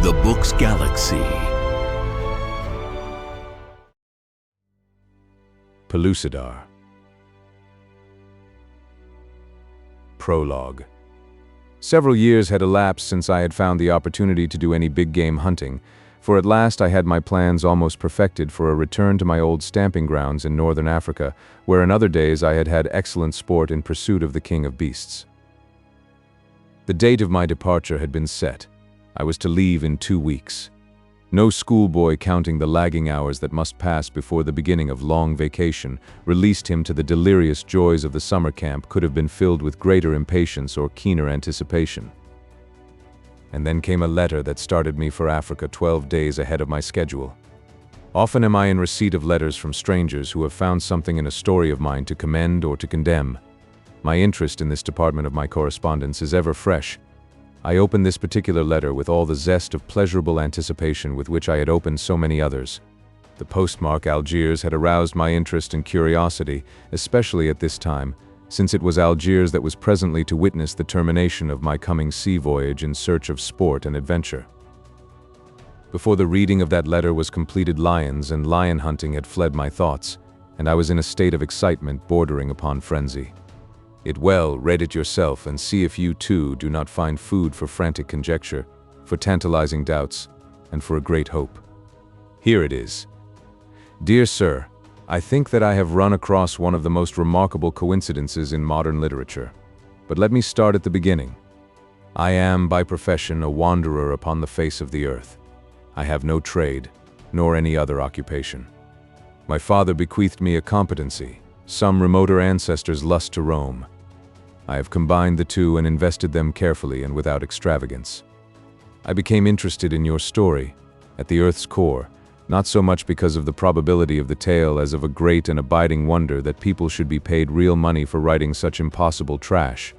The Book's Galaxy. Pellucidar. Prologue. Several years had elapsed since I had found the opportunity to do any big game hunting, for at last I had my plans almost perfected for a return to my old stamping grounds in northern Africa, where in other days I had had excellent sport in pursuit of the king of beasts. The date of my departure had been set. I was to leave in 2 weeks. No schoolboy counting the lagging hours that must pass before the beginning of long vacation, released him to the delirious joys of the summer camp, could have been filled with greater impatience or keener anticipation. And then came a letter that started me for Africa 12 days ahead of my schedule. Often am I in receipt of letters from strangers who have found something in a story of mine to commend or to condemn. My interest in this department of my correspondence is ever fresh. I opened this particular letter with all the zest of pleasurable anticipation with which I had opened so many others. The postmark, Algiers, had aroused my interest and curiosity, especially at this time, since it was Algiers that was presently to witness the termination of my coming sea voyage in search of sport and adventure. Before the reading of that letter was completed, lions and lion hunting had fled my thoughts, and I was in a state of excitement bordering upon frenzy. Read it yourself and see if you too do not find food for frantic conjecture, for tantalizing doubts, and for a great hope. Here it is. Dear Sir, I think that I have run across one of the most remarkable coincidences in modern literature. But let me start at the beginning. I am, by profession, a wanderer upon the face of the earth. I have no trade, nor any other occupation. My father bequeathed me a competency, some remoter ancestors' lust to roam. I have combined the two and invested them carefully and without extravagance. I became interested in your story, at the earth's core, not so much because of the probability of the tale as of a great and abiding wonder that people should be paid real money for writing such impossible trash.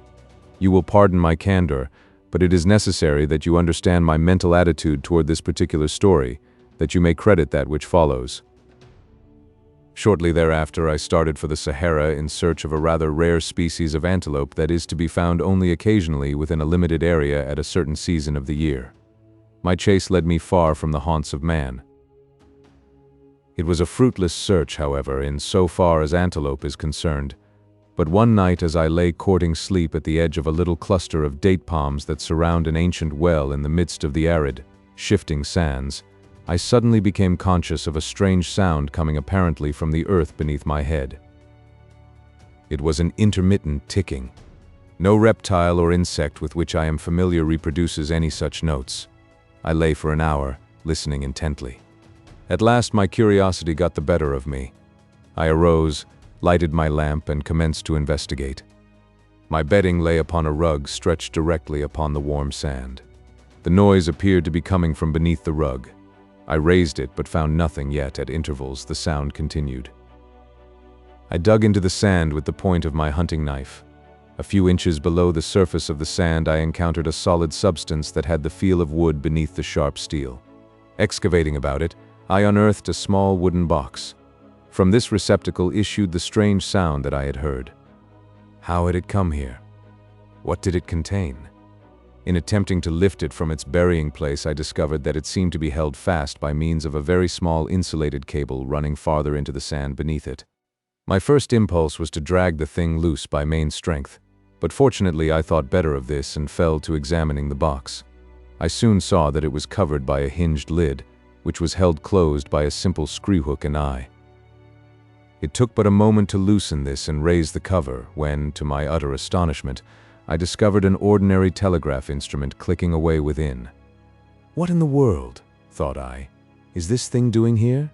You will pardon my candor, but it is necessary that you understand my mental attitude toward this particular story, that you may credit that which follows. Shortly thereafter, I started for the Sahara in search of a rather rare species of antelope that is to be found only occasionally within a limited area at a certain season of the year. My chase led me far from the haunts of man. It was a fruitless search, however, in so far as antelope is concerned. But one night, as I lay courting sleep at the edge of a little cluster of date palms that surround an ancient well in the midst of the arid, shifting sands, I suddenly became conscious of a strange sound coming apparently from the earth beneath my head. It was an intermittent ticking. No reptile or insect with which I am familiar reproduces any such notes. I lay for an hour, listening intently. At last my curiosity got the better of me. I arose, lighted my lamp, and commenced to investigate. My bedding lay upon a rug stretched directly upon the warm sand. The noise appeared to be coming from beneath the rug. I raised it, but found nothing, yet at intervals the sound continued. I dug into the sand with the point of my hunting knife. A few inches below the surface of the sand I encountered a solid substance that had the feel of wood beneath the sharp steel. Excavating about it, I unearthed a small wooden box. From this receptacle issued the strange sound that I had heard. How had it come here? What did it contain? In attempting to lift it from its burying place, I discovered that it seemed to be held fast by means of a very small insulated cable running farther into the sand beneath it. My first impulse was to drag the thing loose by main strength, but fortunately I thought better of this and fell to examining the box. I soon saw that it was covered by a hinged lid, which was held closed by a simple screw hook and eye. It took but a moment to loosen this and raise the cover when, to my utter astonishment, I discovered an ordinary telegraph instrument clicking away within. What in the world, thought I, is this thing doing here?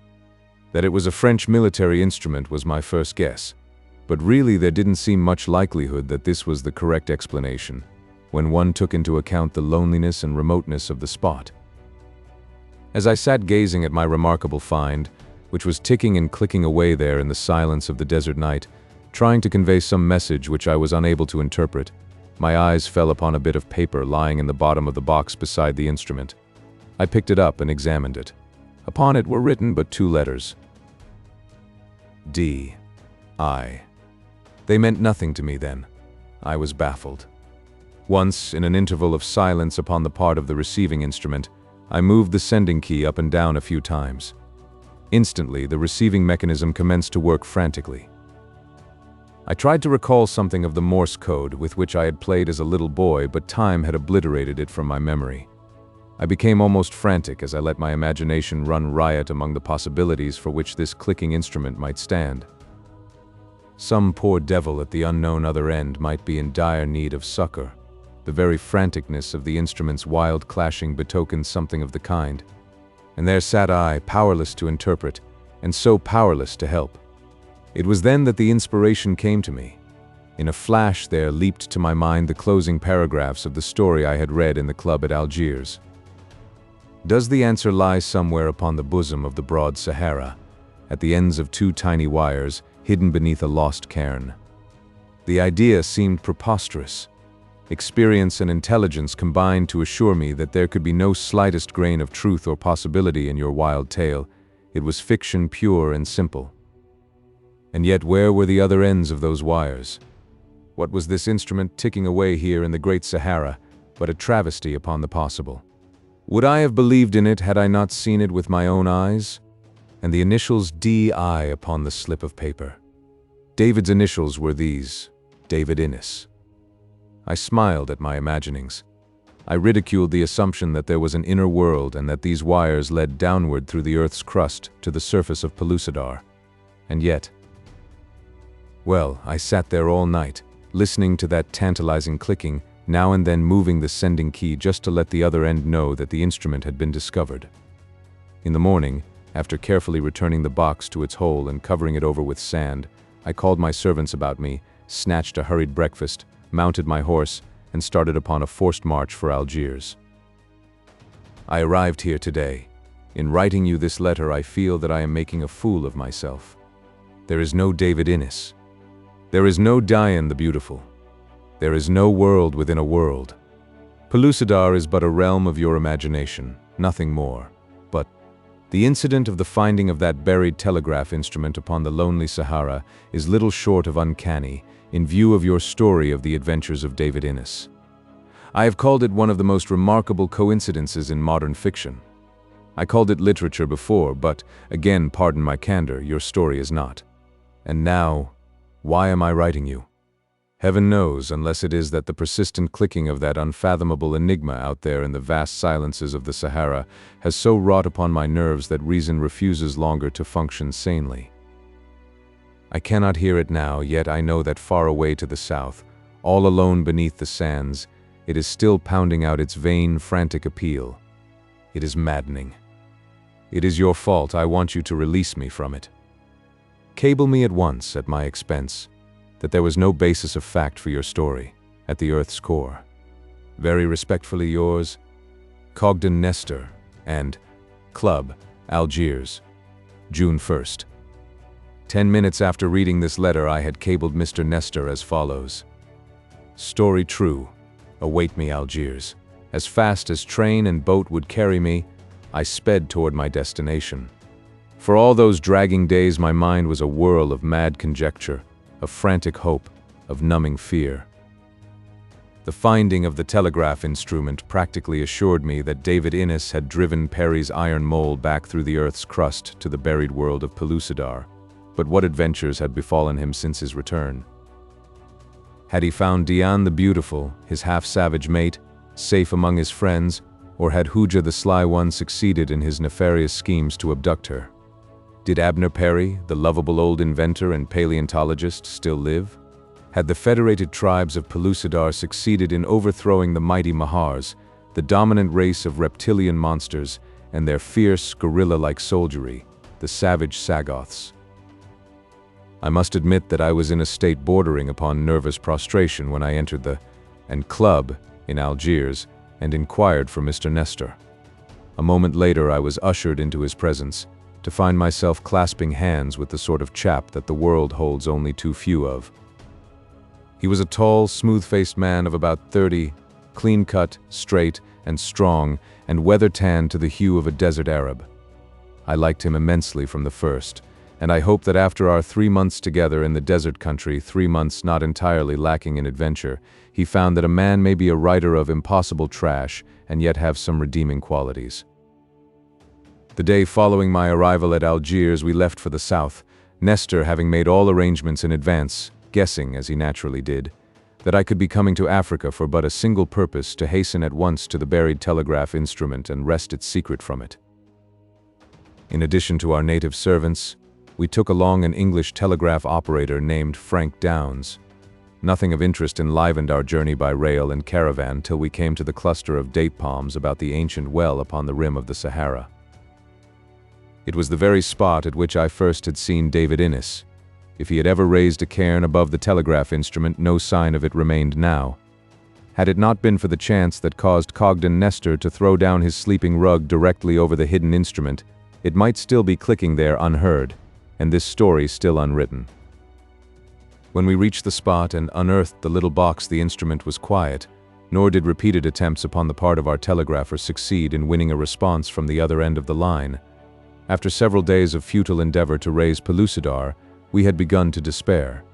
That it was a French military instrument was my first guess, but really there didn't seem much likelihood that this was the correct explanation, when one took into account the loneliness and remoteness of the spot. As I sat gazing at my remarkable find, which was ticking and clicking away there in the silence of the desert night, trying to convey some message which I was unable to interpret, my eyes fell upon a bit of paper lying in the bottom of the box beside the instrument. I picked it up and examined it. Upon it were written but 2 letters. D.I. They meant nothing to me then. I was baffled. Once, in an interval of silence upon the part of the receiving instrument, I moved the sending key up and down a few times. Instantly, the receiving mechanism commenced to work frantically. I tried to recall something of the Morse code with which I had played as a little boy, but time had obliterated it from my memory. I became almost frantic as I let my imagination run riot among the possibilities for which this clicking instrument might stand. Some poor devil at the unknown other end might be in dire need of succor. The very franticness of the instrument's wild clashing betokened something of the kind. And there sat I, powerless to interpret, and so powerless to help. It was then that the inspiration came to me. In a flash there leaped to my mind the closing paragraphs of the story I had read in the club at Algiers. Does the answer lie somewhere upon the bosom of the broad Sahara, at the ends of two tiny wires, hidden beneath a lost cairn? The idea seemed preposterous. Experience and intelligence combined to assure me that there could be no slightest grain of truth or possibility in your wild tale. It was fiction pure and simple. And yet where were the other ends of those wires? What was this instrument ticking away here in the great Sahara but a travesty upon the possible? Would I have believed in it had I not seen it with my own eyes? And the initials D.I. upon the slip of paper. David's initials were these, David Innes. I smiled at my imaginings. I ridiculed the assumption that there was an inner world and that these wires led downward through the earth's crust to the surface of Pellucidar. And yet, well, I sat there all night, listening to that tantalizing clicking, now and then moving the sending key just to let the other end know that the instrument had been discovered. In the morning, after carefully returning the box to its hole and covering it over with sand, I called my servants about me, snatched a hurried breakfast, mounted my horse, and started upon a forced march for Algiers. I arrived here today. In writing you this letter, I feel that I am making a fool of myself. There is no David Innes. There is no Diane the Beautiful. There is no world within a world. Pellucidar is but a realm of your imagination, nothing more. But the incident of the finding of that buried telegraph instrument upon the lonely Sahara is little short of uncanny, in view of your story of the adventures of David Innes. I have called it one of the most remarkable coincidences in modern fiction. I called it literature before, but, again, pardon my candor, your story is not. And now, why am I writing you? Heaven knows, unless it is that the persistent clicking of that unfathomable enigma out there in the vast silences of the Sahara has so wrought upon my nerves that reason refuses longer to function sanely. I cannot hear it now, yet I know that far away to the south, all alone beneath the sands, it is still pounding out its vain, frantic appeal. It is maddening. It is your fault. I want you to release me from it. Cable me at once, at my expense, that there was no basis of fact for your story, at the Earth's core. Very respectfully yours, Cogden Nestor, and Club, Algiers, June 1st. 10 minutes after reading this letter, I had cabled Mr. Nestor as follows. Story true. Await me, Algiers. As fast as train and boat would carry me, I sped toward my destination. For all those dragging days, my mind was a whirl of mad conjecture, of frantic hope, of numbing fear. The finding of the telegraph instrument practically assured me that David Innes had driven Perry's iron mole back through the Earth's crust to the buried world of Pellucidar. But what adventures had befallen him since his return? Had he found Diane the Beautiful, his half-savage mate, safe among his friends, or had HOOJA the Sly One succeeded in his nefarious schemes to abduct her? Did Abner Perry, the lovable old inventor and paleontologist, still live? Had the federated tribes of Pellucidar succeeded in overthrowing the mighty Mahars, the dominant race of reptilian monsters, and their fierce, gorilla-like soldiery, the savage Sagoths? I must admit that I was in a state bordering upon nervous prostration when I entered the club in Algiers and inquired for Mr. Nestor. A moment later I was ushered into his presence, to find myself clasping hands with the sort of chap that the world holds only too few of. He was a tall, smooth-faced man of about 30, clean-cut, straight, and strong, and weather-tanned to the hue of a desert Arab. I liked him immensely from the first, and I hoped that after our 3 months together in the desert country, 3 months not entirely lacking in adventure, he found that a man may be a writer of impossible trash and yet have some redeeming qualities. The day following my arrival at Algiers, we left for the south, Nestor having made all arrangements in advance, guessing, as he naturally did, that I could be coming to Africa for but a single purpose: to hasten at once to the buried telegraph instrument and wrest its secret from it. In addition to our native servants, we took along an English telegraph operator named Frank Downes. Nothing of interest enlivened our journey by rail and caravan till we came to the cluster of date palms about the ancient well upon the rim of the Sahara. It was the very spot at which I first had seen David Innes. If he had ever raised a cairn above the telegraph instrument, no sign of it remained now. Had it not been for the chance that caused Cogden Nestor to throw down his sleeping rug directly over the hidden instrument, it might still be clicking there unheard, and this story still unwritten. When we reached the spot and unearthed the little box, the instrument was quiet, nor did repeated attempts upon the part of our telegrapher succeed in winning a response from the other end of the line. After several days of futile endeavor to raise Pellucidar, we had begun to despair.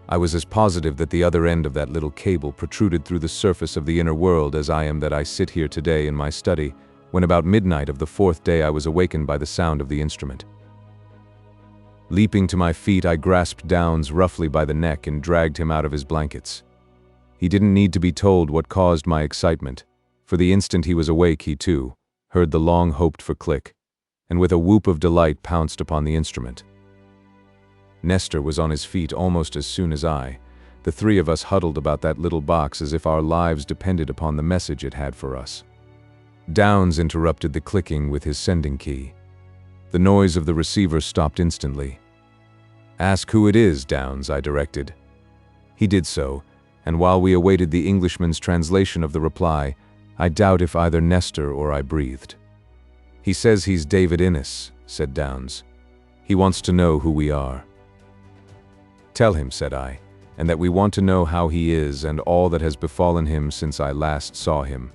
I was as positive that the other end of that little cable protruded through the surface of the inner world as I am that I sit here today in my study, when about midnight of the fourth day I was awakened by the sound of the instrument. Leaping to my feet, I grasped Downes roughly by the neck and dragged him out of his blankets. He didn't need to be told what caused my excitement, for the instant he was awake he too heard the long-hoped-for click, and with a whoop of delight pounced upon the instrument. Nestor was on his feet almost as soon as I. The three of us huddled about that little box as if our lives depended upon the message it had for us. Downes interrupted the clicking with his sending key. The noise of the receiver stopped instantly. "Ask who it is, Downes," I directed. He did so, and while we awaited the Englishman's translation of the reply, I doubt if either Nestor or I breathed. "He says he's David Innes," said Downes. "He wants to know who we are." "Tell him," said I, "and that we want to know how he is and all that has befallen him since I last saw him.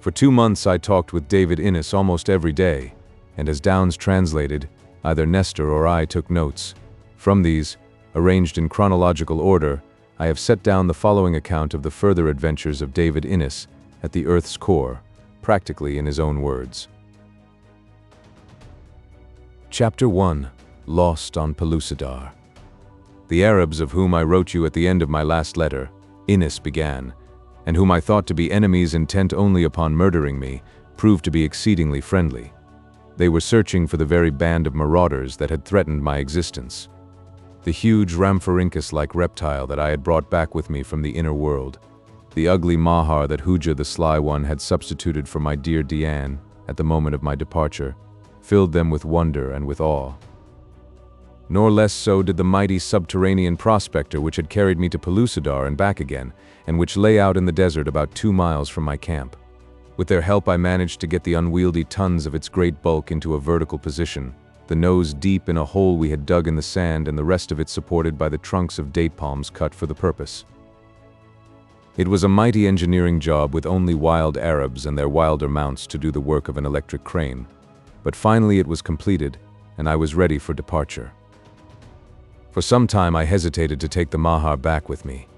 For 2 months I talked with David Innes almost every day, and as Downes translated, either Nestor or I took notes. From these, arranged in chronological order, I have set down the following account of the further adventures of David Innes at the Earth's core, practically in his own words. Chapter 1. Lost on Pellucidar. The Arabs of whom I wrote you at the end of my last letter, Innes began, and whom I thought to be enemies intent only upon murdering me, proved to be exceedingly friendly. They were searching for the very band of marauders that had threatened my existence. The huge Rhamphorhynchus-like reptile that I had brought back with me from the inner world, the ugly Mahar that HOOJA the Sly One had substituted for my dear Diane at the moment of my departure, filled them with wonder and with awe. Nor less so did the mighty subterranean prospector which had carried me to Pellucidar and back again, and which lay out in the desert about 2 miles from my camp. With their help I managed to get the unwieldy tons of its great bulk into a vertical position, the nose deep in a hole we had dug in the sand and the rest of it supported by the trunks of date palms cut for the purpose. It was a mighty engineering job with only wild Arabs and their wilder mounts to do the work of an electric crane, but finally it was completed, and I was ready for departure. For some time I hesitated to take the Mahar back with me.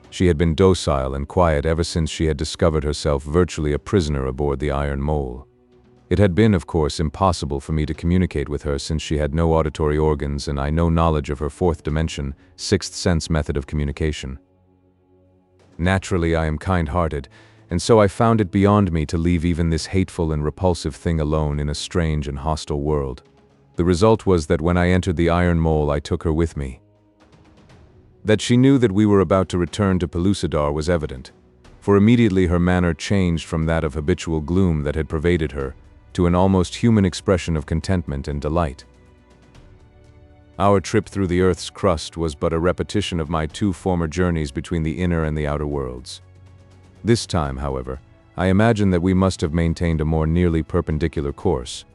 She had been docile and quiet ever since she had discovered herself virtually a prisoner aboard the Iron Mole. It had been, of course, impossible for me to communicate with her since she had no auditory organs and I no knowledge of her fourth dimension, sixth sense method of communication. Naturally, I am kind-hearted, and so I found it beyond me to leave even this hateful and repulsive thing alone in a strange and hostile world. The result was that when I entered the Iron Mole, I took her with me. That she knew that we were about to return to Pellucidar was evident, for immediately her manner changed from that of habitual gloom that had pervaded her to an almost human expression of contentment and delight. Our trip through the Earth's crust was but a repetition of my 2 former journeys between the inner and the outer worlds. This time, however, I imagine that we must have maintained a more nearly perpendicular course,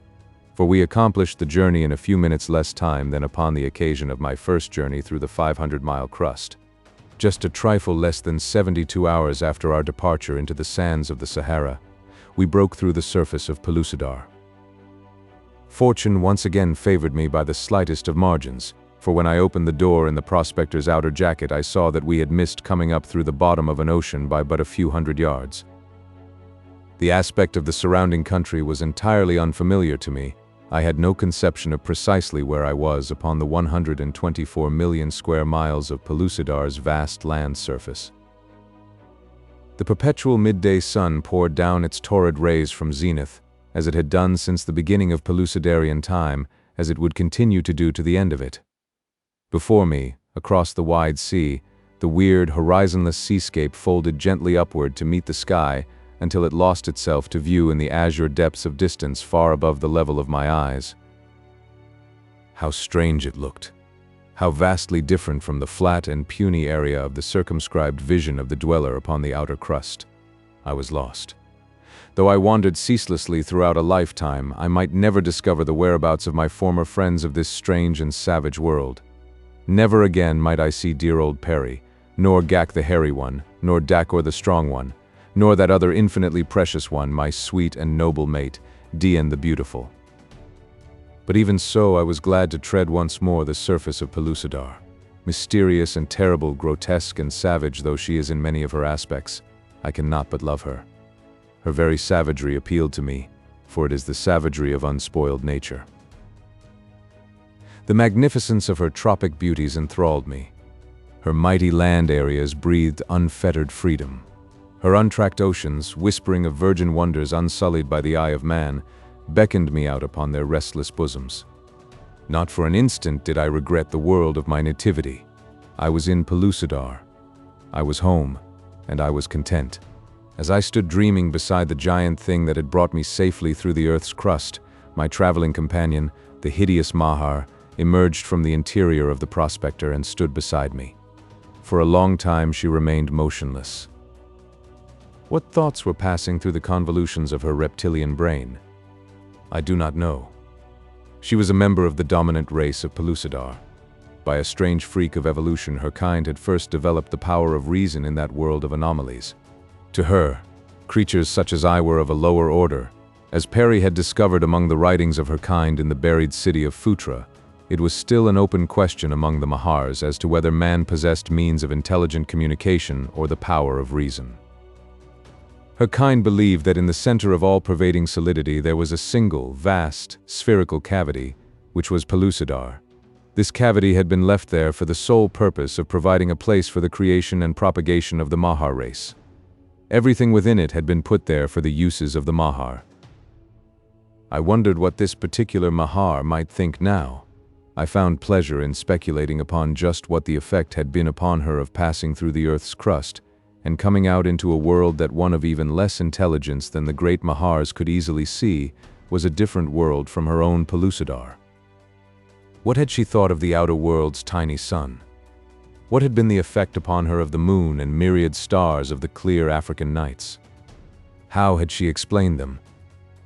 for we accomplished the journey in a few minutes less time than upon the occasion of my first journey through the 500-mile crust, just a trifle less than 72 hours after our departure into the sands of the Sahara. We broke through the surface of Pellucidar. Fortune once again favored me by the slightest of margins, for when I opened the door in the prospector's outer jacket I saw that we had missed coming up through the bottom of an ocean by but a few hundred yards. The aspect of the surrounding country was entirely unfamiliar to me, I had no conception of precisely where I was upon the 124 million square miles of Pellucidar's vast land surface. The perpetual midday sun poured down its torrid rays from zenith, as it had done since the beginning of Pellucidarian time, as it would continue to do to the end of it. Before me, across the wide sea, the weird, horizonless seascape folded gently upward to meet the sky until it lost itself to view in the azure depths of distance far above the level of my eyes. How strange it looked! How vastly different from the flat and puny area of the circumscribed vision of the dweller upon the outer crust. I was lost. Though I wandered ceaselessly throughout a lifetime, I might never discover the whereabouts of my former friends of this strange and savage world. Never again might I see dear old Perry, nor Gak the hairy one, nor Dakor the strong one, nor that other infinitely precious one, my sweet and noble mate, Dian the beautiful. But even so, I was glad to tread once more the surface of Pellucidar. Mysterious and terrible, grotesque and savage though she is in many of her aspects, I cannot but love her. Her very savagery appealed to me, for it is the savagery of unspoiled nature. The magnificence of her tropic beauties enthralled me. Her mighty land areas breathed unfettered freedom. Her untracked oceans, whispering of virgin wonders unsullied by the eye of man, beckoned me out upon their restless bosoms. Not for an instant did I regret the world of my nativity. I was in Pellucidar. I was home, and I was content. As I stood dreaming beside the giant thing that had brought me safely through the earth's crust, my traveling companion, the hideous Mahar, emerged from the interior of the prospector and stood beside me. For a long time she remained motionless. What thoughts were passing through the convolutions of her reptilian brain? I do not know. She was a member of the dominant race of Pellucidar. By a strange freak of evolution, her kind had first developed the power of reason in that world of anomalies. To her, creatures such as I were of a lower order. As Perry had discovered among the writings of her kind in the buried city of Phutra, it was still an open question among the Mahars as to whether man possessed means of intelligent communication or the power of reason. Her kind believed that in the center of all-pervading solidity there was a single, vast, spherical cavity, which was Pellucidar. This cavity had been left there for the sole purpose of providing a place for the creation and propagation of the Mahar race. Everything within it had been put there for the uses of the Mahar. I wondered what this particular Mahar might think now. I found pleasure in speculating upon just what the effect had been upon her of passing through the earth's crust, and coming out into a world that one of even less intelligence than the great Mahars could easily see was a different world from her own Pellucidar. What had she thought of the outer world's tiny sun? What had been the effect upon her of the moon and myriad stars of the clear African nights? How had she explained them?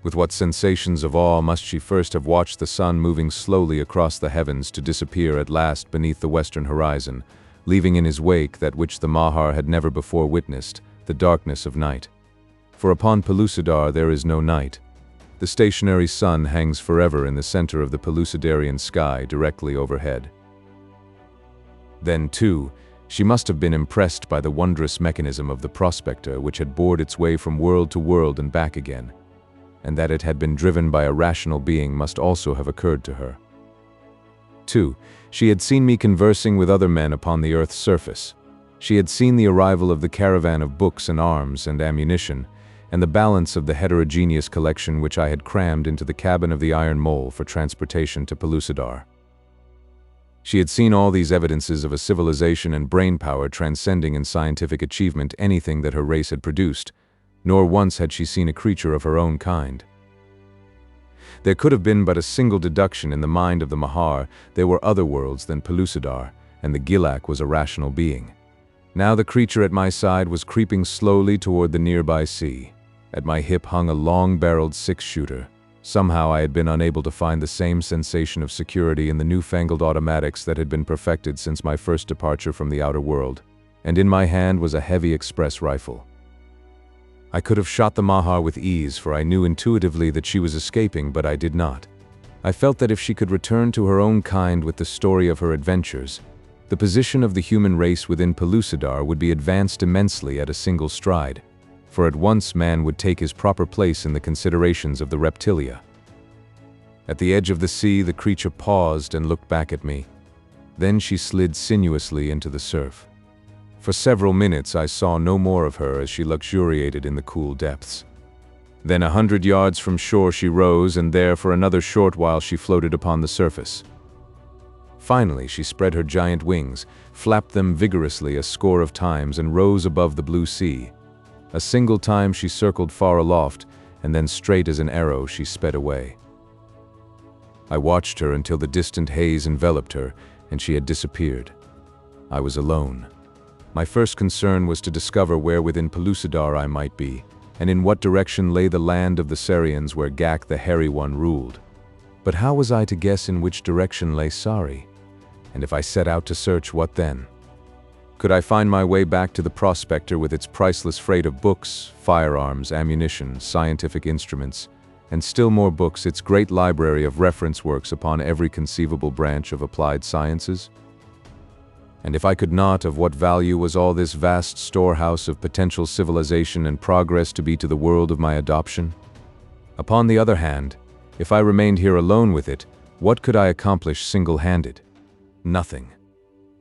With what sensations of awe must she first have watched the sun moving slowly across the heavens to disappear at last beneath the western horizon, leaving in his wake that which the Mahar had never before witnessed, the darkness of night. For upon Pellucidar there is no night. The stationary sun hangs forever in the center of the Pellucidarian sky directly overhead. Then, too, she must have been impressed by the wondrous mechanism of the prospector which had bored its way from world to world and back again, and that it had been driven by a rational being must also have occurred to her. 2. She had seen me conversing with other men upon the earth's surface. She had seen the arrival of the caravan of books and arms and ammunition, and the balance of the heterogeneous collection which I had crammed into the cabin of the Iron Mole for transportation to Pellucidar. She had seen all these evidences of a civilization and brain power transcending in scientific achievement anything that her race had produced, nor once had she seen a creature of her own kind. There could have been but a single deduction in the mind of the Mahar: there were other worlds than Pellucidar, and the Gilak was a rational being. Now the creature at my side was creeping slowly toward the nearby sea. At my hip hung a long-barreled six-shooter. Somehow I had been unable to find the same sensation of security in the newfangled automatics that had been perfected since my first departure from the outer world, and in my hand was a heavy express rifle. I could have shot the Mahar with ease, for I knew intuitively that she was escaping, but I did not. I felt that if she could return to her own kind with the story of her adventures, the position of the human race within Pellucidar would be advanced immensely at a single stride, for at once man would take his proper place in the considerations of the reptilia. At the edge of the sea, the creature paused and looked back at me. Then she slid sinuously into the surf. For several minutes I saw no more of her as she luxuriated in the cool depths. Then 100 yards from shore she rose, and there for another short while she floated upon the surface. Finally she spread her giant wings, flapped them vigorously a score of times, and rose above the blue sea. A single time she circled far aloft, and then straight as an arrow she sped away. I watched her until the distant haze enveloped her, and she had disappeared. I was alone. My first concern was to discover where within Pellucidar I might be, and in what direction lay the land of the Sarians where Gak the Hairy One ruled. But how was I to guess in which direction lay Sari? And if I set out to search, what then? Could I find my way back to the prospector with its priceless freight of books, firearms, ammunition, scientific instruments, and still more books, its great library of reference works upon every conceivable branch of applied sciences? And if I could not, of what value was all this vast storehouse of potential civilization and progress to be to the world of my adoption? Upon the other hand, if I remained here alone with it, what could I accomplish single-handed? Nothing.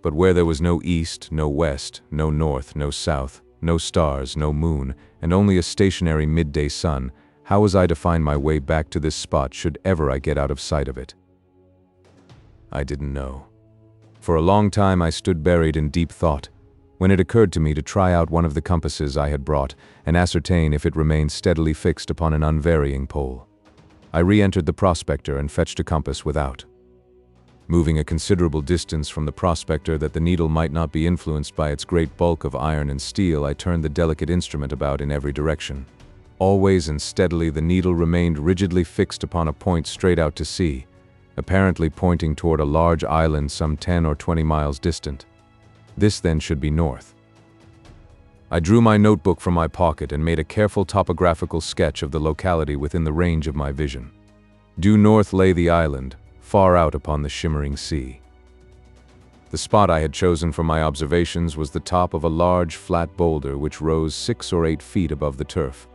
But where there was no east, no west, no north, no south, no stars, no moon, and only a stationary midday sun, how was I to find my way back to this spot should ever I get out of sight of it? I didn't know. For a long time I stood buried in deep thought, when it occurred to me to try out one of the compasses I had brought and ascertain if it remained steadily fixed upon an unvarying pole. I re-entered the prospector and fetched a compass without. Moving a considerable distance from the prospector that the needle might not be influenced by its great bulk of iron and steel, I turned the delicate instrument about in every direction. Always and steadily the needle remained rigidly fixed upon a point straight out to sea, apparently pointing toward a large island some 10 or 20 miles distant. This then should be north. I drew my notebook from my pocket and made a careful topographical sketch of the locality within the range of my vision. Due north lay the island, far out upon the shimmering sea. The spot I had chosen for my observations was the top of a large flat boulder which rose 6 or 8 feet above the turf.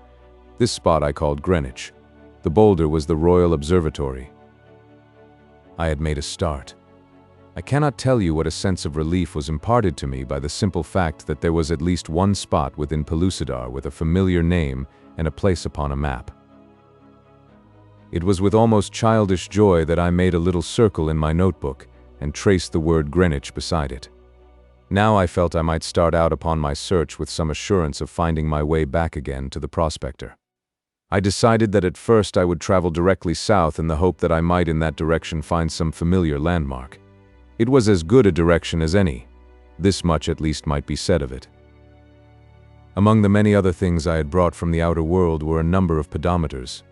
This spot I called Greenwich. The boulder was the Royal Observatory. I had made a start. I cannot tell you what a sense of relief was imparted to me by the simple fact that there was at least one spot within Pellucidar with a familiar name and a place upon a map. It was with almost childish joy that I made a little circle in my notebook and traced the word Greenwich beside it. Now I felt I might start out upon my search with some assurance of finding my way back again to the prospector. I decided that at first I would travel directly south in the hope that I might in that direction find some familiar landmark. It was as good a direction as any. This much at least might be said of it. Among the many other things I had brought from the outer world were a number of pedometers.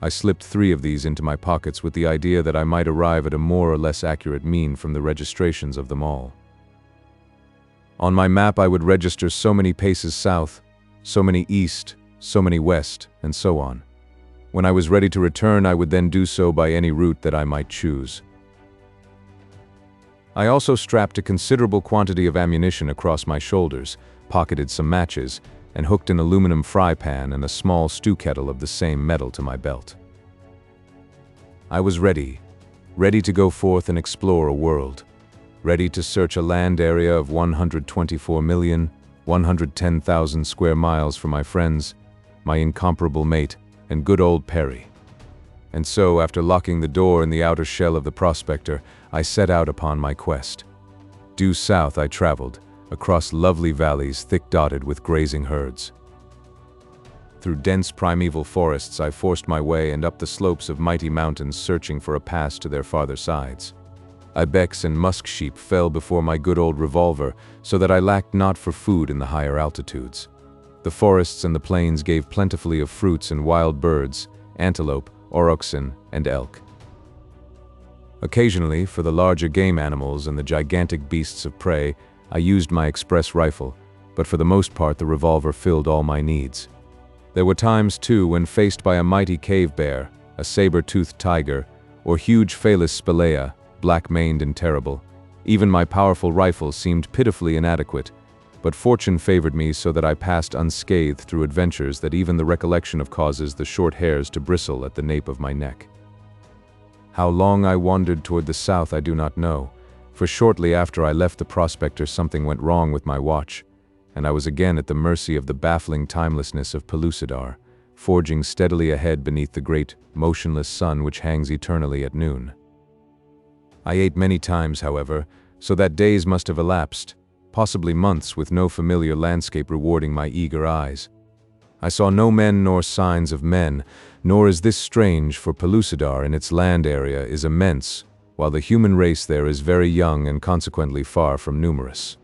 I slipped 3 of these into my pockets with the idea that I might arrive at a more or less accurate mean from the registrations of them all. On my map I would register so many paces south, so many east, so many west, and so on. When I was ready to return, I would then do so by any route that I might choose. I also strapped a considerable quantity of ammunition across my shoulders, pocketed some matches, and hooked an aluminum fry pan and a small stew kettle of the same metal to my belt. I was ready to go forth and explore a world, ready to search a land area of 124,110,000 square miles for my friends, my incomparable mate, and good old Perry. And so, after locking the door in the outer shell of the prospector, I set out upon my quest. Due south I traveled, across lovely valleys thick dotted with grazing herds. Through dense primeval forests I forced my way and up the slopes of mighty mountains searching for a pass to their farther sides. Ibex and musk sheep fell before my good old revolver, so that I lacked not for food in the higher altitudes. The forests and the plains gave plentifully of fruits and wild birds, antelope, aurochsen, and elk. Occasionally, for the larger game animals and the gigantic beasts of prey, I used my express rifle, but for the most part the revolver filled all my needs. There were times, too, when faced by a mighty cave bear, a saber-toothed tiger, or huge Felis spelaea, black-maned and terrible, even my powerful rifle seemed pitifully inadequate, but fortune favored me so that I passed unscathed through adventures that even the recollection of causes the short hairs to bristle at the nape of my neck. How long I wandered toward the south I do not know, for shortly after I left the prospector something went wrong with my watch, and I was again at the mercy of the baffling timelessness of Pellucidar, forging steadily ahead beneath the great, motionless sun which hangs eternally at noon. I ate many times, however, so that days must have elapsed, possibly months, with no familiar landscape rewarding my eager eyes. I saw no men nor signs of men, nor is this strange, for Pellucidar in its land area is immense, while the human race there is very young and consequently far from numerous.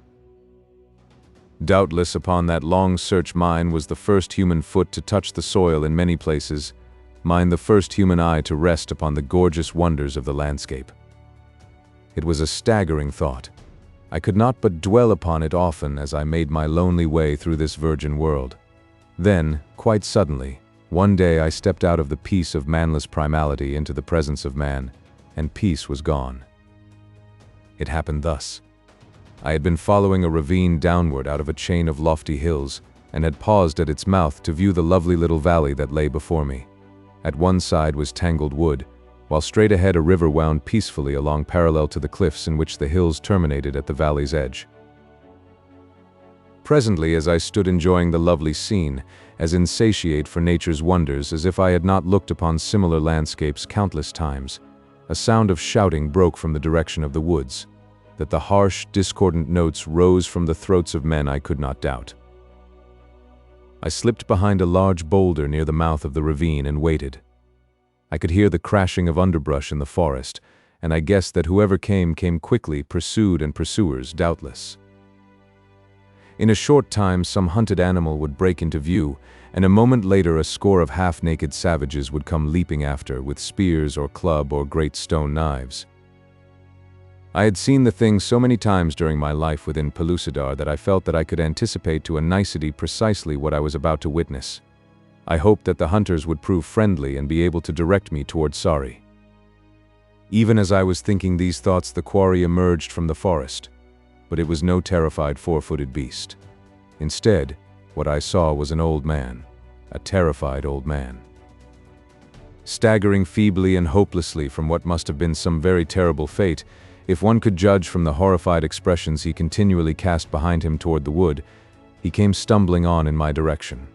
Doubtless upon that long search mine was the first human foot to touch the soil in many places, mine the first human eye to rest upon the gorgeous wonders of the landscape. It was a staggering thought. I could not but dwell upon it often as I made my lonely way through this virgin world. Then, quite suddenly, one day I stepped out of the peace of manless primality into the presence of man, and peace was gone. It happened thus. I had been following a ravine downward out of a chain of lofty hills, and had paused at its mouth to view the lovely little valley that lay before me. At one side was tangled wood, while straight ahead a river wound peacefully along parallel to the cliffs in which the hills terminated at the valley's edge. Presently, as I stood enjoying the lovely scene, as insatiate for nature's wonders as if I had not looked upon similar landscapes countless times, a sound of shouting broke from the direction of the woods. That the harsh, discordant notes rose from the throats of men I could not doubt. I slipped behind a large boulder near the mouth of the ravine and waited. I could hear the crashing of underbrush in the forest, and I guessed that whoever came quickly, pursued and pursuers, doubtless. In a short time some hunted animal would break into view, and a moment later a score of half-naked savages would come leaping after, with spears or club or great stone knives. I had seen the thing so many times during my life within Pellucidar that I felt that I could anticipate to a nicety precisely what I was about to witness. I hoped that the hunters would prove friendly and be able to direct me toward Sari. Even as I was thinking these thoughts, the quarry emerged from the forest. But it was no terrified four-footed beast. Instead, what I saw was an old man, a terrified old man. Staggering feebly and hopelessly from what must have been some very terrible fate, if one could judge from the horrified expressions he continually cast behind him toward the wood, he came stumbling on in my direction.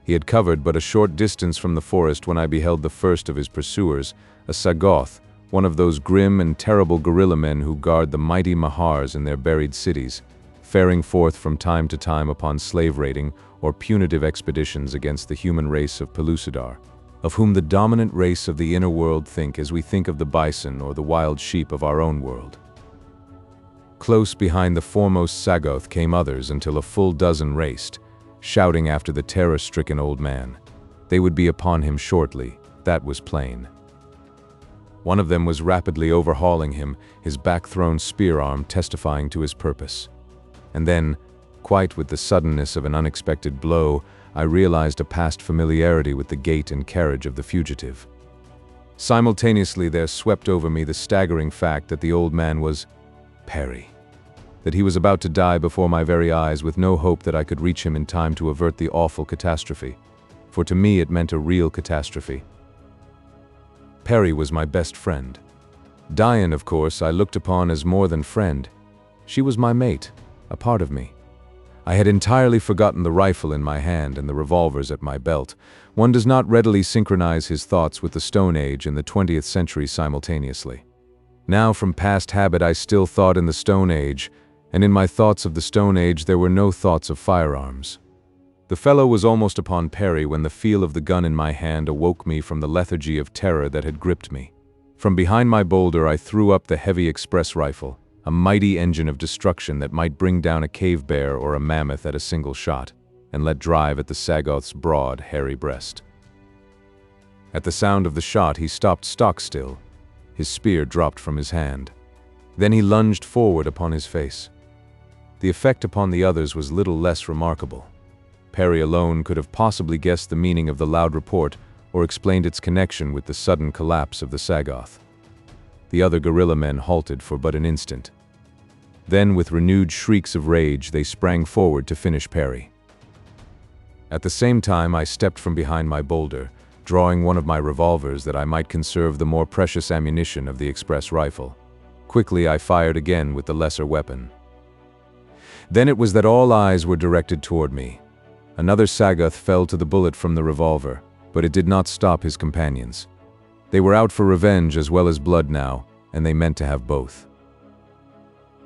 He had covered but a short distance from the forest when I beheld the first of his pursuers, a Sagoth, one of those grim and terrible guerrilla men who guard the mighty Mahars in their buried cities, faring forth from time to time upon slave raiding or punitive expeditions against the human race of Pellucidar, of whom the dominant race of the inner world think as we think of the bison or the wild sheep of our own world. Close behind the foremost Sagoth came others until a full dozen raced, shouting after the terror-stricken old man. They would be upon him shortly, that was plain. One of them was rapidly overhauling him, his back-thrown spear arm testifying to his purpose. And then, quite with the suddenness of an unexpected blow, I realized a past familiarity with the gait and carriage of the fugitive. Simultaneously there swept over me the staggering fact that the old man was Perry. That he was about to die before my very eyes with no hope that I could reach him in time to avert the awful catastrophe. For to me it meant a real catastrophe. Perry was my best friend. Diane, of course, I looked upon as more than friend. She was my mate, a part of me. I had entirely forgotten the rifle in my hand and the revolvers at my belt. One does not readily synchronize his thoughts with the Stone Age and the 20th century simultaneously. Now, from past habit, I still thought in the Stone Age, and in my thoughts of the Stone Age there were no thoughts of firearms. The fellow was almost upon Perry when the feel of the gun in my hand awoke me from the lethargy of terror that had gripped me. From behind my boulder I threw up the heavy express rifle, a mighty engine of destruction that might bring down a cave bear or a mammoth at a single shot, and let drive at the Sagoth's broad, hairy breast. At the sound of the shot he stopped stock still. His spear dropped from his hand. Then he lunged forward upon his face. The effect upon the others was little less remarkable. Perry alone could have possibly guessed the meaning of the loud report or explained its connection with the sudden collapse of the Sagoth. The other guerrilla men halted for but an instant. Then, with renewed shrieks of rage, they sprang forward to finish Perry. At the same time, I stepped from behind my boulder, drawing one of my revolvers that I might conserve the more precious ammunition of the express rifle. Quickly I fired again with the lesser weapon. Then it was that all eyes were directed toward me. Another Sagoth fell to the bullet from the revolver, but it did not stop his companions. They were out for revenge as well as blood now, and they meant to have both.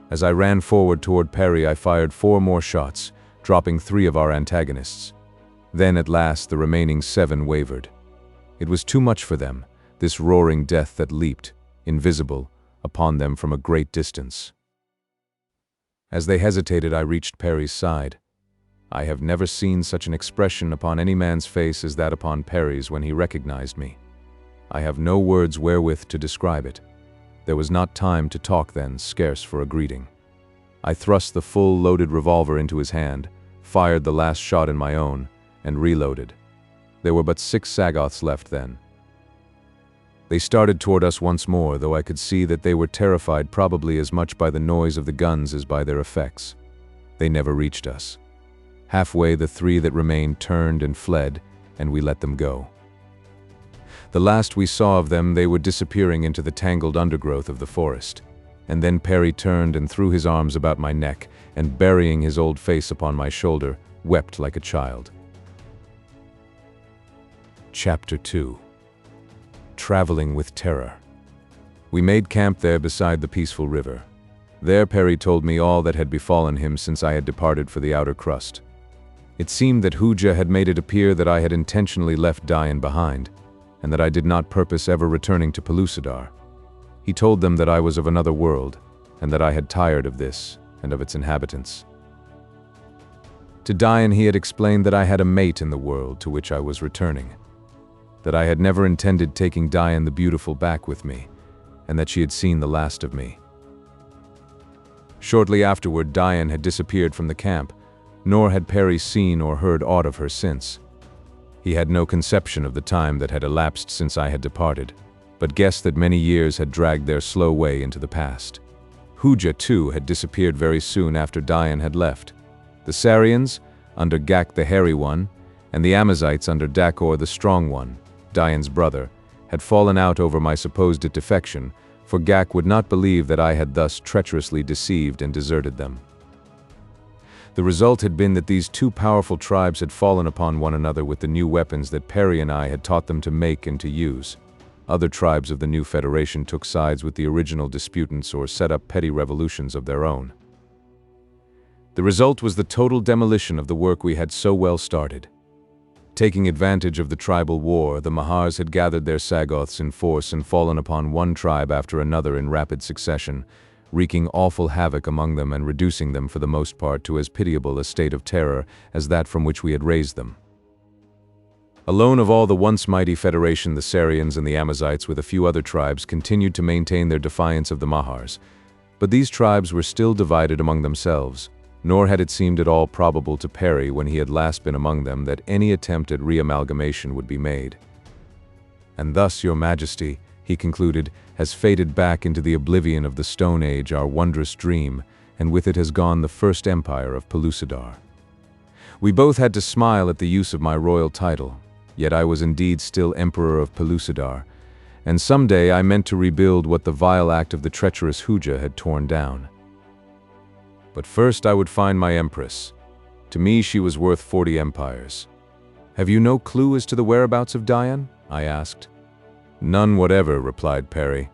As I ran forward toward Perry, I fired 4 more shots, dropping 3 of our antagonists. Then at last the remaining 7 wavered. It was too much for them, this roaring death that leaped, invisible, upon them from a great distance. As they hesitated, I reached Perry's side. I have never seen such an expression upon any man's face as that upon Perry's when he recognized me. I have no words wherewith to describe it. There was not time to talk then, scarce for a greeting. I thrust the full loaded revolver into his hand, fired the last shot in my own, and reloaded. There were but 6 Sagoths left then. They started toward us once more, though I could see that they were terrified probably as much by the noise of the guns as by their effects. They never reached us. Halfway, the 3 that remained turned and fled, and we let them go. The last we saw of them, they were disappearing into the tangled undergrowth of the forest. And then Perry turned and threw his arms about my neck, and burying his old face upon my shoulder, wept like a child. Chapter 2. Traveling with Terror. We made camp there beside the peaceful river. There Perry told me all that had befallen him since I had departed for the outer crust. It seemed that HOOJA had made it appear that I had intentionally left Dian behind, and that I did not purpose ever returning to Pellucidar. He told them that I was of another world, and that I had tired of this and of its inhabitants. To Dian he had explained that I had a mate in the world to which I was returning, that I had never intended taking Dian the Beautiful back with me, and that she had seen the last of me. Shortly afterward, Dian had disappeared from the camp, nor had Perry seen or heard aught of her since. He had no conception of the time that had elapsed since I had departed, but guessed that many years had dragged their slow way into the past. HOOJA, too, had disappeared very soon after Dian had left. The Sarians, under Gak the Hairy One, and the Amazites under Dakor the Strong One, Dian's brother, had fallen out over my supposed defection, for Gak would not believe that I had thus treacherously deceived and deserted them. The result had been that these 2 powerful tribes had fallen upon one another with the new weapons that Perry and I had taught them to make and to use. Other tribes of the new federation took sides with the original disputants or set up petty revolutions of their own. The result was the total demolition of the work we had so well started. Taking advantage of the tribal war, the Mahars had gathered their Sagoths in force and fallen upon one tribe after another in rapid succession, wreaking awful havoc among them and reducing them for the most part to as pitiable a state of terror as that from which we had raised them. Alone of all the once mighty federation, the Sarians and the Amazites with a few other tribes continued to maintain their defiance of the Mahars, but these tribes were still divided among themselves, nor had it seemed at all probable to Perry when he had last been among them that any attempt at re-amalgamation would be made. And thus, Your Majesty, he concluded, has faded back into the oblivion of the Stone Age our wondrous dream, and with it has gone the first empire of Pellucidar. We both had to smile at the use of my royal title, yet I was indeed still Emperor of Pellucidar, and someday I meant to rebuild what the vile act of the treacherous HOOJA had torn down. But first I would find my Empress. To me she was worth 40 empires. Have you no clue as to the whereabouts of Dian? I asked. None whatever, replied Perry.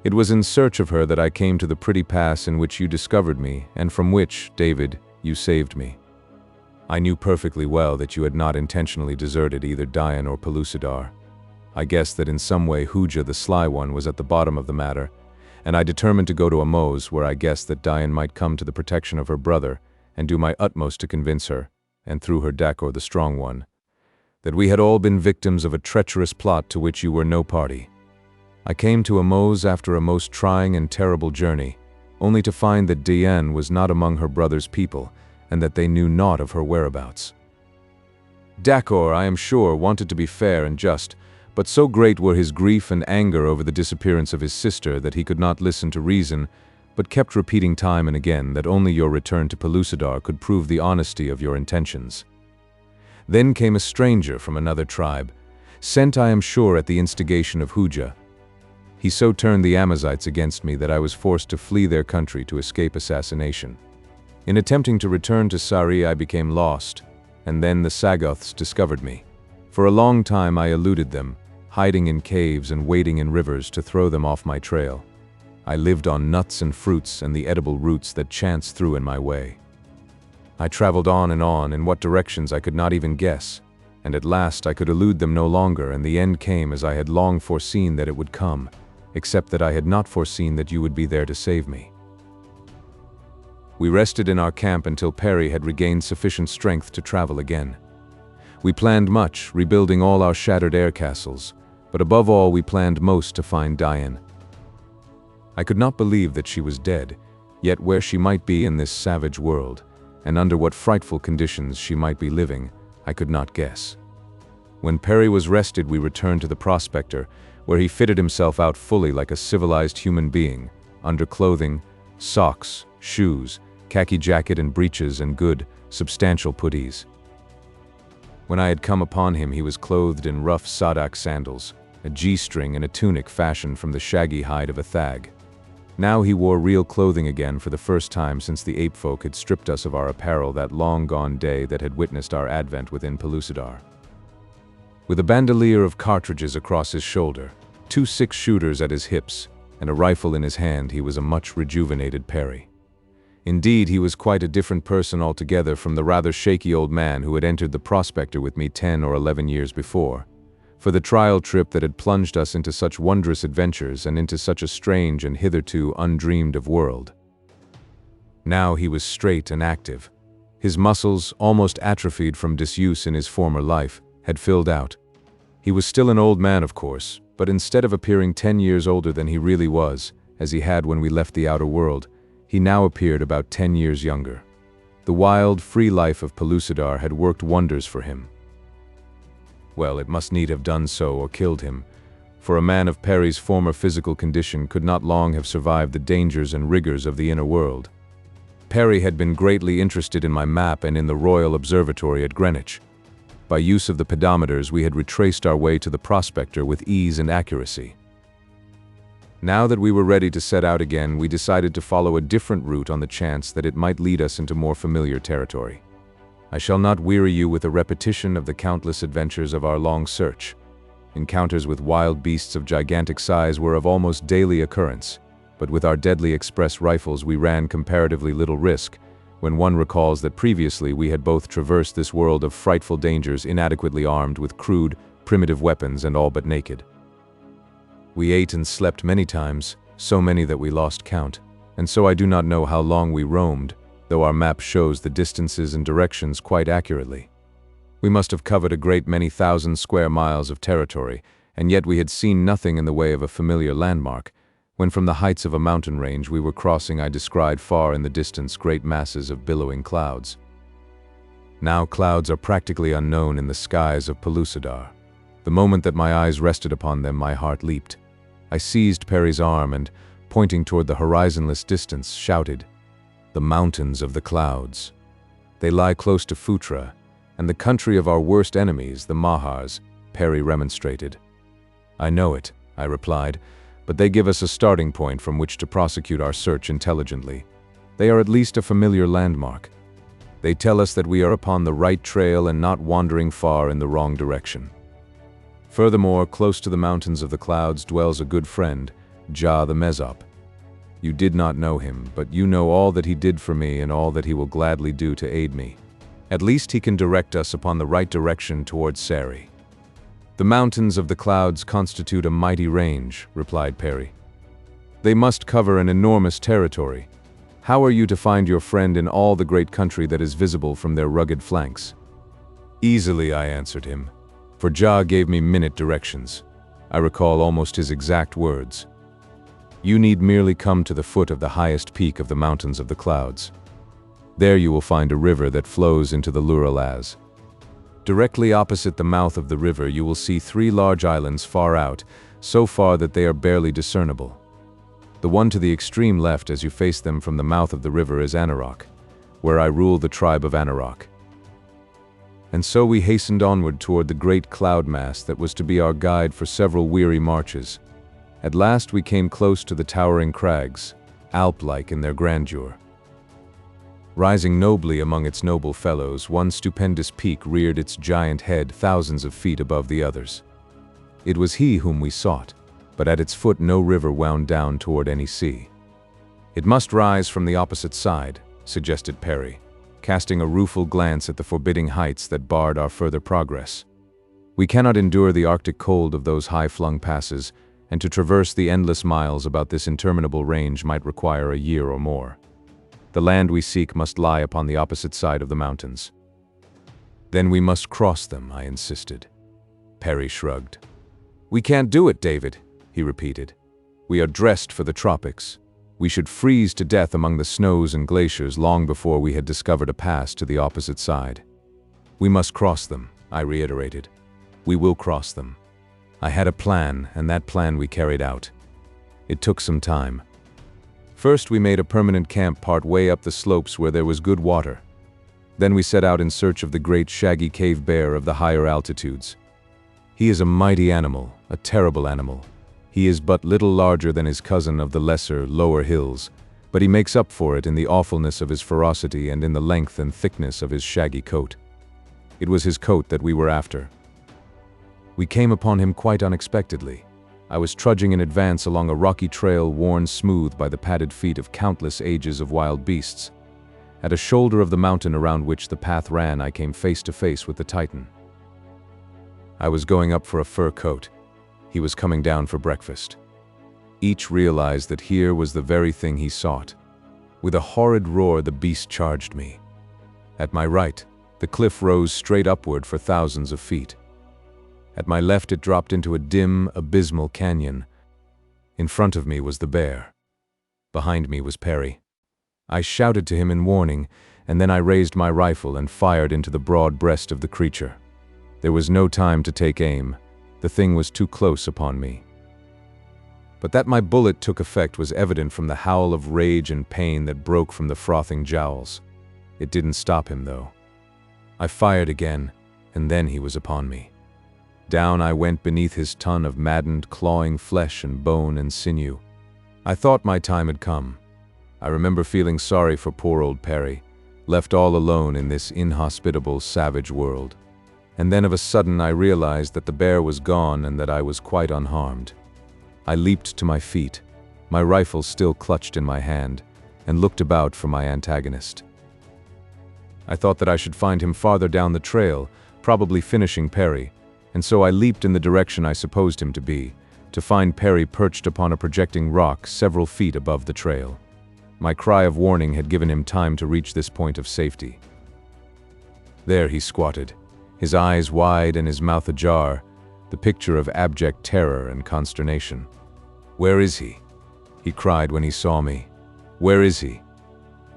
It was in search of her that I came to the pretty pass in which you discovered me, and from which, David, you saved me. I knew perfectly well that you had not intentionally deserted either Dian or Pellucidar. I guessed that in some way HOOJA the Sly One was at the bottom of the matter, and I determined to go to Amos, where I guessed that Dian might come to the protection of her brother, and do my utmost to convince her, and through her Dakor the Strong One, that we had all been victims of a treacherous plot to which you were no party. I came to Amos after a most trying and terrible journey, only to find that Dian was not among her brother's people, and that they knew naught of her whereabouts. Dakor, I am sure, wanted to be fair and just, but so great were his grief and anger over the disappearance of his sister that he could not listen to reason, but kept repeating time and again that only your return to Pellucidar could prove the honesty of your intentions. Then came a stranger from another tribe, sent I am sure at the instigation of HOOJA. He so turned the Amazighites against me that I was forced to flee their country to escape assassination. In attempting to return to Sari, I became lost, and then the Sagoths discovered me. For a long time I eluded them, hiding in caves and wading in rivers to throw them off my trail. I lived on nuts and fruits and the edible roots that chance threw in my way. I traveled on in what directions I could not even guess, and at last I could elude them no longer, and the end came as I had long foreseen that it would come, except that I had not foreseen that you would be there to save me. We rested in our camp until Perry had regained sufficient strength to travel again. We planned much, rebuilding all our shattered air castles, but above all we planned most to find Diane. I could not believe that she was dead, yet where she might be in this savage world, and under what frightful conditions she might be living, I could not guess. When Perry was rested, we returned to the prospector, where he fitted himself out fully like a civilized human being, underclothing, socks, shoes, khaki jacket and breeches, and good, substantial puttees. When I had come upon him, he was clothed in rough sadak sandals, a G-string and a tunic fashioned from the shaggy hide of a thag. Now he wore real clothing again for the first time since the ape folk had stripped us of our apparel that long-gone day that had witnessed our advent within Pellucidar. With a bandolier of cartridges across his shoulder, 2 6-shooters at his hips, and a rifle in his hand, he was a much rejuvenated Perry. Indeed, he was quite a different person altogether from the rather shaky old man who had entered the prospector with me 10 or 11 years before, for the trial trip that had plunged us into such wondrous adventures and into such a strange and hitherto undreamed of world. Now he was straight and active. His muscles, almost atrophied from disuse in his former life, had filled out. He was still an old man, of course, but instead of appearing 10 years older than he really was, as he had when we left the outer world, he now appeared about 10 years younger. The wild, free life of Pellucidar had worked wonders for him. Well, it must need have done so or killed him, for a man of Perry's former physical condition could not long have survived the dangers and rigors of the inner world. Perry had been greatly interested in my map and in the Royal Observatory at Greenwich. By use of the pedometers, we had retraced our way to the prospector with ease and accuracy. Now that we were ready to set out again, we decided to follow a different route on the chance that it might lead us into more familiar territory. I shall not weary you with a repetition of the countless adventures of our long search. Encounters with wild beasts of gigantic size were of almost daily occurrence, but with our deadly express rifles we ran comparatively little risk, when one recalls that previously we had both traversed this world of frightful dangers inadequately armed with crude, primitive weapons and all but naked. We ate and slept many times, so many that we lost count, and so I do not know how long we roamed, though our map shows the distances and directions quite accurately. We must have covered a great many thousand square miles of territory, and yet we had seen nothing in the way of a familiar landmark, when from the heights of a mountain range we were crossing I descried far in the distance great masses of billowing clouds. Now clouds are practically unknown in the skies of Pellucidar. The moment that my eyes rested upon them, my heart leaped. I seized Perry's arm and, pointing toward the horizonless distance, shouted, "The mountains of the clouds. They lie close to Phutra, and the country of our worst enemies, the Mahars," Perry remonstrated. "I know it," I replied, "but they give us a starting point from which to prosecute our search intelligently. They are at least a familiar landmark. They tell us that we are upon the right trail and not wandering far in the wrong direction. Furthermore, close to the mountains of the clouds dwells a good friend, Jah the Mezop. You did not know him, but you know all that he did for me and all that he will gladly do to aid me. At least he can direct us upon the right direction towards Sari." "The mountains of the clouds constitute a mighty range," replied Perry. "They must cover an enormous territory. How are you to find your friend in all the great country that is visible from their rugged flanks?" "Easily," I answered him, for Jah gave me minute directions. I recall almost his exact words. "You need merely come to the foot of the highest peak of the mountains of the clouds. There you will find a river that flows into the HOOJA'S. Directly opposite the mouth of the river you will see 3 large islands far out, so far that they are barely discernible. The one to the extreme left as you face them from the mouth of the river is Anarok, where I rule the tribe of Anarok. And so we hastened onward toward the great cloud mass that was to be our guide for several weary marches. At last we came close to the towering crags, Alp-like in their grandeur. Rising nobly among its noble fellows, one stupendous peak reared its giant head thousands of feet above the others. It was he whom we sought, but at its foot no river wound down toward any sea. "It must rise from the opposite side," suggested Perry, casting a rueful glance at the forbidding heights that barred our further progress. "We cannot endure the Arctic cold of those high-flung passes, and to traverse the endless miles about this interminable range might require a year or more. The land we seek must lie upon the opposite side of the mountains." "Then we must cross them," I insisted. Perry shrugged. "We can't do it, David," he repeated. "We are dressed for the tropics. We should freeze to death among the snows and glaciers long before we had discovered a pass to the opposite side." "We must cross them," I reiterated. "We will cross them." I had a plan, and that plan we carried out. It took some time. First, we made a permanent camp part way up the slopes where there was good water. Then we set out in search of the great shaggy cave bear of the higher altitudes. He is a mighty animal, a terrible animal. He is but little larger than his cousin of the lesser, lower hills, but he makes up for it in the awfulness of his ferocity and in the length and thickness of his shaggy coat. It was his coat that we were after. We came upon him quite unexpectedly. I was trudging in advance along a rocky trail worn smooth by the padded feet of countless ages of wild beasts. At a shoulder of the mountain around which the path ran, I came face to face with the Titan. I was going up for a fur coat. He was coming down for breakfast. Each realized that here was the very thing he sought. With a horrid roar, the beast charged me. At my right, the cliff rose straight upward for thousands of feet. At my left, it dropped into a dim, abysmal canyon. In front of me was the bear. Behind me was Perry. I shouted to him in warning, and then I raised my rifle and fired into the broad breast of the creature. There was no time to take aim. The thing was too close upon me. But that my bullet took effect was evident from the howl of rage and pain that broke from the frothing jowls. It didn't stop him, though. I fired again, and then he was upon me. Down I went beneath his ton of maddened, clawing flesh and bone and sinew. I thought my time had come. I remember feeling sorry for poor old Perry, left all alone in this inhospitable, savage world. And then of a sudden I realized that the bear was gone and that I was quite unharmed. I leaped to my feet, my rifle still clutched in my hand, and looked about for my antagonist. I thought that I should find him farther down the trail, probably finishing Perry, and so I leaped in the direction I supposed him to be, to find Perry perched upon a projecting rock several feet above the trail. My cry of warning had given him time to reach this point of safety. There he squatted, his eyes wide and his mouth ajar, the picture of abject terror and consternation. "Where is he?" he cried when he saw me. "Where is he?"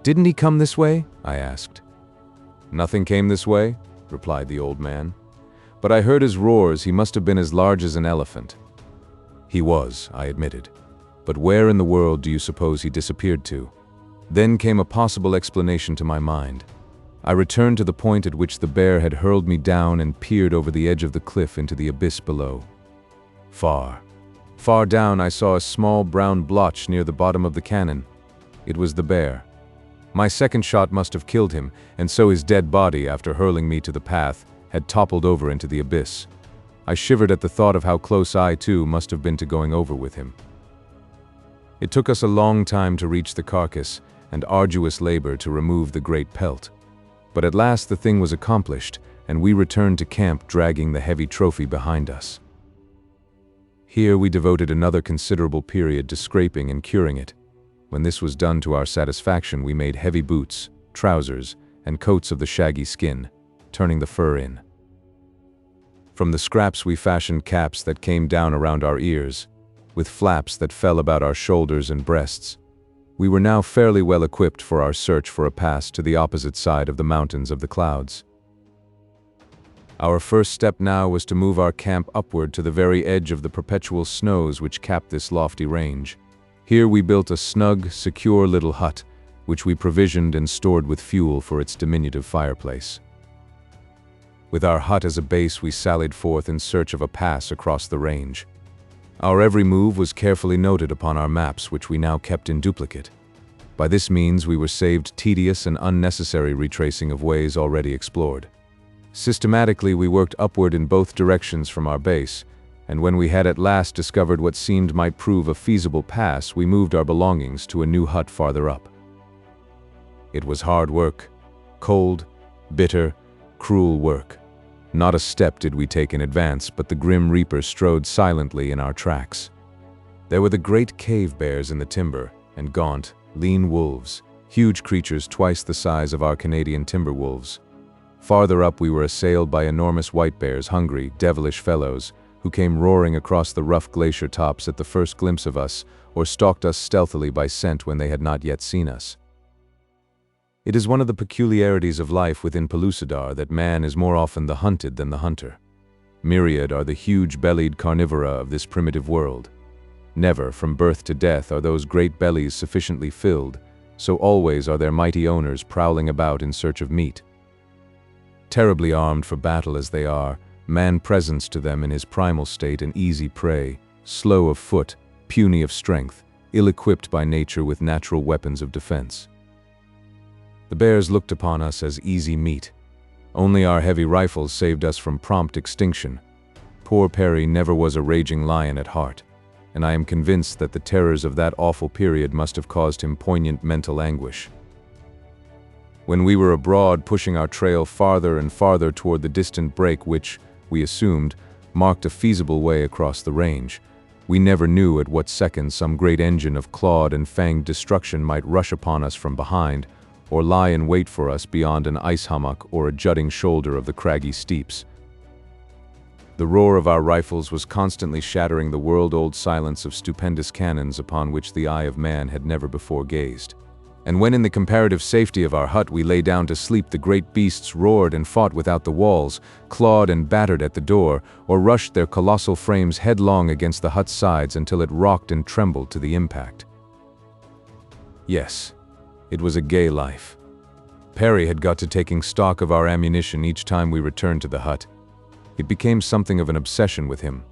"Didn't he come this way?" I asked. "Nothing came this way," replied the old man. "But I heard his roars. He must have been as large as an elephant." He was, I admitted. But where in the world do you suppose he disappeared to? Then came a possible explanation to my mind. I returned to the point at which the bear had hurled me down and peered over the edge of the cliff into the abyss below. Far down I saw a small brown blotch near the bottom of the cannon. It was the bear. My second shot must have killed him, and so his dead body, after hurling me to the path, had toppled over into the abyss. I shivered at the thought of how close I, too, must have been to going over with him. It took us a long time to reach the carcass, and arduous labor to remove the great pelt. But at last the thing was accomplished, and we returned to camp dragging the heavy trophy behind us. Here we devoted another considerable period to scraping and curing it. When this was done to our satisfaction, we made heavy boots, trousers, and coats of the shaggy skin, turning the fur in. From the scraps we fashioned caps that came down around our ears, with flaps that fell about our shoulders and breasts. We were now fairly well equipped for our search for a pass to the opposite side of the mountains of the clouds. Our first step now was to move our camp upward to the very edge of the perpetual snows which capped this lofty range. Here we built a snug, secure little hut, which we provisioned and stored with fuel for its diminutive fireplace. With our hut as a base, we sallied forth in search of a pass across the range. Our every move was carefully noted upon our maps, which we now kept in duplicate. By this means, we were saved tedious and unnecessary retracing of ways already explored. Systematically, we worked upward in both directions from our base, and when we had at last discovered what seemed might prove a feasible pass, we moved our belongings to a new hut farther up. It was hard work. Cold, bitter, cruel work. Not a step did we take in advance, but the grim reaper strode silently in our tracks. There were the great cave bears in the timber, and gaunt, lean wolves, huge creatures twice the size of our Canadian timber wolves. Farther up we were assailed by enormous white bears, hungry, devilish fellows, who came roaring across the rough glacier tops at the first glimpse of us, or stalked us stealthily by scent when they had not yet seen us. It is one of the peculiarities of life within Pellucidar that man is more often the hunted than the hunter. Myriad are the huge-bellied carnivora of this primitive world. Never, from birth to death, are those great bellies sufficiently filled, so always are their mighty owners prowling about in search of meat. Terribly armed for battle as they are, man presents to them in his primal state an easy prey, slow of foot, puny of strength, ill-equipped by nature with natural weapons of defense. The bears looked upon us as easy meat. Only our heavy rifles saved us from prompt extinction. Poor Perry never was a raging lion at heart, and I am convinced that the terrors of that awful period must have caused him poignant mental anguish. When we were abroad, pushing our trail farther and farther toward the distant break which, we assumed, marked a feasible way across the range, we never knew at what second some great engine of clawed and fanged destruction might rush upon us from behind, or lie in wait for us beyond an ice hummock or a jutting shoulder of the craggy steeps. The roar of our rifles was constantly shattering the world-old silence of stupendous cannons upon which the eye of man had never before gazed. And when in the comparative safety of our hut we lay down to sleep, the great beasts roared and fought without the walls, clawed and battered at the door, or rushed their colossal frames headlong against the hut's sides until it rocked and trembled to the impact. Yes, it was a gay life. Perry had got to taking stock of our ammunition each time we returned to the hut. It became something of an obsession with him.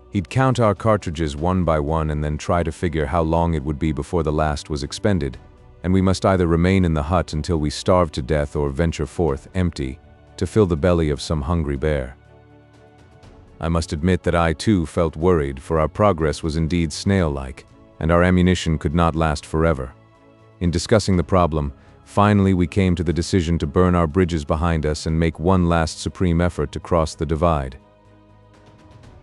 He'd count our cartridges one by one and then try to figure how long it would be before the last was expended, and we must either remain in the hut until we starved to death or venture forth, empty, to fill the belly of some hungry bear. I must admit that I too felt worried, for our progress was indeed snail-like, and our ammunition could not last forever. In discussing the problem, finally we came to the decision to burn our bridges behind us and make one last supreme effort to cross the divide.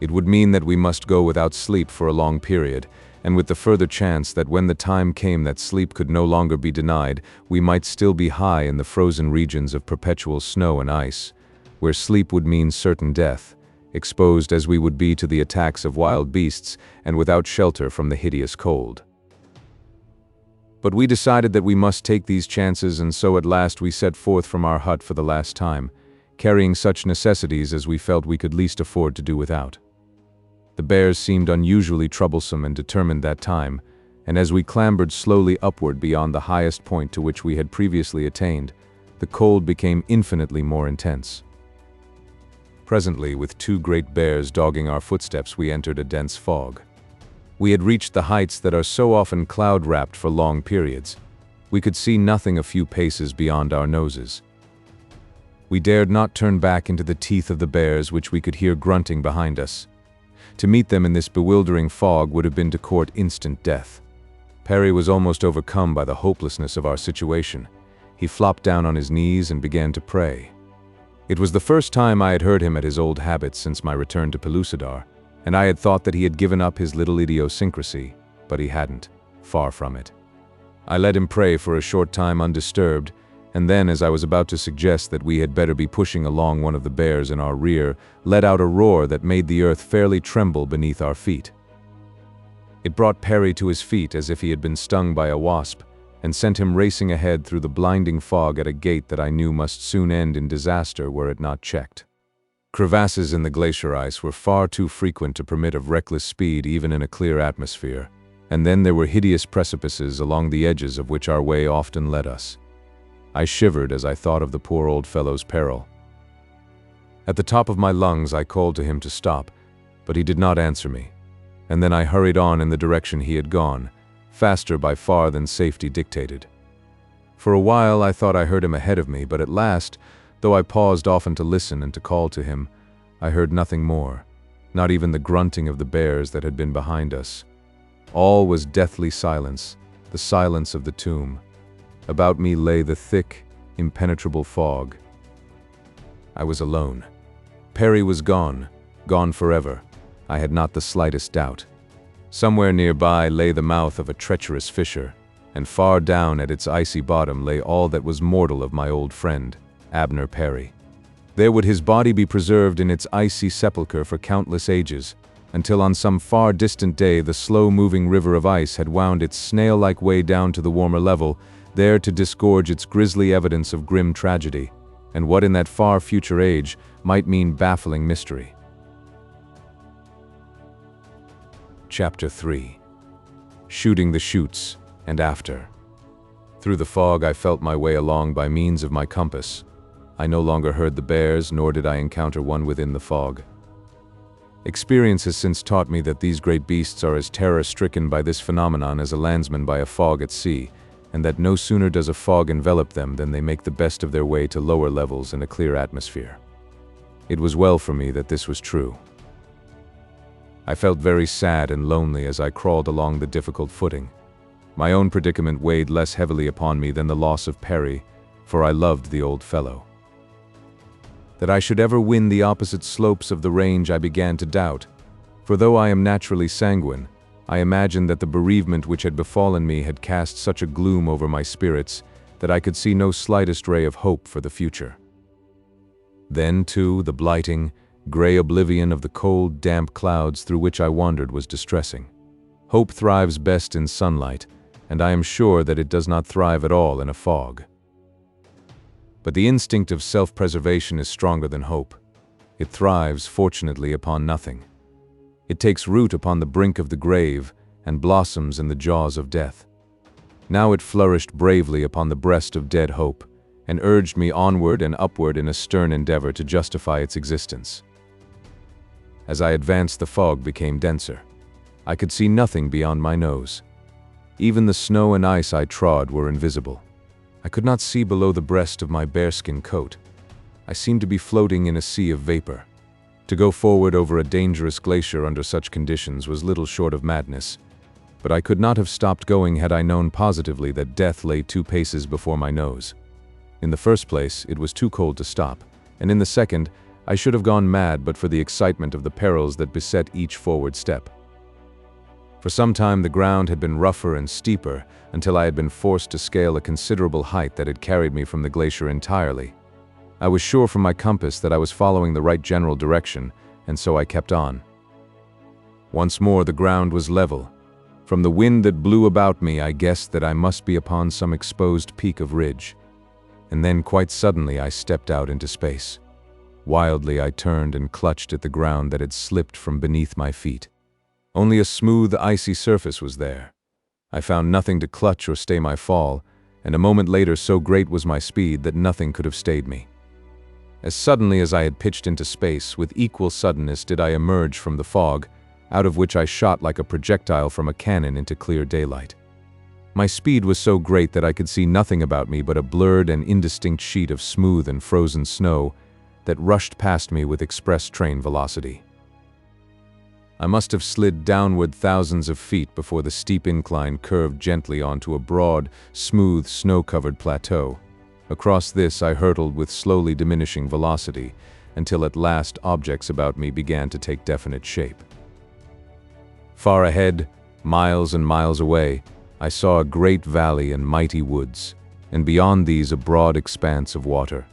It would mean that we must go without sleep for a long period, and with the further chance that when the time came that sleep could no longer be denied, we might still be high in the frozen regions of perpetual snow and ice, where sleep would mean certain death, exposed as we would be to the attacks of wild beasts and without shelter from the hideous cold. But we decided that we must take these chances, and so at last we set forth from our hut for the last time, carrying such necessities as we felt we could least afford to do without. The bears seemed unusually troublesome and determined that time, and as we clambered slowly upward beyond the highest point to which we had previously attained, the cold became infinitely more intense. Presently, with two great bears dogging our footsteps, we entered a dense fog. We had reached the heights that are so often cloud-wrapped for long periods. We could see nothing a few paces beyond our noses. We dared not turn back into the teeth of the bears, which we could hear grunting behind us. To meet them in this bewildering fog would have been to court instant death. Perry was almost overcome by the hopelessness of our situation. He flopped down on his knees and began to pray. It was the first time I had heard him at his old habits since my return to Pellucidar, and I had thought that he had given up his little idiosyncrasy, but he hadn't, far from it. I let him pray for a short time undisturbed, and then, as I was about to suggest that we had better be pushing along one of the bears in our rear, let out a roar that made the earth fairly tremble beneath our feet. It brought Perry to his feet as if he had been stung by a wasp, and sent him racing ahead through the blinding fog at a gait that I knew must soon end in disaster were it not checked. Crevasses in the glacier ice were far too frequent to permit of reckless speed even in a clear atmosphere, and then there were hideous precipices along the edges of which our way often led us. I shivered as I thought of the poor old fellow's peril. At the top of my lungs, I called to him to stop, but he did not answer me. And then I hurried on in the direction he had gone, faster by far than safety dictated. For a while, I thought I heard him ahead of me, but at last, though I paused often to listen and to call to him, I heard nothing more, not even the grunting of the bears that had been behind us. All was deathly silence, the silence of the tomb. About me lay the thick, impenetrable fog. I was alone. Perry was gone, gone forever. I had not the slightest doubt. Somewhere nearby lay the mouth of a treacherous fissure, and far down at its icy bottom lay all that was mortal of my old friend, Abner Perry. There would his body be preserved in its icy sepulchre for countless ages, until on some far distant day the slow-moving river of ice had wound its snail-like way down to the warmer level, there to disgorge its grisly evidence of grim tragedy, and what in that far future age might mean baffling mystery. Chapter 3. Shooting the Chutes, and After. Through the fog I felt my way along by means of my compass. I no longer heard the bears, nor did I encounter one within the fog. Experience has since taught me that these great beasts are as terror-stricken by this phenomenon as a landsman by a fog at sea, and that no sooner does a fog envelop them than they make the best of their way to lower levels in a clear atmosphere. It was well for me that this was true. I felt very sad and lonely as I crawled along the difficult footing. My own predicament weighed less heavily upon me than the loss of Perry, for I loved the old fellow. That I should ever win the opposite slopes of the range I began to doubt, for though I am naturally sanguine, I imagined that the bereavement which had befallen me had cast such a gloom over my spirits that I could see no slightest ray of hope for the future. Then, too, the blighting, gray oblivion of the cold, damp clouds through which I wandered was distressing. Hope thrives best in sunlight, and I am sure that it does not thrive at all in a fog. But the instinct of self-preservation is stronger than hope. It thrives, fortunately, upon nothing. It takes root upon the brink of the grave and blossoms in the jaws of death. Now it flourished bravely upon the breast of dead hope, and urged me onward and upward in a stern endeavor to justify its existence. As I advanced, the fog became denser. I could see nothing beyond my nose. Even the snow and ice I trod were invisible. I could not see below the breast of my bearskin coat. I seemed to be floating in a sea of vapor. To go forward over a dangerous glacier under such conditions was little short of madness, but I could not have stopped going had I known positively that death lay 2 paces before my nose. In the first place, it was too cold to stop, and in the second, I should have gone mad but for the excitement of the perils that beset each forward step. For some time the ground had been rougher and steeper until I had been forced to scale a considerable height that had carried me from the glacier entirely. I was sure from my compass that I was following the right general direction, and so I kept on. Once more the ground was level. From the wind that blew about me I guessed that I must be upon some exposed peak of ridge. And then quite suddenly I stepped out into space. Wildly I turned and clutched at the ground that had slipped from beneath my feet. Only a smooth, icy surface was there. I found nothing to clutch or stay my fall, and a moment later so great was my speed that nothing could have stayed me. As suddenly as I had pitched into space, with equal suddenness did I emerge from the fog, out of which I shot like a projectile from a cannon into clear daylight. My speed was so great that I could see nothing about me but a blurred and indistinct sheet of smooth and frozen snow that rushed past me with express train velocity. I must have slid downward thousands of feet before the steep incline curved gently onto a broad, smooth, snow-covered plateau. Across this I hurtled with slowly diminishing velocity, until at last objects about me began to take definite shape. Far ahead, miles and miles away, I saw a great valley and mighty woods, and beyond these a broad expanse of water.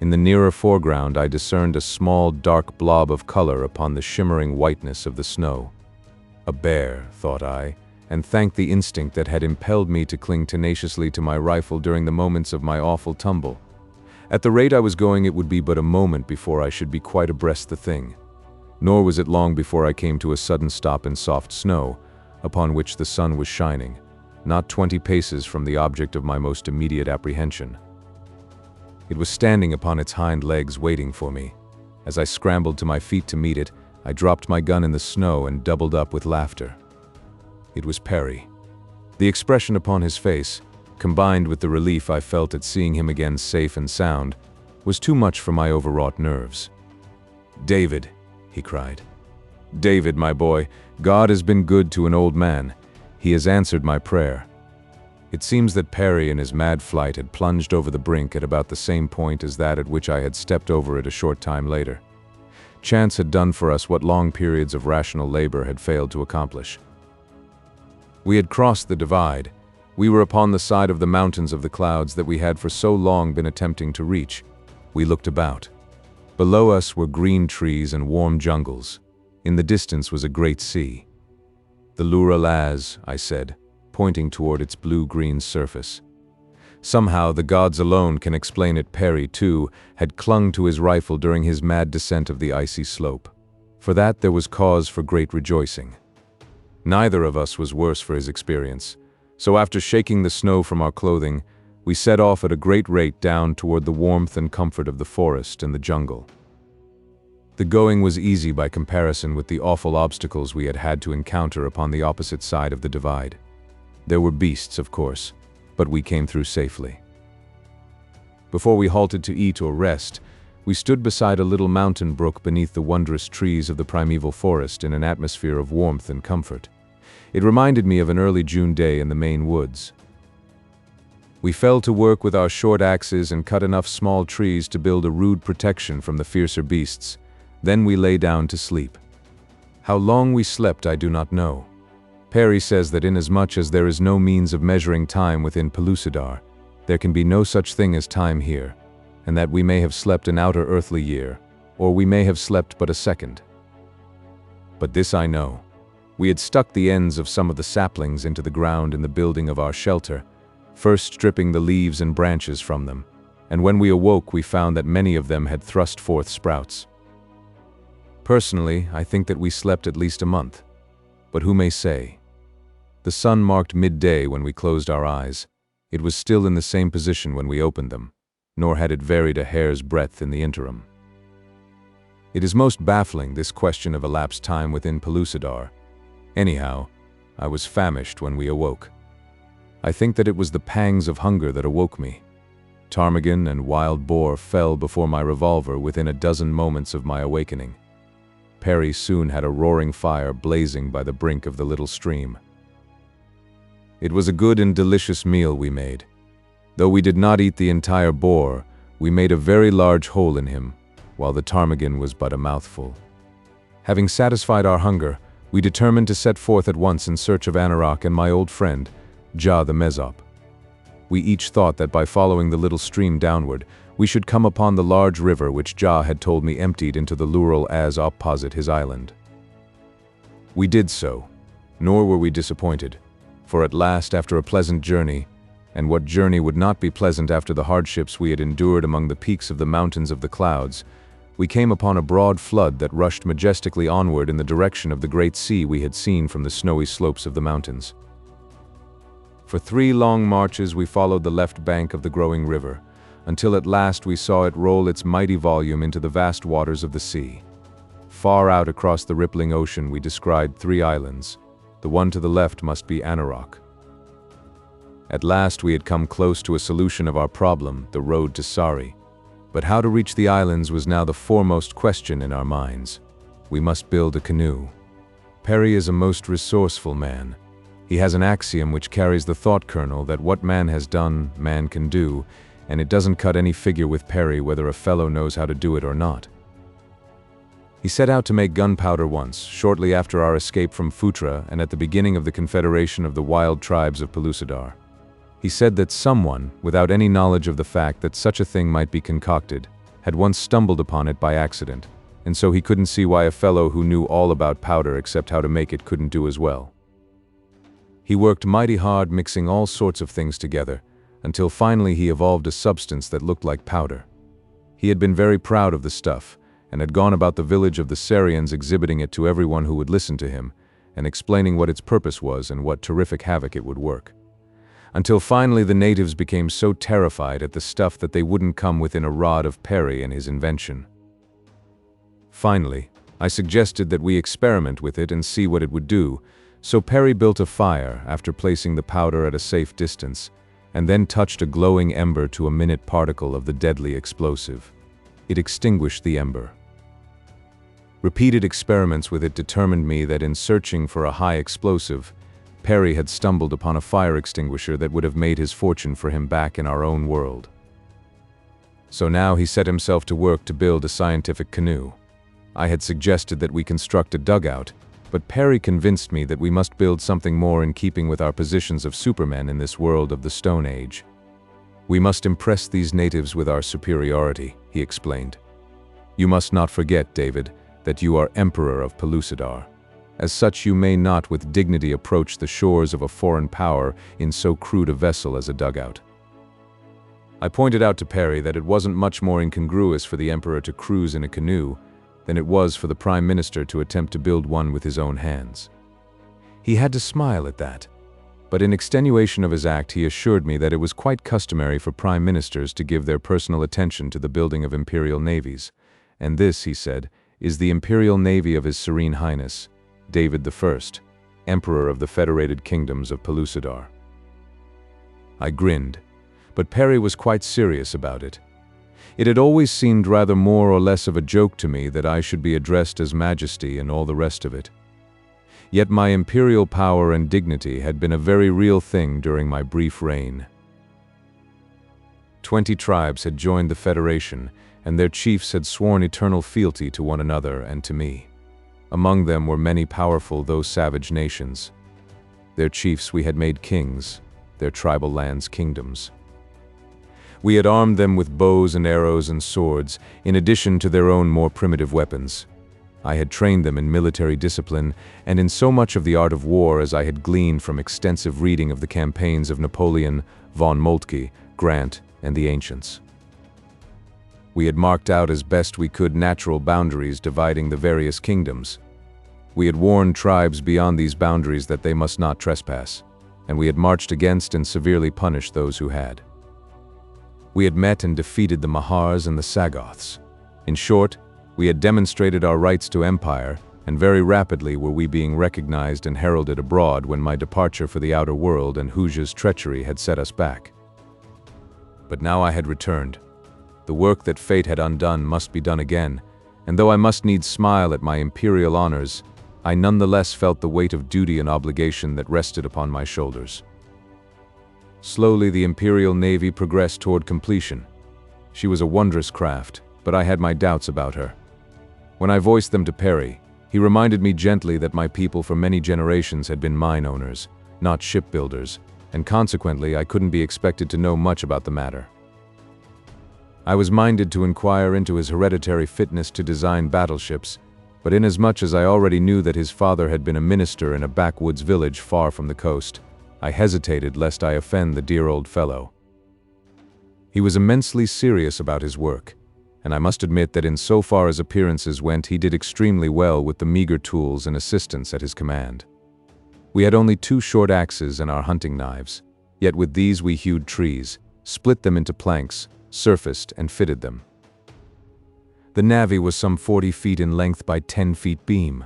In the nearer foreground I discerned a small dark blob of color upon the shimmering whiteness of the snow. A bear, thought I, and thanked the instinct that had impelled me to cling tenaciously to my rifle during the moments of my awful tumble. At the rate I was going it would be but a moment before I should be quite abreast the thing. Nor was it long before I came to a sudden stop in soft snow, upon which the sun was shining, not 20 paces from the object of my most immediate apprehension. It was standing upon its hind legs waiting for me, As I scrambled to my feet to meet it, I dropped my gun in the snow and doubled up with laughter. It was Perry. The expression upon his face, combined with the relief I felt at seeing him again safe and sound, was too much for my overwrought nerves. "David," he cried. "David, my boy, God has been good to an old man. He has answered my prayer." It seems that Perry in his mad flight had plunged over the brink at about the same point as that at which I had stepped over it a short time later. Chance had done for us what long periods of rational labor had failed to accomplish. We had crossed the divide. We were upon the side of the mountains of the clouds that we had for so long been attempting to reach. We looked about. Below us were green trees and warm jungles. In the distance was a great sea. "The HOOJA'S," I said, pointing toward its blue-green surface. Somehow, the gods alone can explain it. Perry, too, had clung to his rifle during his mad descent of the icy slope. For that there was cause for great rejoicing. Neither of us was worse for his experience, so after shaking the snow from our clothing, we set off at a great rate down toward the warmth and comfort of the forest and the jungle. The going was easy by comparison with the awful obstacles we had had to encounter upon the opposite side of the divide. There were beasts, of course, but we came through safely. Before we halted to eat or rest, we stood beside a little mountain brook beneath the wondrous trees of the primeval forest in an atmosphere of warmth and comfort. It reminded me of an early June day in the Maine woods. We fell to work with our short axes and cut enough small trees to build a rude protection from the fiercer beasts. Then we lay down to sleep. How long we slept I do not know. Perry says that inasmuch as there is no means of measuring time within Pellucidar, there can be no such thing as time here, and that we may have slept an outer earthly year, or we may have slept but a second. But this I know. We had stuck the ends of some of the saplings into the ground in the building of our shelter, first stripping the leaves and branches from them, and when we awoke we found that many of them had thrust forth sprouts. Personally, I think that we slept at least a month, but who may say? The sun marked midday when we closed our eyes. It was still in the same position when we opened them, nor had it varied a hair's breadth in the interim. It is most baffling, this question of elapsed time within Pellucidar. Anyhow, I was famished when we awoke. I think that it was the pangs of hunger that awoke me. Ptarmigan and wild boar fell before my revolver within a dozen moments of my awakening. Perry soon had a roaring fire blazing by the brink of the little stream. It was a good and delicious meal we made. Though we did not eat the entire boar, we made a very large hole in him, while the ptarmigan was but a mouthful. Having satisfied our hunger, we determined to set forth at once in search of Anarok and my old friend, Ja the Mezop. We each thought that by following the little stream downward, we should come upon the large river which Ja had told me emptied into the HOOJA'S opposite his island. We did so, nor were we disappointed, for at last, after a pleasant journey, and what journey would not be pleasant after the hardships we had endured among the peaks of the mountains of the clouds, we came upon a broad flood that rushed majestically onward in the direction of the great sea we had seen from the snowy slopes of the mountains. For 3 long marches we followed the left bank of the growing river, until at last we saw it roll its mighty volume into the vast waters of the sea. Far out across the rippling ocean we descried 3 islands. The one to the left must be Anarok. At last we had come close to a solution of our problem, the road to Sari. But how to reach the islands was now the foremost question in our minds. We must build a canoe. Perry is a most resourceful man. He has an axiom which carries the thought kernel that what man has done, man can do, and it doesn't cut any figure with Perry whether a fellow knows how to do it or not. He set out to make gunpowder once, shortly after our escape from Phutra and at the beginning of the confederation of the wild tribes of Pellucidar. He said that someone, without any knowledge of the fact that such a thing might be concocted, had once stumbled upon it by accident, and so he couldn't see why a fellow who knew all about powder except how to make it couldn't do as well. He worked mighty hard mixing all sorts of things together, until finally he evolved a substance that looked like powder. He had been very proud of the stuff, and had gone about the village of the Sarians exhibiting it to everyone who would listen to him, and explaining what its purpose was and what terrific havoc it would work. Until finally the natives became so terrified at the stuff that they wouldn't come within a rod of Perry and his invention. Finally, I suggested that we experiment with it and see what it would do, so Perry built a fire after placing the powder at a safe distance, and then touched a glowing ember to a minute particle of the deadly explosive. It extinguished the ember. Repeated experiments with it determined me that in searching for a high explosive, Perry had stumbled upon a fire extinguisher that would have made his fortune for him back in our own world. So now he set himself to work to build a scientific canoe. I had suggested that we construct a dugout, but Perry convinced me that we must build something more in keeping with our positions of supermen in this world of the Stone Age. We must impress these natives with our superiority, he explained. You must not forget, David, that you are Emperor of Pellucidar. As such, you may not with dignity approach the shores of a foreign power in so crude a vessel as a dugout. I pointed out to Perry that it wasn't much more incongruous for the Emperor to cruise in a canoe than it was for the Prime Minister to attempt to build one with his own hands. He had to smile at that, but in extenuation of his act he assured me that it was quite customary for Prime Ministers to give their personal attention to the building of imperial navies, and this, he said, is the Imperial Navy of His Serene Highness, David I, Emperor of the Federated Kingdoms of Pellucidar. I grinned, but Perry was quite serious about it. It had always seemed rather more or less of a joke to me that I should be addressed as Majesty and all the rest of it. Yet my imperial power and dignity had been a very real thing during my brief reign. 20 tribes had joined the Federation, and their chiefs had sworn eternal fealty to one another and to me. Among them were many powerful though savage nations. Their chiefs we had made kings, their tribal lands kingdoms. We had armed them with bows and arrows and swords, in addition to their own more primitive weapons. I had trained them in military discipline and in so much of the art of war as I had gleaned from extensive reading of the campaigns of Napoleon, von Moltke, Grant, and the ancients. We had marked out as best we could natural boundaries dividing the various kingdoms. We had warned tribes beyond these boundaries that they must not trespass, and we had marched against and severely punished those who had. We had met and defeated the Mahars and the Sagoths. In short, we had demonstrated our rights to empire, and very rapidly were we being recognized and heralded abroad when my departure for the outer world and HOOJA'S treachery had set us back. But now I had returned. The work that fate had undone must be done again, and though I must needs smile at my imperial honors, I nonetheless felt the weight of duty and obligation that rested upon my shoulders. Slowly the Imperial Navy progressed toward completion. She was a wondrous craft, but I had my doubts about her. When I voiced them to Perry, he reminded me gently that my people for many generations had been mine owners, not shipbuilders, and consequently I couldn't be expected to know much about the matter. I was minded to inquire into his hereditary fitness to design battleships, but inasmuch as I already knew that his father had been a minister in a backwoods village far from the coast, I hesitated lest I offend the dear old fellow. He was immensely serious about his work, and I must admit that in so far as appearances went, he did extremely well with the meager tools and assistance at his command. We had only 2 short axes and our hunting knives, yet with these we hewed trees, split them into planks, surfaced and fitted them. The navvy was some 40 feet in length by 10 feet beam.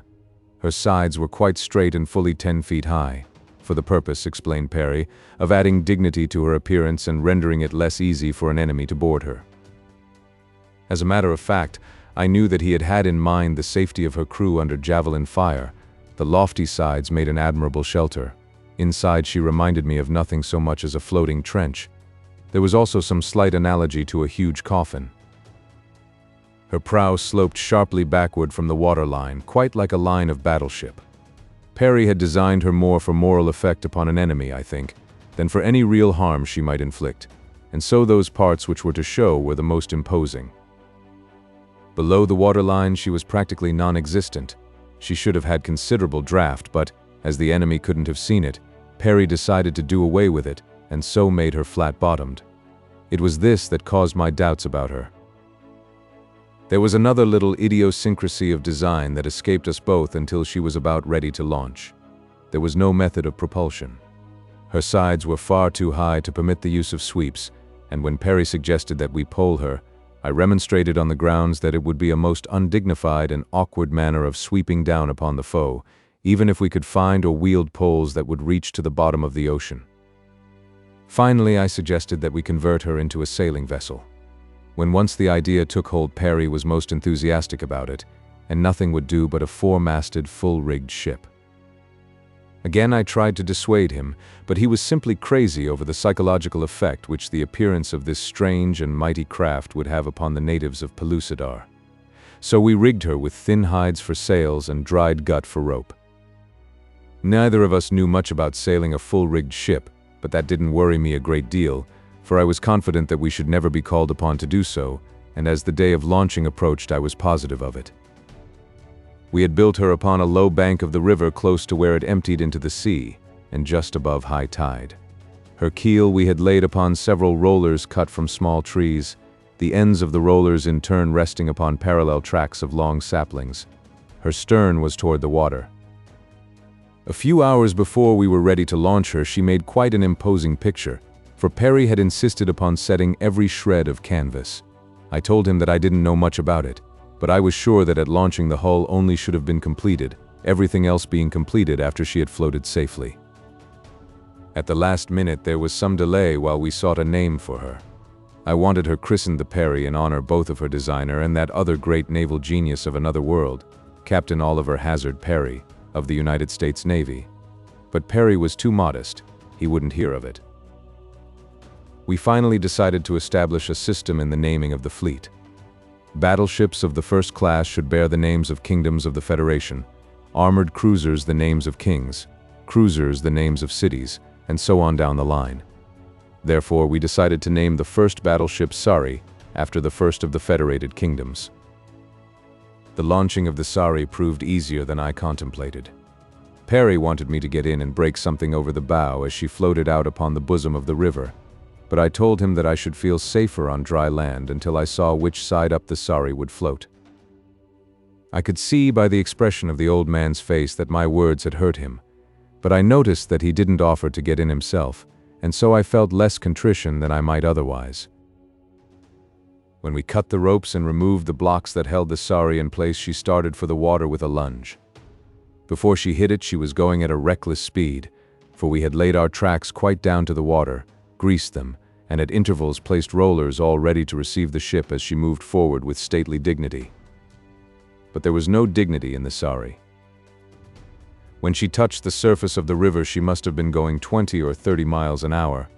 Her sides were quite straight and fully 10 feet high, for the purpose, explained Perry, of adding dignity to her appearance and rendering it less easy for an enemy to board her. As a matter of fact, I knew that he had had in mind the safety of her crew under javelin fire. The lofty sides made an admirable shelter. Inside she reminded me of nothing so much as a floating trench. There was also some slight analogy to a huge coffin. Her prow sloped sharply backward from the waterline, quite like a line of battleship. Perry had designed her more for moral effect upon an enemy, I think, than for any real harm she might inflict, and so those parts which were to show were the most imposing. Below the waterline she was practically non-existent. She should have had considerable draft, but, as the enemy couldn't have seen it, Perry decided to do away with it, and so made her flat-bottomed. It was this that caused my doubts about her. There was another little idiosyncrasy of design that escaped us both until she was about ready to launch. There was no method of propulsion. Her sides were far too high to permit the use of sweeps, and when Perry suggested that we pole her, I remonstrated on the grounds that it would be a most undignified and awkward manner of sweeping down upon the foe, even if we could find or wield poles that would reach to the bottom of the ocean. Finally, I suggested that we convert her into a sailing vessel. When once the idea took hold, Perry was most enthusiastic about it, and nothing would do but a four-masted, full-rigged ship. Again, I tried to dissuade him, but he was simply crazy over the psychological effect which the appearance of this strange and mighty craft would have upon the natives of Pellucidar. So we rigged her with thin hides for sails and dried gut for rope. Neither of us knew much about sailing a full-rigged ship, but that didn't worry me a great deal, for I was confident that we should never be called upon to do so, and as the day of launching approached, I was positive of it. We had built her upon a low bank of the river close to where it emptied into the sea, and just above high tide. Her keel we had laid upon several rollers cut from small trees, the ends of the rollers in turn resting upon parallel tracks of long saplings. Her stern was toward the water. A few hours before we were ready to launch her, she made quite an imposing picture, for Perry had insisted upon setting every shred of canvas. I told him that I didn't know much about it, but I was sure that at launching the hull only should have been completed, everything else being completed after she had floated safely. At the last minute there was some delay while we sought a name for her. I wanted her christened the Perry in honor both of her designer and that other great naval genius of another world, Captain Oliver Hazard Perry, of the United States Navy. But Perry was too modest, he wouldn't hear of it. We finally decided to establish a system in the naming of the fleet. Battleships of the first class should bear the names of kingdoms of the Federation, armored cruisers the names of kings, cruisers the names of cities, and so on down the line. Therefore, we decided to name the first battleship Sari after the first of the federated kingdoms. The launching of the Sari proved easier than I contemplated. Perry wanted me to get in and break something over the bow as she floated out upon the bosom of the river, but I told him that I should feel safer on dry land until I saw which side up the Sari would float. I could see by the expression of the old man's face that my words had hurt him, but I noticed that he didn't offer to get in himself, and so I felt less contrition than I might otherwise. When we cut the ropes and removed the blocks that held the Sari in place, she started for the water with a lunge. Before she hit it, she was going at a reckless speed, for we had laid our tracks quite down to the water, greased them, and at intervals placed rollers all ready to receive the ship as she moved forward with stately dignity. But there was no dignity in the Sari. When she touched the surface of the river, she must have been going 20 or 30 miles an hour.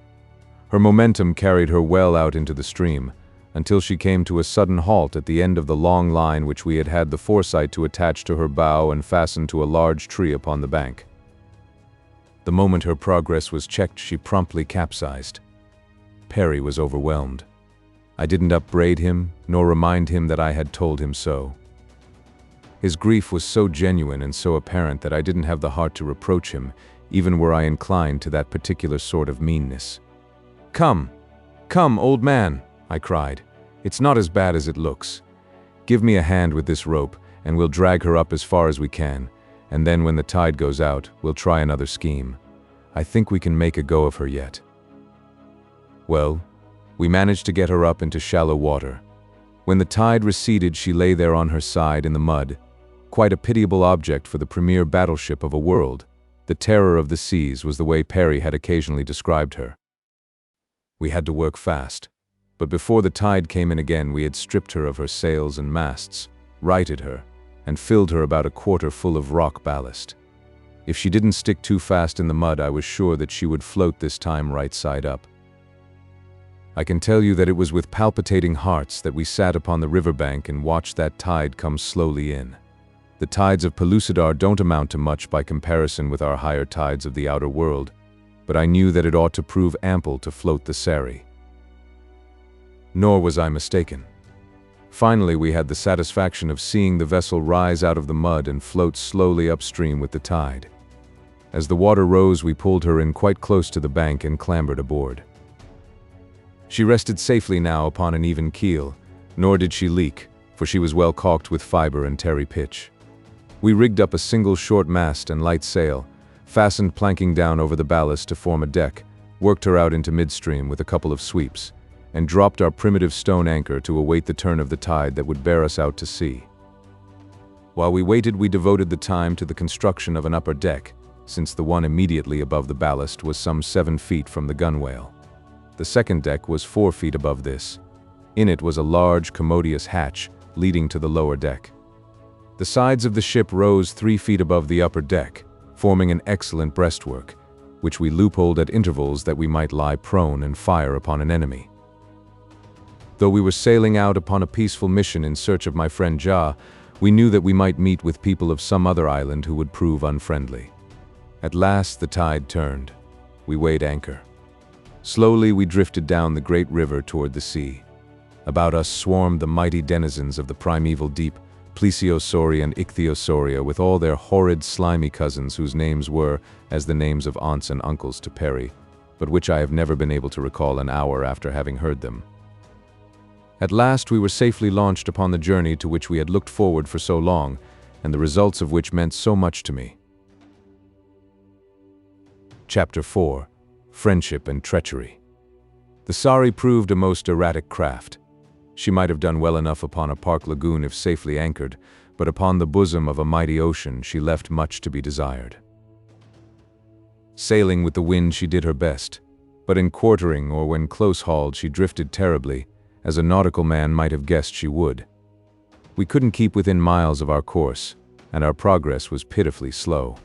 Her momentum carried her well out into the stream, until she came to a sudden halt at the end of the long line which we had had the foresight to attach to her bow and fasten to a large tree upon the bank. The moment her progress was checked, she promptly capsized. Perry was overwhelmed. I didn't upbraid him, nor remind him that I had told him so. His grief was so genuine and so apparent that I didn't have the heart to reproach him, even were I inclined to that particular sort of meanness. "Come, come, old man," I cried. "It's not as bad as it looks. Give me a hand with this rope, and we'll drag her up as far as we can, and then when the tide goes out, we'll try another scheme. I think we can make a go of her yet." Well, we managed to get her up into shallow water. When the tide receded, she lay there on her side in the mud, quite a pitiable object for the premier battleship of a world. The terror of the seas was the way Perry had occasionally described her. We had to work fast, but before the tide came in again, we had stripped her of her sails and masts, righted her, and filled her about a quarter full of rock ballast. If she didn't stick too fast in the mud, I was sure that she would float this time right side up. I can tell you that it was with palpitating hearts that we sat upon the riverbank and watched that tide come slowly in. The tides of Pellucidar don't amount to much by comparison with our higher tides of the outer world, but I knew that it ought to prove ample to float the Sari. Nor was I mistaken. Finally, we had the satisfaction of seeing the vessel rise out of the mud and float slowly upstream with the tide. As the water rose, we pulled her in quite close to the bank and clambered aboard. She rested safely now upon an even keel, nor did she leak, for she was well caulked with fiber and terry pitch. We rigged up a single short mast and light sail, fastened planking down over the ballast to form a deck, worked her out into midstream with a couple of sweeps, and dropped our primitive stone anchor to await the turn of the tide that would bear us out to sea. While we waited, we devoted the time to the construction of an upper deck, since the one immediately above the ballast was some 7 feet from the gunwale. The second deck was 4 feet above this. In it was a large, commodious hatch leading to the lower deck. The sides of the ship rose 3 feet above the upper deck, forming an excellent breastwork, which we loopholed at intervals that we might lie prone and fire upon an enemy. Though we were sailing out upon a peaceful mission in search of my friend Ja, we knew that we might meet with people of some other island who would prove unfriendly. At last the tide turned. We weighed anchor. Slowly we drifted down the great river toward the sea. About us swarmed the mighty denizens of the primeval deep, Plesiosauria and Ichthyosauria, with all their horrid, slimy cousins whose names were as the names of aunts and uncles to Perry, but which I have never been able to recall an hour after having heard them. At last we were safely launched upon the journey to which we had looked forward for so long, and the results of which meant so much to me. Chapter 4. Friendship and Treachery. The Sari proved a most erratic craft. She might have done well enough upon a park lagoon if safely anchored, but upon the bosom of a mighty ocean she left much to be desired. Sailing with the wind she did her best, but in quartering or when close-hauled she drifted terribly, as a nautical man might have guessed she would. We couldn't keep within miles of our course, and our progress was pitifully slow.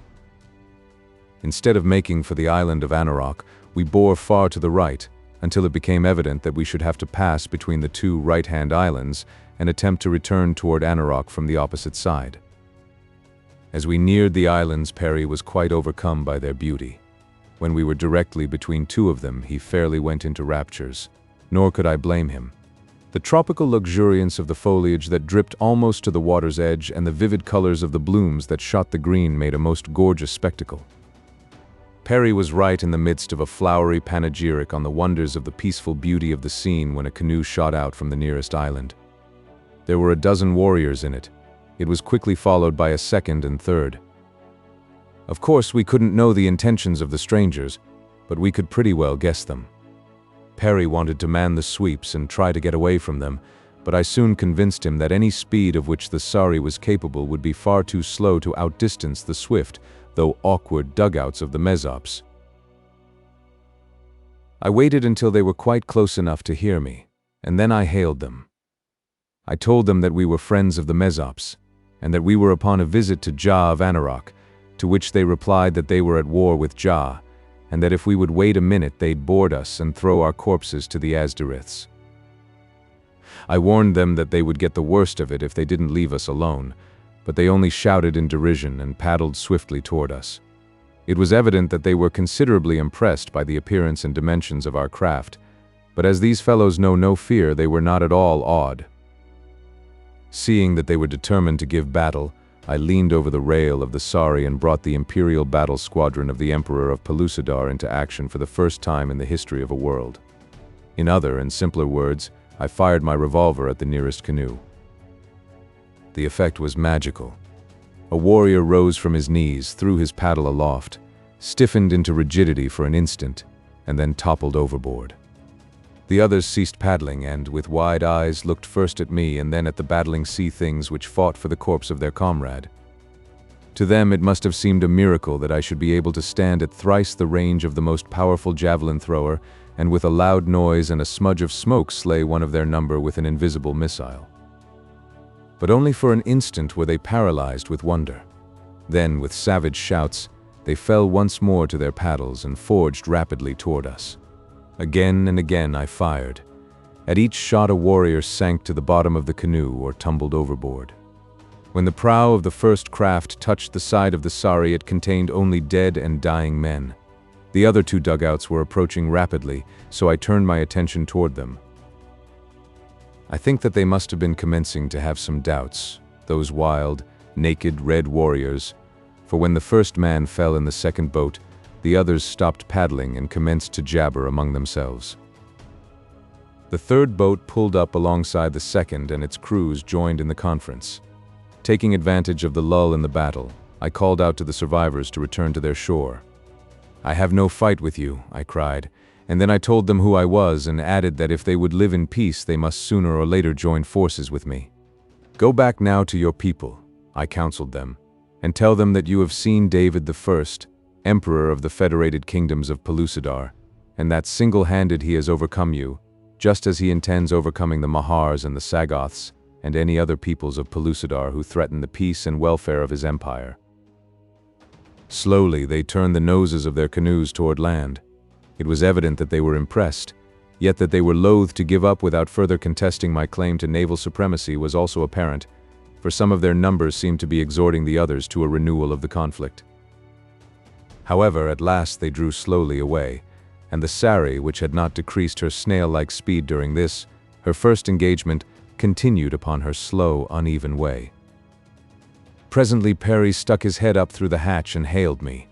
Instead of making for the island of Anauroch, we bore far to the right, until it became evident that we should have to pass between the 2 right-hand islands and attempt to return toward Anauroch from the opposite side. As we neared the islands, Perry was quite overcome by their beauty. When we were directly between 2 of them, he fairly went into raptures, nor could I blame him. The tropical luxuriance of the foliage that dripped almost to the water's edge and the vivid colors of the blooms that shot the green made a most gorgeous spectacle. Perry was right in the midst of a flowery panegyric on the wonders of the peaceful beauty of the scene when a canoe shot out from the nearest island. There were a dozen warriors in it. It was quickly followed by a second and third. Of course, we couldn't know the intentions of the strangers, but we could pretty well guess them. Perry wanted to man the sweeps and try to get away from them, but I soon convinced him that any speed of which the Sari was capable would be far too slow to outdistance the swift, though awkward, dugouts of the Mesops. I waited until they were quite close enough to hear me, and then I hailed them. I told them that we were friends of the Mesops, and that we were upon a visit to Ja of Anauroch, to which they replied that they were at war with Ja, and that if we would wait a minute they'd board us and throw our corpses to the Asduriths. I warned them that they would get the worst of it if they didn't leave us alone, but they only shouted in derision and paddled swiftly toward us. It was evident that they were considerably impressed by the appearance and dimensions of our craft, but as these fellows know no fear, they were not at all awed. Seeing that they were determined to give battle, I leaned over the rail of the Sari and brought the Imperial Battle Squadron of the Emperor of Pellucidar into action for the first time in the history of a world. In other and simpler words, I fired my revolver at the nearest canoe. The effect was magical. A warrior rose from his knees, threw his paddle aloft, stiffened into rigidity for an instant, and then toppled overboard. The others ceased paddling and, with wide eyes, looked first at me and then at the battling sea things which fought for the corpse of their comrade. To them it must have seemed a miracle that I should be able to stand at thrice the range of the most powerful javelin thrower and with a loud noise and a smudge of smoke slay one of their number with an invisible missile. But only for an instant were they paralyzed with wonder. Then, with savage shouts, they fell once more to their paddles and forged rapidly toward us. Again and again I fired. At each shot a warrior sank to the bottom of the canoe or tumbled overboard. When the prow of the first craft touched the side of the Sari, it contained only dead and dying men. The other 2 dugouts were approaching rapidly, so I turned my attention toward them. I think that they must have been commencing to have some doubts, those wild, naked, red warriors, for when the first man fell in the second boat, the others stopped paddling and commenced to jabber among themselves. The third boat pulled up alongside the second and its crews joined in the conference. Taking advantage of the lull in the battle, I called out to the survivors to return to their shore. "I have no fight with you," I cried, And then I told them who I was and added that if they would live in peace, they must sooner or later join forces with me. Go back now to your people, I counseled them, and tell them that you have seen David I, Emperor of the Federated Kingdoms of Pellucidar, and that single-handed he has overcome you, just as he intends overcoming the Mahars and the Sagoths, and any other peoples of Pellucidar who threaten the peace and welfare of his empire. Slowly, they turned the noses of their canoes toward land. It was evident that they were impressed, yet that they were loath to give up without further contesting my claim to naval supremacy was also apparent, for some of their numbers seemed to be exhorting the others to a renewal of the conflict. However, at last they drew slowly away, and the Sari, which had not decreased her snail-like speed during this, her first engagement, continued upon her slow, uneven way. Presently Perry stuck his head up through the hatch and hailed me.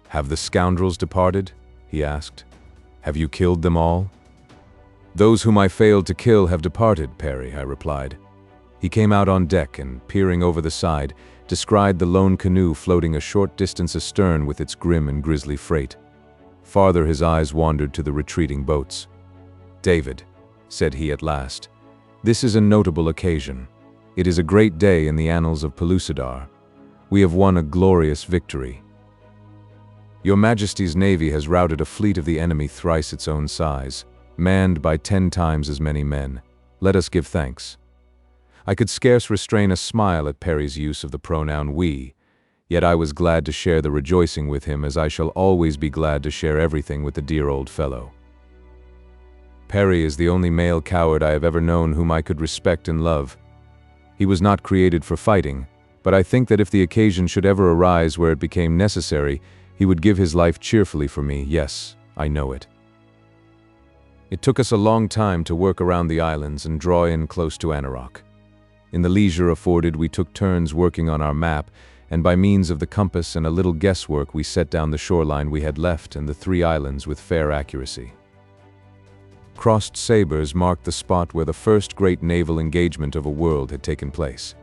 "Have the scoundrels departed?" he asked. "Have you killed them all?" "Those whom I failed to kill have departed, Perry," I replied. He came out on deck and, peering over the side, descried the lone canoe floating a short distance astern with its grim and grisly freight. Farther his eyes wandered to the retreating boats. "David," said he at last, "this is a notable occasion. It is a great day in the annals of Pellucidar. We have won a glorious victory. Your Majesty's Navy has routed a fleet of the enemy thrice its own size, manned by 10 times as many men. Let us give thanks." I could scarce restrain a smile at Perry's use of the pronoun we, yet I was glad to share the rejoicing with him, as I shall always be glad to share everything with the dear old fellow. Perry is the only male coward I have ever known whom I could respect and love. He was not created for fighting, but I think that if the occasion should ever arise where it became necessary, he would give his life cheerfully for me. Yes, I know it. It took us a long time to work around the islands and draw in close to Anarok. In the leisure afforded, we took turns working on our map, and by means of the compass and a little guesswork we set down the shoreline we had left and the 3 islands with fair accuracy. Crossed sabers marked the spot where the first great naval engagement of a world had taken place.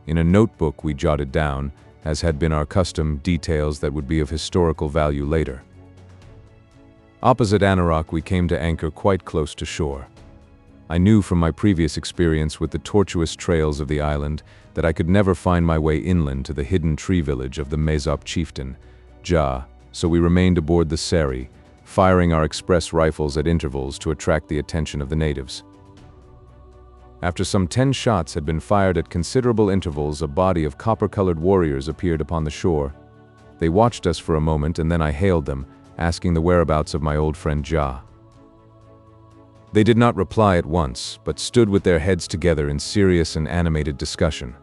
In a notebook we jotted down, as had been our custom, details that would be of historical value later. Opposite Anarok we came to anchor quite close to shore. I knew from my previous experience with the tortuous trails of the island that I could never find my way inland to the hidden tree village of the Mezop chieftain, Ja, so we remained aboard the Sari, firing our express rifles at intervals to attract the attention of the natives. After some 10 shots had been fired at considerable intervals, a body of copper-colored warriors appeared upon the shore. They watched us for a moment, and then I hailed them, asking the whereabouts of my old friend Ja. They did not reply at once, but stood with their heads together in serious and animated discussion.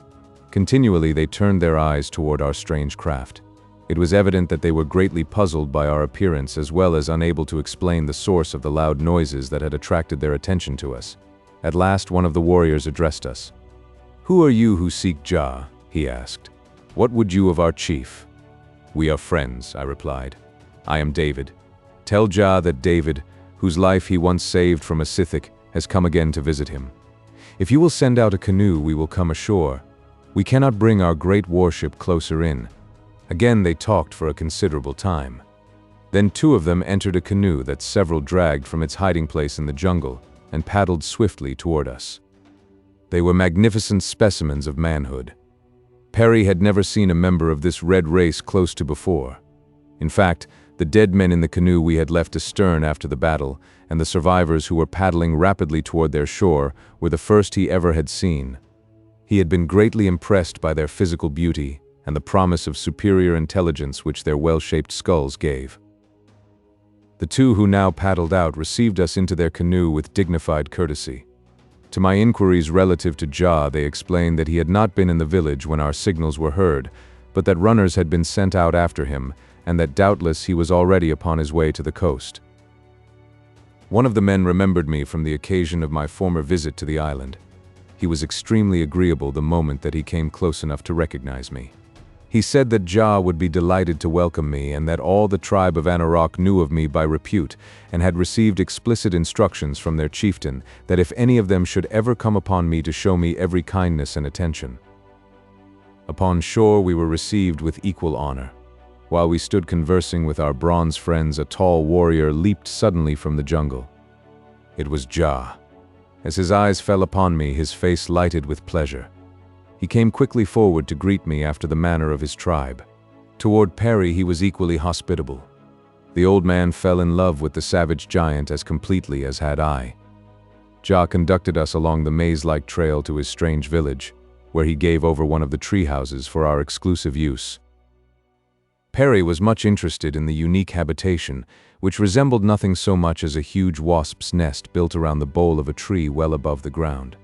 Continually they turned their eyes toward our strange craft. It was evident that they were greatly puzzled by our appearance, as well as unable to explain the source of the loud noises that had attracted their attention to us. At last one of the warriors addressed us. "Who are you who seek Ja?" he asked. "What would you of our chief?" "We are friends," I replied. "I am David. Tell Ja that David, whose life he once saved from a Scythic, has come again to visit him. If you will send out a canoe, we will come ashore. We cannot bring our great warship closer in." Again they talked for a considerable time. Then 2 of them entered a canoe that several dragged from its hiding place in the jungle and paddled swiftly toward us. They were magnificent specimens of manhood. Perry had never seen a member of this red race close to before. In fact, the dead men in the canoe we had left astern after the battle, and the survivors who were paddling rapidly toward their shore, were the first he ever had seen. He had been greatly impressed by their physical beauty and the promise of superior intelligence which their well-shaped skulls gave. The 2 who now paddled out received us into their canoe with dignified courtesy. To my inquiries relative to Ja, they explained that he had not been in the village when our signals were heard, but that runners had been sent out after him, and that doubtless he was already upon his way to the coast. One of the men remembered me from the occasion of my former visit to the island. He was extremely agreeable the moment that he came close enough to recognize me. He said that Ja would be delighted to welcome me, and that all the tribe of Anarok knew of me by repute, and had received explicit instructions from their chieftain that if any of them should ever come upon me to show me every kindness and attention. Upon shore we were received with equal honor. While we stood conversing with our bronze friends, a tall warrior leaped suddenly from the jungle. It was Ja. As his eyes fell upon me, his face lighted with pleasure. He came quickly forward to greet me after the manner of his tribe. Toward Perry, he was equally hospitable. The old man fell in love with the savage giant as completely as had I. Ja conducted us along the maze-like trail to his strange village, where he gave over one of the tree houses for our exclusive use. Perry was much interested in the unique habitation, which resembled nothing so much as a huge wasp's nest built around the bole of a tree well above the ground.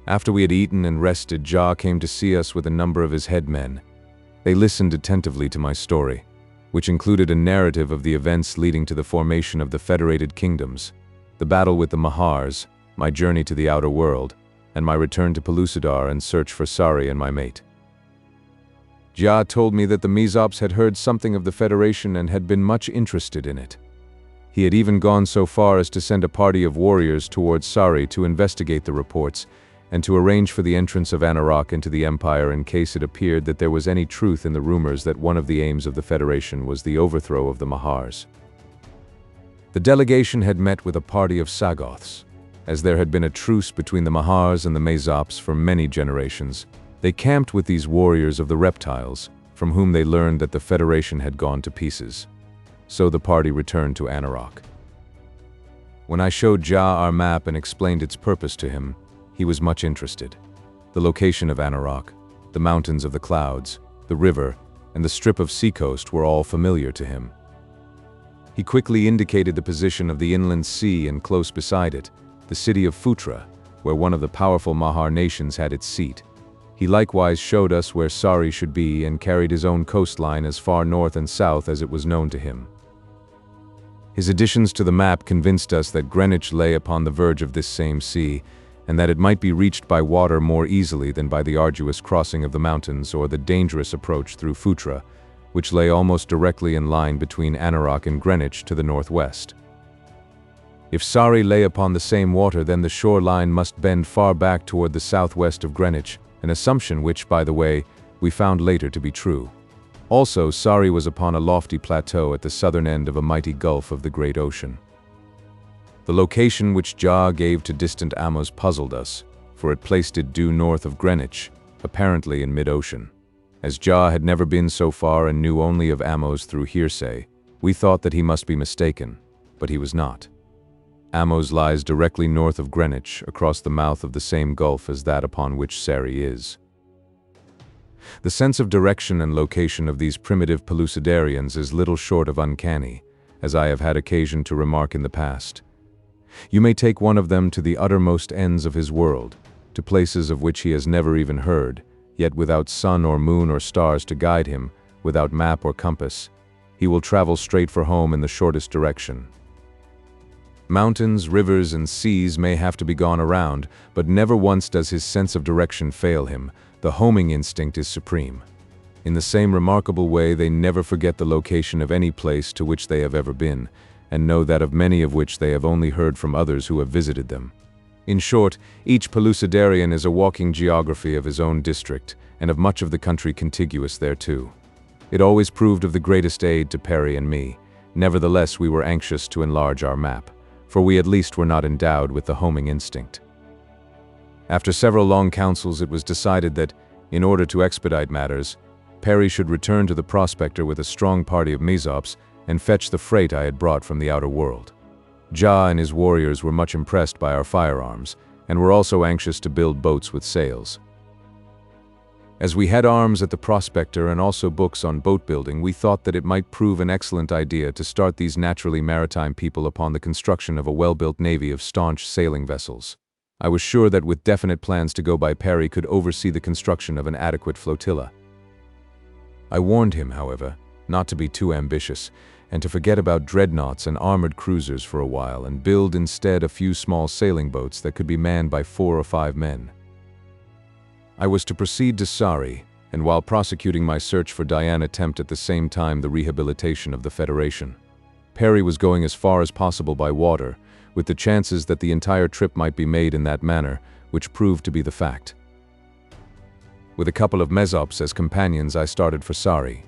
After we had eaten and rested, Ja came to see us with a number of his headmen. They listened attentively to my story, which included a narrative of the events leading to the formation of the Federated Kingdoms, the battle with the Mahars, my journey to the outer world, and my return to Pellucidar and search for Sari and my mate. Ja told me that the Mesops had heard something of the Federation and had been much interested in it. He had even gone so far as to send a party of warriors towards Sari to investigate the reports and to arrange for the entrance of Anarok into the Empire in case it appeared that there was any truth in the rumors that one of the aims of the Federation was the overthrow of the Mahars. The delegation had met with a party of Sagoths. As there had been a truce between the Mahars and the Mesops for many generations, they camped with these warriors of the reptiles, from whom they learned that the Federation had gone to pieces. So the party returned to Anarok. When I showed Ja our map and explained its purpose to him, he was much interested. The location of Anarok, the mountains of the clouds, the river, and the strip of seacoast were all familiar to him. He quickly indicated the position of the inland sea and close beside it, the city of Phutra, where one of the powerful Mahar nations had its seat. He likewise showed us where Sari should be and carried his own coastline as far north and south as it was known to him. His additions to the map convinced us that Greenwich lay upon the verge of this same sea, and that it might be reached by water more easily than by the arduous crossing of the mountains or the dangerous approach through Phutra, which lay almost directly in line between Anarok and Greenwich to the northwest. If Sari lay upon the same water, then the shoreline must bend far back toward the southwest of Greenwich, an assumption which, by the way, we found later to be true. Also, Sari was upon a lofty plateau at the southern end of a mighty gulf of the great ocean. The location which Ja gave to distant Amos puzzled us, for it placed it due north of Greenwich, apparently in mid-ocean. As Ja had never been so far and knew only of Amos through hearsay, we thought that he must be mistaken, but he was not. Amos lies directly north of Greenwich, across the mouth of the same gulf as that upon which Sari is. The sense of direction and location of these primitive Pellucidarians is little short of uncanny, as I have had occasion to remark in the past. You may take one of them to the uttermost ends of his world, to places of which he has never even heard, yet without sun or moon or stars to guide him, without map or compass, he will travel straight for home in the shortest direction. Mountains, rivers, and seas may have to be gone around, but never once does his sense of direction fail him. The homing instinct is supreme. In the same remarkable way, they never forget the location of any place to which they have ever been, and know that of many of which they have only heard from others who have visited them. In short, each Pellucidarian is a walking geography of his own district, and of much of the country contiguous thereto. It always proved of the greatest aid to Perry and me. Nevertheless, we were anxious to enlarge our map, for we at least were not endowed with the homing instinct. After several long councils, it was decided that, in order to expedite matters, Perry should return to the prospector with a strong party of Mesops and fetch the freight I had brought from the outer world. Ja and his warriors were much impressed by our firearms, and were also anxious to build boats with sails. As we had arms at the prospector and also books on boat building, we thought that it might prove an excellent idea to start these naturally maritime people upon the construction of a well-built navy of staunch sailing vessels. I was sure that with definite plans to go by, Perry could oversee the construction of an adequate flotilla. I warned him, however, not to be too ambitious, and to forget about dreadnoughts and armored cruisers for a while, and build instead a few small sailing boats that could be manned by 4 or 5 men. I was to proceed to Sari, and while prosecuting my search for Diane, attempt at the same time the rehabilitation of the Federation. Perry was going as far as possible by water, with the chances that the entire trip might be made in that manner, which proved to be the fact. With a couple of Mesops as companions, I started for Sari.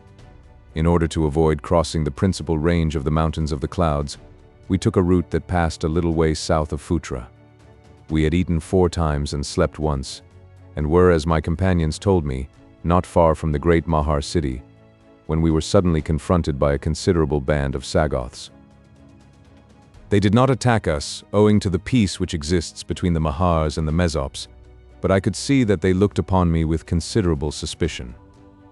In order to avoid crossing the principal range of the Mountains of the Clouds, we took a route that passed a little way south of Phutra. We had eaten 4 times and slept once, and were, as my companions told me, not far from the great Mahar city, when we were suddenly confronted by a considerable band of Sagoths. They did not attack us, owing to the peace which exists between the Mahars and the Mesops, but I could see that they looked upon me with considerable suspicion.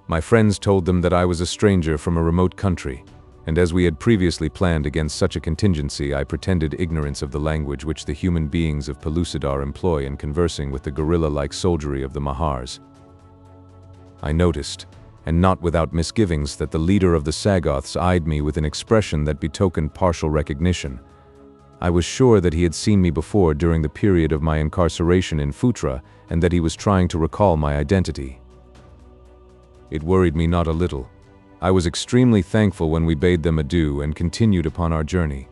My friends told them that I was a stranger from a remote country, and as we had previously planned against such a contingency, I pretended ignorance of the language which the human beings of Pellucidar employ in conversing with the gorilla-like soldiery of the Mahars. I noticed, and not without misgivings, that the leader of the Sagoths eyed me with an expression that betokened partial recognition. I was sure that he had seen me before during the period of my incarceration in Phutra, and that he was trying to recall my identity. It worried me not a little. I was extremely thankful when we bade them adieu and continued upon our journey.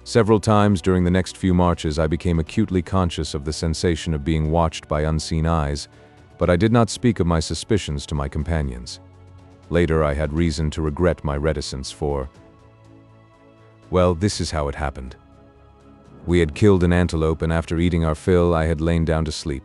Several times during the next few marches I became acutely conscious of the sensation of being watched by unseen eyes, but I did not speak of my suspicions to my companions. Later I had reason to regret my reticence for... Well, this is how it happened. We had killed an antelope, and after eating our fill I had lain down to sleep.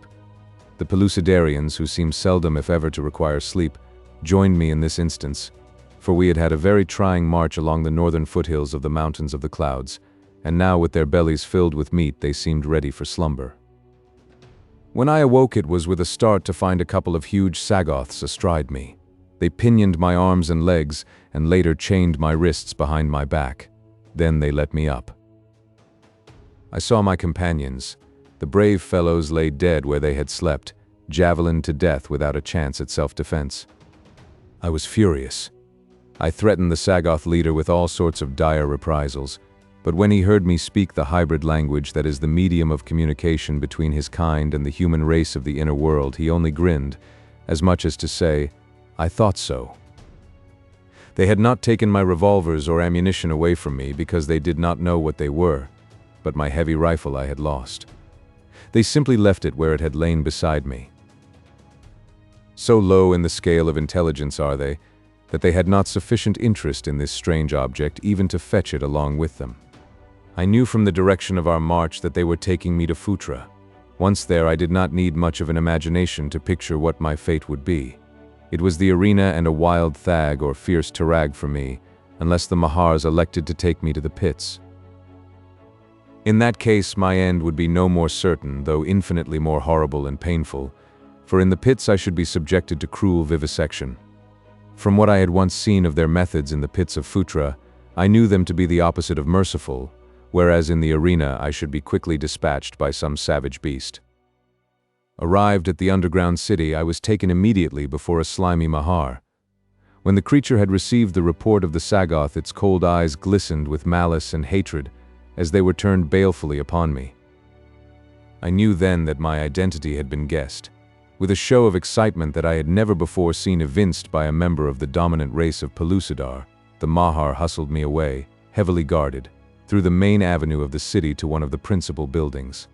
The Pellucidarians, who seem seldom if ever to require sleep, joined me in this instance, for we had had a very trying march along the northern foothills of the Mountains of the Clouds, and now with their bellies filled with meat they seemed ready for slumber. When I awoke it was with a start to find a couple of huge Sagoths astride me. They pinioned my arms and legs, and later chained my wrists behind my back. Then they let me up. I saw my companions. The brave fellows lay dead where they had slept, javelined to death without a chance at self-defense. I was furious. I threatened the Sagoth leader with all sorts of dire reprisals, but when he heard me speak the hybrid language that is the medium of communication between his kind and the human race of the inner world, he only grinned, as much as to say, "I thought so." They had not taken my revolvers or ammunition away from me because they did not know what they were, but my heavy rifle I had lost. They simply left it where it had lain beside me. So low in the scale of intelligence are they, that they had not sufficient interest in this strange object even to fetch it along with them. I knew from the direction of our march that they were taking me to Phutra. Once there, I did not need much of an imagination to picture what my fate would be. It was the arena and a wild thag or fierce tarag for me, unless the Mahars elected to take me to the pits. In that case, my end would be no more certain, though infinitely more horrible and painful, for in the pits I should be subjected to cruel vivisection. From what I had once seen of their methods in the pits of Phutra, I knew them to be the opposite of merciful, whereas in the arena I should be quickly dispatched by some savage beast. Arrived at the underground city, I was taken immediately before a slimy Mahar. When the creature had received the report of the Sagoth, its cold eyes glistened with malice and hatred as they were turned balefully upon me. I knew then that my identity had been guessed. With a show of excitement that I had never before seen evinced by a member of the dominant race of Pellucidar, the Mahar hustled me away, heavily guarded, through the main avenue of the city to one of the principal buildings.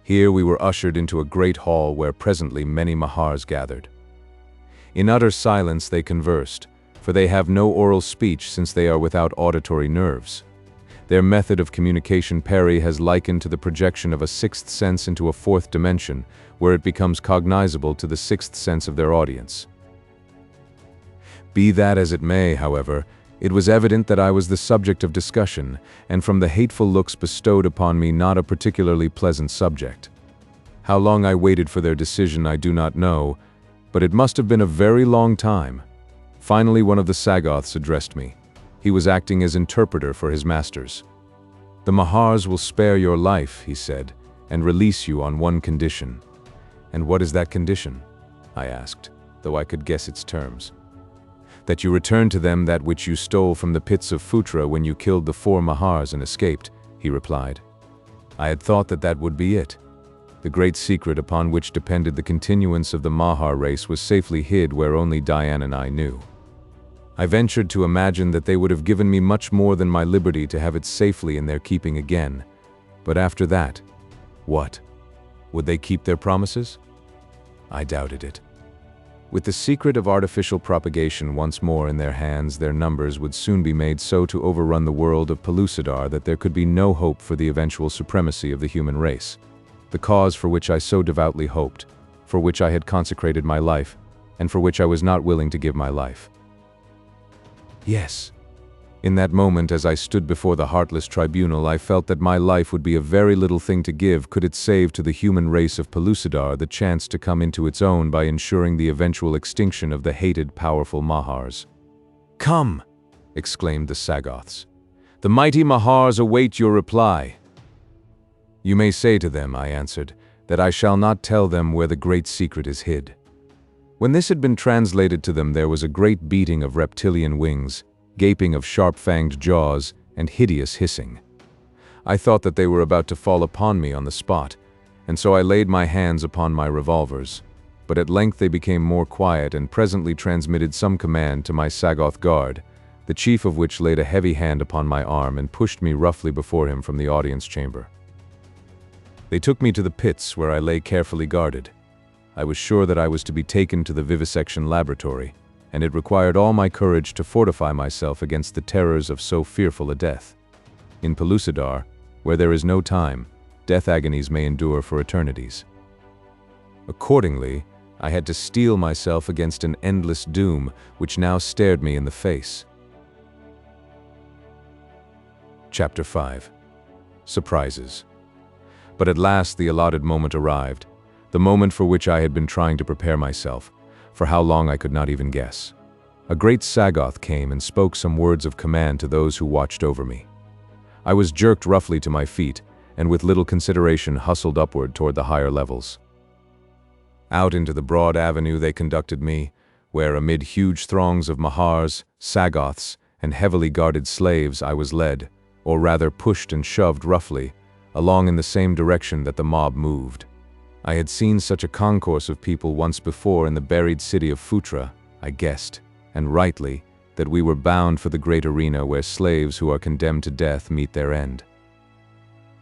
Here we were ushered into a great hall where presently many Mahars gathered. In utter silence they conversed, for they have no oral speech since they are without auditory nerves. Their method of communication Perry has likened to the projection of a sixth sense into a fourth dimension, where it becomes cognizable to the sixth sense of their audience. Be that as it may, however, it was evident that I was the subject of discussion, and from the hateful looks bestowed upon me not a particularly pleasant subject. How long I waited for their decision I do not know, but it must have been a very long time. Finally one of the Sagoths addressed me. He was acting as interpreter for his masters. "The Mahars will spare your life," he said, "and release you on one condition." "And what is that condition?" I asked, though I could guess its terms. "That you return to them that which you stole from the pits of Phutra when you killed the 4 Mahars and escaped," he replied. I had thought that that would be it. The great secret upon which depended the continuance of the Mahar race was safely hid where only Diane and I knew. I ventured to imagine that they would have given me much more than my liberty to have it safely in their keeping again. But after that, what? Would they keep their promises? I doubted it. With the secret of artificial propagation once more in their hands, their numbers would soon be made so to overrun the world of Pellucidar that there could be no hope for the eventual supremacy of the human race. The cause for which I so devoutly hoped, for which I had consecrated my life, and for which I was not willing to give my life. Yes. In that moment, as I stood before the heartless tribunal, I felt that my life would be a very little thing to give could it save to the human race of Pellucidar the chance to come into its own by ensuring the eventual extinction of the hated, powerful Mahars. "Come!" exclaimed the Sagoths. "The mighty Mahars await your reply." "You may say to them," I answered, "that I shall not tell them where the great secret is hid." When this had been translated to them, there was a great beating of reptilian wings, gaping of sharp-fanged jaws, and hideous hissing. I thought that they were about to fall upon me on the spot, and so I laid my hands upon my revolvers. But at length they became more quiet and presently transmitted some command to my Sagoth guard, the chief of which laid a heavy hand upon my arm and pushed me roughly before him from the audience chamber. They took me to the pits where I lay carefully guarded. I was sure that I was to be taken to the vivisection laboratory, and it required all my courage to fortify myself against the terrors of so fearful a death. In Pellucidar, where there is no time, death agonies may endure for eternities. Accordingly, I had to steel myself against an endless doom which now stared me in the face. Chapter 5. Surprises. But at last the allotted moment arrived, the moment for which I had been trying to prepare myself. For how long I could not even guess. A great Sagoth came and spoke some words of command to those who watched over me. I was jerked roughly to my feet, and with little consideration hustled upward toward the higher levels. Out into the broad avenue they conducted me, where amid huge throngs of Mahars, Sagoths, and heavily guarded slaves I was led, or rather pushed and shoved roughly, along in the same direction that the mob moved. I had seen such a concourse of people once before in the buried city of Phutra. I guessed, and rightly, that we were bound for the great arena where slaves who are condemned to death meet their end.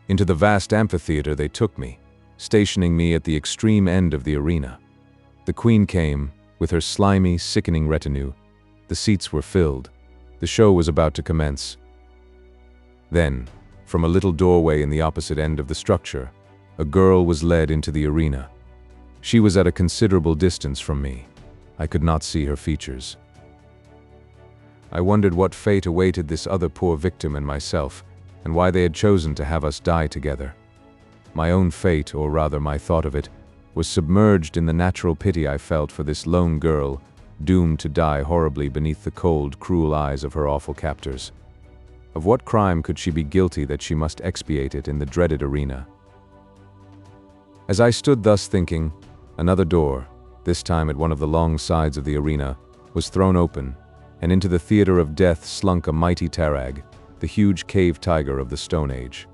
Into the vast amphitheater they took me, stationing me at the extreme end of the arena. The queen came, with her slimy, sickening retinue. The seats were filled. The show was about to commence. Then, from a little doorway in the opposite end of the structure, a girl was led into the arena. She was at a considerable distance from me. I could not see her features. I wondered what fate awaited this other poor victim and myself, and why they had chosen to have us die together. My own fate, or rather my thought of it, was submerged in the natural pity I felt for this lone girl, doomed to die horribly beneath the cold, cruel eyes of her awful captors. Of what crime could she be guilty that she must expiate it in the dreaded arena? As I stood thus thinking, another door, this time at one of the long sides of the arena, was thrown open, and into the theater of death slunk a mighty tarag, the huge cave tiger of the Stone Age.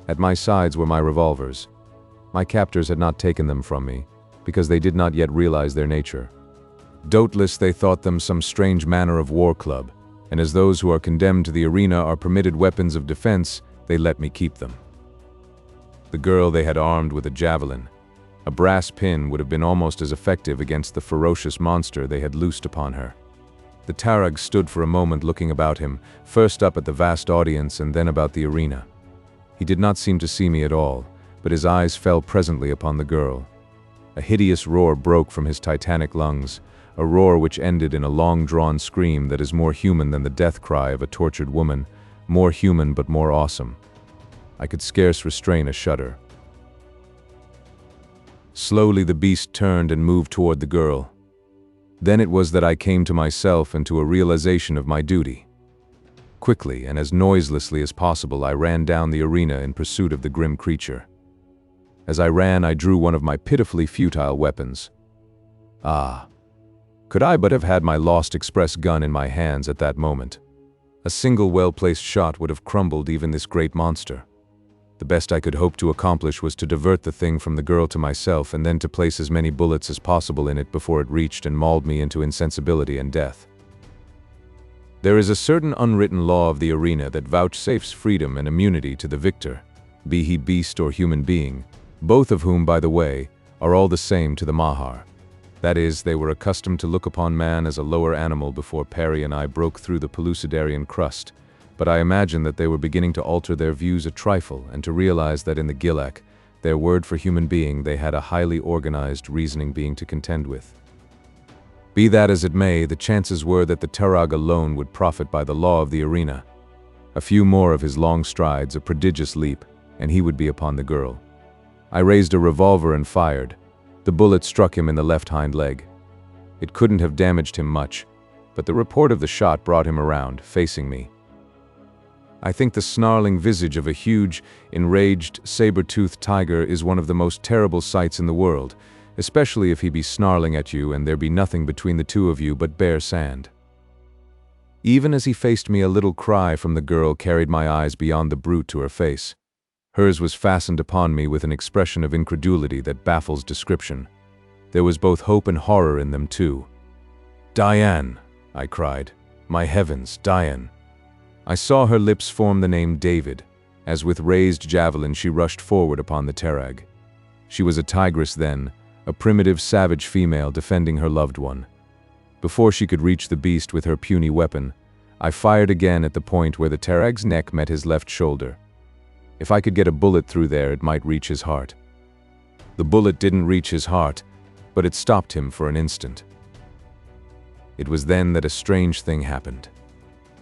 At my sides were my revolvers. My captors had not taken them from me, because they did not yet realize their nature. Doubtless they thought them some strange manner of war club, and as those who are condemned to the arena are permitted weapons of defense, they let me keep them. The girl they had armed with a javelin. A brass pin would have been almost as effective against the ferocious monster they had loosed upon her. The tarag stood for a moment looking about him, first up at the vast audience and then about the arena. He did not seem to see me at all, but his eyes fell presently upon the girl. A hideous roar broke from his titanic lungs, a roar which ended in a long-drawn scream that is more human than the death cry of a tortured woman, more human but more awesome. I could scarce restrain a shudder. Slowly the beast turned and moved toward the girl. Then it was that I came to myself and to a realization of my duty. Quickly and as noiselessly as possible I ran down the arena in pursuit of the grim creature. As I ran, I drew one of my pitifully futile weapons. Ah! Could I but have had my lost express gun in my hands at that moment. A single well-placed shot would have crumbled even this great monster. The best I could hope to accomplish was to divert the thing from the girl to myself and then to place as many bullets as possible in it before it reached and mauled me into insensibility and death. There is a certain unwritten law of the arena that vouchsafes freedom and immunity to the victor, be he beast or human being, both of whom, by the way, are all the same to the Mahar. That is, they were accustomed to look upon man as a lower animal before Perry and I broke through the Pellucidarian crust, but I imagine that they were beginning to alter their views a trifle and to realize that in the Gilak, their word for human being, they had a highly organized reasoning being to contend with. Be that as it may, the chances were that the Tarag alone would profit by the law of the arena. A few more of his long strides, a prodigious leap, and he would be upon the girl. I raised a revolver and fired. The bullet struck him in the left hind leg. It couldn't have damaged him much, but the report of the shot brought him around, facing me. I think the snarling visage of a huge, enraged, saber-toothed tiger is one of the most terrible sights in the world, especially if he be snarling at you and there be nothing between the two of you but bare sand. Even as he faced me, a little cry from the girl carried my eyes beyond the brute to her face. Hers was fastened upon me with an expression of incredulity that baffles description. There was both hope and horror in them too. "Diane!" I cried. "My heavens, Diane!" I saw her lips form the name David, as with raised javelin she rushed forward upon the Tarag. She was a tigress then, a primitive savage female defending her loved one. Before she could reach the beast with her puny weapon, I fired again at the point where the Tarag's neck met his left shoulder. If I could get a bullet through there, it might reach his heart. The bullet didn't reach his heart, but it stopped him for an instant. It was then that a strange thing happened.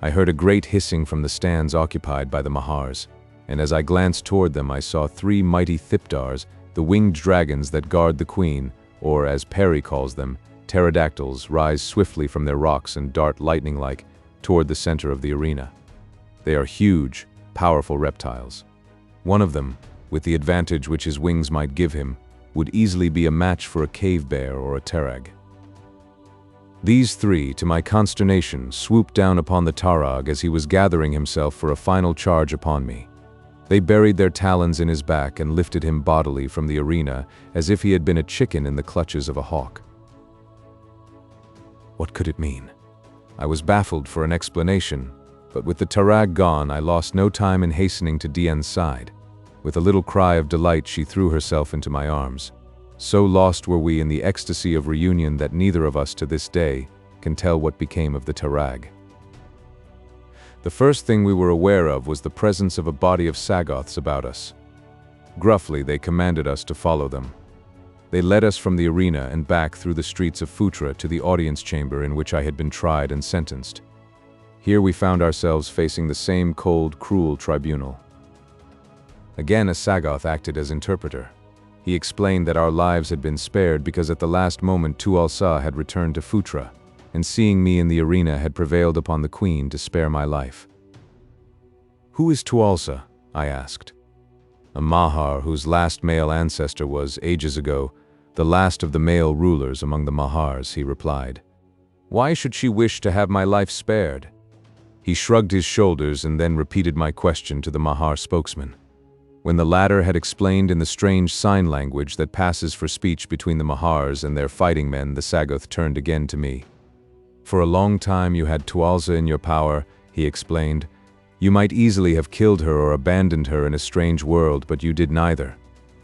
I heard a great hissing from the stands occupied by the Mahars, and as I glanced toward them I saw 3 mighty Thipdars, the winged dragons that guard the queen, or as Perry calls them, pterodactyls, rise swiftly from their rocks and dart lightning-like toward the center of the arena. They are huge, powerful reptiles. One of them, with the advantage which his wings might give him, would easily be a match for a cave bear or a Tarag. These 3, to my consternation, swooped down upon the Tarag as he was gathering himself for a final charge upon me. They buried their talons in his back and lifted him bodily from the arena as if he had been a chicken in the clutches of a hawk. What could it mean? I was baffled for an explanation, but with the Tarag gone, I lost no time in hastening to Diane's side. With a little cry of delight, she threw herself into my arms. So lost were we in the ecstasy of reunion that neither of us to this day can tell what became of the Tarag. The first thing we were aware of was the presence of a body of Sagoths about us. Gruffly, they commanded us to follow them. They led us from the arena and back through the streets of Phutra to the audience chamber in which I had been tried and sentenced. Here we found ourselves facing the same cold, cruel tribunal. Again, a Sagoth acted as interpreter. He explained that our lives had been spared because at the last moment Tualsa had returned to Phutra, and seeing me in the arena had prevailed upon the queen to spare my life. "Who is Tualsa?" I asked. "A Mahar whose last male ancestor was, ages ago, the last of the male rulers among the Mahars," he replied. "Why should she wish to have my life spared?" He shrugged his shoulders and then repeated my question to the Mahar spokesman. When the latter had explained in the strange sign language that passes for speech between the Mahars and their fighting men, the Sagoth turned again to me. "For a long time you had Tualsa in your power," he explained. "You might easily have killed her or abandoned her in a strange world, but you did neither.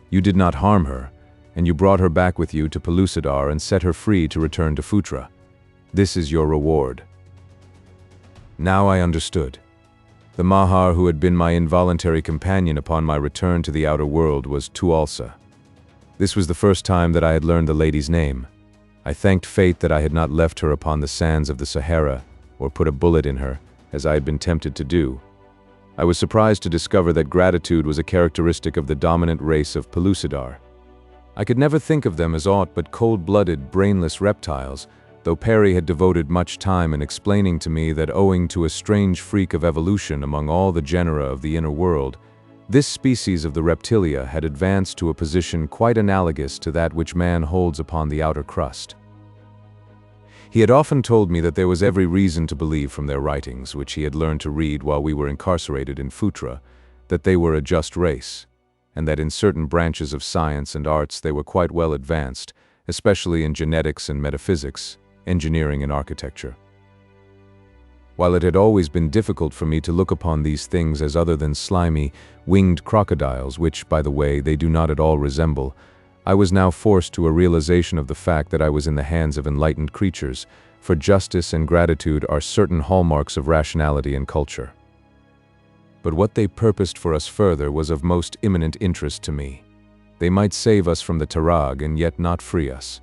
You did not harm her, and you brought her back with you to Pellucidar and set her free to return to Phutra. This is your reward." Now I understood. The Mahar who had been my involuntary companion upon my return to the outer world was Tualsa. This was the first time that I had learned the lady's name. I thanked fate that I had not left her upon the sands of the Sahara, or put a bullet in her, as I had been tempted to do. I was surprised to discover that gratitude was a characteristic of the dominant race of Pellucidar. I could never think of them as aught but cold-blooded, brainless reptiles, though Perry had devoted much time in explaining to me that owing to a strange freak of evolution among all the genera of the inner world, this species of the reptilia had advanced to a position quite analogous to that which man holds upon the outer crust. He had often told me that there was every reason to believe from their writings, which he had learned to read while we were incarcerated in Phutra, that they were a just race, and that in certain branches of science and arts they were quite well advanced, especially in genetics and metaphysics, engineering and architecture. While it had always been difficult for me to look upon these things as other than slimy, winged crocodiles, which, by the way, they do not at all resemble, I was now forced to a realization of the fact that I was in the hands of enlightened creatures, for justice and gratitude are certain hallmarks of rationality and culture. But what they purposed for us further was of most imminent interest to me. They might save us from the tarag and yet not free us.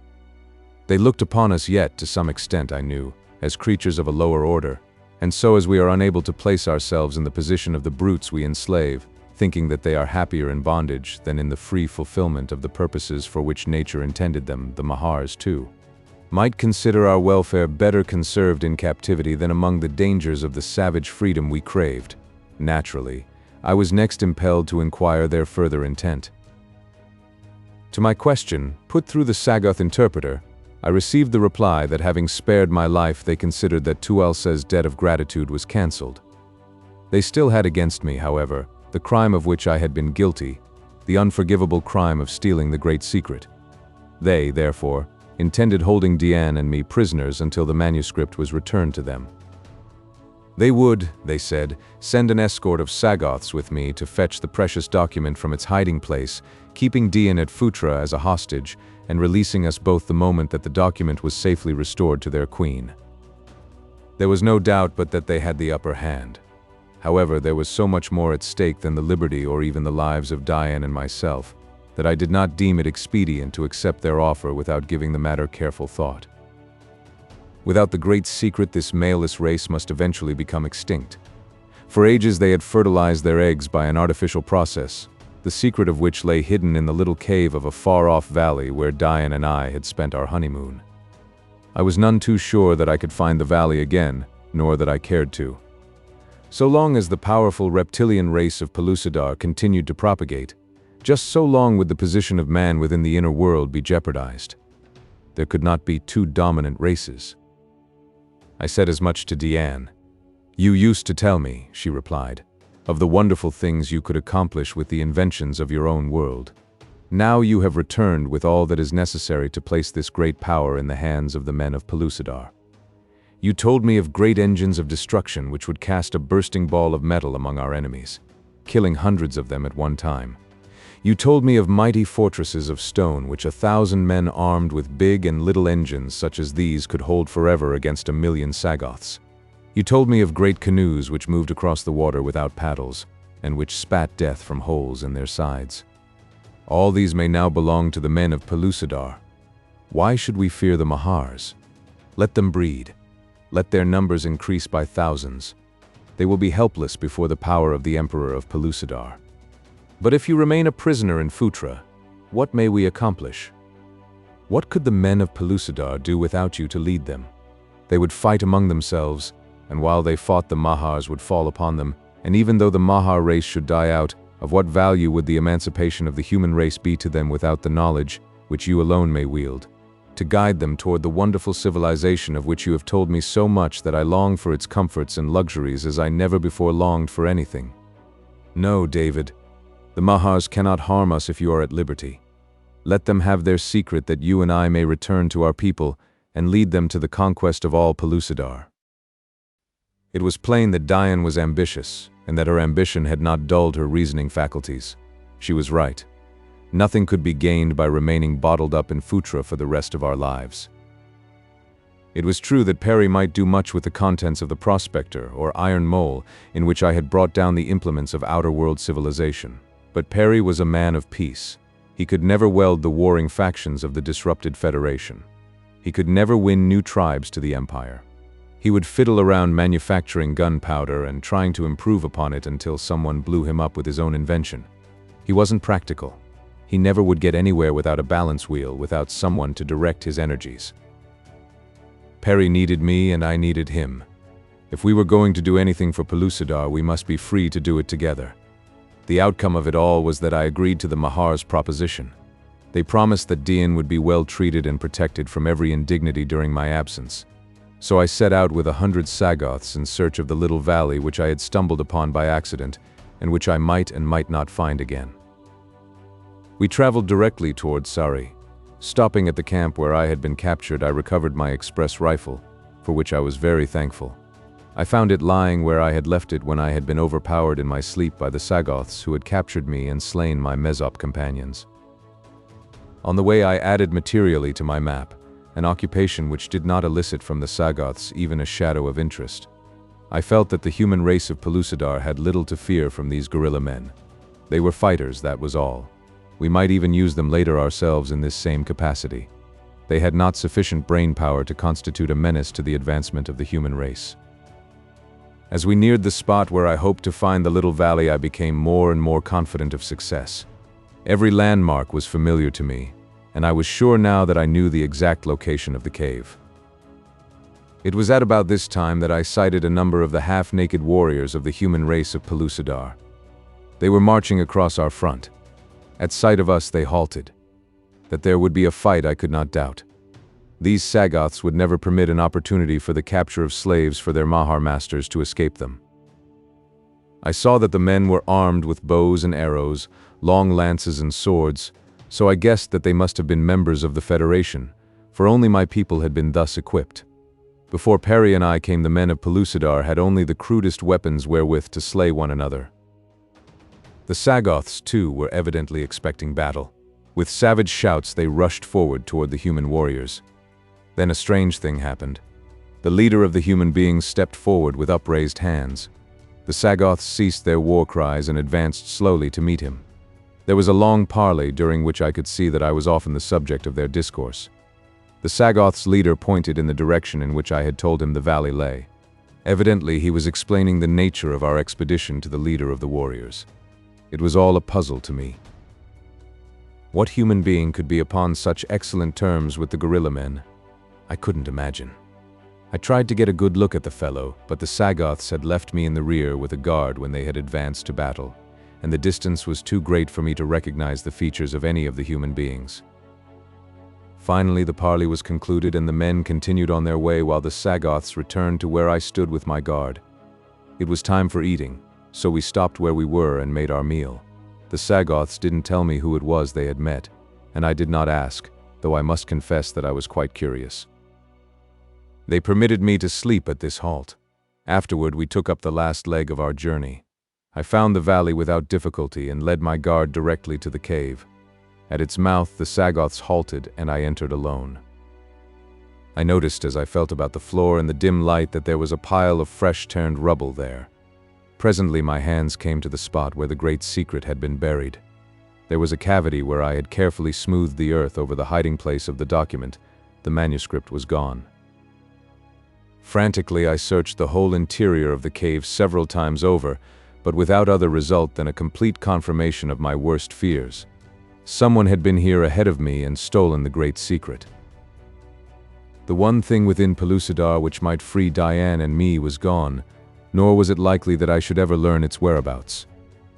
They looked upon us yet, to some extent I knew, as creatures of a lower order, and so as we are unable to place ourselves in the position of the brutes we enslave, thinking that they are happier in bondage than in the free fulfillment of the purposes for which nature intended them, the Mahars too might consider our welfare better conserved in captivity than among the dangers of the savage freedom we craved. Naturally, I was next impelled to inquire their further intent. To my question, put through the Sagoth interpreter, I received the reply that having spared my life they considered that Tuelse's debt of gratitude was cancelled. They still had against me, however, the crime of which I had been guilty, the unforgivable crime of stealing the great secret. They, therefore, intended holding Diane and me prisoners until the manuscript was returned to them. They would, they said, send an escort of Sagoths with me to fetch the precious document from its hiding place, keeping Diane at Phutra as a hostage, and releasing us both the moment that the document was safely restored to their queen. There was no doubt but that they had the upper hand. However, there was so much more at stake than the liberty or even the lives of Diane and myself, that I did not deem it expedient to accept their offer without giving the matter careful thought. Without the great secret, this maleless race must eventually become extinct. For ages they had fertilized their eggs by an artificial process, the secret of which lay hidden in the little cave of a far-off valley where Diane and I had spent our honeymoon. I was none too sure that I could find the valley again, nor that I cared to. So long as the powerful reptilian race of Pellucidar continued to propagate, just so long would the position of man within the inner world be jeopardized. There could not be two dominant races. I said as much to Diane. "You used to tell me," she replied, "of the wonderful things you could accomplish with the inventions of your own world. Now you have returned with all that is necessary to place this great power in the hands of the men of Pellucidar. You told me of great engines of destruction which would cast a bursting ball of metal among our enemies, killing hundreds of them at one time. You told me of mighty fortresses of stone which 1,000 men armed with big and little engines such as these could hold forever against 1,000,000 Sagoths. You told me of great canoes which moved across the water without paddles, and which spat death from holes in their sides. All these may now belong to the men of Pellucidar. Why should we fear the Mahars? Let them breed. Let their numbers increase by thousands. They will be helpless before the power of the Emperor of Pellucidar. But if you remain a prisoner in Phutra, what may we accomplish? What could the men of Pellucidar do without you to lead them? They would fight among themselves, and while they fought the Mahars would fall upon them, and even though the Mahar race should die out, of what value would the emancipation of the human race be to them without the knowledge, which you alone may wield, to guide them toward the wonderful civilization of which you have told me so much that I long for its comforts and luxuries as I never before longed for anything? No, David. The Mahars cannot harm us if you are at liberty. Let them have their secret that you and I may return to our people and lead them to the conquest of all Pellucidar." It was plain that Diane was ambitious, and that her ambition had not dulled her reasoning faculties. She was right. Nothing could be gained by remaining bottled up in Phutra for the rest of our lives. It was true that Perry might do much with the contents of the Prospector, or Iron Mole, in which I had brought down the implements of outer-world civilization. But Perry was a man of peace. He could never weld the warring factions of the disrupted Federation. He could never win new tribes to the Empire. He would fiddle around manufacturing gunpowder and trying to improve upon it until someone blew him up with his own invention. He wasn't practical. He never would get anywhere without a balance wheel, without someone to direct his energies. Perry needed me and I needed him. If we were going to do anything for Pellucidar, we must be free to do it together. The outcome of it all was that I agreed to the Mahar's proposition. They promised that Diane would be well treated and protected from every indignity during my absence. So I set out with 100 Sagoths in search of the little valley which I had stumbled upon by accident, and which I might and might not find again. We traveled directly towards Sari. Stopping at the camp where I had been captured, I recovered my express rifle, for which I was very thankful. I found it lying where I had left it when I had been overpowered in my sleep by the Sagoths who had captured me and slain my Mesop companions. On the way I added materially to my map, an occupation which did not elicit from the Sagoths even a shadow of interest. I felt that the human race of Pellucidar had little to fear from these guerrilla men. They were fighters, that was all. We might even use them later ourselves in this same capacity. They had not sufficient brain power to constitute a menace to the advancement of the human race. As we neared the spot where I hoped to find the little valley, I became more and more confident of success. Every landmark was familiar to me, and I was sure now that I knew the exact location of the cave. It was at about this time that I sighted a number of the half-naked warriors of the human race of Pellucidar. They were marching across our front. At sight of us, they halted. That there would be a fight I could not doubt. These Sagoths would never permit an opportunity for the capture of slaves for their Mahar masters to escape them. I saw that the men were armed with bows and arrows, long lances and swords, so I guessed that they must have been members of the Federation, for only my people had been thus equipped. Before Perry and I came, the men of Pellucidar had only the crudest weapons wherewith to slay one another. The Sagoths, too, were evidently expecting battle. With savage shouts, they rushed forward toward the human warriors. Then a strange thing happened. The leader of the human beings stepped forward with upraised hands. The Sagoths ceased their war cries and advanced slowly to meet him. There was a long parley during which I could see that I was often the subject of their discourse. The Sagoths' leader pointed in the direction in which I had told him the valley lay. Evidently, he was explaining the nature of our expedition to the leader of the warriors. It was all a puzzle to me. What human being could be upon such excellent terms with the guerrilla men? I couldn't imagine. I tried to get a good look at the fellow, but the Sagoths had left me in the rear with a guard when they had advanced to battle, and the distance was too great for me to recognize the features of any of the human beings. Finally, the parley was concluded and the men continued on their way while the Sagoths returned to where I stood with my guard. It was time for eating, so we stopped where we were and made our meal. The Sagoths didn't tell me who it was they had met, and I did not ask, though I must confess that I was quite curious. They permitted me to sleep at this halt. Afterward, we took up the last leg of our journey. I found the valley without difficulty and led my guard directly to the cave. At its mouth, the Sagoths halted, and I entered alone. I noticed as I felt about the floor in the dim light that there was a pile of fresh-turned rubble there. Presently, my hands came to the spot where the great secret had been buried. There was a cavity where I had carefully smoothed the earth over the hiding place of the document. The manuscript was gone. Frantically, I searched the whole interior of the cave several times over, but without other result than a complete confirmation of my worst fears. Someone had been here ahead of me and stolen the great secret. The one thing within Pellucidar which might free Diane and me was gone, nor was it likely that I should ever learn its whereabouts.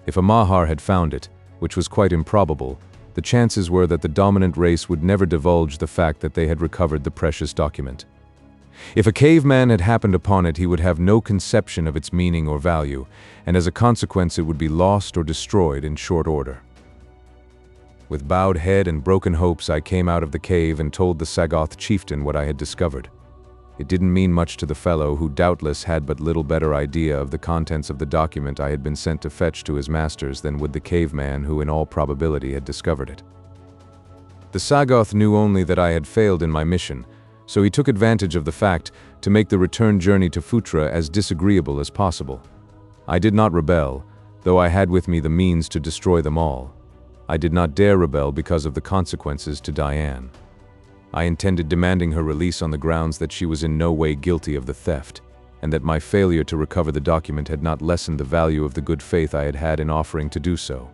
If a Mahar had found it, which was quite improbable, the chances were that the dominant race would never divulge the fact that they had recovered the precious document. If a caveman had happened upon it, he would have no conception of its meaning or value, and as a consequence it would be lost or destroyed in short order. With bowed head and broken hopes, I came out of the cave and told the Sagoth chieftain what I had discovered. It didn't mean much to the fellow, who doubtless had but little better idea of the contents of the document I had been sent to fetch to his masters than would the caveman who in all probability had discovered it. The Sagoth knew only that I had failed in my mission, so he took advantage of the fact to make the return journey to Phutra as disagreeable as possible. I did not rebel, though I had with me the means to destroy them all. I did not dare rebel because of the consequences to Diane. I intended demanding her release on the grounds that she was in no way guilty of the theft, and that my failure to recover the document had not lessened the value of the good faith I had had in offering to do so.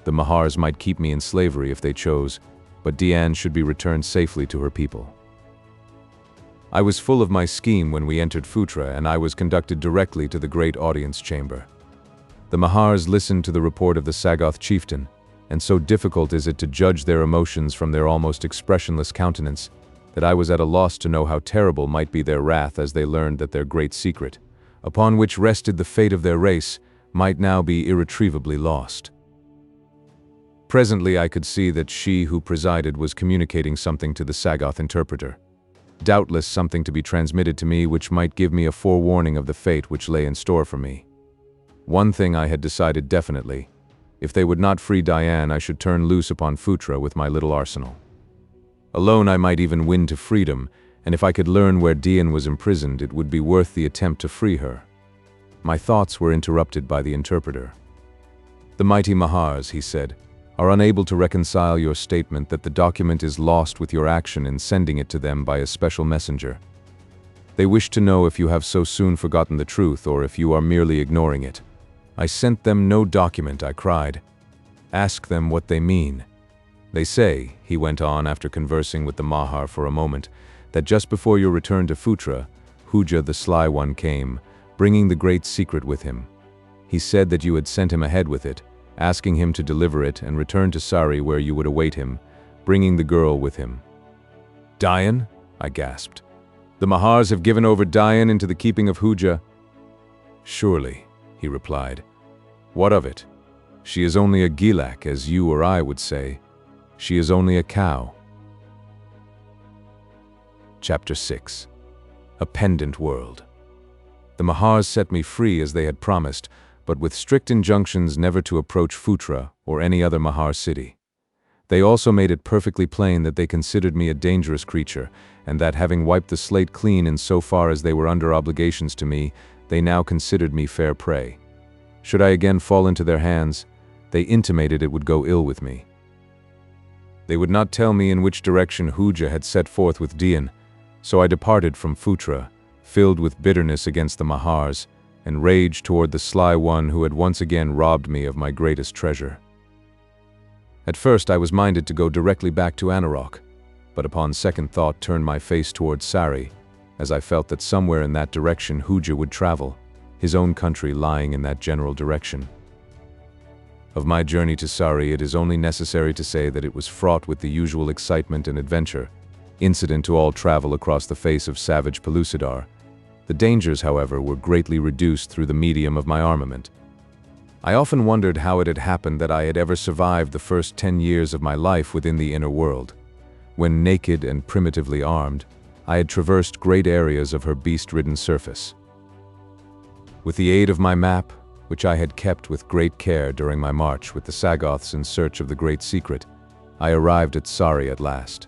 The Mahars might keep me in slavery if they chose, but Diane should be returned safely to her people. I was full of my scheme when we entered Phutra, and I was conducted directly to the great audience chamber. The Mahars listened to the report of the Sagoth chieftain, and so difficult is it to judge their emotions from their almost expressionless countenance, that I was at a loss to know how terrible might be their wrath as they learned that their great secret, upon which rested the fate of their race, might now be irretrievably lost. Presently I could see that she who presided was communicating something to the Sagoth interpreter. Doubtless something to be transmitted to me which might give me a forewarning of the fate which lay in store for me. One thing I had decided definitely. If they would not free Diane, I should turn loose upon Phutra with my little arsenal. Alone I might even win to freedom, and if I could learn where Diane was imprisoned, it would be worth the attempt to free her. My thoughts were interrupted by the interpreter. "The mighty Mahars," he said, "are unable to reconcile your statement that the document is lost with your action in sending it to them by a special messenger. They wish to know if you have so soon forgotten the truth or if you are merely ignoring it." "I sent them no document," I cried. "Ask them what they mean. They say," he went on after conversing with the Mahar for a moment, "that just before your return to Phutra, HOOJA the Sly One came, bringing the great secret with him. He said that you had sent him ahead with it, asking him to deliver it and return to Sari where you would await him, bringing the girl with him." "Diane?" I gasped. "The Mahars have given over Diane into the keeping of HOOJA?" "Surely," he replied. "What of it? She is only a gilak, as you or I would say. She is only a cow." Chapter 6. A Pendant World. The Mahars set me free as they had promised, but with strict injunctions never to approach Phutra or any other Mahar city. They also made it perfectly plain that they considered me a dangerous creature, and that having wiped the slate clean in so far as they were under obligations to me, they now considered me fair prey. Should I again fall into their hands, they intimated it would go ill with me. They would not tell me in which direction HOOJA had set forth with Diane, so I departed from Phutra, filled with bitterness against the Mahars, and rage toward the Sly One who had once again robbed me of my greatest treasure. At first I was minded to go directly back to Anarok, but upon second thought turned my face toward Sari, as I felt that somewhere in that direction HOOJA would travel, his own country lying in that general direction. Of my journey to Sari, it is only necessary to say that it was fraught with the usual excitement and adventure, incident to all travel across the face of savage Pellucidar. The dangers, however, were greatly reduced through the medium of my armament. I often wondered how it had happened that I had ever survived the first 10 years of my life within the inner world. When naked and primitively armed, I had traversed great areas of her beast-ridden surface. With the aid of my map, which I had kept with great care during my march with the Sagoths in search of the great secret, I arrived at Sari at last.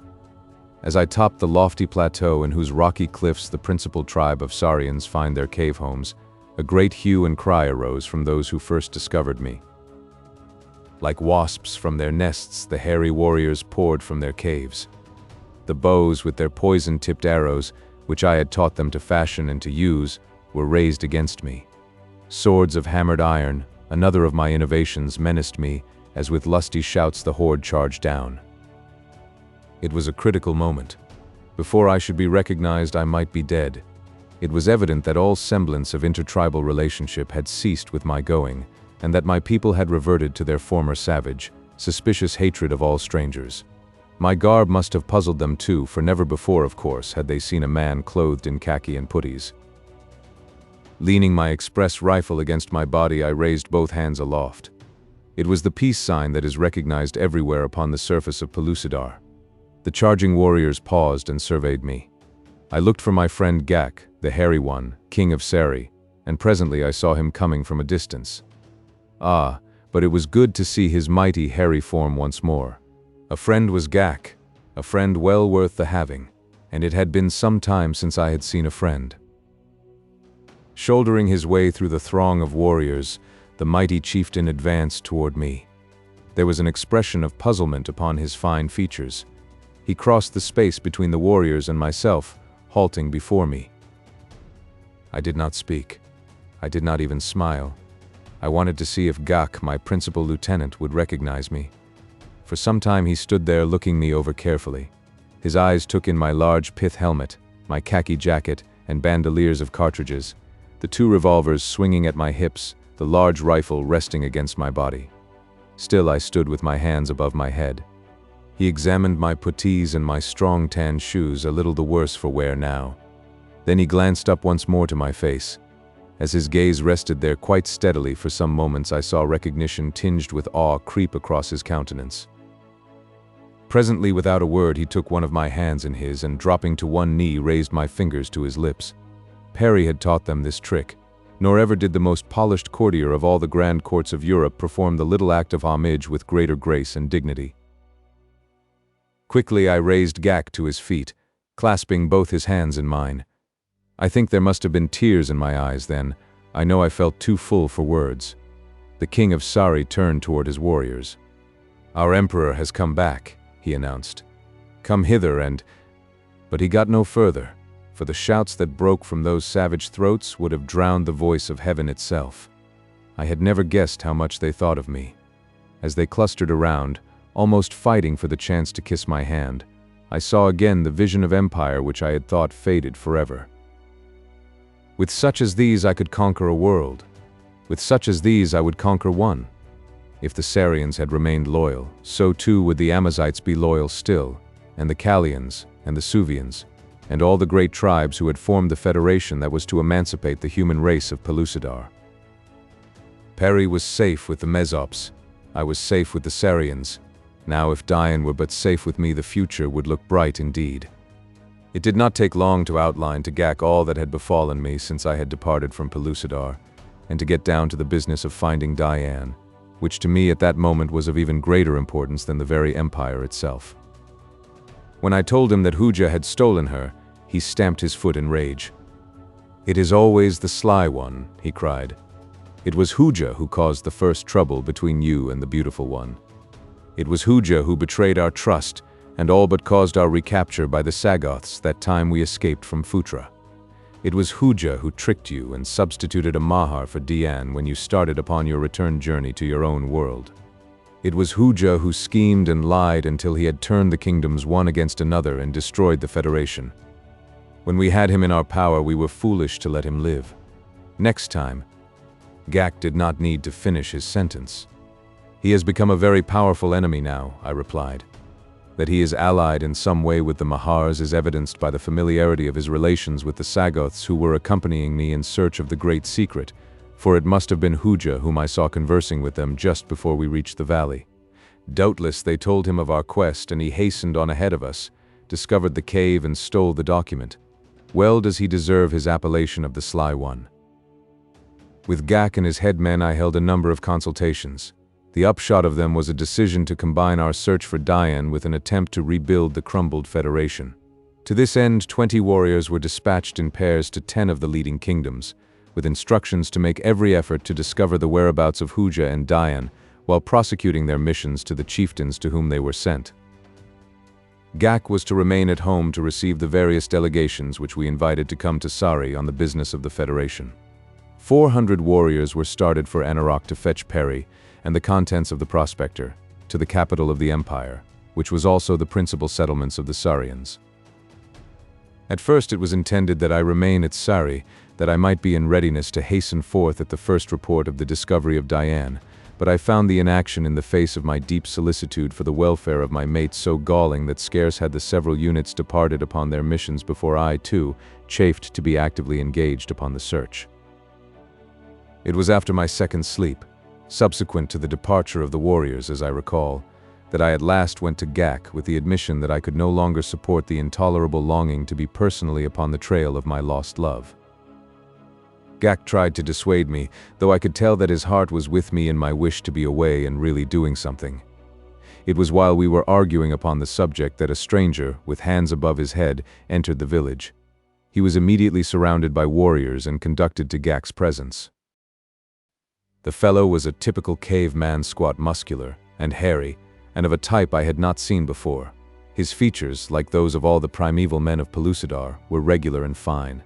As I topped the lofty plateau in whose rocky cliffs the principal tribe of Sarians find their cave homes, a great hue and cry arose from those who first discovered me. Like wasps from their nests, the hairy warriors poured from their caves. The bows with their poison-tipped arrows, which I had taught them to fashion and to use, were raised against me. Swords of hammered iron, another of my innovations, menaced me, as with lusty shouts the horde charged down. It was a critical moment. Before I should be recognized, I might be dead. It was evident that all semblance of intertribal relationship had ceased with my going, and that my people had reverted to their former savage, suspicious hatred of all strangers. My garb must have puzzled them too, for never before, of course, had they seen a man clothed in khaki and puttees. Leaning my express rifle against my body, I raised both hands aloft. It was the peace sign that is recognized everywhere upon the surface of Pellucidar. The charging warriors paused and surveyed me. I looked for my friend Gak, the hairy one, king of Sari, and presently I saw him coming from a distance. Ah, but it was good to see his mighty hairy form once more. A friend was Gak, a friend well worth the having, and it had been some time since I had seen a friend. Shouldering his way through the throng of warriors, the mighty chieftain advanced toward me. There was an expression of puzzlement upon his fine features. He crossed the space between the warriors and myself, halting before me. I did not speak. I did not even smile. I wanted to see if Gak, my principal lieutenant, would recognize me. For some time he stood there looking me over carefully. His eyes took in my large pith helmet, my khaki jacket, and bandoliers of cartridges, the 2 revolvers swinging at my hips, the large rifle resting against my body. Still I stood with my hands above my head. He examined my puttees and my strong tan shoes, a little the worse for wear now. Then he glanced up once more to my face. As his gaze rested there quite steadily for some moments, I saw recognition tinged with awe creep across his countenance. Presently, without a word, he took one of my hands in his and, dropping to one knee, raised my fingers to his lips. Perry had taught them this trick. nor ever did the most polished courtier of all the grand courts of Europe perform the little act of homage with greater grace and dignity. Quickly I raised Ghak to his feet, clasping both his hands in mine. I think there must have been tears in my eyes then. I know I felt too full for words. The king of Sari turned toward his warriors. "Our emperor has come back," he announced. "Come hither and—" But he got no further, for the shouts that broke from those savage throats would have drowned the voice of heaven itself. I had never guessed how much they thought of me. As they clustered around, almost fighting for the chance to kiss my hand, I saw again the vision of empire which I had thought faded forever. With such as these I could conquer a world. With such as these I would conquer one. If the Sarians had remained loyal, so too would the Amazighites be loyal still, and the Callians, and the Suevians, and all the great tribes who had formed the federation that was to emancipate the human race of Pellucidar. Peri was safe with the Mesops. I was safe with the Sarians. Now if Dian were but safe with me, the future would look bright indeed. It did not take long to outline to Ghak all that had befallen me since I had departed from Pellucidar, and to get down to the business of finding Dian, which to me at that moment was of even greater importance than the very empire itself. When I told him that HOOJA had stolen her, he stamped his foot in rage. "It is always the sly one," he cried. "It was HOOJA who caused the first trouble between you and the beautiful one. It was HOOJA who betrayed our trust and all but caused our recapture by the Sagoths that time we escaped from Phutra. It was HOOJA who tricked you and substituted a Mahar for Dian when you started upon your return journey to your own world. It was HOOJA who schemed and lied until he had turned the kingdoms one against another and destroyed the Federation. When we had him in our power, we were foolish to let him live. Next time, Ghak did not need to finish his sentence. He has become a very powerful enemy now," I replied. That he is allied in some way with the Mahars is evidenced by the familiarity of his relations with the Sagoths who were accompanying me in search of the great secret, for it must have been HOOJA whom I saw conversing with them just before we reached the valley. Doubtless they told him of our quest and he hastened on ahead of us, discovered the cave and stole the document. Well does he deserve his appellation of the Sly One. With Ghak and his headmen I held a number of consultations. The upshot of them was a decision to combine our search for Dian with an attempt to rebuild the crumbled Federation. To this end, 20 warriors were dispatched in pairs to 10 of the leading kingdoms, with instructions to make every effort to discover the whereabouts of HOOJA and Dian, while prosecuting their missions to the chieftains to whom they were sent. Ghak was to remain at home to receive the various delegations which we invited to come to Sari on the business of the Federation. 400 warriors were started for Anarok to fetch Peri and the contents of the prospector to the capital of the empire, which was also the principal settlements of the Sarians. At first it was intended that I remain at Sari, that I might be in readiness to hasten forth at the first report of the discovery of Dian, but I found the inaction in the face of my deep solicitude for the welfare of my mate so galling that scarce had the several units departed upon their missions before I, too, chafed to be actively engaged upon the search. It was after my second sleep, subsequent to the departure of the warriors, as I recall, that I at last went to Ghak with the admission that I could no longer support the intolerable longing to be personally upon the trail of my lost love. Ghak tried to dissuade me, though I could tell that his heart was with me in my wish to be away and really doing something. It was while we were arguing upon the subject that a stranger, with hands above his head, entered the village. He was immediately surrounded by warriors and conducted to Ghak's presence. The fellow was a typical caveman, squat, muscular, and hairy, and of a type I had not seen before. His features, like those of all the primeval men of Pellucidar, were regular and fine.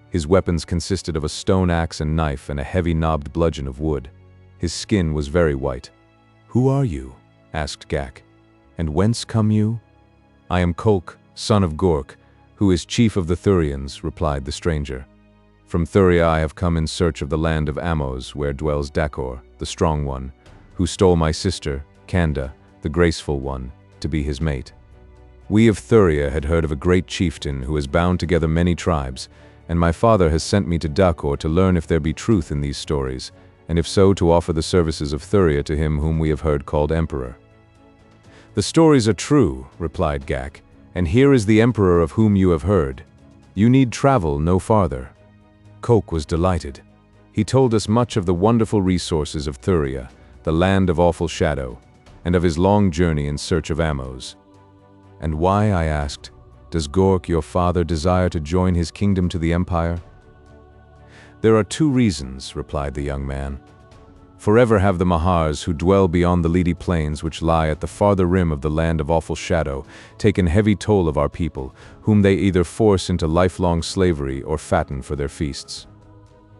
His weapons consisted of a stone axe and knife and a heavy knobbed bludgeon of wood. His skin was very white. "Who are you?" asked Ghak. "And whence come you?" "I am Kolk, son of Gork, who is chief of the Thurians," replied the stranger. "From Thuria I have come in search of the land of Amos, where dwells Dakor, the strong one, who stole my sister, Kanda, the graceful one, to be his mate. We of Thuria had heard of a great chieftain who has bound together many tribes, and my father has sent me to Dakor to learn if there be truth in these stories, and if so, to offer the services of Thuria to him whom we have heard called Emperor." "The stories are true," replied Ghak, "and here is the Emperor of whom you have heard. You need travel no farther." Kolk was delighted. He told us much of the wonderful resources of Thuria, the land of awful shadow, and of his long journey in search of Amos. "And why," I asked, "does GORE, your father, desire to join his kingdom to the empire?" "There are 2 reasons," replied the young man. "Forever have the Mahars, who dwell beyond the Lidi plains which lie at the farther rim of the land of awful shadow, taken heavy toll of our people, whom they either force into lifelong slavery or fatten for their feasts.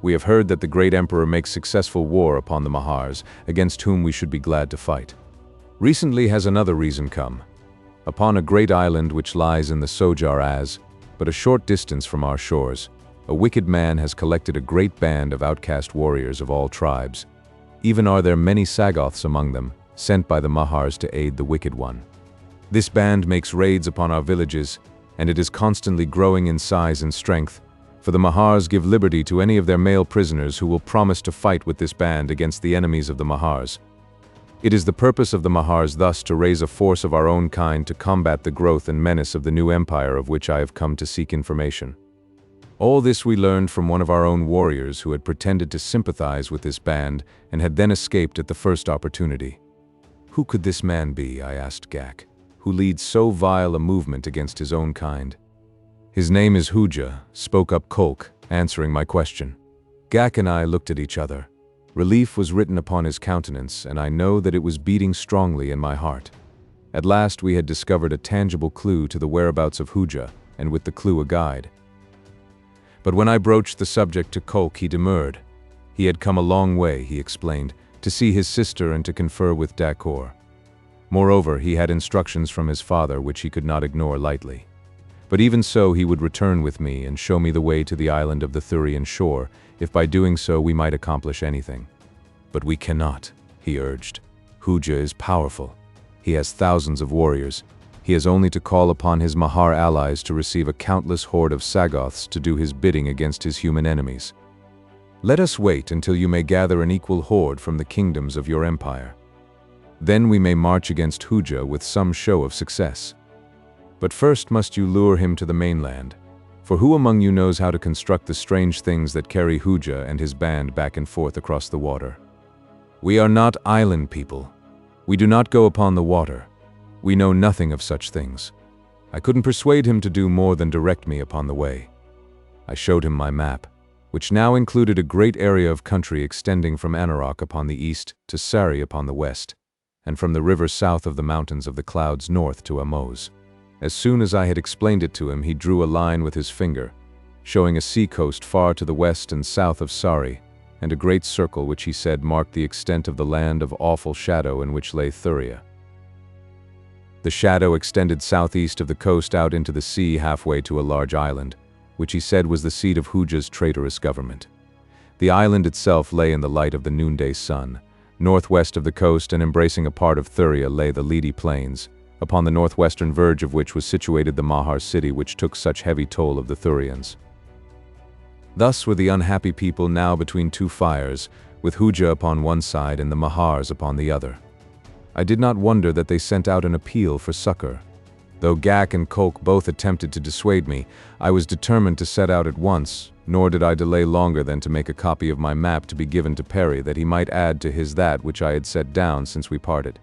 We have heard that the great emperor makes successful war upon the Mahars, against whom we should be glad to fight. Recently has another reason come. Upon a great island which lies in the HOOJA'S, but a short distance from our shores, a wicked man has collected a great band of outcast warriors of all tribes. Even are there many Sagoths among them, sent by the Mahars to aid the wicked one. This band makes raids upon our villages, and it is constantly growing in size and strength, for the Mahars give liberty to any of their male prisoners who will promise to fight with this band against the enemies of the Mahars. It is the purpose of the Mahars thus to raise a force of our own kind to combat the growth and menace of the new empire of which I have come to seek information. All this we learned from one of our own warriors who had pretended to sympathize with this band and had then escaped at the first opportunity." "Who could this man be," I asked Gak, "who leads so vile a movement against his own kind?" "His name is HOOJA," spoke up Kolk, answering my question. Gak and I looked at each other. Relief was written upon his countenance, and I know that it was beating strongly in my heart. At last we had discovered a tangible clue to the whereabouts of HOOJA, and with the clue a guide. But when I broached the subject to Kolk, he demurred. He had come a long way, he explained, to see his sister and to confer with Dakor. Moreover, he had instructions from his father which he could not ignore lightly. But even so, he would return with me and show me the way to the island of the Thurian shore, if by doing so we might accomplish anything. "But we cannot," he urged. "HOOJA is powerful. He has thousands of warriors. He has only to call upon his Mahar allies to receive a countless horde of Sagoths to do his bidding against his human enemies. Let us wait until you may gather an equal horde from the kingdoms of your empire. Then we may march against HOOJA with some show of success. But first must you lure him to the mainland, for who among you knows how to construct the strange things that carry HOOJA and his band back and forth across the water? We are not island people. We do not go upon the water. We know nothing of such things. I couldn't persuade him to do more than direct me upon the way. I showed him my map, which now included a great area of country extending from Anarok upon the east to Sari upon the west, and from the river south of the mountains of the clouds north to Amos. As soon as I had explained it to him, he drew a line with his finger, showing a sea coast far to the west and south of Sari, and a great circle which he said marked the extent of the land of awful shadow in which lay Thuria. The shadow extended southeast of the coast out into the sea halfway to a large island, which he said was the seat of HOOJA'S traitorous government. The island itself lay in the light of the noonday sun. Northwest of the coast and embracing a part of Thuria lay the Lidi plains, upon the northwestern verge of which was situated the Mahar city which took such heavy toll of the Thurians. Thus were the unhappy people now between 2 fires, with HOOJA upon one side and the Mahars upon the other. I did not wonder that they sent out an appeal for succor. Though Gak and Kolk both attempted to dissuade me, I was determined to set out at once, nor did I delay longer than to make a copy of my map to be given to Perry that he might add to his that which I had set down since we parted.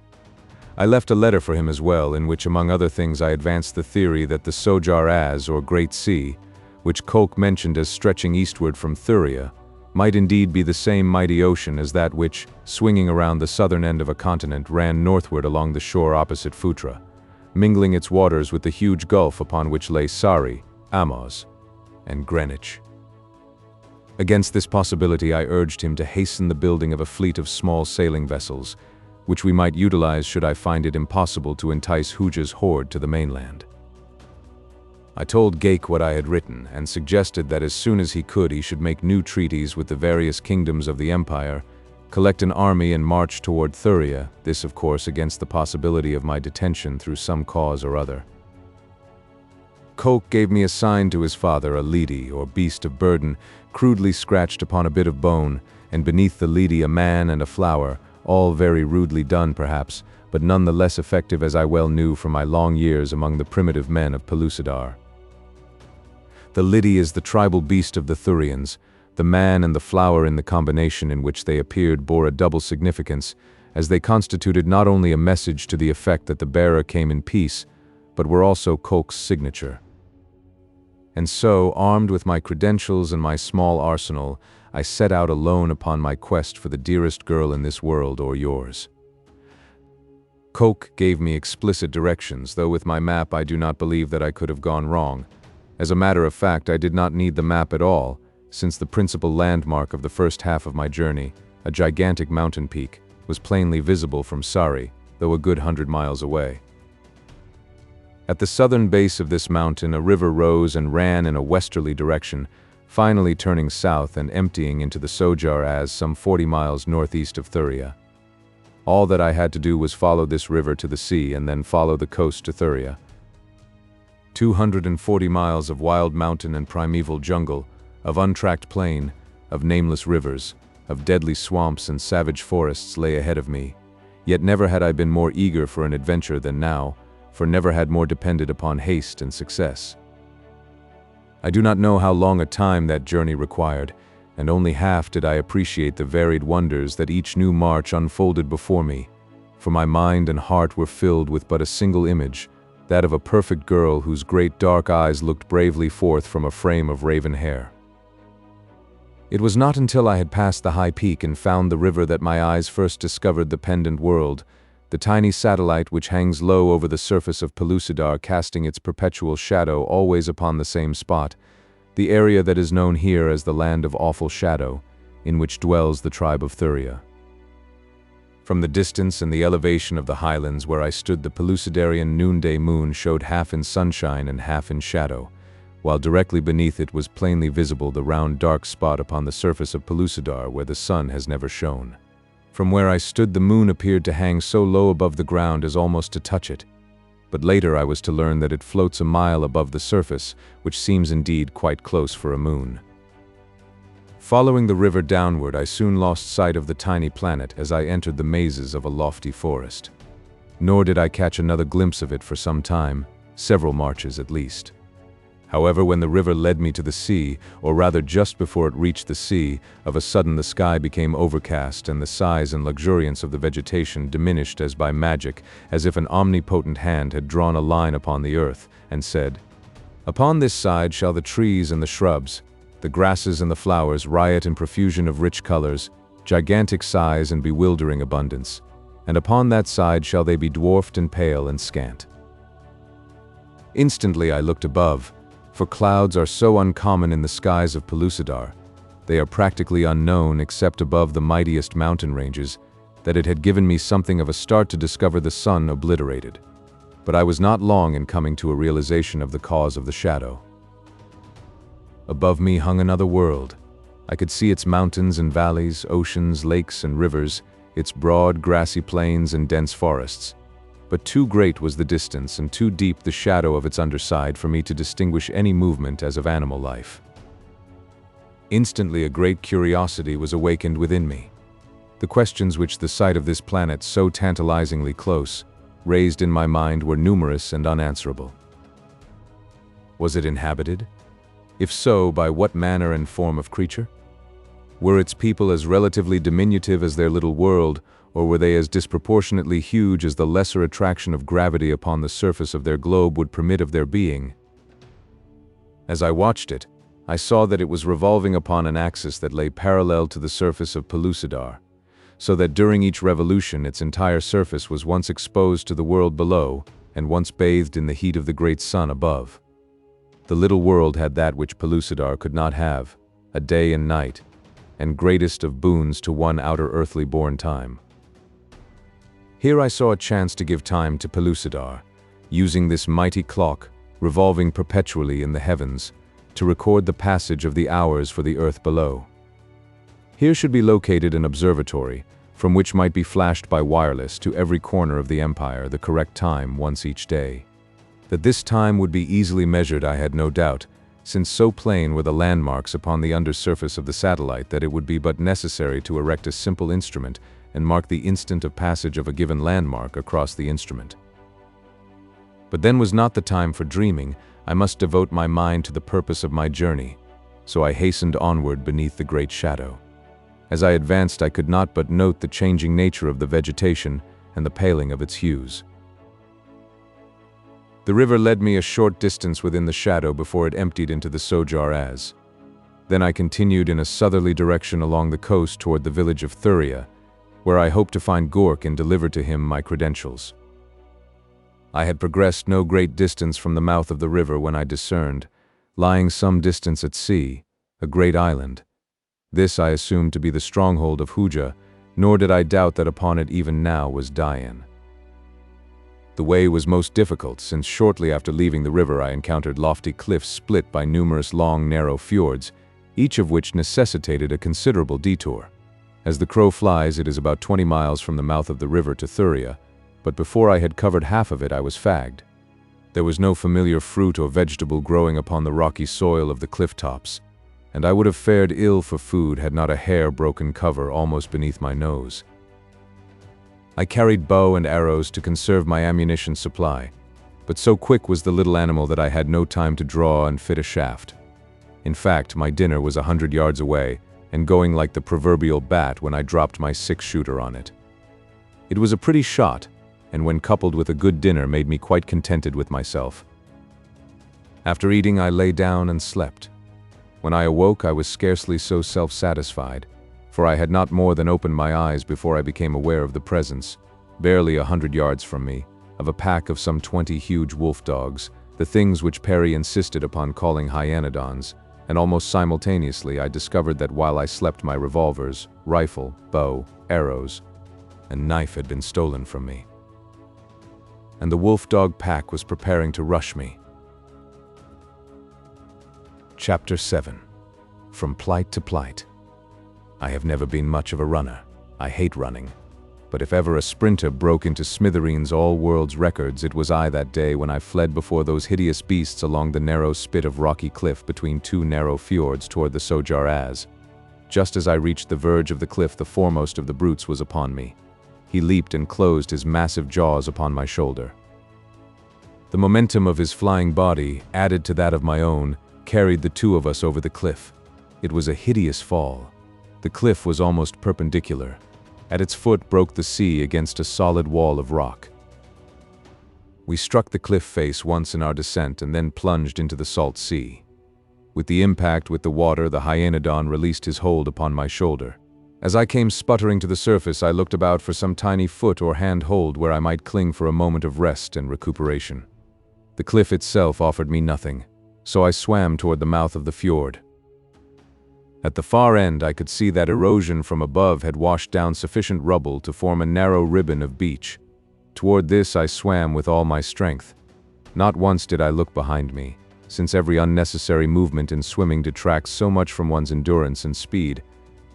I left a letter for him as well, in which among other things I advanced the theory that the HOOJA'S, or Great Sea, which Kolk mentioned as stretching eastward from Thuria, might indeed be the same mighty ocean as that which, swinging around the southern end of a continent, ran northward along the shore opposite Phutra, mingling its waters with the huge gulf upon which lay Sari, Amos, and Greenwich. Against this possibility I urged him to hasten the building of a fleet of small sailing vessels, which we might utilize should I find it impossible to entice HOOJA'S horde to the mainland. I told Gake what I had written, and suggested that as soon as he could he should make new treaties with the various kingdoms of the empire, collect an army and march toward Thuria, this of course against the possibility of my detention through some cause or other. Kolk gave me a sign to his father, a Lidi, or beast of burden, crudely scratched upon a bit of bone, and beneath the Lidi a man and a flower, all very rudely done perhaps, but none the less effective as I well knew from my long years among the primitive men of Pellucidar. The Lidi is the tribal beast of the Thurians, The man and the flower in the combination in which they appeared bore a double significance, as they constituted not only a message to the effect that the bearer came in peace, but were also Coke's signature. And so, armed with my credentials and my small arsenal, I set out alone upon my quest for the dearest girl in this world or yours. Coke gave me explicit directions, though with my map I do not believe that I could have gone wrong. As a matter of fact, I did not need the map at all, since the principal landmark of the first half of my journey, a gigantic mountain peak, was plainly visible from Sari, though a good 100 miles away. At the southern base of this mountain, a river rose and ran in a westerly direction, finally turning south and emptying into the HOOJA'S some 40 miles northeast of Thuria. All that I had to do was follow this river to the sea and then follow the coast to Thuria. 240 miles of wild mountain and primeval jungle, of untracked plain, of nameless rivers, of deadly swamps and savage forests lay ahead of me, yet never had I been more eager for an adventure than now, for never had more depended upon haste and success. I do not know how long a time that journey required, and only half did I appreciate the varied wonders that each new march unfolded before me, for my mind and heart were filled with but a single image, that of a perfect girl whose great dark eyes looked bravely forth from a frame of raven hair. It was not until I had passed the high peak and found the river that my eyes first discovered the pendant world, the tiny satellite which hangs low over the surface of Pellucidar, casting its perpetual shadow always upon the same spot, the area that is known here as the Land of Awful Shadow, in which dwells the tribe of Thuria. From the distance and the elevation of the highlands where I stood, the Pellucidarian noonday moon showed half in sunshine and half in shadow, while directly beneath it was plainly visible the round dark spot upon the surface of Pellucidar where the sun has never shone. From where I stood, the moon appeared to hang so low above the ground as almost to touch it, but later I was to learn that it floats a mile above the surface, which seems indeed quite close for a moon. Following the river downward, I soon lost sight of the tiny planet as I entered the mazes of a lofty forest. Nor did I catch another glimpse of it for some time, several marches at least. However, when the river led me to the sea, or rather just before it reached the sea, of a sudden the sky became overcast and the size and luxuriance of the vegetation diminished as by magic, as if an omnipotent hand had drawn a line upon the earth and said, "Upon this side shall the trees and the shrubs, the grasses and the flowers riot in profusion of rich colors, gigantic size and bewildering abundance, and upon that side shall they be dwarfed and pale and scant." Instantly I looked above, for clouds are so uncommon in the skies of Pellucidar, they are practically unknown except above the mightiest mountain ranges, that it had given me something of a start to discover the sun obliterated. But I was not long in coming to a realization of the cause of the shadow. Above me hung another world. I could see its mountains and valleys, oceans, lakes and rivers, its broad, grassy plains and dense forests. But too great was the distance and too deep the shadow of its underside for me to distinguish any movement as of animal life. Instantly a great curiosity was awakened within me. The questions which the sight of this planet, so tantalizingly close, raised in my mind were numerous and unanswerable. Was it inhabited? If so, by what manner and form of creature? Were its people as relatively diminutive as their little world, or were they as disproportionately huge as the lesser attraction of gravity upon the surface of their globe would permit of their being? As I watched it, I saw that it was revolving upon an axis that lay parallel to the surface of Pellucidar, so that during each revolution its entire surface was once exposed to the world below and once bathed in the heat of the great sun above. The little world had that which Pellucidar could not have, a day and night, and greatest of boons to one outer earthly born time. Here I saw a chance to give time to Pellucidar, using this mighty clock, revolving perpetually in the heavens, to record the passage of the hours for the earth below. Here should be located an observatory, from which might be flashed by wireless to every corner of the empire the correct time once each day. That this time would be easily measured I had no doubt, since so plain were the landmarks upon the undersurface of the satellite that it would be but necessary to erect a simple instrument and mark the instant of passage of a given landmark across the instrument. But then was not the time for dreaming. I must devote my mind to the purpose of my journey. so I hastened onward beneath the great shadow. As I advanced, I could not but note the changing nature of the vegetation and the paling of its hues. The river led me a short distance within the shadow before it emptied into the HOOJA'S. Then I continued in a southerly direction along the coast toward the village of Thuria, where I hoped to find GORE and deliver to him my credentials. I had progressed no great distance from the mouth of the river when I discerned, lying some distance at sea, a great island. This I assumed to be the stronghold of HOOJA, nor did I doubt that upon it even now was Diane. The way was most difficult, since shortly after leaving the river I encountered lofty cliffs split by numerous long, narrow fjords, each of which necessitated a considerable detour. As the crow flies, it is about 20 miles from the mouth of the river to Thuria, but before I had covered half of it I was fagged. There was no familiar fruit or vegetable growing upon the rocky soil of the cliff tops, and I would have fared ill for food had not a hair-broken cover almost beneath my nose. I carried bow and arrows to conserve my ammunition supply, but so quick was the little animal that I had no time to draw and fit a shaft. In fact, my dinner was 100 yards away, and going like the proverbial bat when I dropped my 6-shooter on it. It was a pretty shot, and when coupled with a good dinner made me quite contented with myself. After eating, I lay down and slept. When I awoke, I was scarcely so self-satisfied, for I had not more than opened my eyes before I became aware of the presence, barely 100 yards from me, of a pack of some 20 huge wolf dogs, the things which Perry insisted upon calling hyenodons, and almost simultaneously I discovered that while I slept my revolvers, rifle, bow, arrows, and knife had been stolen from me. And the wolf dog pack was preparing to rush me. Chapter 7. From Plight to Plight. I have never been much of a runner. I hate running. But if ever a sprinter broke into smithereens all world's records, it was I that day when I fled before those hideous beasts along the narrow spit of rocky cliff between two narrow fjords toward the HOOJA'S. Just as I reached the verge of the cliff, the foremost of the brutes was upon me. He leaped and closed his massive jaws upon my shoulder. The momentum of his flying body, added to that of my own, carried the two of us over the cliff. It was a hideous fall. The cliff was almost perpendicular. At its foot broke the sea against a solid wall of rock. We struck the cliff face once in our descent and then plunged into the salt sea. With the impact with the water, the hyenodon released his hold upon my shoulder. As I came sputtering to the surface, I looked about for some tiny foot or hand hold where I might cling for a moment of rest and recuperation. The cliff itself offered me nothing, so I swam toward the mouth of the fjord. At the far end, I could see that erosion from above had washed down sufficient rubble to form a narrow ribbon of beach. Toward this I swam with all my strength. Not once did I look behind me, since every unnecessary movement in swimming detracts so much from one's endurance and speed.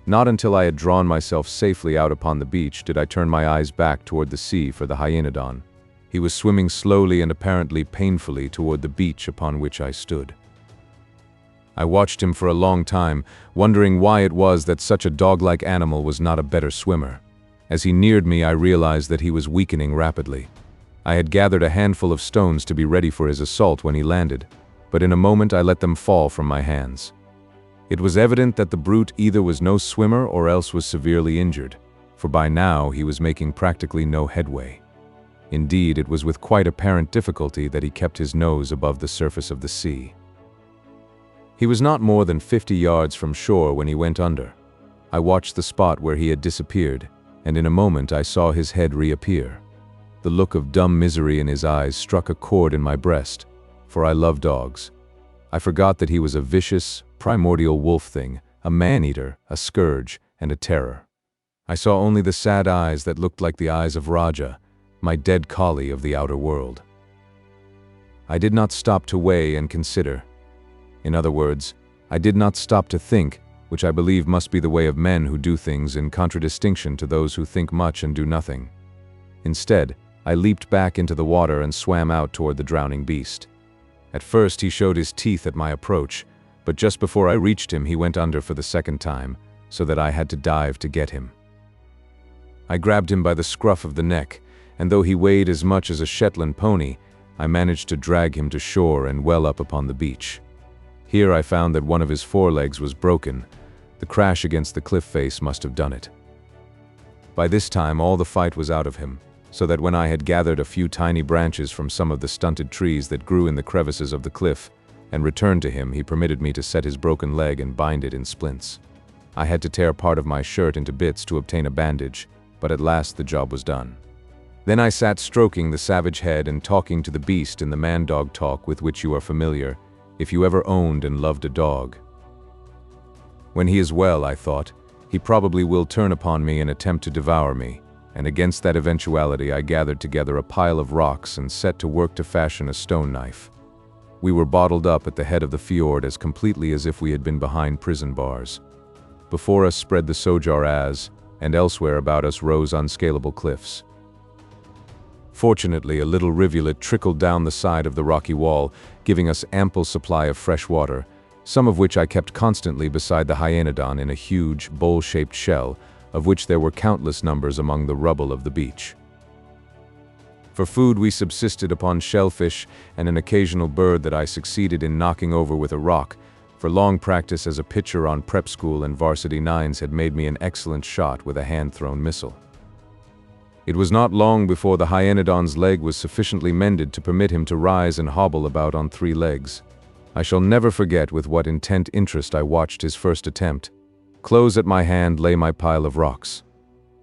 Not until I had drawn myself safely out upon the beach did I turn my eyes back toward the sea for the hyenodon. He was swimming slowly and apparently painfully toward the beach upon which I stood. I watched him for a long time, wondering why it was that such a dog-like animal was not a better swimmer. As he neared me, I realized that he was weakening rapidly. I had gathered a handful of stones to be ready for his assault when he landed, but in a moment I let them fall from my hands. It was evident that the brute either was no swimmer or else was severely injured, for by now he was making practically no headway. Indeed, it was with quite apparent difficulty that he kept his nose above the surface of the sea. He was not more than 50 yards from shore when he went under. I watched the spot where he had disappeared, and in a moment I saw his head reappear. The look of dumb misery in his eyes struck a chord in my breast, for I love dogs. I forgot that he was a vicious, primordial wolf thing, a man-eater, a scourge, and a terror. I saw only the sad eyes that looked like the eyes of Raja, my dead collie of the outer world. I did not stop to weigh and consider. In other words, I did not stop to think, which I believe must be the way of men who do things in contradistinction to those who think much and do nothing. Instead, I leaped back into the water and swam out toward the drowning beast. At first he showed his teeth at my approach, but just before I reached him he went under for the second time, so that I had to dive to get him. I grabbed him by the scruff of the neck, and though he weighed as much as a Shetland pony, I managed to drag him to shore and well up upon the beach. Here I found that one of his forelegs was broken. The crash against the cliff face must have done it. By this time all the fight was out of him, so that when I had gathered a few tiny branches from some of the stunted trees that grew in the crevices of the cliff, and returned to him, he permitted me to set his broken leg and bind it in splints. I had to tear part of my shirt into bits to obtain a bandage, but at last the job was done. Then I sat stroking the savage head and talking to the beast in the man-dog talk with which you are familiar, if you ever owned and loved a dog. When he is well, I thought, he probably will turn upon me and attempt to devour me, and against that eventuality I gathered together a pile of rocks and set to work to fashion a stone knife. We were bottled up at the head of the fjord as completely as if we had been behind prison bars. Before us spread the HOOJA'S, and elsewhere about us rose unscalable cliffs. Fortunately, a little rivulet trickled down the side of the rocky wall, giving us ample supply of fresh water, some of which I kept constantly beside the hyaenodon in a huge, bowl-shaped shell, of which there were countless numbers among the rubble of the beach. For food we subsisted upon shellfish and an occasional bird that I succeeded in knocking over with a rock, for long practice as a pitcher on prep school and varsity nines had made me an excellent shot with a hand-thrown missile. It was not long before the hyaenodon's leg was sufficiently mended to permit him to rise and hobble about on 3 legs. I shall never forget with what intent interest I watched his first attempt. Close at my hand lay my pile of rocks.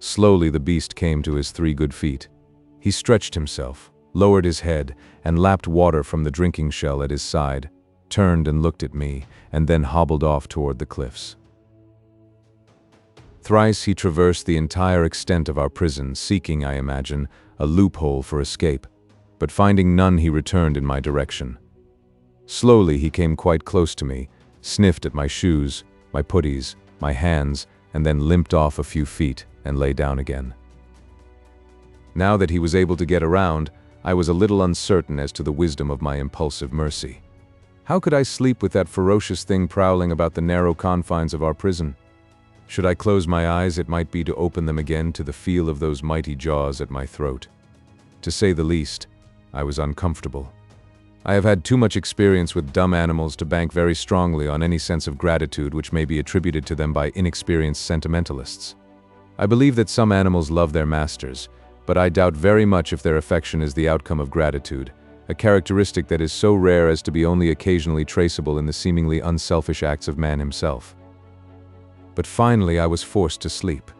Slowly the beast came to his 3 good feet. He stretched himself, lowered his head, and lapped water from the drinking shell at his side, turned and looked at me, and then hobbled off toward the cliffs. Thrice he traversed the entire extent of our prison, seeking, I imagine, a loophole for escape, but finding none he returned in my direction. Slowly he came quite close to me, sniffed at my shoes, my puttees, my hands, and then limped off a few feet and lay down again. Now that he was able to get around, I was a little uncertain as to the wisdom of my impulsive mercy. How could I sleep with that ferocious thing prowling about the narrow confines of our prison? Should I close my eyes, it might be to open them again to the feel of those mighty jaws at my throat. To say the least, I was uncomfortable. I have had too much experience with dumb animals to bank very strongly on any sense of gratitude which may be attributed to them by inexperienced sentimentalists. I believe that some animals love their masters, but I doubt very much if their affection is the outcome of gratitude, a characteristic that is so rare as to be only occasionally traceable in the seemingly unselfish acts of man himself. But finally I was forced to sleep.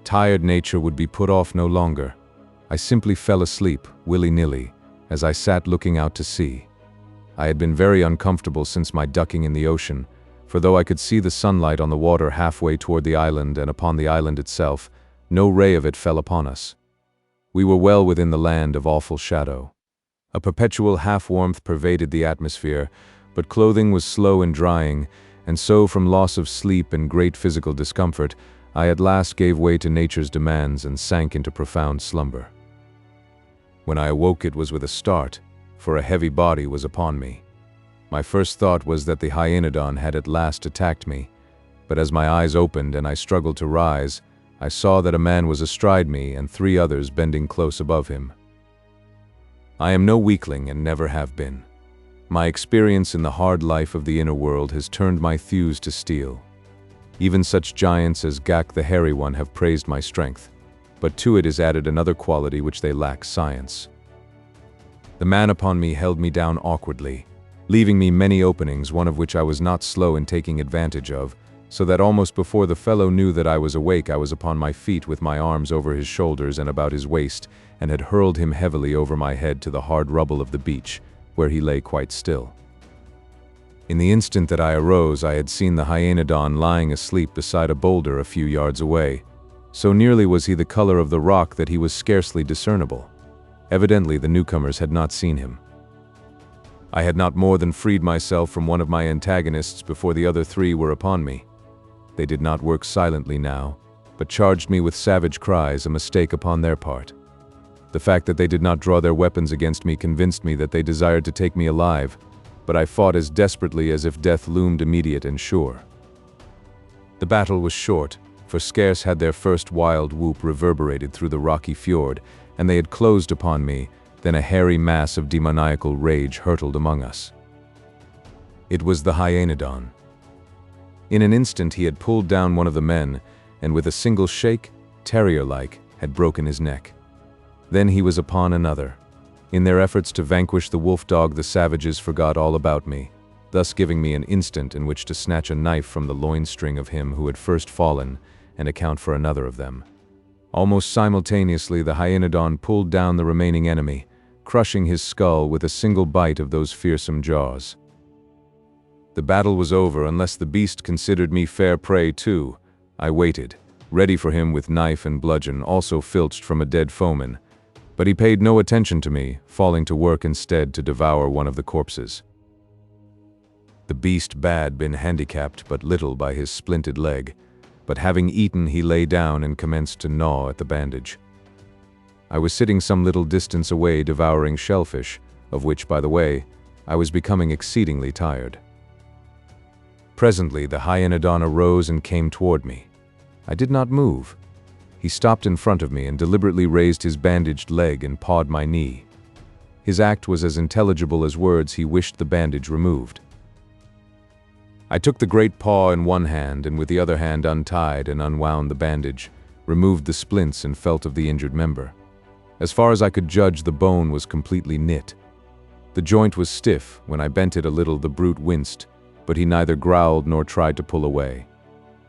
Tired nature would be put off no longer. I simply fell asleep, willy-nilly, as I sat looking out to sea. I had been very uncomfortable since my ducking in the ocean, for though I could see the sunlight on the water halfway toward the island and upon the island itself, no ray of it fell upon us. We were well within the land of awful shadow. A perpetual half-warmth pervaded the atmosphere, but clothing was slow in drying, and so from loss of sleep and great physical discomfort, I at last gave way to nature's demands and sank into profound slumber. When I awoke it was with a start, for a heavy body was upon me. My first thought was that the hyaenodon had at last attacked me, but as my eyes opened and I struggled to rise, I saw that a man was astride me and 3 others bending close above him. I am no weakling and never have been. My experience in the hard life of the inner world has turned my thews to steel. Even such giants as Gak the Hairy One have praised my strength, but to it is added another quality which they lack: science. The man upon me held me down awkwardly, leaving me many openings, one of which I was not slow in taking advantage of, so that almost before the fellow knew that I was awake I was upon my feet with my arms over his shoulders and about his waist, and had hurled him heavily over my head to the hard rubble of the beach, where he lay quite still. In the instant that I arose, I had seen the hyaenodon lying asleep beside a boulder a few yards away. So nearly was he the color of the rock that he was scarcely discernible. Evidently the newcomers had not seen him. I had not more than freed myself from one of my antagonists before the other 3 were upon me. They did not work silently now, but charged me with savage cries, a mistake upon their part. The fact that they did not draw their weapons against me convinced me that they desired to take me alive, but I fought as desperately as if death loomed immediate and sure. The battle was short, for scarce had their first wild whoop reverberated through the rocky fjord, and they had closed upon me, then a hairy mass of demoniacal rage hurtled among us. It was the hyaenodon. In an instant he had pulled down one of the men, and with a single shake, terrier-like, had broken his neck. Then he was upon another. In their efforts to vanquish the wolf dog, the savages forgot all about me, thus giving me an instant in which to snatch a knife from the loin-string of him who had first fallen and account for another of them. Almost simultaneously, the hyaenodon pulled down the remaining enemy, crushing his skull with a single bite of those fearsome jaws. The battle was over unless the beast considered me fair prey too. I waited, ready for him with knife and bludgeon, also filched from a dead foeman, but he paid no attention to me, falling to work instead to devour one of the corpses. The beast had been handicapped but little by his splinted leg, but having eaten he lay down and commenced to gnaw at the bandage. I was sitting some little distance away devouring shellfish, of which, by the way, I was becoming exceedingly tired. Presently the hyaenodon arose and came toward me. I did not move. He stopped in front of me and deliberately raised his bandaged leg and pawed my knee. His act was as intelligible as words. He wished the bandage removed. I took the great paw in one hand and with the other hand untied and unwound the bandage, removed the splints and felt of the injured member. As far as I could judge, the bone was completely knit. The joint was stiff. When I bent it a little, the brute winced, but he neither growled nor tried to pull away.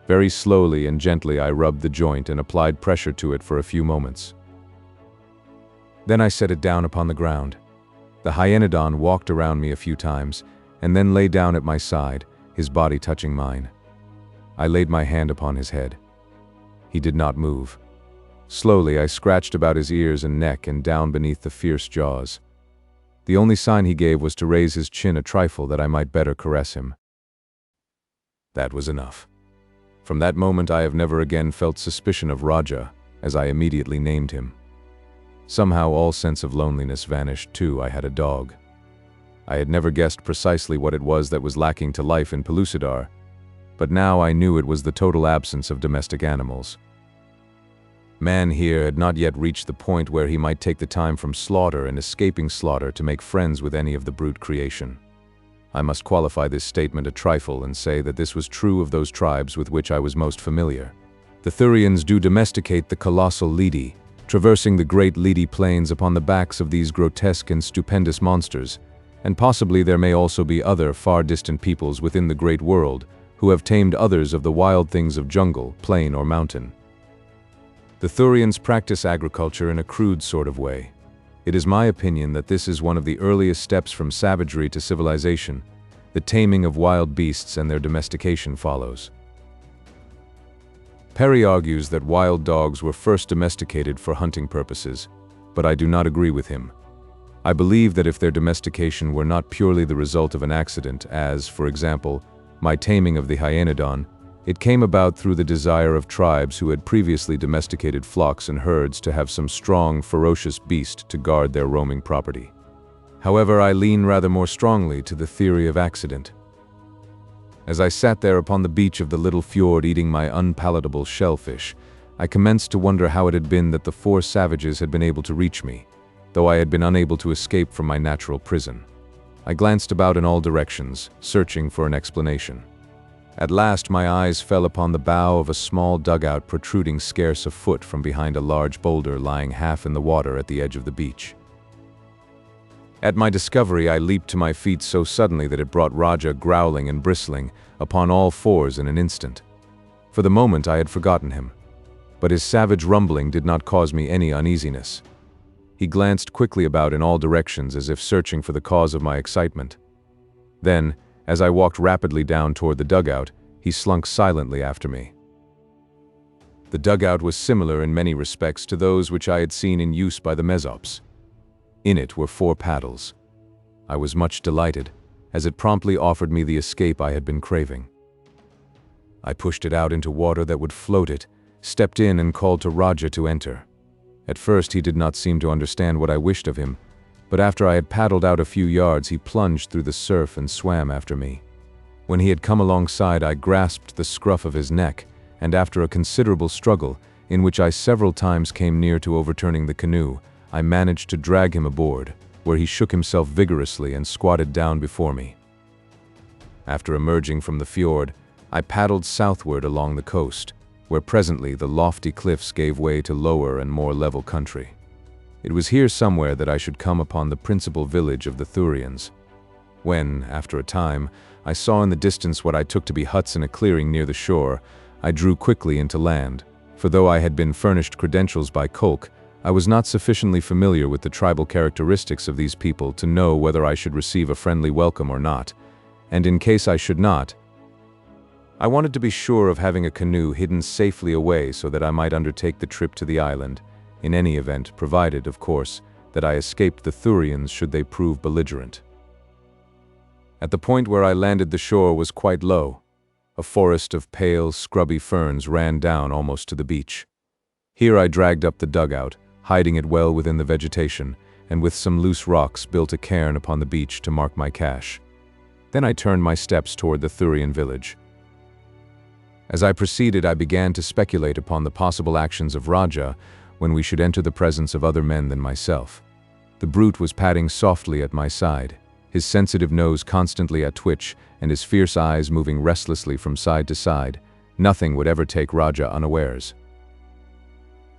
Very slowly and gently I rubbed the joint and applied pressure to it for a few moments. Then I set it down upon the ground. The hyaenodon walked around me a few times, and then lay down at my side, his body touching mine. I laid my hand upon his head. He did not move. Slowly I scratched about his ears and neck and down beneath the fierce jaws. The only sign he gave was to raise his chin a trifle that I might better caress him. That was enough. From that moment I have never again felt suspicion of Raja, as I immediately named him. Somehow all sense of loneliness vanished too. I had a dog. I had never guessed precisely what it was that was lacking to life in Pellucidar, but now I knew it was the total absence of domestic animals. Man here had not yet reached the point where he might take the time from slaughter and escaping slaughter to make friends with any of the brute creation. I must qualify this statement a trifle and say that this was true of those tribes with which I was most familiar. The Thurians do domesticate the colossal Lidi, traversing the great Lidi plains upon the backs of these grotesque and stupendous monsters, and possibly there may also be other far distant peoples within the great world who have tamed others of the wild things of jungle, plain, or mountain. The Thurians practice agriculture in a crude sort of way. It is my opinion that this is one of the earliest steps from savagery to civilization. The taming of wild beasts and their domestication follows. Perry argues that wild dogs were first domesticated for hunting purposes, but I do not agree with him. I believe that if their domestication were not purely the result of an accident, as, for example, my taming of the hyaenodon, it came about through the desire of tribes who had previously domesticated flocks and herds to have some strong, ferocious beast to guard their roaming property. However, I lean rather more strongly to the theory of accident. As I sat there upon the beach of the little fjord eating my unpalatable shellfish, I commenced to wonder how it had been that the four savages had been able to reach me, though I had been unable to escape from my natural prison. I glanced about in all directions, searching for an explanation. At last my eyes fell upon the bow of a small dugout protruding scarce a foot from behind a large boulder lying half in the water at the edge of the beach. At my discovery I leaped to my feet so suddenly that it brought Raja growling and bristling upon all fours in an instant. For the moment I had forgotten him, but his savage rumbling did not cause me any uneasiness. He glanced quickly about in all directions as if searching for the cause of my excitement. Then, as I walked rapidly down toward the dugout, he slunk silently after me. The dugout was similar in many respects to those which I had seen in use by the Mesops. In it were 4 paddles. I was much delighted, as it promptly offered me the escape I had been craving. I pushed it out into water that would float it, stepped in and called to Raja to enter. At first he did not seem to understand what I wished of him, but after I had paddled out a few yards he plunged through the surf and swam after me. When he had come alongside I grasped the scruff of his neck, and after a considerable struggle, in which I several times came near to overturning the canoe, I managed to drag him aboard, where he shook himself vigorously and squatted down before me. After emerging from the fjord, I paddled southward along the coast, where presently the lofty cliffs gave way to lower and more level country. It was here somewhere that I should come upon the principal village of the Thurians. When, after a time, I saw in the distance what I took to be huts in a clearing near the shore, I drew quickly into land, for though I had been furnished credentials by Kolk, I was not sufficiently familiar with the tribal characteristics of these people to know whether I should receive a friendly welcome or not, and in case I should not, I wanted to be sure of having a canoe hidden safely away so that I might undertake the trip to the island, in any event, provided, of course, that I escaped the Thurians should they prove belligerent. At the point where I landed, the shore was quite low. A forest of pale, scrubby ferns ran down almost to the beach. Here I dragged up the dugout, hiding it well within the vegetation, and with some loose rocks built a cairn upon the beach to mark my cache. Then I turned my steps toward the Thurian village. As I proceeded, I began to speculate upon the possible actions of Raja when we should enter the presence of other men than myself. The brute was padding softly at my side, his sensitive nose constantly at twitch and his fierce eyes moving restlessly from side to side. Nothing would ever take Raja unawares.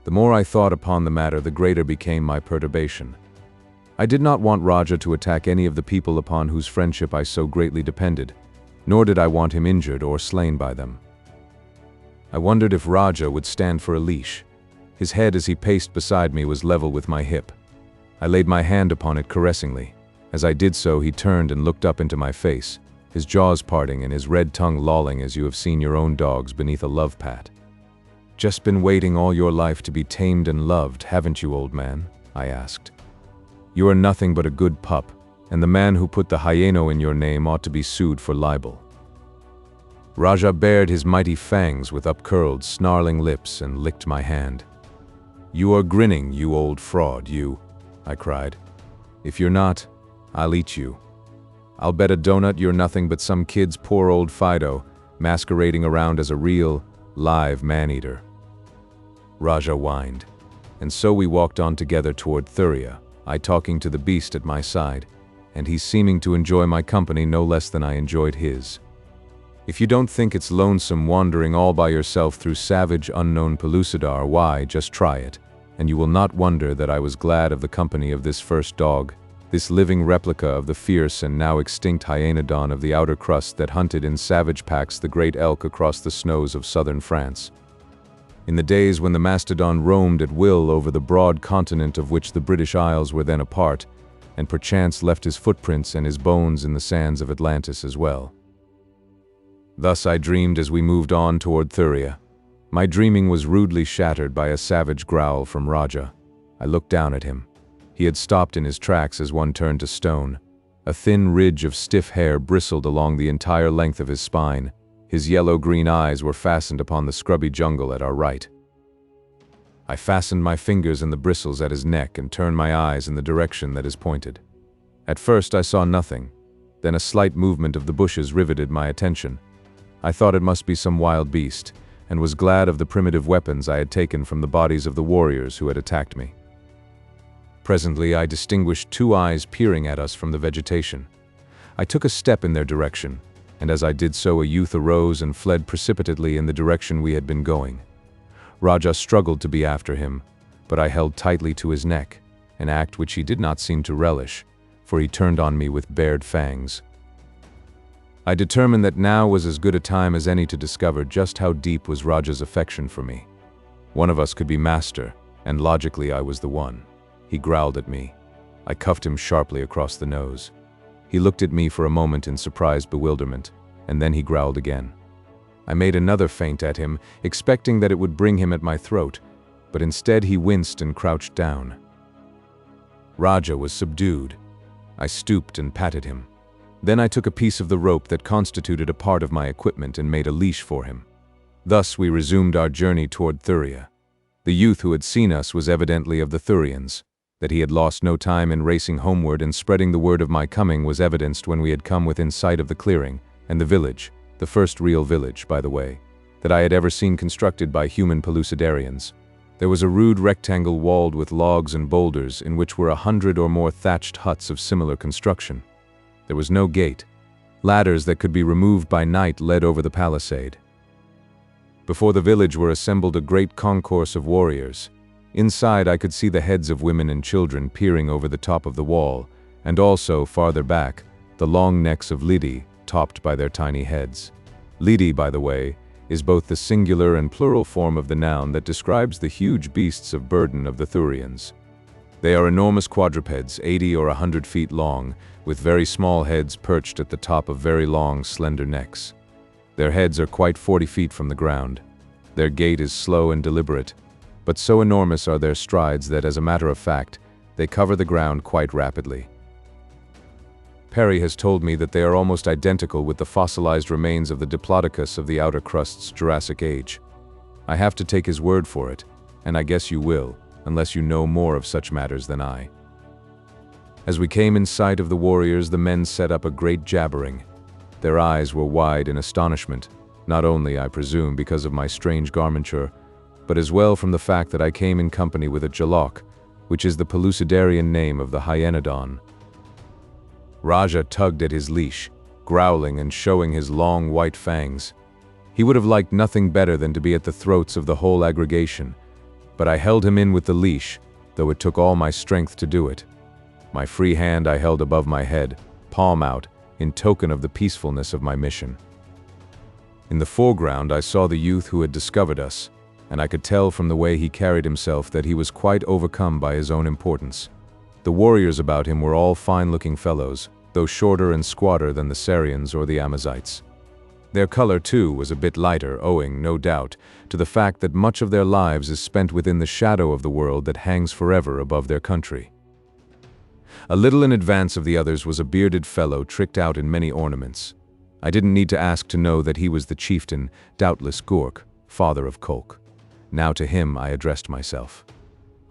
The more I thought upon the matter, the greater became my perturbation. I did not want Raja to attack any of the people upon whose friendship I so greatly depended, nor did I want him injured or slain by them. I wondered if Raja would stand for a leash. His head as he paced beside me was level with my hip. I laid my hand upon it caressingly. As I did so, he turned and looked up into my face, his jaws parting and his red tongue lolling as you have seen your own dogs beneath a love pat. "Just been waiting all your life to be tamed and loved, haven't you, old man?" I asked. "You are nothing but a good pup, and the man who put the hyeno in your name ought to be sued for libel." Raja bared his mighty fangs with upcurled, snarling lips and licked my hand. "You are grinning, you old fraud, you," I cried. "If you're not, I'll eat you. I'll bet a donut you're nothing but some kid's poor old Fido, masquerading around as a real, live man-eater." Raja whined, and so we walked on together toward Thuria, I talking to the beast at my side, and he seeming to enjoy my company no less than I enjoyed his. If you don't think it's lonesome wandering all by yourself through savage, unknown Pellucidar, why, just try it, and you will not wonder that I was glad of the company of this first dog, this living replica of the fierce and now extinct hyenodon of the outer crust that hunted in savage packs the great elk across the snows of southern France. In the days when the mastodon roamed at will over the broad continent of which the British Isles were then a part, and perchance left his footprints and his bones in the sands of Atlantis as well. Thus I dreamed as we moved on toward Thuria. My dreaming was rudely shattered by a savage growl from Raja. I looked down at him. He had stopped in his tracks as one turned to stone. A thin ridge of stiff hair bristled along the entire length of his spine. His yellow-green eyes were fastened upon the scrubby jungle at our right. I fastened my fingers in the bristles at his neck and turned my eyes in the direction that is pointed. At first I saw nothing. Then a slight movement of the bushes riveted my attention. I thought it must be some wild beast, and was glad of the primitive weapons I had taken from the bodies of the warriors who had attacked me. Presently I distinguished two eyes peering at us from the vegetation. I took a step in their direction, and as I did so a youth arose and fled precipitately in the direction we had been going. Raja struggled to be after him, but I held tightly to his neck, an act which he did not seem to relish, for he turned on me with bared fangs. I determined that now was as good a time as any to discover just how deep was Raja's affection for me. One of us could be master, and logically I was the one. He growled at me. I cuffed him sharply across the nose. He looked at me for a moment in surprised bewilderment, and then he growled again. I made another feint at him, expecting that it would bring him at my throat, but instead he winced and crouched down. Raja was subdued. I stooped and patted him. Then I took a piece of the rope that constituted a part of my equipment and made a leash for him. Thus we resumed our journey toward Thuria. The youth who had seen us was evidently of the Thurians. That he had lost no time in racing homeward and spreading the word of my coming was evidenced when we had come within sight of the clearing, and the village, the first real village, by the way, that I had ever seen constructed by human Pellucidarians. There was a rude rectangle walled with logs and boulders in which were 100 or more thatched huts of similar construction. There was no gate. Ladders that could be removed by night led over the palisade. Before the village were assembled a great concourse of warriors. Inside I could see the heads of women and children peering over the top of the wall, and also, farther back, the long necks of lidi, topped by their tiny heads. Lidi, by the way, is both the singular and plural form of the noun that describes the huge beasts of burden of the Thurians. They are enormous quadrupeds, 80 or 100 feet long, with very small heads perched at the top of very long, slender necks. Their heads are quite 40 feet from the ground. Their gait is slow and deliberate, but so enormous are their strides that, as a matter of fact, they cover the ground quite rapidly. Perry has told me that they are almost identical with the fossilized remains of the Diplodocus of the outer crust's Jurassic Age. I have to take his word for it, and I guess you will, unless you know more of such matters than I. As we came in sight of the warriors, the men set up a great jabbering. Their eyes were wide in astonishment, not only, I presume, because of my strange garmenture, but as well from the fact that I came in company with a Jalok, which is the Pellucidarian name of the hyenodon. Raja tugged at his leash, growling and showing his long white fangs. He would have liked nothing better than to be at the throats of the whole aggregation, but I held him in with the leash, though it took all my strength to do it. My free hand I held above my head, palm out, in token of the peacefulness of my mission. In the foreground I saw the youth who had discovered us, and I could tell from the way he carried himself that he was quite overcome by his own importance. The warriors about him were all fine-looking fellows, though shorter and squatter than the Sarians or the Amazites. Their color, too, was a bit lighter, owing, no doubt, to the fact that much of their lives is spent within the shadow of the world that hangs forever above their country. A little in advance of the others was a bearded fellow tricked out in many ornaments. I didn't need to ask to know that he was the chieftain, doubtless Gork, father of Kolk. Now to him I addressed myself.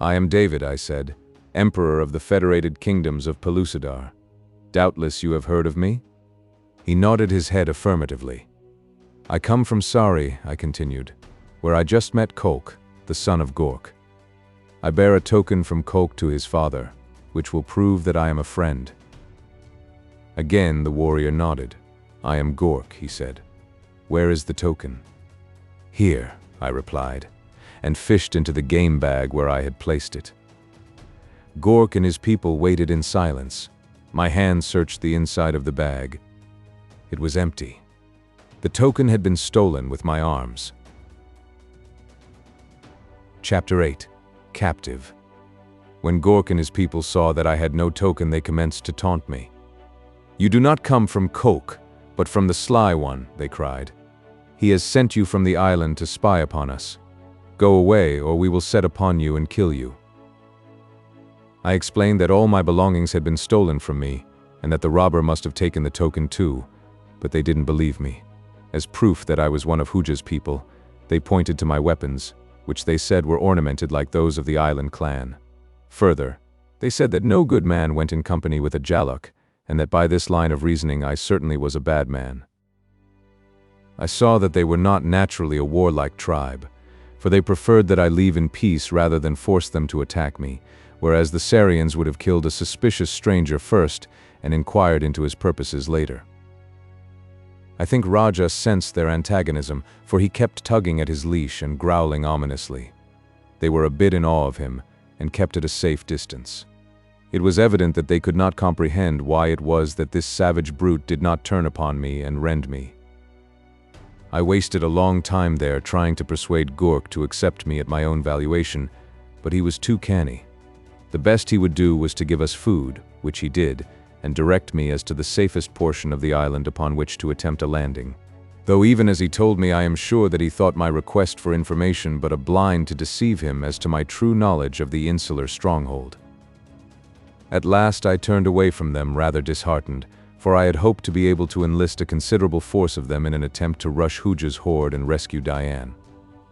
"I am David," I said, "Emperor of the Federated Kingdoms of Pellucidar. Doubtless you have heard of me?" He nodded his head affirmatively. "I come from Sari," I continued, "where I just met Kolk, the son of Gork. I bear a token from Kolk to his father, which will prove that I am a friend." Again the warrior nodded. "I am Gork," he said. "Where is the token?" "Here," I replied, and fished into the game bag where I had placed it. Gork and his people waited in silence. My hand searched the inside of the bag. It was empty. The token had been stolen with my arms. Chapter 8. Captive. When Gork and his people saw that I had no token, they commenced to taunt me. "You do not come from Kolk, but from the Sly One," they cried. "He has sent you from the island to spy upon us. Go away, or we will set upon you and kill you." I explained that all my belongings had been stolen from me, and that the robber must have taken the token too, but they didn't believe me. As proof that I was one of HOOJA'S people, they pointed to my weapons, which they said were ornamented like those of the island clan. Further, they said that no good man went in company with a Jaluk, and that by this line of reasoning I certainly was a bad man. I saw that they were not naturally a warlike tribe, for they preferred that I leave in peace rather than force them to attack me, whereas the Sarians would have killed a suspicious stranger first and inquired into his purposes later. I think Raja sensed their antagonism, for he kept tugging at his leash and growling ominously. They were a bit in awe of him, and kept at a safe distance. It was evident that they could not comprehend why it was that this savage brute did not turn upon me and rend me. I wasted a long time there trying to persuade Gork to accept me at my own valuation, but he was too canny. The best he would do was to give us food, which he did, and direct me as to the safest portion of the island upon which to attempt a landing. Though even as he told me, I am sure that he thought my request for information but a blind to deceive him as to my true knowledge of the insular stronghold. At last I turned away from them rather disheartened, for I had hoped to be able to enlist a considerable force of them in an attempt to rush HOOJA'S horde and rescue Diane.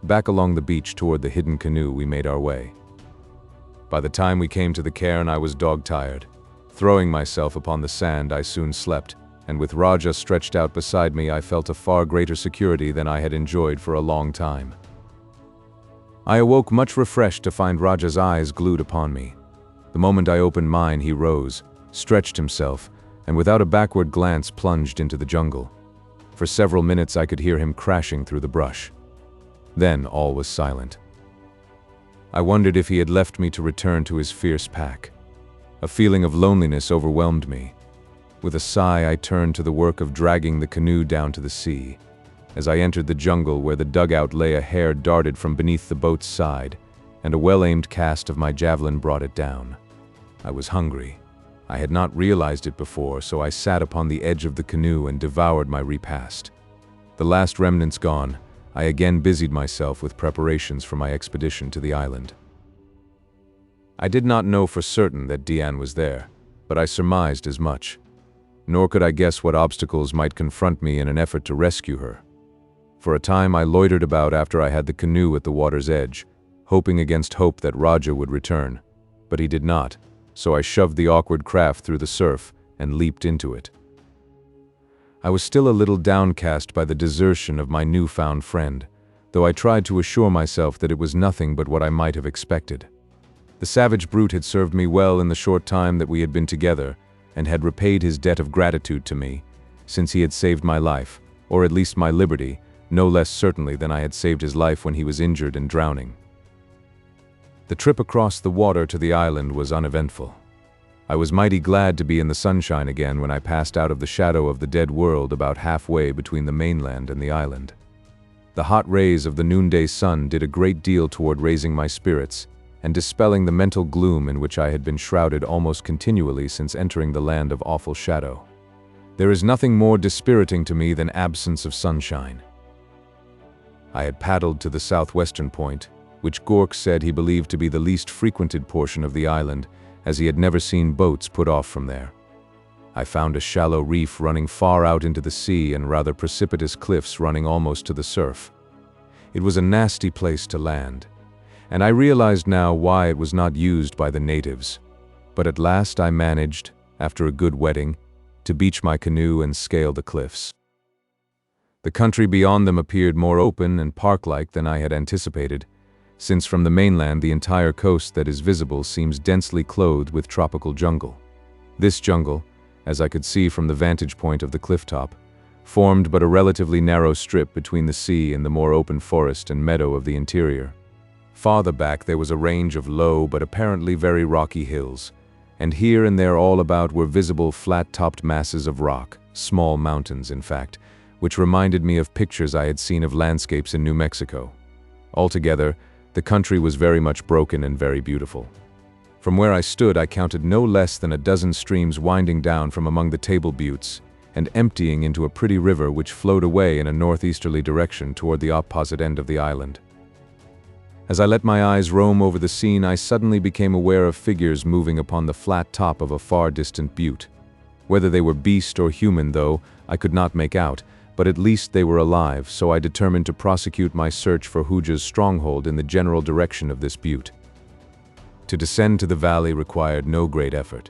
Back along the beach toward the hidden canoe we made our way. By the time we came to the cairn I was dog-tired. Throwing myself upon the sand I soon slept, and with Raja stretched out beside me I felt a far greater security than I had enjoyed for a long time. I awoke much refreshed to find Raja's eyes glued upon me. The moment I opened mine he rose, stretched himself, and without a backward glance plunged into the jungle. For several minutes I could hear him crashing through the brush. Then all was silent. I wondered if he had left me to return to his fierce pack. A feeling of loneliness overwhelmed me. With a sigh, I turned to the work of dragging the canoe down to the sea. As I entered the jungle where the dugout lay, a hare darted from beneath the boat's side, and a well-aimed cast of my javelin brought it down. I was hungry. I had not realized it before, so I sat upon the edge of the canoe and devoured my repast. The last remnants gone, I again busied myself with preparations for my expedition to the island. I did not know for certain that Diane was there, but I surmised as much. Nor could I guess what obstacles might confront me in an effort to rescue her. For a time I loitered about after I had the canoe at the water's edge, hoping against hope that Raja would return. But he did not, so I shoved the awkward craft through the surf and leaped into it. I was still a little downcast by the desertion of my newfound friend, though I tried to assure myself that it was nothing but what I might have expected. The savage brute had served me well in the short time that we had been together, and had repaid his debt of gratitude to me, since he had saved my life, or at least my liberty, no less certainly than I had saved his life when he was injured and drowning. The trip across the water to the island was uneventful. I was mighty glad to be in the sunshine again when I passed out of the shadow of the dead world about halfway between the mainland and the island. The hot rays of the noonday sun did a great deal toward raising my spirits and dispelling the mental gloom in which I had been shrouded almost continually since entering the land of awful shadow. There is nothing more dispiriting to me than absence of sunshine. I had paddled to the southwestern point, which GORE said he believed to be the least frequented portion of the island, as he had never seen boats put off from there. I found a shallow reef running far out into the sea and rather precipitous cliffs running almost to the surf. It was a nasty place to land, and I realized now why it was not used by the natives. But at last I managed, after a good wetting, to beach my canoe and scale the cliffs. The country beyond them appeared more open and park-like than I had anticipated, since from the mainland the entire coast that is visible seems densely clothed with tropical jungle. This jungle, as I could see from the vantage point of the clifftop, formed but a relatively narrow strip between the sea and the more open forest and meadow of the interior. Farther back there was a range of low but apparently very rocky hills, and here and there all about were visible flat-topped masses of rock, small mountains in fact, which reminded me of pictures I had seen of landscapes in New Mexico. Altogether, the country was very much broken and very beautiful. From where I stood, I counted no less than a dozen streams winding down from among the table buttes and emptying into a pretty river which flowed away in a northeasterly direction toward the opposite end of the island. As I let my eyes roam over the scene, I suddenly became aware of figures moving upon the flat top of a far distant butte. Whether they were beast or human, though, I could not make out, but at least they were alive, so I determined to prosecute my search for HOOJA'S stronghold in the general direction of this butte. To descend to the valley required no great effort.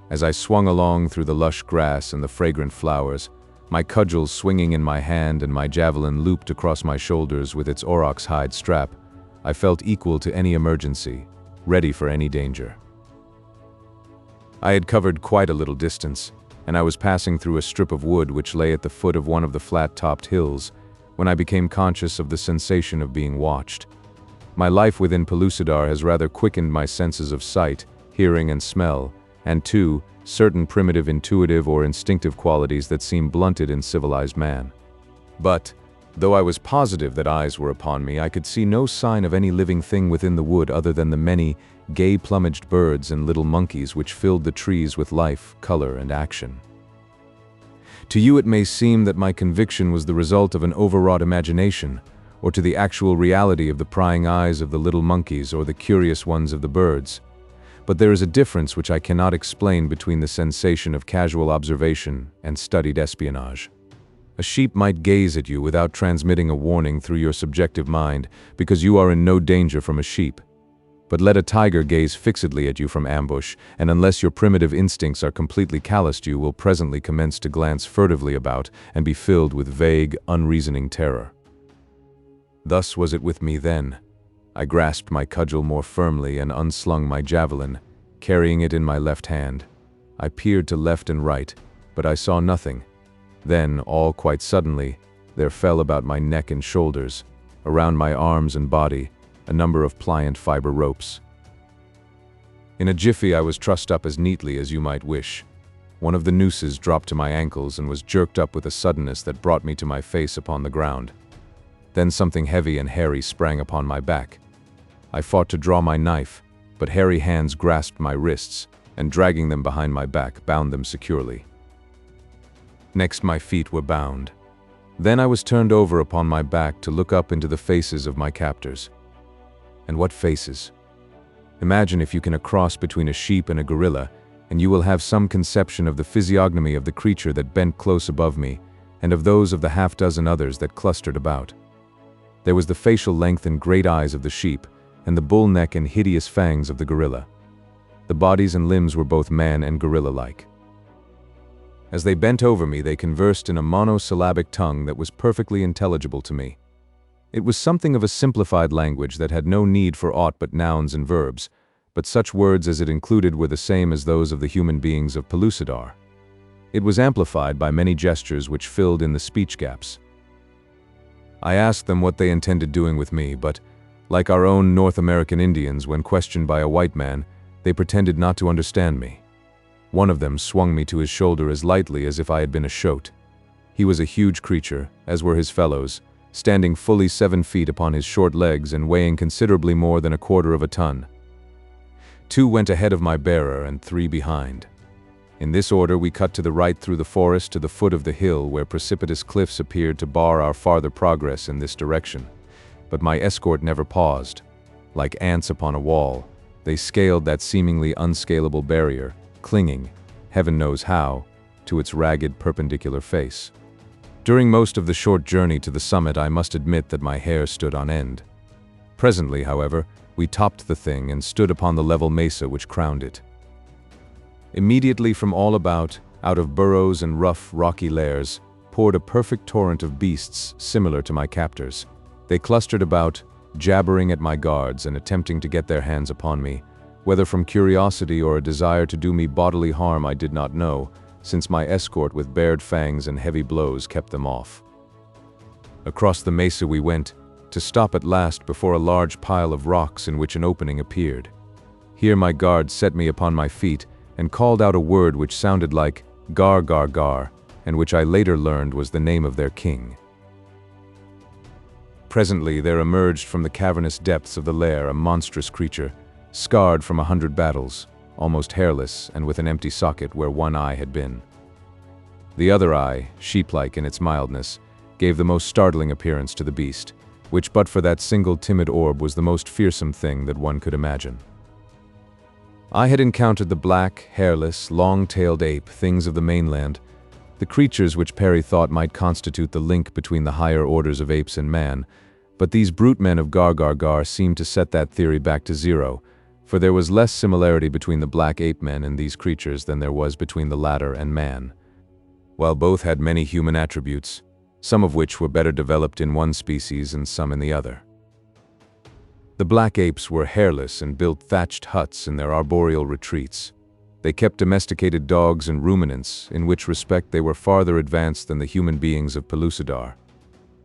As I swung along through the lush grass and the fragrant flowers, my cudgel swinging in my hand and my javelin looped across my shoulders with its aurochs hide strap, I felt equal to any emergency, ready for any danger. I had covered quite a little distance, and I was passing through a strip of wood which lay at the foot of one of the flat-topped hills, when I became conscious of the sensation of being watched. My life within Pellucidar has rather quickened my senses of sight, hearing and smell, and too, certain primitive intuitive or instinctive qualities that seem blunted in civilized man. But, though I was positive that eyes were upon me, I could see no sign of any living thing within the wood other than the many gay-plumaged birds and little monkeys which filled the trees with life, color, and action. To you it may seem that my conviction was the result of an overwrought imagination, or to the actual reality of the prying eyes of the little monkeys or the curious ones of the birds. But there is a difference which I cannot explain between the sensation of casual observation and studied espionage. A sheep might gaze at you without transmitting a warning through your subjective mind because you are in no danger from a sheep. But let a tiger gaze fixedly at you from ambush, and unless your primitive instincts are completely calloused, you will presently commence to glance furtively about and be filled with vague, unreasoning terror. Thus was it with me then. I grasped my cudgel more firmly and unslung my javelin, carrying it in my left hand. I peered to left and right, but I saw nothing. Then, all quite suddenly, there fell about my neck and shoulders, around my arms and body, a number of pliant fiber ropes. In a jiffy I was trussed up as neatly as you might wish. One of the nooses dropped to my ankles and was jerked up with a suddenness that brought me to my face upon the ground. Then something heavy and hairy sprang upon my back. I fought to draw my knife, but hairy hands grasped my wrists, and dragging them behind my back, bound them securely. Next my feet were bound. Then I was turned over upon my back to look up into the faces of my captors. And what faces! Imagine, if you can, a cross between a sheep and a gorilla, and you will have some conception of the physiognomy of the creature that bent close above me, and of those of the half-dozen others that clustered about. There was the facial length and great eyes of the sheep, and the bull neck and hideous fangs of the gorilla. The bodies and limbs were both man and gorilla-like. As they bent over me, they conversed in a monosyllabic tongue that was perfectly intelligible to me. It was something of a simplified language that had no need for aught but nouns and verbs, but such words as it included were the same as those of the human beings of Pellucidar. It was amplified by many gestures which filled in the speech gaps. I asked them what they intended doing with me, but, like our own North American Indians when questioned by a white man, they pretended not to understand me. One of them swung me to his shoulder as lightly as if I had been a shote. He was a huge creature, as were his fellows, standing fully 7 feet upon his short legs and weighing considerably more than 1/4 of a ton. 2 went ahead of my bearer and 3 behind. In this order we cut to the right through the forest to the foot of the hill, where precipitous cliffs appeared to bar our farther progress in this direction. But my escort never paused. Like ants upon a wall, they scaled that seemingly unscalable barrier, clinging, heaven knows how, to its ragged perpendicular face. During most of the short journey to the summit, I must admit that my hair stood on end. Presently, however, we topped the thing and stood upon the level mesa which crowned it. Immediately from all about, out of burrows and rough, rocky lairs, poured a perfect torrent of beasts similar to my captors. They clustered about, jabbering at my guards and attempting to get their hands upon me. Whether from curiosity or a desire to do me bodily harm I did not know, since my escort with bared fangs and heavy blows kept them off. Across the mesa we went, to stop at last before a large pile of rocks in which an opening appeared. Here my guard set me upon my feet and called out a word which sounded like gar gar gar, and which I later learned was the name of their king. Presently there emerged from the cavernous depths of the lair a monstrous creature, scarred from 100 battles, almost hairless and with an empty socket where one eye had been. The other eye, sheep-like in its mildness, gave the most startling appearance to the beast, which but for that single timid orb was the most fearsome thing that one could imagine. I had encountered the black, hairless, long-tailed ape, things of the mainland, the creatures which Perry thought might constitute the link between the higher orders of apes and man, but these brute men of Gar seemed to set that theory back to zero, for there was less similarity between the black ape men and these creatures than there was between the latter and man. While both had many human attributes, some of which were better developed in one species and some in the other. The black apes were hairless and built thatched huts in their arboreal retreats. They kept domesticated dogs and ruminants, in which respect they were farther advanced than the human beings of Pellucidar.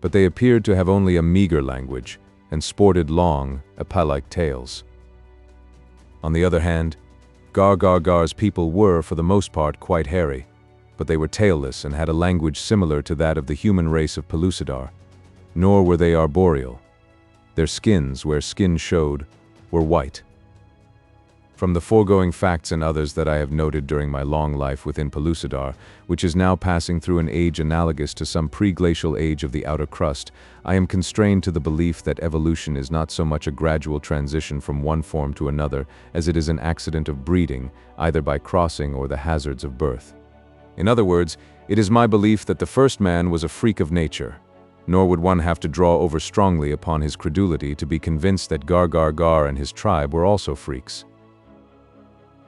But they appeared to have only a meager language, and sported long, appa-like tails. On the other hand, Gar's people were, for the most part, quite hairy, but they were tailless and had a language similar to that of the human race of Pellucidar. Nor were they arboreal. Their skins, where skin showed, were white. From the foregoing facts and others that I have noted during my long life within Pellucidar, which is now passing through an age analogous to some pre-glacial age of the outer crust, I am constrained to the belief that evolution is not so much a gradual transition from one form to another as it is an accident of breeding, either by crossing or the hazards of birth. In other words, it is my belief that the first man was a freak of nature, nor would one have to draw over strongly upon his credulity to be convinced that Gar and his tribe were also freaks.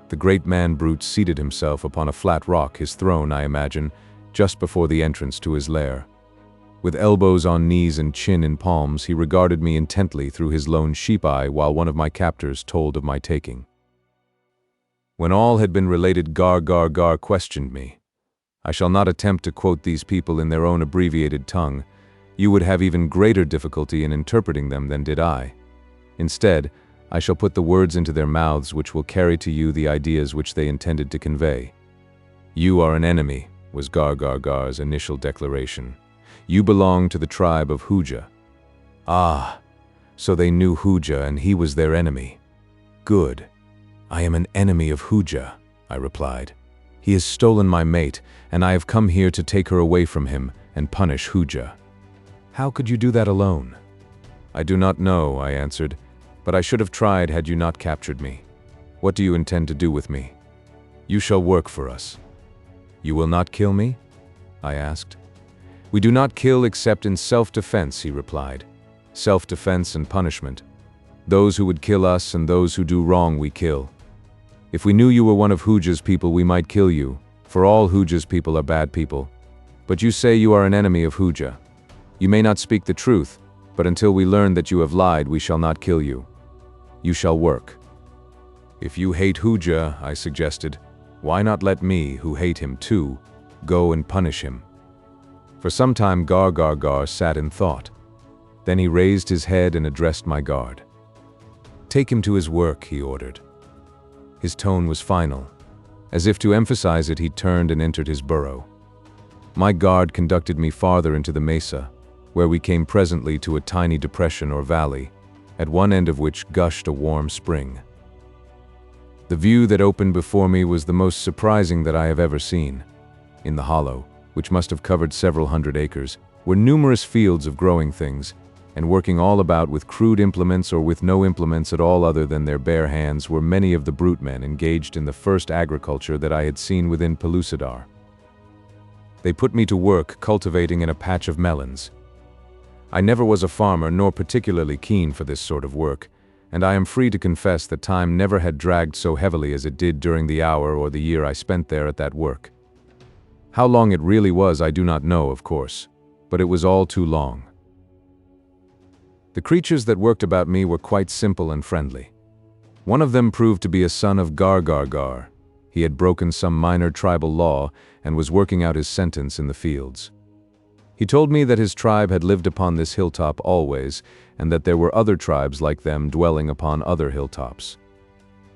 The great man-brute seated himself upon a flat rock, his throne, I imagine, just before the entrance to his lair. With elbows on knees and chin in palms, he regarded me intently through his lone sheep eye while one of my captors told of my taking. When all had been related, Gar questioned me. I shall not attempt to quote these people in their own abbreviated tongue. You would have even greater difficulty in interpreting them than did I. Instead, I shall put the words into their mouths which will carry to you the ideas which they intended to convey. You are an enemy, was Gar's initial declaration. You belong to the tribe of HOOJA. Ah, so they knew HOOJA and he was their enemy. Good. I am an enemy of HOOJA, I replied. He has stolen my mate, and I have come here to take her away from him and punish HOOJA. How could you do that alone? I do not know, I answered, but I should have tried had you not captured me. What do you intend to do with me? You shall work for us. You will not kill me? I asked. We do not kill except in self-defense, he replied. Self-defense and punishment. Those who would kill us and those who do wrong we kill. If we knew you were one of HOOJA'S people, we might kill you, for all HOOJA'S people are bad people. But you say you are an enemy of HOOJA. You may not speak the truth, but until we learn that you have lied, we shall not kill you. You shall work. If you hate HOOJA, I suggested, why not let me, who hate him too, go and punish him? For some time Gar sat in thought. Then he raised his head and addressed my guard. Take him to his work, he ordered. His tone was final. As if to emphasize it, he turned and entered his burrow. My guard conducted me farther into the mesa, where we came presently to a tiny depression or valley, at one end of which gushed a warm spring. The view that opened before me was the most surprising that I have ever seen. In the hollow, which must have covered several hundred acres, were numerous fields of growing things, and working all about with crude implements or with no implements at all other than their bare hands were many of the brute men engaged in the first agriculture that I had seen within Pellucidar. They put me to work cultivating in a patch of melons. I never was a farmer nor particularly keen for this sort of work, and I am free to confess that time never had dragged so heavily as it did during the hour or the year I spent there at that work. How long it really was I do not know, of course, but it was all too long. The creatures that worked about me were quite simple and friendly. One of them proved to be a son of Gar. He had broken some minor tribal law and was working out his sentence in the fields. He told me that his tribe had lived upon this hilltop always, and that there were other tribes like them dwelling upon other hilltops.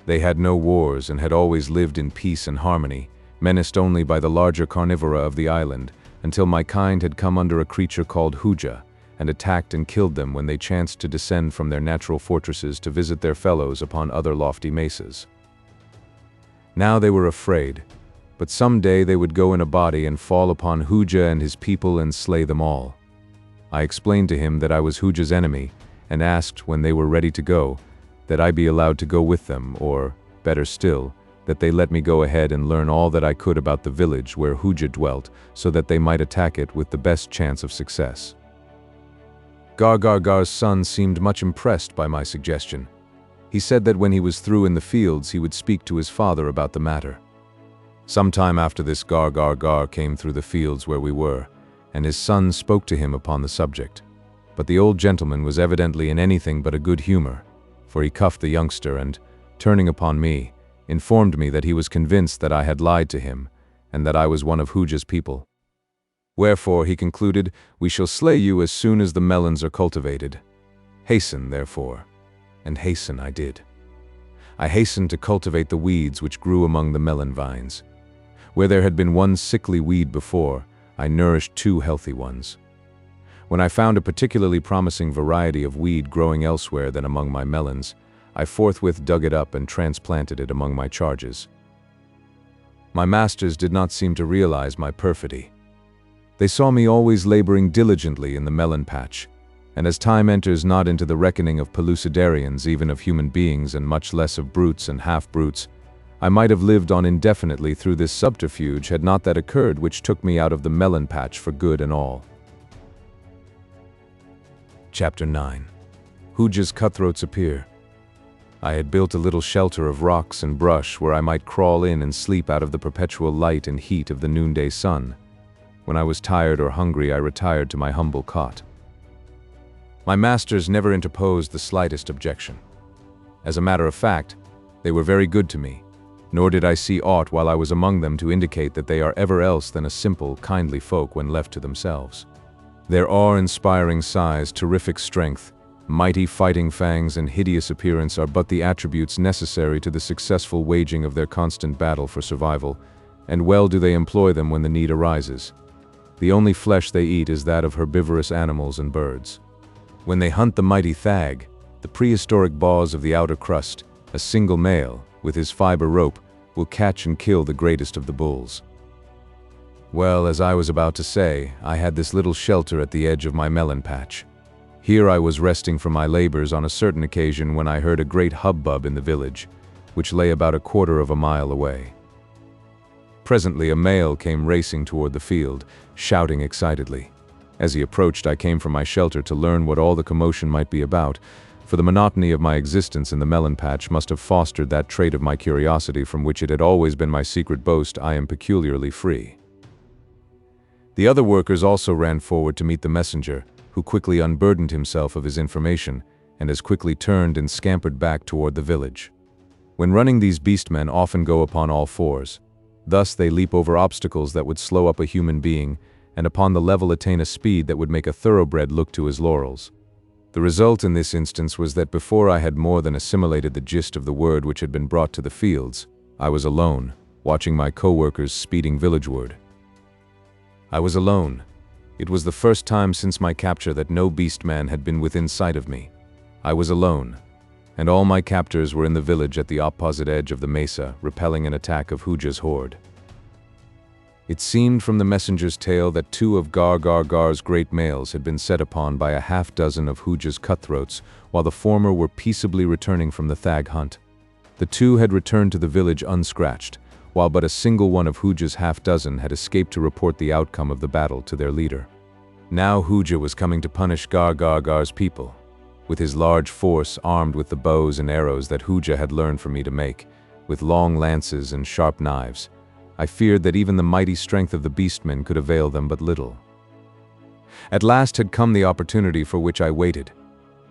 They had no wars and had always lived in peace and harmony, menaced only by the larger carnivora of the island, until my kind had come under a creature called HOOJA, and attacked and killed them when they chanced to descend from their natural fortresses to visit their fellows upon other lofty mesas. Now they were afraid, but some day they would go in a body and fall upon HOOJA and his people and slay them all. I explained to him that I was HOOJA'S enemy, and asked, when they were ready to go, that I be allowed to go with them, or, better still, that they let me go ahead and learn all that I could about the village where HOOJA dwelt, so that they might attack it with the best chance of success. Gar's son seemed much impressed by my suggestion. He said that when he was through in the fields he would speak to his father about the matter. Some time after this Gar came through the fields where we were, and his son spoke to him upon the subject. But the old gentleman was evidently in anything but a good humor, for he cuffed the youngster and, turning upon me, informed me that he was convinced that I had lied to him, and that I was one of HOOJA'S people. Wherefore, he concluded, we shall slay you as soon as the melons are cultivated. Hasten, therefore. And hasten I did. I hastened to cultivate the weeds which grew among the melon vines. Where there had been one sickly weed before, I nourished 2 healthy ones. When I found a particularly promising variety of weed growing elsewhere than among my melons, I forthwith dug it up and transplanted it among my charges. My masters did not seem to realize my perfidy. They saw me always laboring diligently in the melon patch, and as time enters not into the reckoning of Pellucidarians, even of human beings, and much less of brutes and half-brutes, I might have lived on indefinitely through this subterfuge had not that occurred which took me out of the melon patch for good and all. Chapter 9. HOOJA'S cutthroats appear. I had built a little shelter of rocks and brush where I might crawl in and sleep out of the perpetual light and heat of the noonday sun. When I was tired or hungry, I retired to my humble cot. My masters never interposed the slightest objection. As a matter of fact, they were very good to me, nor did I see aught while I was among them to indicate that they are ever else than a simple, kindly folk when left to themselves. Their awe-inspiring size, terrific strength, mighty fighting fangs, and hideous appearance are but the attributes necessary to the successful waging of their constant battle for survival, and well do they employ them when the need arises. The only flesh they eat is that of herbivorous animals and birds. When they hunt the mighty thag, the prehistoric boss of the outer crust, a single male, with his fiber rope, will catch and kill the greatest of the bulls. Well, as I was about to say, I had this little shelter at the edge of my melon patch. Here I was resting from my labors on a certain occasion when I heard a great hubbub in the village, which lay about a quarter of a mile away. Presently a male came racing toward the field, shouting excitedly. As he approached, I came from my shelter to learn what all the commotion might be about, for the monotony of my existence in the melon patch must have fostered that trait of my curiosity from which it had always been my secret boast: I am peculiarly free. The other workers also ran forward to meet the messenger, who quickly unburdened himself of his information, and as quickly turned and scampered back toward the village. When running, these beastmen often go upon all fours. Thus they leap over obstacles that would slow up a human being, and upon the level attain a speed that would make a thoroughbred look to his laurels. The result in this instance was that before I had more than assimilated the gist of the word which had been brought to the fields, I was alone, watching my co-workers speeding villageward. I was alone. It was the first time since my capture that no beastman had been within sight of me. I was alone, and all my captors were in the village at the opposite edge of the mesa, repelling an attack of HOOJA'S horde. It seemed from the messenger's tale that 2 of Gar's great males had been set upon by a half-dozen of HOOJA'S cutthroats, while the former were peaceably returning from the thag hunt. The 2 had returned to the village unscratched, while but a single one of HOOJA'S half-dozen had escaped to report the outcome of the battle to their leader. Now HOOJA was coming to punish Gar's people. With his large force armed with the bows and arrows that HOOJA had learned for me to make, with long lances and sharp knives, I feared that even the mighty strength of the beastmen could avail them but little. At last had come the opportunity for which I waited.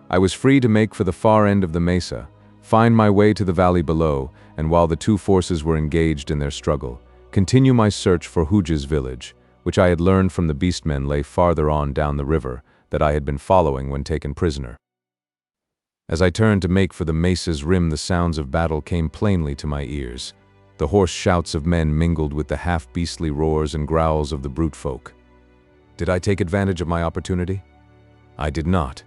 I was free to make for the far end of the mesa, find my way to the valley below, and while the 2 forces were engaged in their struggle, continue my search for HOOJA'S village, which I had learned from the beastmen lay farther on down the river that I had been following when taken prisoner. As I turned to make for the mesa's rim, the sounds of battle came plainly to my ears. The hoarse shouts of men mingled with the half-beastly roars and growls of the brute folk. Did I take advantage of my opportunity? I did not.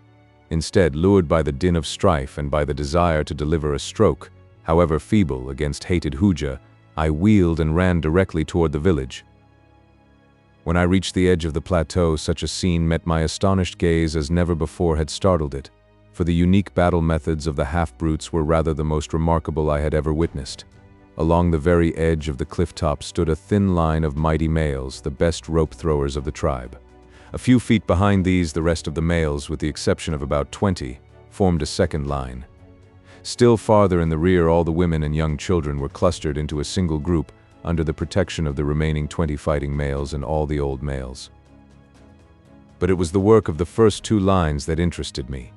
Instead, lured by the din of strife and by the desire to deliver a stroke, however feeble, against hated HOOJA, I wheeled and ran directly toward the village. When I reached the edge of the plateau, such a scene met my astonished gaze as never before had startled it, for the unique battle methods of the half-brutes were rather the most remarkable I had ever witnessed. Along the very edge of the cliff top stood a thin line of mighty males, the best rope throwers of the tribe. A few feet behind these, the rest of the males, with the exception of about 20, formed a second line. Still farther in the rear, all the women and young children were clustered into a single group under the protection of the remaining 20 fighting males and all the old males. But it was the work of the first 2 lines that interested me.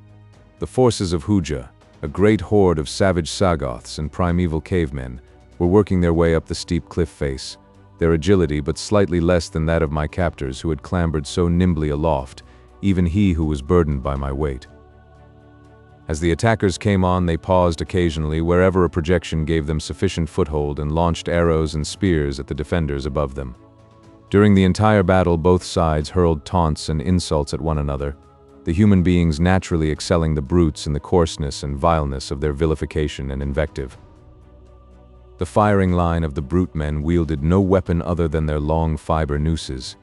The forces of HOOJA, a great horde of savage Sagoths and primeval cavemen, were working their way up the steep cliff face, their agility but slightly less than that of my captors who had clambered so nimbly aloft, even he who was burdened by my weight. As the attackers came on, they paused occasionally wherever a projection gave them sufficient foothold and launched arrows and spears at the defenders above them. During the entire battle, both sides hurled taunts and insults at one another, the human beings naturally excelling the brutes in the coarseness and vileness of their vilification and invective. The firing line of the brute men wielded no weapon other than their long fiber nooses.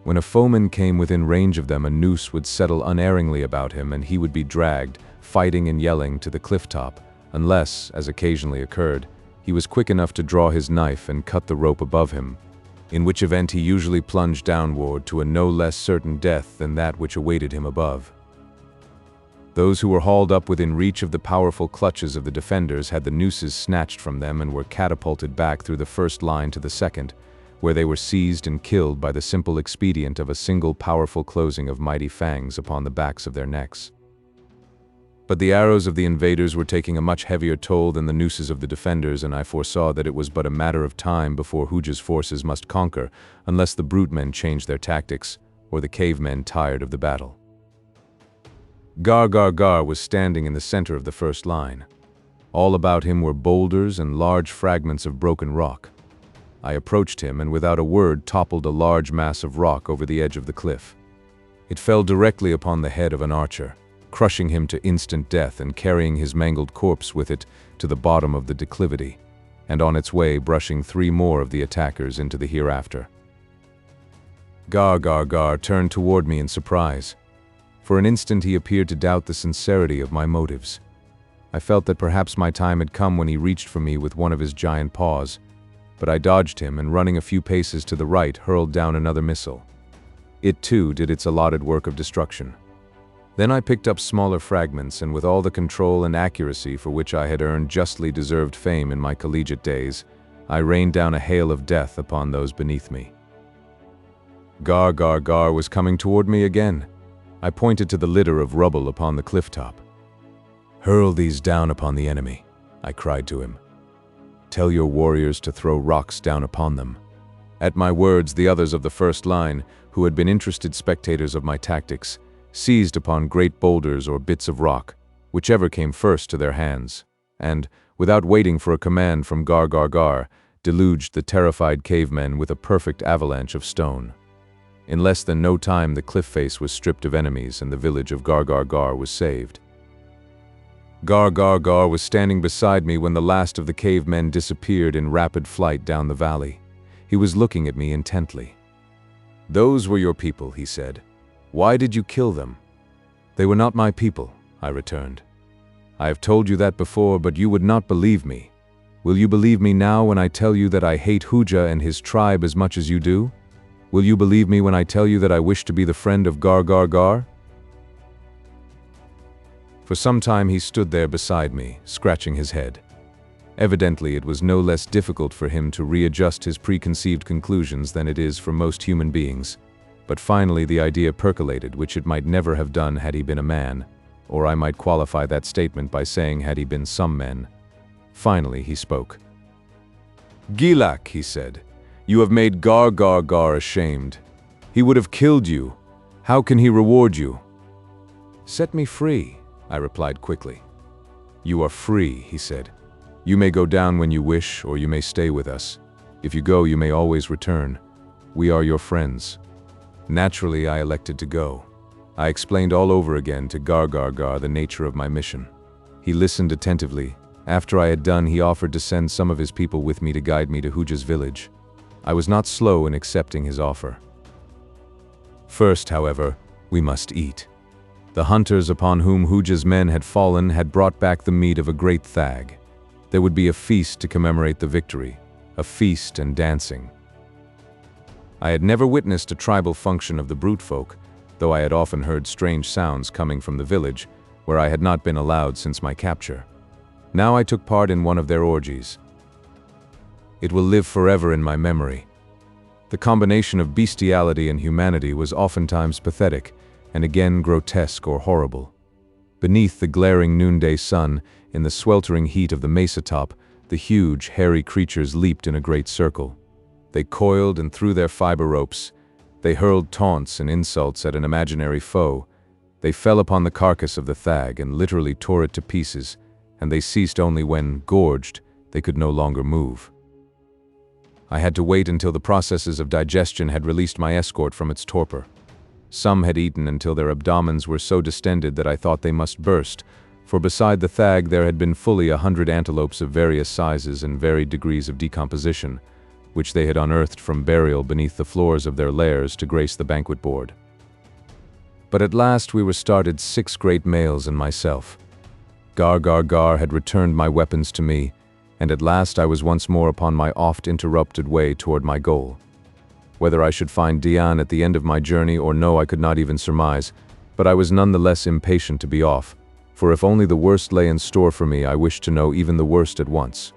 When a foeman came within range of them, a noose would settle unerringly about him and he would be dragged, fighting and yelling, to the cliff top, unless, as occasionally occurred, he was quick enough to draw his knife and cut the rope above him, in which event he usually plunged downward to a no less certain death than that which awaited him above. Those who were hauled up within reach of the powerful clutches of the defenders had the nooses snatched from them and were catapulted back through the first line to the second, where they were seized and killed by the simple expedient of a single powerful closing of mighty fangs upon the backs of their necks. But the arrows of the invaders were taking a much heavier toll than the nooses of the defenders, and I foresaw that it was but a matter of time before HOOJA'S forces must conquer, unless the brute men changed their tactics, or the cavemen tired of the battle. Gar was standing in the center of the first line. All about him were boulders and large fragments of broken rock. I approached him and without a word toppled a large mass of rock over the edge of the cliff. It fell directly upon the head of an archer, crushing him to instant death and carrying his mangled corpse with it to the bottom of the declivity, and on its way brushing 3 more of the attackers into the hereafter. Gar turned toward me in surprise. For an instant he appeared to doubt the sincerity of my motives. I felt that perhaps my time had come when he reached for me with one of his giant paws, but I dodged him and running a few paces to the right hurled down another missile. It too did its allotted work of destruction. Then I picked up smaller fragments and with all the control and accuracy for which I had earned justly deserved fame in my collegiate days, I rained down a hail of death upon those beneath me. Gar was coming toward me again. I pointed to the litter of rubble upon the cliff top. "Hurl these down upon the enemy," I cried to him. "Tell your warriors to throw rocks down upon them." At my words, the others of the first line, who had been interested spectators of my tactics, seized upon great boulders or bits of rock, whichever came first to their hands, and, without waiting for a command from Gar, deluged the terrified cavemen with a perfect avalanche of stone. In less than no time the cliff face was stripped of enemies and the village of Gar was saved. Gar was standing beside me when the last of the cavemen disappeared in rapid flight down the valley. He was looking at me intently. "Those were your people," he said. "Why did you kill them?" "They were not my people," I returned. "I have told you that before, but you would not believe me. Will you believe me now when I tell you that I hate HOOJA and his tribe as much as you do? Will you believe me when I tell you that I wish to be the friend of Gar? For some time he stood there beside me, scratching his head. Evidently it was no less difficult for him to readjust his preconceived conclusions than it is for most human beings. But finally the idea percolated, which it might never have done had he been a man, or I might qualify that statement by saying had he been some men. Finally he spoke. "Gilak," he said, "you have made Gar ashamed. He would have killed you. How can he reward you?" "Set me free," I replied quickly. "You are free," he said. "You may go down when you wish, or you may stay with us. If you go, you may always return. We are your friends." Naturally, I elected to go. I explained all over again to Gar the nature of my mission. He listened attentively. After I had done, he offered to send some of his people with me to guide me to HOOJA'S village. I was not slow in accepting his offer. First, however, we must eat. The hunters upon whom HOOJA'S men had fallen had brought back the meat of a great thag. There would be a feast to commemorate the victory, a feast and dancing. I had never witnessed a tribal function of the brute folk, though I had often heard strange sounds coming from the village, where I had not been allowed since my capture. Now I took part in one of their orgies. It will live forever in my memory. The combination of bestiality and humanity was oftentimes pathetic, and again grotesque or horrible. Beneath the glaring noonday sun, in the sweltering heat of the mesa top, the huge, hairy creatures leaped in a great circle. They coiled and threw their fiber ropes. They hurled taunts and insults at an imaginary foe. They fell upon the carcass of the thag and literally tore it to pieces, and they ceased only when, gorged, they could no longer move. I had to wait until the processes of digestion had released my escort from its torpor. Some had eaten until their abdomens were so distended that I thought they must burst, for beside the thag there had been fully 100 antelopes of various sizes and varied degrees of decomposition, which they had unearthed from burial beneath the floors of their lairs to grace the banquet board. But at last we were started 6 great males and myself. Gar had returned my weapons to me, and at last I was once more upon my oft-interrupted way toward my goal. Whether I should find Dian at the end of my journey or no I could not even surmise, but I was none the less impatient to be off, for if only the worst lay in store for me, I wished to know even the worst at once.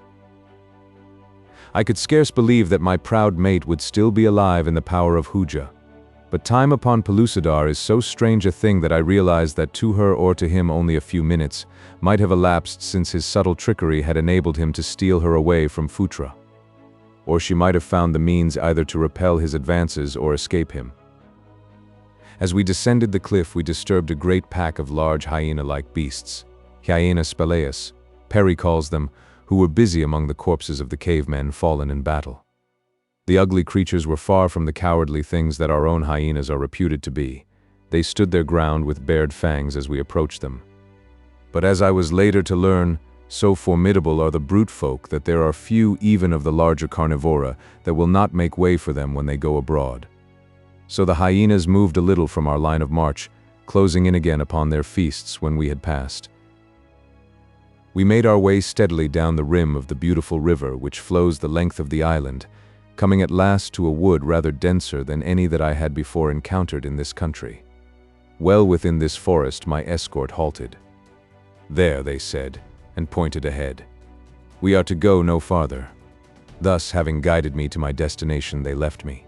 I could scarce believe that my proud mate would still be alive in the power of HOOJA, But time upon Pellucidar is so strange a thing that I realized that to her or to him only a few minutes might have elapsed since his subtle trickery had enabled him to steal her away from Phutra. Or she might have found the means either to repel his advances or escape him. As we descended the cliff, we disturbed a great pack of large hyena-like beasts, Hyena spelaeus, Perry calls them, who were busy among the corpses of the cavemen fallen in battle. The ugly creatures were far from the cowardly things that our own hyenas are reputed to be. They stood their ground with bared fangs as we approached them. But as I was later to learn, so formidable are the brute folk that there are few even of the larger carnivora that will not make way for them when they go abroad. So the hyenas moved a little from our line of march, closing in again upon their feasts when we had passed. We made our way steadily down the rim of the beautiful river which flows the length of the island, coming at last to a wood rather denser than any that I had before encountered in this country. Well within this forest my escort halted. "There," they said, and pointed ahead. "We are to go no farther." Thus, having guided me to my destination, they left me.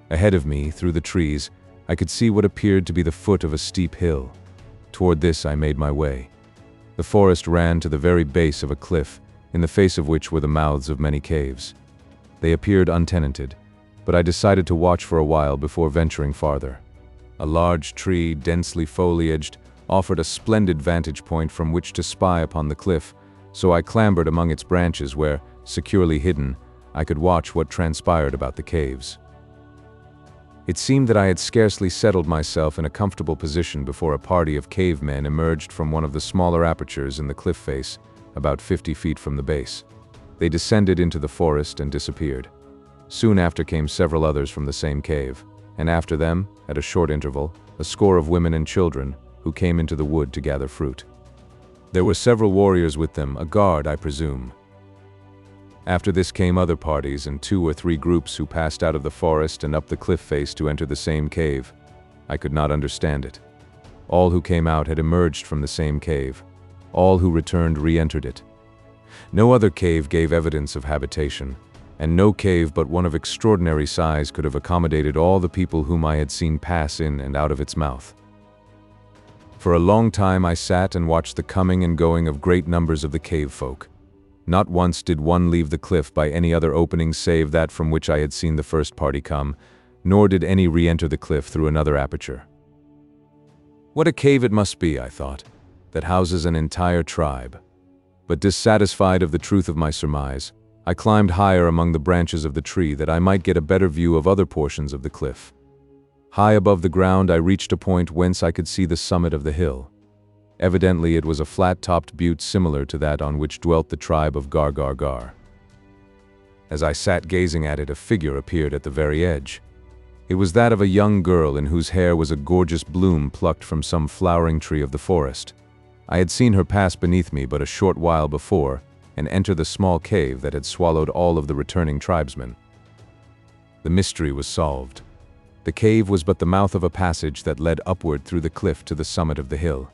Ahead of me, through the trees, I could see what appeared to be the foot of a steep hill. Toward this I made my way. The forest ran to the very base of a cliff, in the face of which were the mouths of many caves. They appeared untenanted, but I decided to watch for a while before venturing farther. A large tree, densely foliaged, offered a splendid vantage point from which to spy upon the cliff, so I clambered among its branches where, securely hidden, I could watch what transpired about the caves. It seemed that I had scarcely settled myself in a comfortable position before a party of cavemen emerged from one of the smaller apertures in the cliff face, about 50 feet from the base. They descended into the forest and disappeared. Soon after came several others from the same cave, and after them, at a short interval, a score of women and children who came into the wood to gather fruit. There were several warriors with them, a guard, I presume. After this came other parties and 2 or 3 groups who passed out of the forest and up the cliff face to enter the same cave. I could not understand it. All who came out had emerged from the same cave. All who returned re-entered it. No other cave gave evidence of habitation, and no cave but one of extraordinary size could have accommodated all the people whom I had seen pass in and out of its mouth. For a long time I sat and watched the coming and going of great numbers of the cave folk. Not once did one leave the cliff by any other opening save that from which I had seen the first party come, nor did any re-enter the cliff through another aperture. What a cave it must be, I thought, that houses an entire tribe. But dissatisfied of the truth of my surmise, I climbed higher among the branches of the tree that I might get a better view of other portions of the cliff. High above the ground I reached a point whence I could see the summit of the hill. Evidently it was a flat-topped butte similar to that on which dwelt the tribe of Gar. As I sat gazing at it, a figure appeared at the very edge. It was that of a young girl in whose hair was a gorgeous bloom plucked from some flowering tree of the forest. I had seen her pass beneath me but a short while before and enter the small cave that had swallowed all of the returning tribesmen. The mystery was solved. The cave was but the mouth of a passage that led upward through the cliff to the summit of the hill.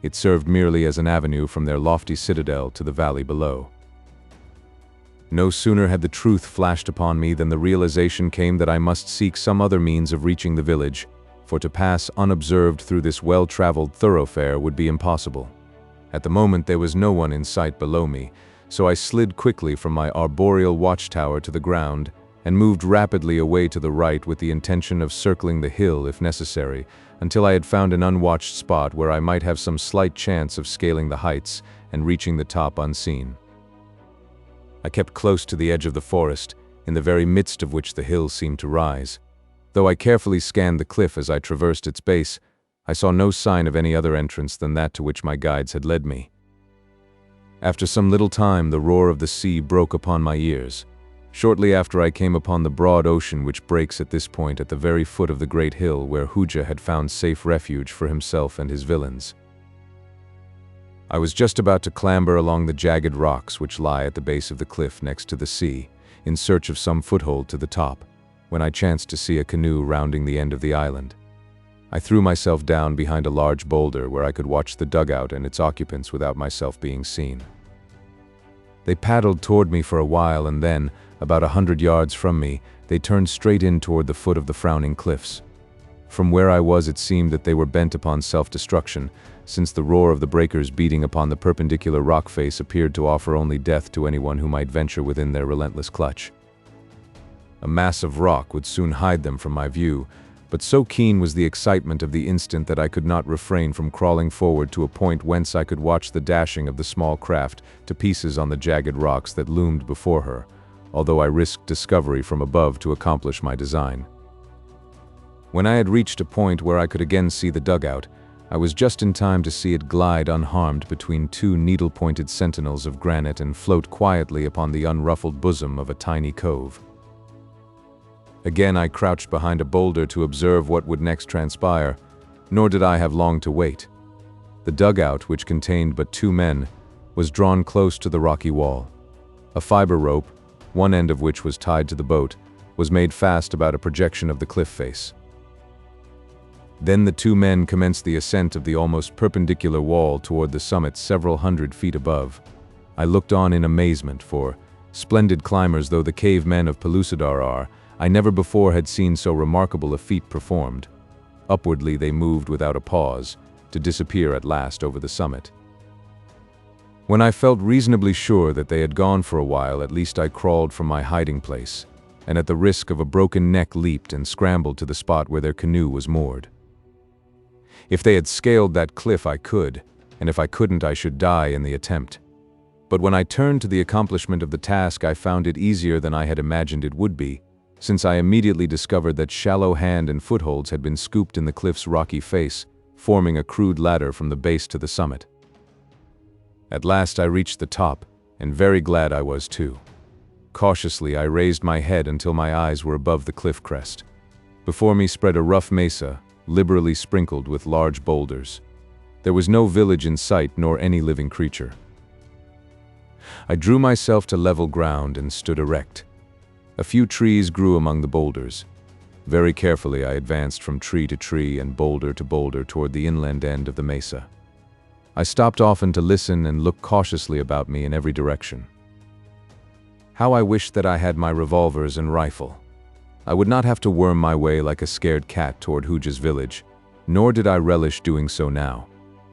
It served merely as an avenue from their lofty citadel to the valley below. No sooner had the truth flashed upon me than the realization came that I must seek some other means of reaching the village, for to pass unobserved through this well-traveled thoroughfare would be impossible. At the moment there was no one in sight below me, so I slid quickly from my arboreal watchtower to the ground and moved rapidly away to the right with the intention of circling the hill if necessary, until I had found an unwatched spot where I might have some slight chance of scaling the heights and reaching the top unseen. I kept close to the edge of the forest, in the very midst of which the hill seemed to rise. Though I carefully scanned the cliff as I traversed its base, I saw no sign of any other entrance than that to which my guides had led me. After some little time, the roar of the sea broke upon my ears. Shortly after I came upon the broad ocean which breaks at this point at the very foot of the great hill where HOOJA had found safe refuge for himself and his villains. I was just about to clamber along the jagged rocks which lie at the base of the cliff next to the sea, in search of some foothold to the top, when I chanced to see a canoe rounding the end of the island. I threw myself down behind a large boulder where I could watch the dugout and its occupants without myself being seen. They paddled toward me for a while and then, about 100 yards from me, they turned straight in toward the foot of the frowning cliffs. From where I was, it seemed that they were bent upon self-destruction, since the roar of the breakers beating upon the perpendicular rock face appeared to offer only death to anyone who might venture within their relentless clutch. A mass of rock would soon hide them from my view, but so keen was the excitement of the instant that I could not refrain from crawling forward to a point whence I could watch the dashing of the small craft to pieces on the jagged rocks that loomed before her, although I risked discovery from above to accomplish my design. When I had reached a point where I could again see the dugout, I was just in time to see it glide unharmed between two needle-pointed sentinels of granite and float quietly upon the unruffled bosom of a tiny cove. Again I crouched behind a boulder to observe what would next transpire, nor did I have long to wait. The dugout, which contained but 2 men, was drawn close to the rocky wall. A fiber rope, one end of which was tied to the boat, was made fast about a projection of the cliff face. Then the 2 men commenced the ascent of the almost perpendicular wall toward the summit several hundred feet above. I looked on in amazement, for, splendid climbers though the cavemen of Pellucidar are, I never before had seen so remarkable a feat performed. Upwardly they moved without a pause, to disappear at last over the summit. When I felt reasonably sure that they had gone for a while, at least I crawled from my hiding place, and at the risk of a broken neck leaped and scrambled to the spot where their canoe was moored. If they had scaled that cliff, I could, and if I couldn't, I should die in the attempt. But when I turned to the accomplishment of the task, I found it easier than I had imagined it would be, since I immediately discovered that shallow hand and footholds had been scooped in the cliff's rocky face, forming a crude ladder from the base to the summit. At last I reached the top, and very glad I was too. Cautiously I raised my head until my eyes were above the cliff crest. Before me spread a rough mesa, liberally sprinkled with large boulders. There was no village in sight nor any living creature. I drew myself to level ground and stood erect. A few trees grew among the boulders. Very carefully I advanced from tree to tree and boulder to boulder toward the inland end of the mesa. I stopped often to listen and look cautiously about me in every direction. How I wished that I had my revolvers and rifle. I would not have to worm my way like a scared cat toward HOOJA'S village, nor did I relish doing so now.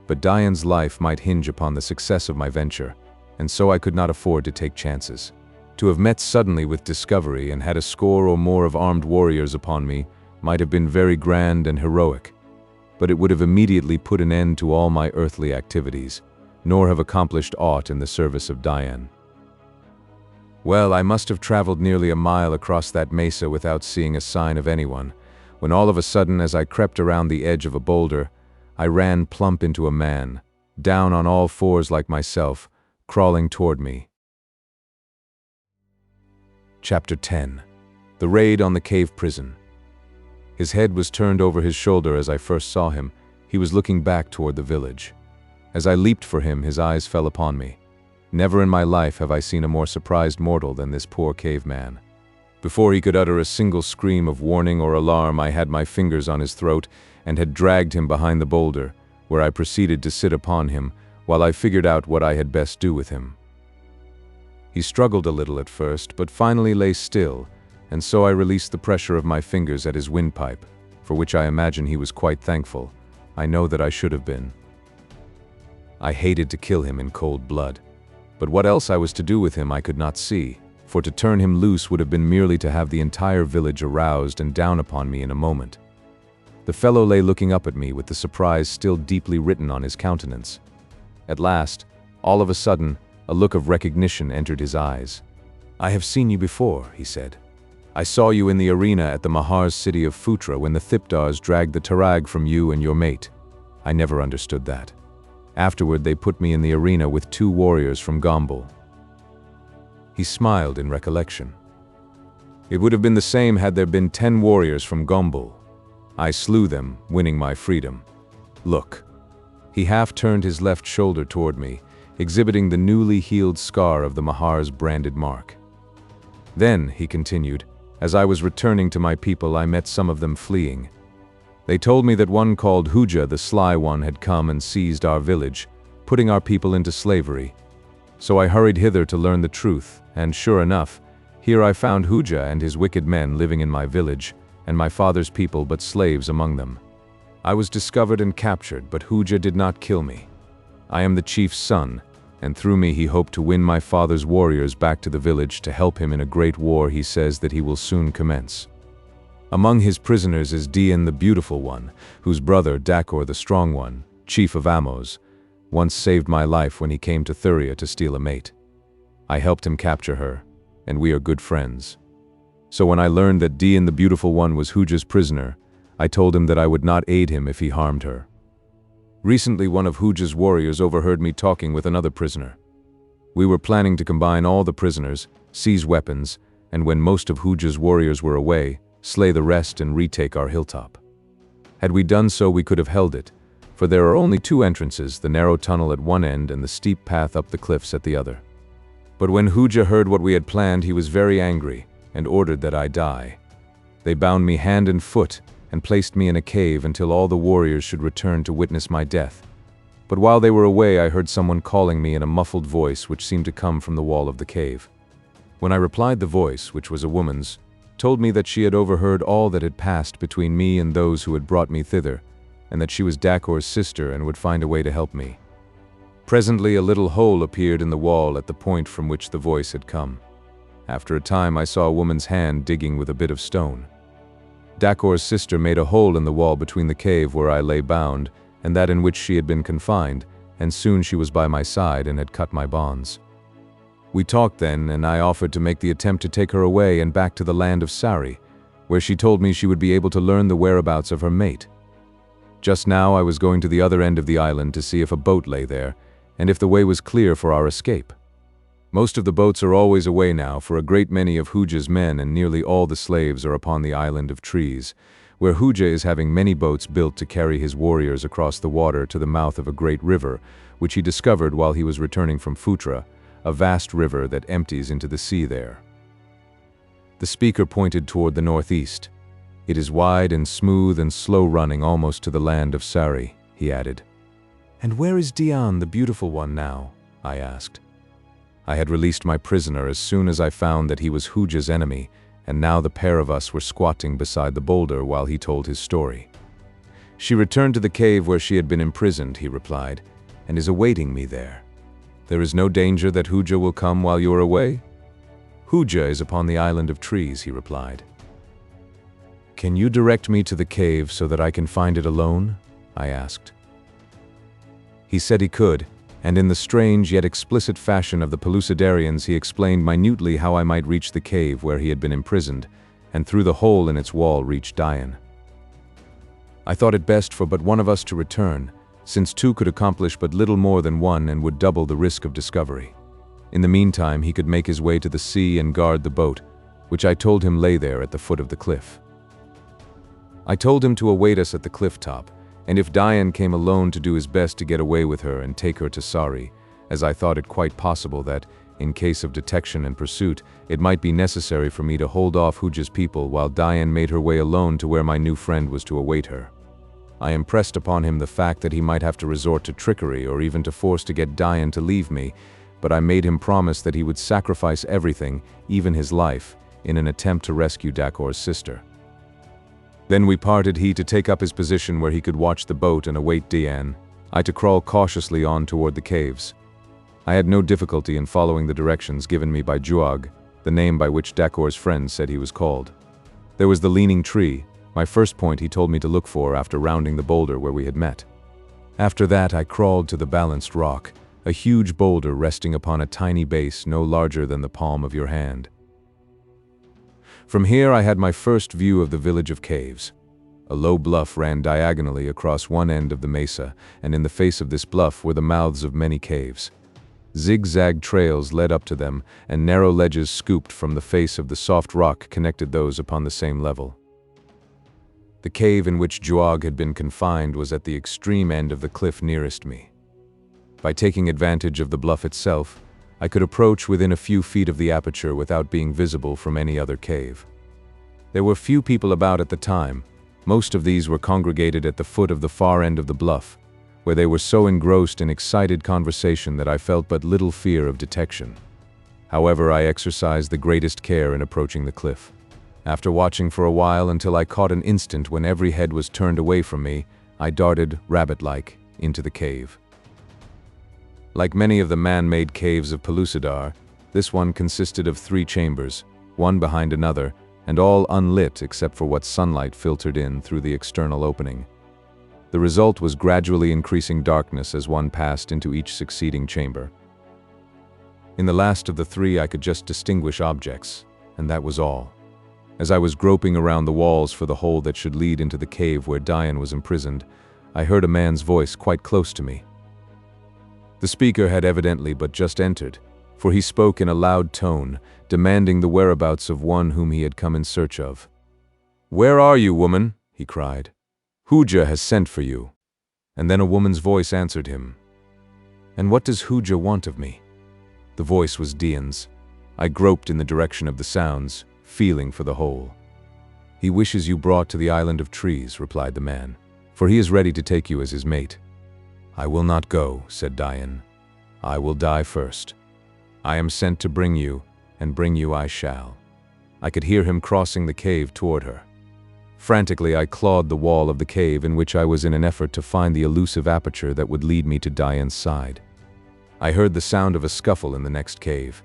But Diane's life might hinge upon the success of my venture, and so I could not afford to take chances. To have met suddenly with discovery and had a score or more of armed warriors upon me might have been very grand and heroic, but it would have immediately put an end to all my earthly activities, nor have accomplished aught in the service of Diane. Well, I must have traveled nearly a mile across that mesa without seeing a sign of anyone, when all of a sudden, as I crept around the edge of a boulder, I ran plump into a man, down on all fours like myself, crawling toward me. Chapter 10. The Raid on the Cave Prison. His head was turned over his shoulder as I first saw him. He was looking back toward the village. As I leaped for him, his eyes fell upon me. Never in my life have I seen a more surprised mortal than this poor caveman. Before he could utter a single scream of warning or alarm, I had my fingers on his throat and had dragged him behind the boulder, where I proceeded to sit upon him while I figured out what I had best do with him. He struggled a little at first, but finally lay still, and so I released the pressure of my fingers at his windpipe, for which I imagine he was quite thankful. I know that I should have been. I hated to kill him in cold blood, but what else I was to do with him I could not see, for to turn him loose would have been merely to have the entire village aroused and down upon me in a moment. The fellow lay looking up at me with the surprise still deeply written on his countenance. At last, all of a sudden, a look of recognition entered his eyes. "I have seen you before," he said. "I saw you in the arena at the Mahar's city of Phutra when the Thipdars dragged the Tarag from you and your mate. I never understood that. Afterward, they put me in the arena with 2 warriors from Gombul." He smiled in recollection. "It would have been the same had there been 10 warriors from Gombul. I slew them, winning my freedom. Look." He half turned his left shoulder toward me, exhibiting the newly healed scar of the Mahar's branded mark. "Then," he continued, "as I was returning to my people, I met some of them fleeing. They told me that one called HOOJA, the Sly One, had come and seized our village, putting our people into slavery. So I hurried hither to learn the truth, and sure enough, here I found HOOJA and his wicked men living in my village, and my father's people but slaves among them. I was discovered and captured, but HOOJA did not kill me. I am the chief's son, and through me he hoped to win my father's warriors back to the village to help him in a great war he says that he will soon commence. Among his prisoners is Dian the Beautiful One, whose brother Dakor the Strong One, chief of Amos, once saved my life when he came to Thuria to steal a mate. I helped him capture her, and we are good friends. So when I learned that Dian the Beautiful One was HOOJA'S prisoner, I told him that I would not aid him if he harmed her. Recently, one of HOOJA'S warriors overheard me talking with another prisoner. We were planning to combine all the prisoners, seize weapons, and when most of HOOJA'S warriors were away, slay the rest and retake our hilltop. Had we done so, we could have held it, for there are only two entrances, the narrow tunnel at one end and the steep path up the cliffs at the other. But when HOOJA heard what we had planned, he was very angry and ordered that I die. They bound me hand and foot and placed me in a cave until all the warriors should return to witness my death. But while they were away, I heard someone calling me in a muffled voice which seemed to come from the wall of the cave. When I replied, the voice, which was a woman's, told me that she had overheard all that had passed between me and those who had brought me thither, and that she was Dakor's sister and would find a way to help me. Presently, a little hole appeared in the wall at the point from which the voice had come. After a time, I saw a woman's hand digging with a bit of stone. Dakor's sister made a hole in the wall between the cave where I lay bound and that in which she had been confined, and soon she was by my side and had cut my bonds. We talked then, and I offered to make the attempt to take her away and back to the land of Sari, where she told me she would be able to learn the whereabouts of her mate. Just now I was going to the other end of the island to see if a boat lay there, and if the way was clear for our escape. Most of the boats are always away now, for a great many of HOOJA'S men and nearly all the slaves are upon the island of trees, where HOOJA is having many boats built to carry his warriors across the water to the mouth of a great river, which he discovered while he was returning from Phutra, a vast river that empties into the sea there. The speaker pointed toward the northeast. It is wide and smooth and slow-running almost to the land of Sari, he added. And where is Dian, the Beautiful One, now? I asked. I had released my prisoner as soon as I found that he was HOOJA'S enemy, and now the pair of us were squatting beside the boulder while he told his story. She returned to the cave where she had been imprisoned, he replied, and is awaiting me there. There is no danger that HOOJA will come while you are away? HOOJA is upon the island of trees, he replied. Can you direct me to the cave so that I can find it alone? I asked. He said he could, and in the strange yet explicit fashion of the Pellucidarians he explained minutely how I might reach the cave where he had been imprisoned, and through the hole in its wall reach Dian. I thought it best for but one of us to return, since two could accomplish but little more than one and would double the risk of discovery. In the meantime, he could make his way to the sea and guard the boat, which I told him lay there at the foot of the cliff. I told him to await us at the cliff top, and if Dian came alone, to do his best to get away with her and take her to Sari, as I thought it quite possible that, in case of detection and pursuit, it might be necessary for me to hold off HOOJA'S people while Dian made her way alone to where my new friend was to await her. I impressed upon him the fact that he might have to resort to trickery or even to force to get Dian to leave me, but I made him promise that he would sacrifice everything, even his life, in an attempt to rescue Dakor's sister. Then we parted, he to take up his position where he could watch the boat and await Dian, I to crawl cautiously on toward the caves. I had no difficulty in following the directions given me by Juag, the name by which Dakor's friend said he was called. There was the leaning tree, my first point he told me to look for after rounding the boulder where we had met. After that I crawled to the balanced rock, a huge boulder resting upon a tiny base no larger than the palm of your hand. From here I had my first view of the village of caves. A low bluff ran diagonally across one end of the mesa, and in the face of this bluff were the mouths of many caves. Zigzag trails led up to them, and narrow ledges scooped from the face of the soft rock connected those upon the same level. The cave in which Juag had been confined was at the extreme end of the cliff nearest me. By taking advantage of the bluff itself, I could approach within a few feet of the aperture without being visible from any other cave. There were few people about at the time. Most of these were congregated at the foot of the far end of the bluff, where they were so engrossed in excited conversation that I felt but little fear of detection. However, I exercised the greatest care in approaching the cliff. After watching for a while until I caught an instant when every head was turned away from me, I darted, rabbit-like, into the cave. Like many of the man-made caves of Pellucidar, this one consisted of 3 chambers, one behind another, and all unlit except for what sunlight filtered in through the external opening. The result was gradually increasing darkness as one passed into each succeeding chamber. In the last of the 3 I could just distinguish objects, and that was all. As I was groping around the walls for the hole that should lead into the cave where Diane was imprisoned, I heard a man's voice quite close to me. The speaker had evidently but just entered, for he spoke in a loud tone, demanding the whereabouts of one whom he had come in search of. "Where are you, woman?" he cried. "HOOJA has sent for you." And then a woman's voice answered him. "And what does HOOJA want of me?" The voice was Diane's. I groped in the direction of the sounds, feeling for the hole. "He wishes you brought to the island of trees," replied the man, "for he is ready to take you as his mate." "I will not go," said Diane. "I will die first. I am sent to bring you, and bring you I shall." I could hear him crossing the cave toward her. Frantically, I clawed the wall of the cave in which I was in an effort to find the elusive aperture that would lead me to Diane's side. I heard the sound of a scuffle in the next cave.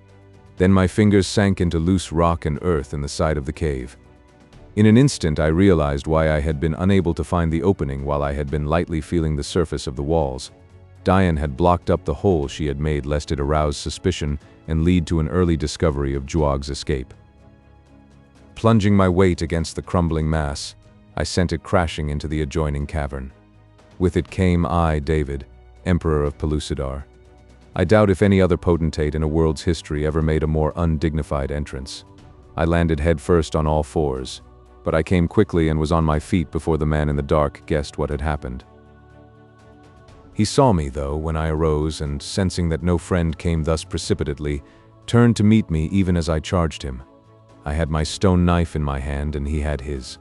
Then my fingers sank into loose rock and earth in the side of the cave. In an instant, I realized why I had been unable to find the opening while I had been lightly feeling the surface of the walls. Diane had blocked up the hole she had made lest it arouse suspicion and lead to an early discovery of HOOJA'S escape. Plunging my weight against the crumbling mass, I sent it crashing into the adjoining cavern. With it came I, David, Emperor of Pellucidar. I doubt if any other potentate in a world's history ever made a more undignified entrance. I landed headfirst on all 4s, but I came quickly and was on my feet before the man in the dark guessed what had happened. He saw me, though, when I arose and, sensing that no friend came thus precipitately, turned to meet me even as I charged him. I had my stone knife in my hand and he had his.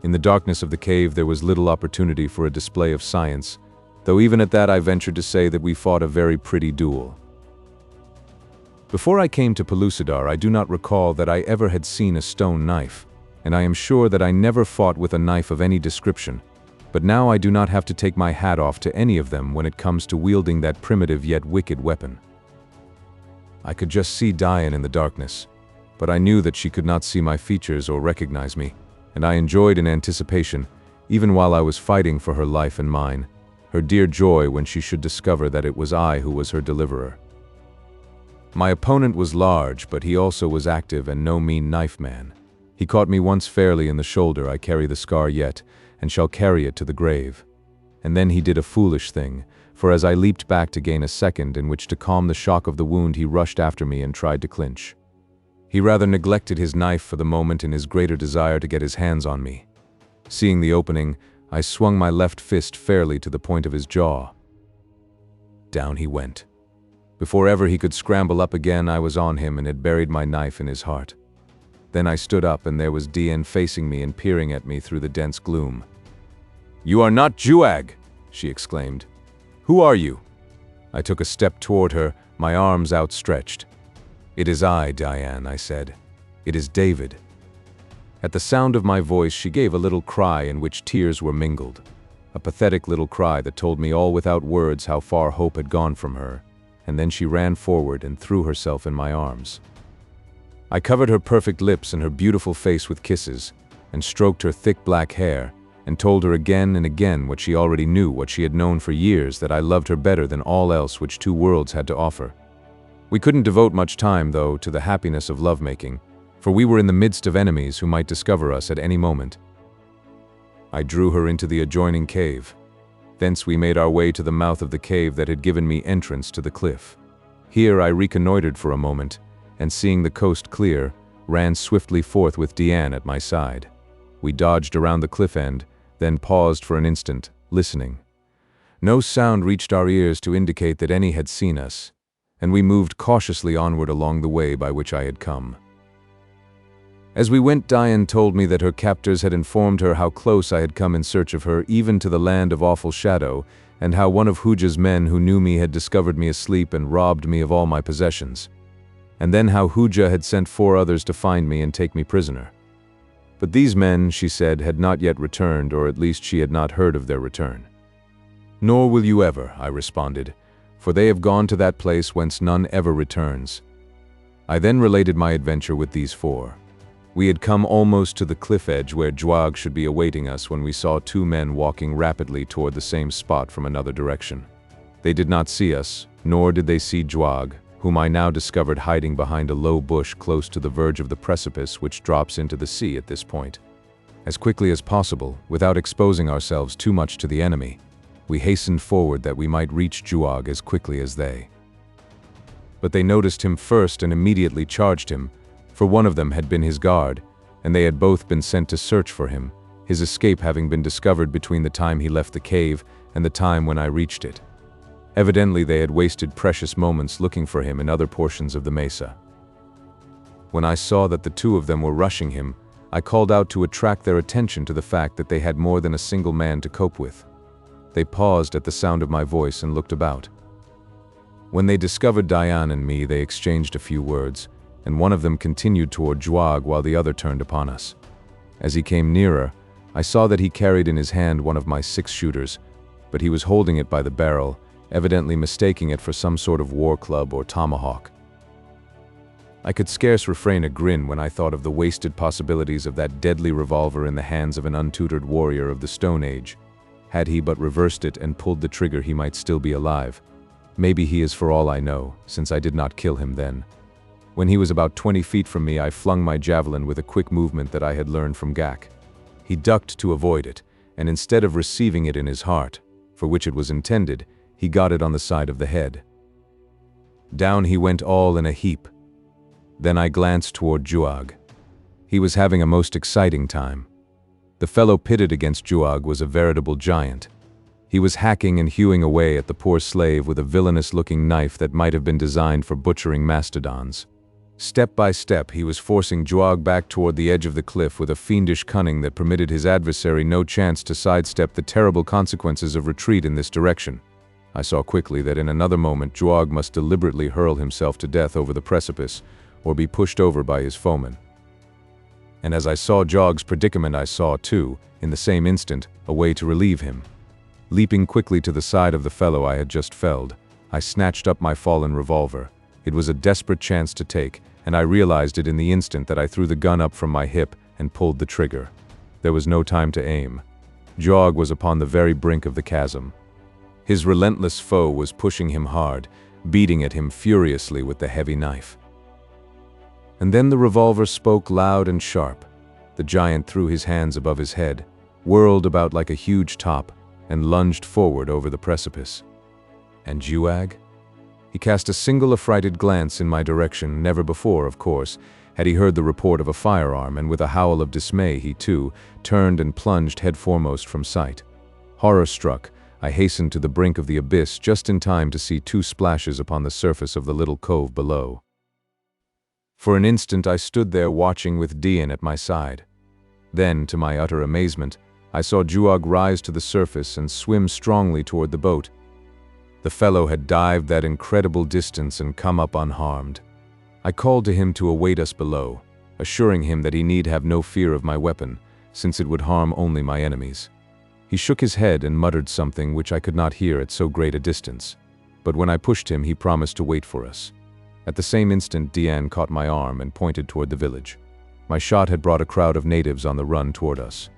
In the darkness of the cave there was little opportunity for a display of science, though even at that I ventured to say that we fought a very pretty duel. Before I came to Pellucidar, I do not recall that I ever had seen a stone knife, and I am sure that I never fought with a knife of any description, but now I do not have to take my hat off to any of them when it comes to wielding that primitive yet wicked weapon. I could just see Diane in the darkness, but I knew that she could not see my features or recognize me, and I enjoyed in anticipation, even while I was fighting for her life and mine, her dear joy when she should discover that it was I who was her deliverer. My opponent was large, but he also was active and no mean knife man. He caught me once fairly in the shoulder. I carry the scar yet, and shall carry it to the grave. And then he did a foolish thing, for as I leaped back to gain a second in which to calm the shock of the wound, he rushed after me and tried to clinch. He rather neglected his knife for the moment in his greater desire to get his hands on me. Seeing the opening, I swung my left fist fairly to the point of his jaw. Down he went. Before ever he could scramble up again, I was on him and had buried my knife in his heart. Then I stood up and there was Diane facing me and peering at me through the dense gloom. "You are not HOOJA!" she exclaimed. "Who are you?" I took a step toward her, my arms outstretched. "It is I, Diane," I said. "It is David." At the sound of my voice, she gave a little cry in which tears were mingled. A pathetic little cry that told me all without words how far hope had gone from her, and then she ran forward and threw herself in my arms. I covered her perfect lips and her beautiful face with kisses, and stroked her thick black hair, and told her again and again what she already knew, what she had known for years, that I loved her better than all else which 2 worlds had to offer. We couldn't devote much time, though, to the happiness of lovemaking, for we were in the midst of enemies who might discover us at any moment. I drew her into the adjoining cave. Thence we made our way to the mouth of the cave that had given me entrance to the cliff. Here I reconnoitered for a moment, and seeing the coast clear, ran swiftly forth with Diane at my side. We dodged around the cliff end, then paused for an instant, listening. No sound reached our ears to indicate that any had seen us, and we moved cautiously onward along the way by which I had come. As we went, Diane told me that her captors had informed her how close I had come in search of her, even to the land of awful shadow, and how one of HOOJA'S men who knew me had discovered me asleep and robbed me of all my possessions. And then how HOOJA had sent 4 others to find me and take me prisoner. But these men, she said, had not yet returned, or at least she had not heard of their return. "Nor will you ever," I responded, "for they have gone to that place whence none ever returns." I then related my adventure with these four. We had come almost to the cliff edge where Zhuag should be awaiting us when we saw two men walking rapidly toward the same spot from another direction. They did not see us, nor did they see Zhuag, whom I now discovered hiding behind a low bush close to the verge of the precipice which drops into the sea at this point. As quickly as possible, without exposing ourselves too much to the enemy, we hastened forward that we might reach Zhuag as quickly as they. But they noticed him first and immediately charged him, for one of them had been his guard, and they had both been sent to search for him, his escape having been discovered between the time he left the cave and the time when I reached it. Evidently they had wasted precious moments looking for him in other portions of the mesa. When I saw that the two of them were rushing him, I called out to attract their attention to the fact that they had more than a single man to cope with. They paused at the sound of my voice and looked about. When they discovered Diane and me, they exchanged a few words, and one of them continued toward Zhuag while the other turned upon us. As he came nearer, I saw that he carried in his hand one of my 6-shooters, but he was holding it by the barrel, evidently mistaking it for some sort of war club or tomahawk. I could scarce refrain a grin when I thought of the wasted possibilities of that deadly revolver in the hands of an untutored warrior of the Stone Age. Had he but reversed it and pulled the trigger, he might still be alive. Maybe he is, for all I know, since I did not kill him then. When he was about 20 feet from me, I flung my javelin with a quick movement that I had learned from Gak. He ducked to avoid it, and instead of receiving it in his heart, for which it was intended, he got it on the side of the head. Down he went all in a heap. Then I glanced toward Zhuag. He was having a most exciting time. The fellow pitted against Zhuag was a veritable giant. He was hacking and hewing away at the poor slave with a villainous-looking knife that might have been designed for butchering mastodons. Step by step, he was forcing Zhuag back toward the edge of the cliff with a fiendish cunning that permitted his adversary no chance to sidestep the terrible consequences of retreat in this direction. I saw quickly that in another moment Zhuag must deliberately hurl himself to death over the precipice, or be pushed over by his foeman. And as I saw Zhuag's predicament, I saw, too, in the same instant, a way to relieve him. Leaping quickly to the side of the fellow I had just felled, I snatched up my fallen revolver. It was a desperate chance to take, and I realized it in the instant that I threw the gun up from my hip and pulled the trigger. There was no time to aim. Zhuag was upon the very brink of the chasm. His relentless foe was pushing him hard, beating at him furiously with the heavy knife. And then the revolver spoke loud and sharp. The giant threw his hands above his head, whirled about like a huge top, and lunged forward over the precipice. And Zhuag? He cast a single affrighted glance in my direction. Never before, of course, had he heard the report of a firearm, and with a howl of dismay he, too, turned and plunged headforemost from sight. Horror-struck, I hastened to the brink of the abyss just in time to see 2 splashes upon the surface of the little cove below. For an instant I stood there watching with Dian at my side. Then, to my utter amazement, I saw Zhuag rise to the surface and swim strongly toward the boat. The fellow had dived that incredible distance and come up unharmed. I called to him to await us below, assuring him that he need have no fear of my weapon, since it would harm only my enemies. He shook his head and muttered something which I could not hear at so great a distance, but when I pushed him he promised to wait for us. At the same instant Dian caught my arm and pointed toward the village. My shot had brought a crowd of natives on the run toward us.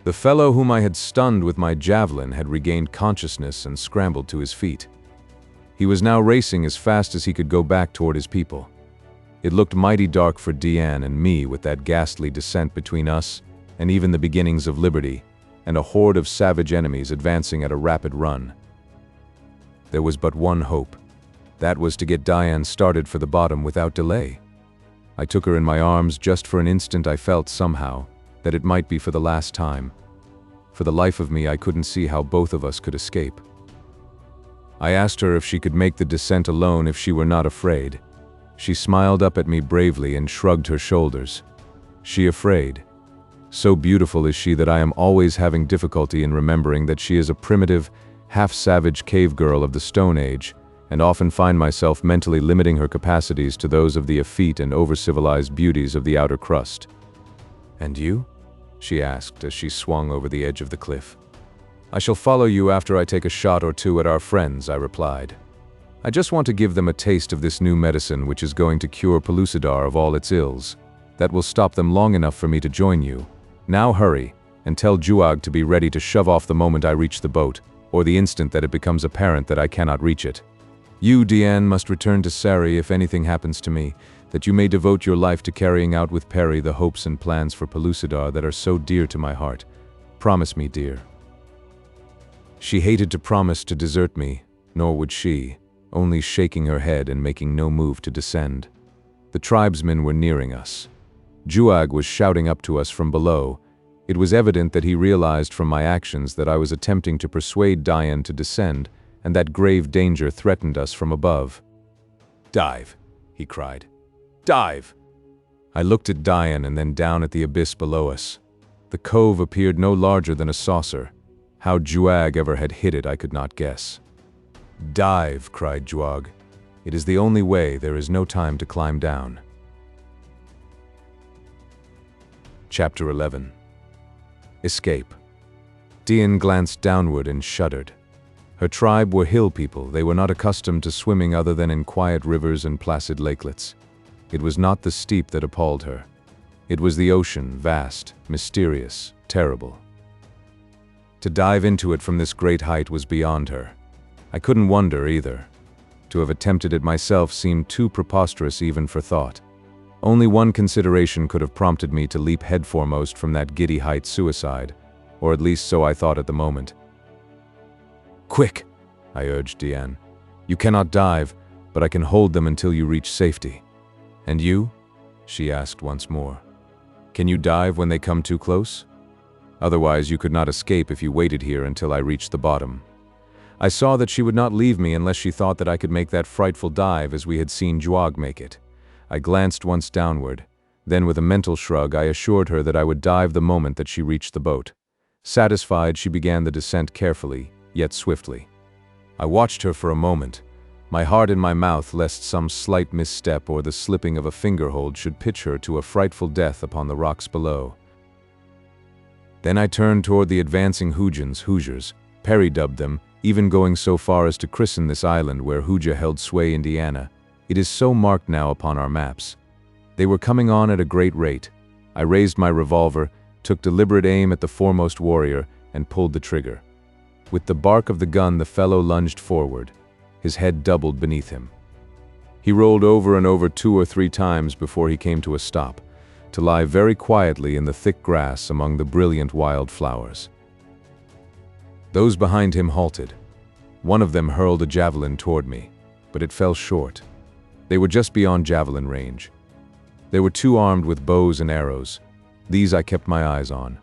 The fellow whom I had stunned with my javelin had regained consciousness and scrambled to his feet. He was now racing as fast as he could go back toward his people. It looked mighty dark for Dian and me with that ghastly descent between us and even the beginnings of liberty, and a horde of savage enemies advancing at a rapid run. There was but one hope. That was to get Dian started for the bottom without delay. I took her in my arms. Just for an instant I felt, somehow, that it might be for the last time. For the life of me I couldn't see how both of us could escape. I asked her if she could make the descent alone if she were not afraid. She smiled up at me bravely and shrugged her shoulders. She afraid? So beautiful is she that I am always having difficulty in remembering that she is a primitive, half-savage cave girl of the Stone Age, and often find myself mentally limiting her capacities to those of the effete and over-civilized beauties of the outer crust. "And you?" she asked as she swung over the edge of the cliff. "I shall follow you after I take a shot or two at our friends," I replied. "I just want to give them a taste of this new medicine which is going to cure Pellucidar of all its ills. That will stop them long enough for me to join you. Now hurry, and tell Juag to be ready to shove off the moment I reach the boat, or the instant that it becomes apparent that I cannot reach it. You, Diane, must return to Sari if anything happens to me, that you may devote your life to carrying out with Perry the hopes and plans for Pellucidar that are so dear to my heart. Promise me, dear." She hated to promise to desert me, nor would she, only shaking her head and making no move to descend. The tribesmen were nearing us. Juag was shouting up to us from below. It was evident that he realized from my actions that I was attempting to persuade Diane to descend, and that grave danger threatened us from above. "Dive," he cried. "Dive!" I looked at Diane and then down at the abyss below us. The cove appeared no larger than a saucer. How Juag ever had hit it I could not guess. "Dive," cried Juag. "It is the only way, there is no time to climb down." Chapter 11. Escape. Diane glanced downward and shuddered. Her tribe were hill people. They were not accustomed to swimming other than in quiet rivers and placid lakelets. It was not the steep that appalled her. It was the ocean, vast, mysterious, terrible. To dive into it from this great height was beyond her. I couldn't wonder either. To have attempted it myself seemed too preposterous even for thought. Only one consideration could have prompted me to leap headforemost from that giddy height suicide, or at least so I thought at the moment. "Quick," I urged Diane. "You cannot dive, but I can hold them until you reach safety." "And you?" she asked once more. "Can you dive when they come too close? Otherwise you could not escape if you waited here until I reached the bottom." I saw that she would not leave me unless she thought that I could make that frightful dive as we had seen Juag make it. I glanced once downward. Then with a mental shrug I assured her that I would dive the moment that she reached the boat. Satisfied, she began the descent carefully, yet swiftly. I watched her for a moment, my heart in my mouth lest some slight misstep or the slipping of a fingerhold should pitch her to a frightful death upon the rocks below. Then I turned toward the advancing HOOJA'S, Perry dubbed them, even going so far as to christen this island where HOOJA held sway, Indiana. It is so marked now upon our maps. They were coming on at a great rate. I raised my revolver, took deliberate aim at the foremost warrior, and pulled the trigger. With the bark of the gun the fellow lunged forward. His head doubled beneath him. He rolled over and over 2 or 3 times before he came to a stop, to lie very quietly in the thick grass among the brilliant wild flowers. Those behind him halted. One of them hurled a javelin toward me, but it fell short. They were just beyond javelin range. They were 2 armed with bows and arrows. These I kept my eyes on.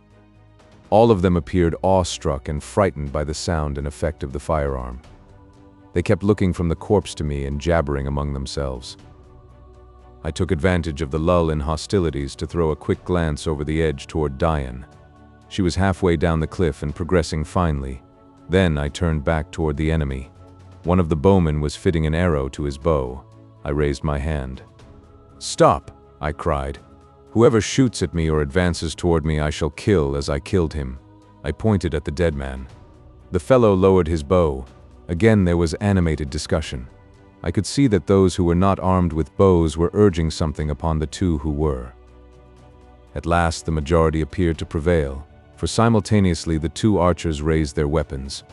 All of them appeared awestruck and frightened by the sound and effect of the firearm. They kept looking from the corpse to me and jabbering among themselves. I took advantage of the lull in hostilities to throw a quick glance over the edge toward Diane. She was halfway down the cliff and progressing finely. Then I turned back toward the enemy. One of the bowmen was fitting an arrow to his bow. I raised my hand. "Stop!" I cried. "Whoever shoots at me or advances toward me I shall kill as I killed him." I pointed at the dead man. The fellow lowered his bow. Again there was animated discussion. I could see that those who were not armed with bows were urging something upon the 2 who were. At last the majority appeared to prevail, for simultaneously the 2 archers raised their weapons.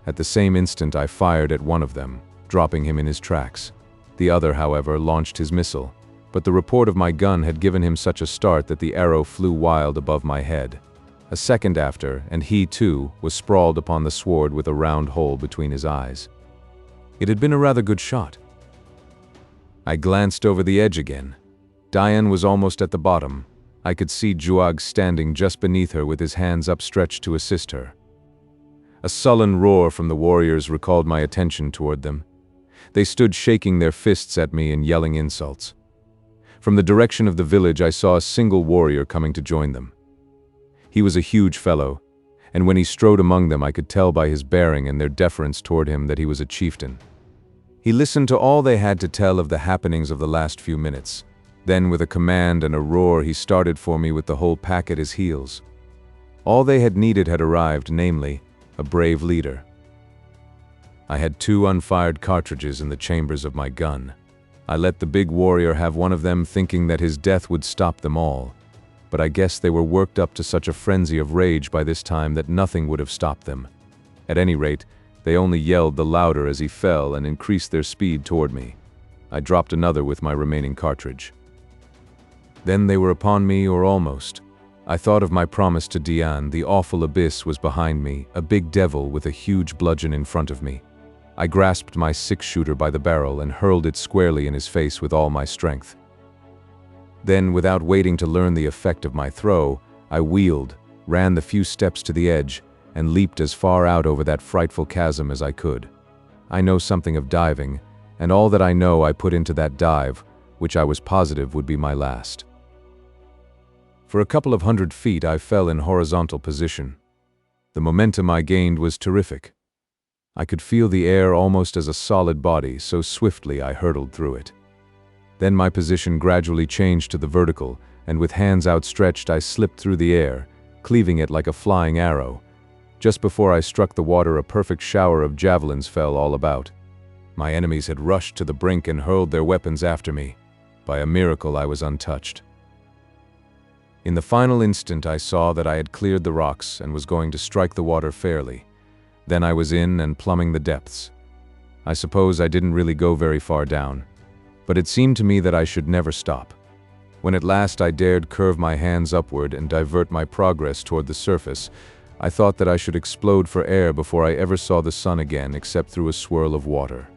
At the same instant I fired at one of them, dropping him in his tracks. The other, however, launched his missile, but the report of my gun had given him such a start that the arrow flew wild above my head. A second after, and he, too, was sprawled upon the sward with a round hole between his eyes. It had been a rather good shot. I glanced over the edge again. Diane was almost at the bottom. I could see Juag standing just beneath her with his hands upstretched to assist her. A sullen roar from the warriors recalled my attention toward them. They stood shaking their fists at me and yelling insults. From the direction of the village I saw a single warrior coming to join them. He was a huge fellow, and when he strode among them I could tell by his bearing and their deference toward him that he was a chieftain. He listened to all they had to tell of the happenings of the last few minutes. Then, with a command and a roar, he started for me with the whole pack at his heels. All they had needed had arrived, namely, a brave leader. I had 2 unfired cartridges in the chambers of my gun. I let the big warrior have one of them, thinking that his death would stop them all. But I guess they were worked up to such a frenzy of rage by this time that nothing would have stopped them. At any rate, they only yelled the louder as he fell and increased their speed toward me. I dropped another with my remaining cartridge. Then they were upon me, or almost. I thought of my promise to Diane. The awful abyss was behind me, a big devil with a huge bludgeon in front of me. I grasped my 6-shooter by the barrel and hurled it squarely in his face with all my strength. Then, without waiting to learn the effect of my throw, I wheeled, ran the few steps to the edge, and leaped as far out over that frightful chasm as I could. I know something of diving, and all that I know I put into that dive, which I was positive would be my last. For a couple of 100 feet I fell in horizontal position. The momentum I gained was terrific. I could feel the air almost as a solid body, so swiftly I hurtled through it. Then my position gradually changed to the vertical, and with hands outstretched I slipped through the air, cleaving it like a flying arrow. Just before I struck the water, a perfect shower of javelins fell all about. My enemies had rushed to the brink and hurled their weapons after me. By a miracle I was untouched. In the final instant I saw that I had cleared the rocks and was going to strike the water fairly. Then I was in and plumbing the depths. I suppose I didn't really go very far down, but it seemed to me that I should never stop. When at last I dared curve my hands upward and divert my progress toward the surface, I thought that I should explode for air before I ever saw the sun again except through a swirl of water.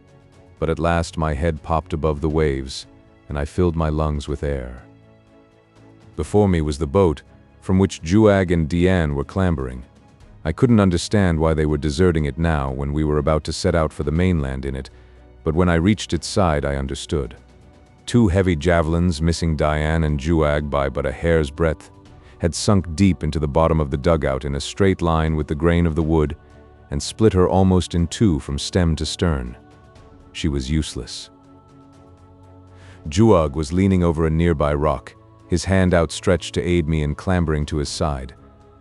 But at last my head popped above the waves, and I filled my lungs with air. Before me was the boat, from which Juag and Diane were clambering. I couldn't understand why they were deserting it now when we were about to set out for the mainland in it, but when I reached its side I understood. 2 heavy javelins, missing Diane and Juag by but a hair's breadth, had sunk deep into the bottom of the dugout in a straight line with the grain of the wood, and split her almost in 2 from stem to stern. She was useless. Juag was leaning over a nearby rock, his hand outstretched to aid me in clambering to his side,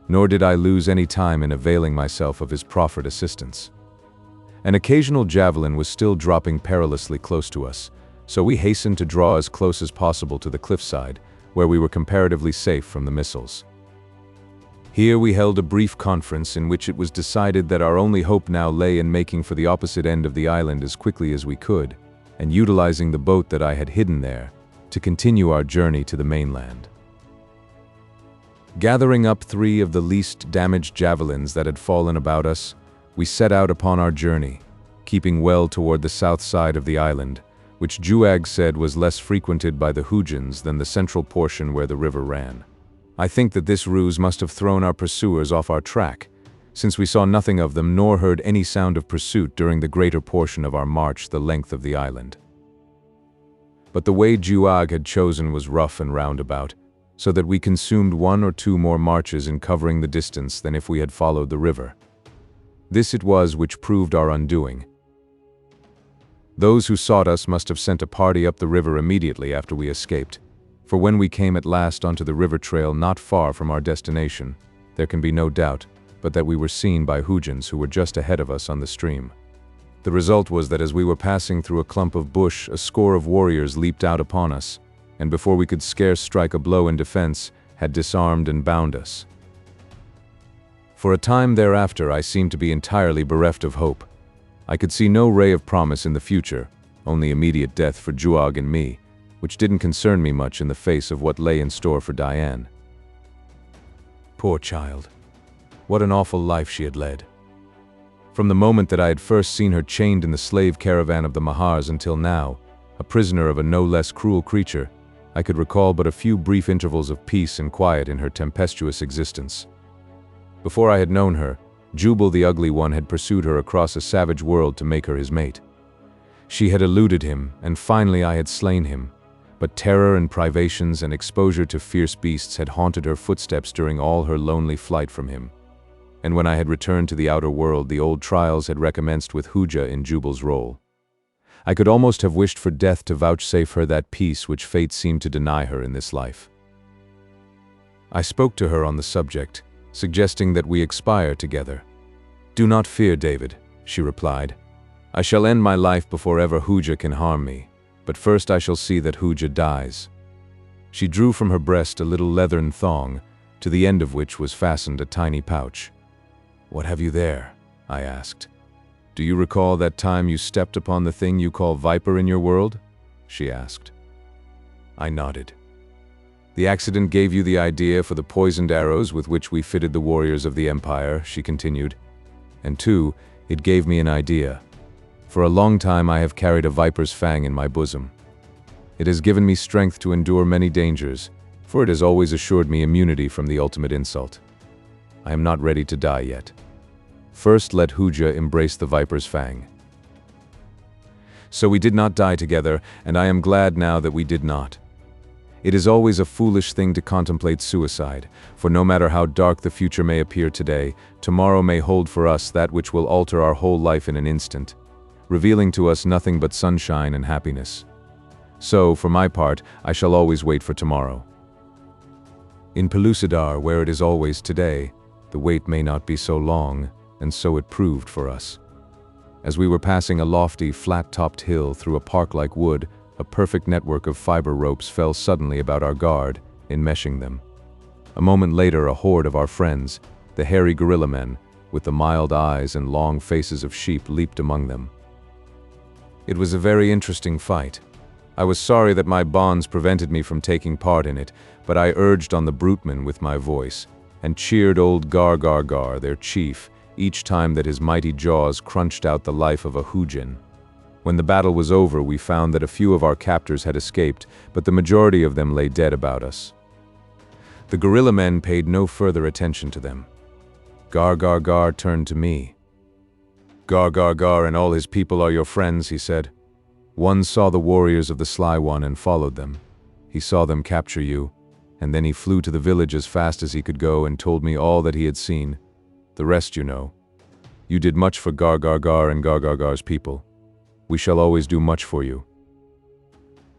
nor did I lose any time in availing myself of his proffered assistance. An occasional javelin was still dropping perilously close to us, so we hastened to draw as close as possible to the cliffside, where we were comparatively safe from the missiles. Here we held a brief conference in which it was decided that our only hope now lay in making for the opposite end of the island as quickly as we could, and utilizing the boat that I had hidden there, to continue our journey to the mainland. Gathering up 3 of the least damaged javelins that had fallen about us, we set out upon our journey, keeping well toward the south side of the island, which Juag said was less frequented by the HOOJA'S than the central portion where the river ran. I think that this ruse must have thrown our pursuers off our track, since we saw nothing of them nor heard any sound of pursuit during the greater portion of our march the length of the island. But the way Juag had chosen was rough and roundabout, so that we consumed 1 or 2 more marches in covering the distance than if we had followed the river. This it was which proved our undoing. Those who sought us must have sent a party up the river immediately after we escaped, for when we came at last onto the river trail not far from our destination, there can be no doubt but that we were seen by HOOJA'S who were just ahead of us on the stream. The result was that as we were passing through a clump of bush, a score of warriors leaped out upon us, and before we could scarce strike a blow in defense, had disarmed and bound us. For a time thereafter I seemed to be entirely bereft of hope. I could see no ray of promise in the future, only immediate death for Juag and me, which didn't concern me much in the face of what lay in store for Diane. Poor child. What an awful life she had led. From the moment that I had first seen her chained in the slave caravan of the Mahars until now, a prisoner of a no less cruel creature, I could recall but a few brief intervals of peace and quiet in her tempestuous existence. Before I had known her, Jubal the Ugly One had pursued her across a savage world to make her his mate. She had eluded him, and finally I had slain him, but terror and privations and exposure to fierce beasts had haunted her footsteps during all her lonely flight from him. And when I had returned to the outer world, the old trials had recommenced with HOOJA in Jubal's role. I could almost have wished for death to vouchsafe her that peace which fate seemed to deny her in this life. I spoke to her on the subject, suggesting that we expire together. "Do not fear, David," she replied. "I shall end my life before ever HOOJA can harm me, but first I shall see that HOOJA dies." She drew from her breast a little leathern thong, to the end of which was fastened a tiny pouch. "What have you there?" I asked. "Do you recall that time you stepped upon the thing you call viper in your world?" she asked. I nodded. "The accident gave you the idea for the poisoned arrows with which we fitted the warriors of the Empire," she continued. "And two, it gave me an idea. For a long time I have carried a viper's fang in my bosom. It has given me strength to endure many dangers, for it has always assured me immunity from the ultimate insult. I am not ready to die yet. First let HOOJA embrace the viper's fang." So we did not die together, and I am glad now that we did not. It is always a foolish thing to contemplate suicide, for no matter how dark the future may appear today, tomorrow may hold for us that which will alter our whole life in an instant, revealing to us nothing but sunshine and happiness. So, for my part, I shall always wait for tomorrow. In Pellucidar, where it is always today, the wait may not be so long, and so it proved for us. As we were passing a lofty, flat-topped hill through a park-like wood, a perfect network of fiber ropes fell suddenly about our guard, enmeshing them. A moment later, a horde of our friends, the hairy gorilla men, with the mild eyes and long faces of sheep, leaped among them. It was a very interesting fight. I was sorry that my bonds prevented me from taking part in it, but I urged on the brutemen with my voice, and cheered old Gar Gar Gar, their chief, each time that his mighty jaws crunched out the life of a HOOJA'n. When the battle was over, we found that a few of our captors had escaped, but the majority of them lay dead about us. The gorilla men paid no further attention to them. Gar Gar Gar turned to me. "Gar Gar Gar and all his people are your friends," he said. "One saw the warriors of the Sly One and followed them. He saw them capture you, and then he flew to the village as fast as he could go and told me all that he had seen. The rest you know. You did much for Gar Gar Gar and Gar Gar Gar's people. We shall always do much for you."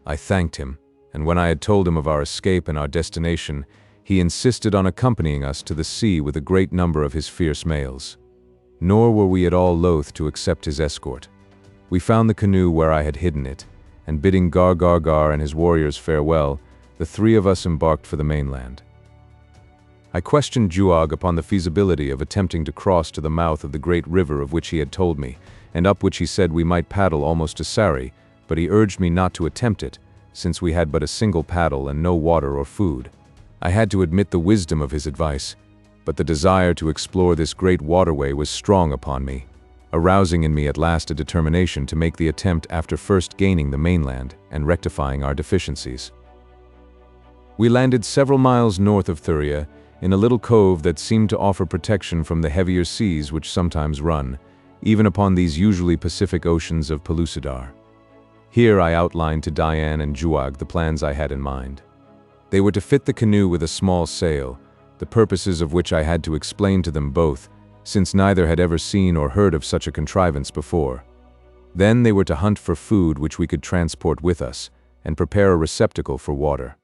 I thanked him, and when I had told him of our escape and our destination, he insisted on accompanying us to the sea with a great number of his fierce males. Nor were we at all loath to accept his escort. We found the canoe where I had hidden it, and bidding Gar Gar Gar and his warriors farewell, the three of us embarked for the mainland. I questioned Juag upon the feasibility of attempting to cross to the mouth of the great river of which he had told me, and up which he said we might paddle almost to Sari, but he urged me not to attempt it, since we had but a single paddle and no water or food. I had to admit the wisdom of his advice, but the desire to explore this great waterway was strong upon me, arousing in me at last a determination to make the attempt after first gaining the mainland and rectifying our deficiencies. We landed several miles north of Thuria, in a little cove that seemed to offer protection from the heavier seas which sometimes run, even upon these usually Pacific oceans of Pellucidar. Here I outlined to Diane and Juag the plans I had in mind. They were to fit the canoe with a small sail, the purposes of which I had to explain to them both, since neither had ever seen or heard of such a contrivance before. Then they were to hunt for food which we could transport with us, and prepare a receptacle for water.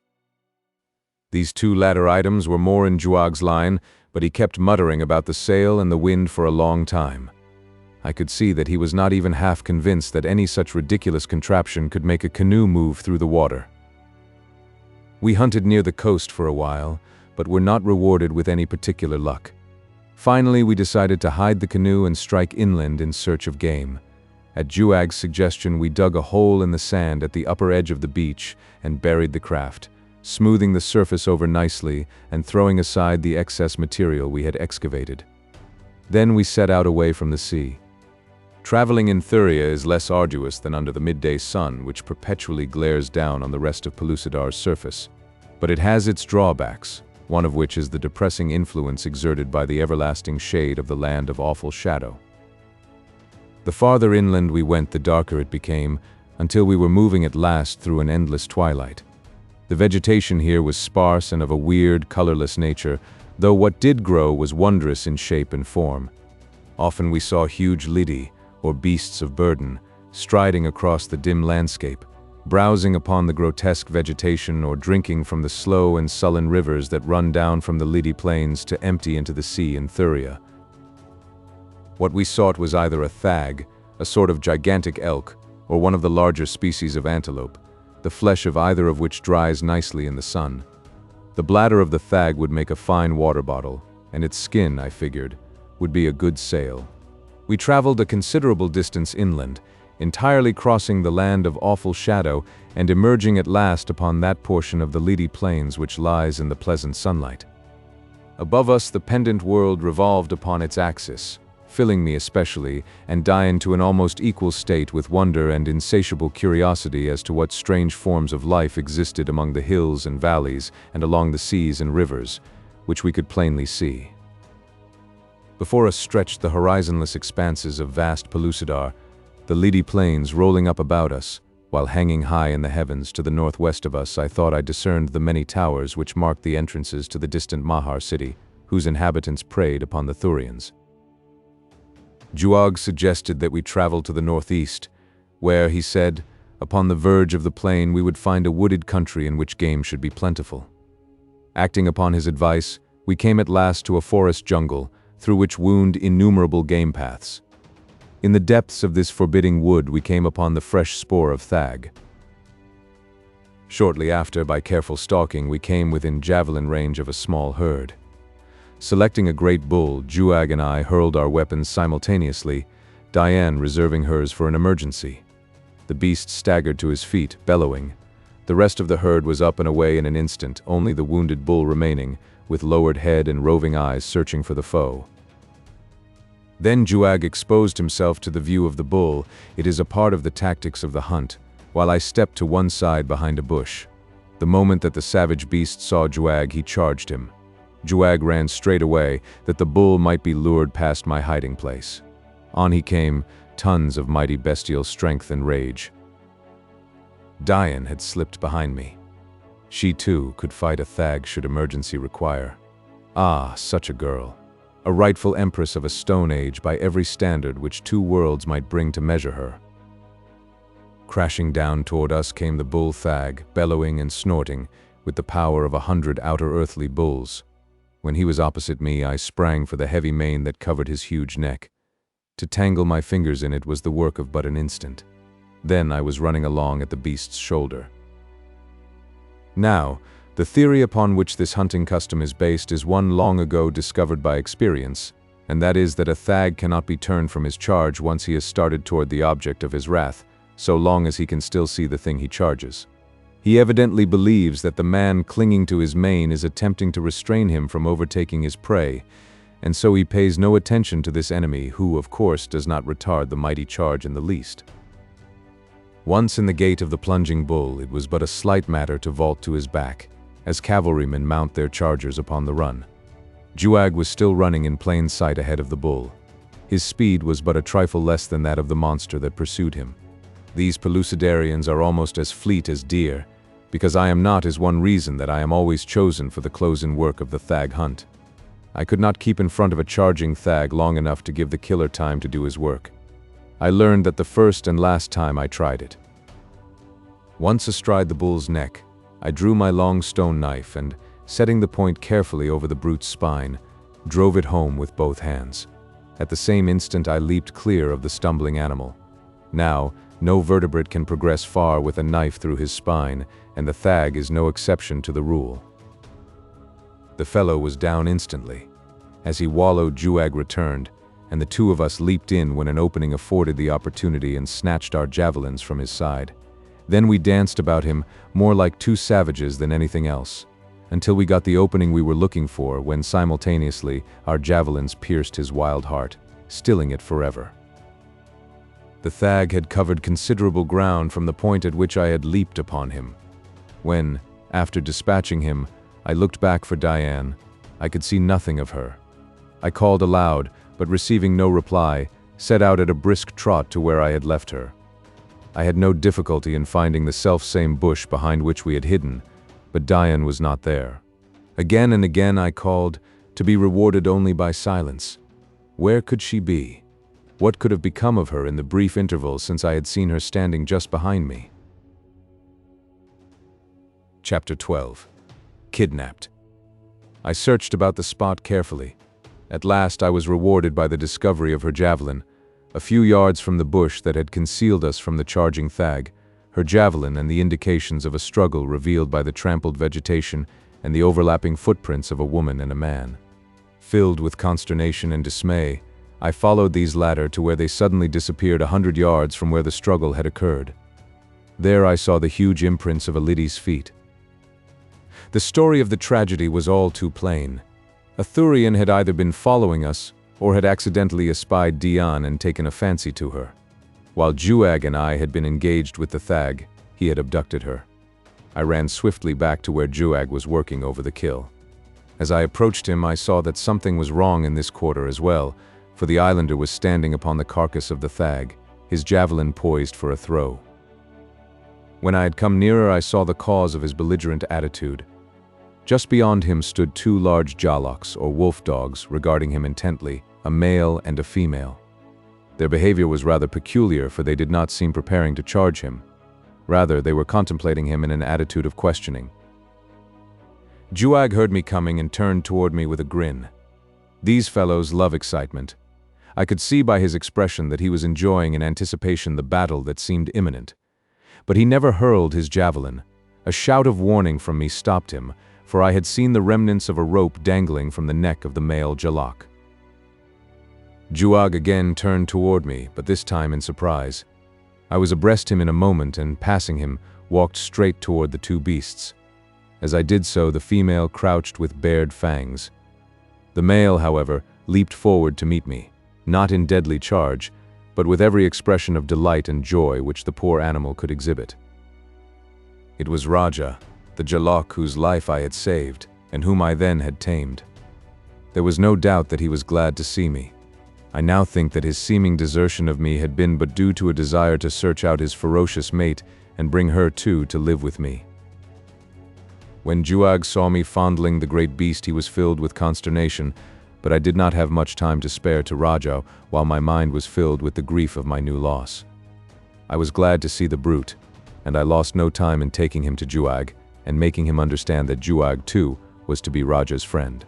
These two latter items were more in Juag's line, but he kept muttering about the sail and the wind for a long time. I could see that he was not even half convinced that any such ridiculous contraption could make a canoe move through the water. We hunted near the coast for a while, but were not rewarded with any particular luck. Finally, we decided to hide the canoe and strike inland in search of game. At Juag's suggestion, we dug a hole in the sand at the upper edge of the beach and buried the craft, smoothing the surface over nicely and throwing aside the excess material we had excavated. Then we set out away from the sea. Traveling in Thuria is less arduous than under the midday sun, which perpetually glares down on the rest of Pellucidar's surface. But it has its drawbacks, one of which is the depressing influence exerted by the everlasting shade of the land of awful shadow. The farther inland we went, the darker it became, until we were moving at last through an endless twilight. The vegetation here was sparse and of a weird, colorless nature, though what did grow was wondrous in shape and form. Often we saw huge lidi, or beasts of burden, striding across the dim landscape, browsing upon the grotesque vegetation or drinking from the slow and sullen rivers that run down from the Lidi plains to empty into the sea in Thuria. What we sought was either a thag, a sort of gigantic elk, or one of the larger species of antelope, the flesh of either of which dries nicely in the sun. The bladder of the thag would make a fine water bottle, and its skin, I figured, would be a good sail. We traveled a considerable distance inland, entirely crossing the land of awful shadow and emerging at last upon that portion of the Lidi plains which lies in the pleasant sunlight. Above us the pendant world revolved upon its axis, filling me especially, and Diane to an almost equal state with wonder and insatiable curiosity as to what strange forms of life existed among the hills and valleys and along the seas and rivers, which we could plainly see. Before us stretched the horizonless expanses of vast Pellucidar, the Lidi plains rolling up about us, while hanging high in the heavens to the northwest of us I thought I discerned the many towers which marked the entrances to the distant Mahar city, whose inhabitants preyed upon the Thurians. HOOJA'S suggested that we travel to the northeast, where, he said, upon the verge of the plain we would find a wooded country in which game should be plentiful. Acting upon his advice, we came at last to a forest jungle, through which wound innumerable game paths. In the depths of this forbidding wood we came upon the fresh spoor of thag. Shortly after, by careful stalking, we came within javelin range of a small herd. Selecting a great bull, HOOJA' and I hurled our weapons simultaneously, Diane reserving hers for an emergency. The beast staggered to his feet, bellowing. The rest of the herd was up and away in an instant, only the wounded bull remaining, with lowered head and roving eyes searching for the foe. Then HOOJA' exposed himself to the view of the bull. It is a part of the tactics of the hunt, while I stepped to one side behind a bush. The moment that the savage beast saw HOOJA', he charged him. HOOJA' ran straight away, that the bull might be lured past my hiding place. On he came, tons of mighty bestial strength and rage. Diane had slipped behind me. She too could fight a thag should emergency require. Ah, such a girl. A rightful empress of a stone age by every standard which two worlds might bring to measure her. Crashing down toward us came the bull thag, bellowing and snorting, with the power of 100 outer earthly bulls. When he was opposite me, I sprang for the heavy mane that covered his huge neck. To tangle my fingers in it was the work of but an instant. Then I was running along at the beast's shoulder. Now, the theory upon which this hunting custom is based is one long ago discovered by experience, and that is that a thag cannot be turned from his charge once he has started toward the object of his wrath, so long as he can still see the thing he charges. He evidently believes that the man clinging to his mane is attempting to restrain him from overtaking his prey, and so he pays no attention to this enemy who, of course, does not retard the mighty charge in the least. Once in the gait of the plunging bull, it was but a slight matter to vault to his back, as cavalrymen mount their chargers upon the run. HOOJA' was still running in plain sight ahead of the bull. His speed was but a trifle less than that of the monster that pursued him. These Pellucidarians are almost as fleet as deer, because I am not is one reason that I am always chosen for the close-in work of the thag hunt. I could not keep in front of a charging thag long enough to give the killer time to do his work. I learned that the first and last time I tried it. Once astride the bull's neck, I drew my long stone knife and, setting the point carefully over the brute's spine, drove it home with both hands. At the same instant I leaped clear of the stumbling animal. Now, no vertebrate can progress far with a knife through his spine, and the thag is no exception to the rule. The fellow was down instantly. As he wallowed, HOOJA' returned, and the two of us leaped in when an opening afforded the opportunity and snatched our javelins from his side. Then we danced about him, more like two savages than anything else, until we got the opening we were looking for when simultaneously our javelins pierced his wild heart, stilling it forever. The thag had covered considerable ground from the point at which I had leaped upon him. When, after dispatching him, I looked back for Diane, I could see nothing of her. I called aloud, but receiving no reply, set out at a brisk trot to where I had left her. I had no difficulty in finding the self-same bush behind which we had hidden, but Diane was not there. Again and again I called, to be rewarded only by silence. Where could she be? What could have become of her in the brief interval since I had seen her standing just behind me? Chapter 12. Kidnapped. I searched about the spot carefully. At last I was rewarded by the discovery of her javelin, a few yards from the bush that had concealed us from the charging thag, her javelin and the indications of a struggle revealed by the trampled vegetation and the overlapping footprints of a woman and a man. Filled with consternation and dismay, I followed these latter to where they suddenly disappeared 100 yards from where the struggle had occurred. There I saw the huge imprints of a lady's feet. The story of the tragedy was all too plain. A Thurian had either been following us or had accidentally espied Diane and taken a fancy to her. While Juag and I had been engaged with the thag, he had abducted her. I ran swiftly back to where Juag was working over the kill. As I approached him, I saw that something was wrong in this quarter as well, for the islander was standing upon the carcass of the thag, his javelin poised for a throw. When I had come nearer, I saw the cause of his belligerent attitude. Just beyond him stood two large jaloks, or wolf dogs, regarding him intently, a male and a female. Their behavior was rather peculiar, for they did not seem preparing to charge him. Rather, they were contemplating him in an attitude of questioning. Juag heard me coming and turned toward me with a grin. These fellows love excitement. I could see by his expression that he was enjoying in anticipation the battle that seemed imminent. But he never hurled his javelin. A shout of warning from me stopped him, for I had seen the remnants of a rope dangling from the neck of the male jalak. Juag again turned toward me, but this time in surprise. I was abreast him in a moment and, passing him, walked straight toward the two beasts. As I did so, the female crouched with bared fangs. The male, however, leaped forward to meet me, not in deadly charge, but with every expression of delight and joy which the poor animal could exhibit. It was Raja, the jalak whose life I had saved, and whom I then had tamed. There was no doubt that he was glad to see me. I now think that his seeming desertion of me had been but due to a desire to search out his ferocious mate and bring her too to live with me. When Juag saw me fondling the great beast, he was filled with consternation, but I did not have much time to spare to Raja while my mind was filled with the grief of my new loss. I was glad to see the brute, and I lost no time in taking him to Juag and making him understand that Juag too was to be Raja's friend.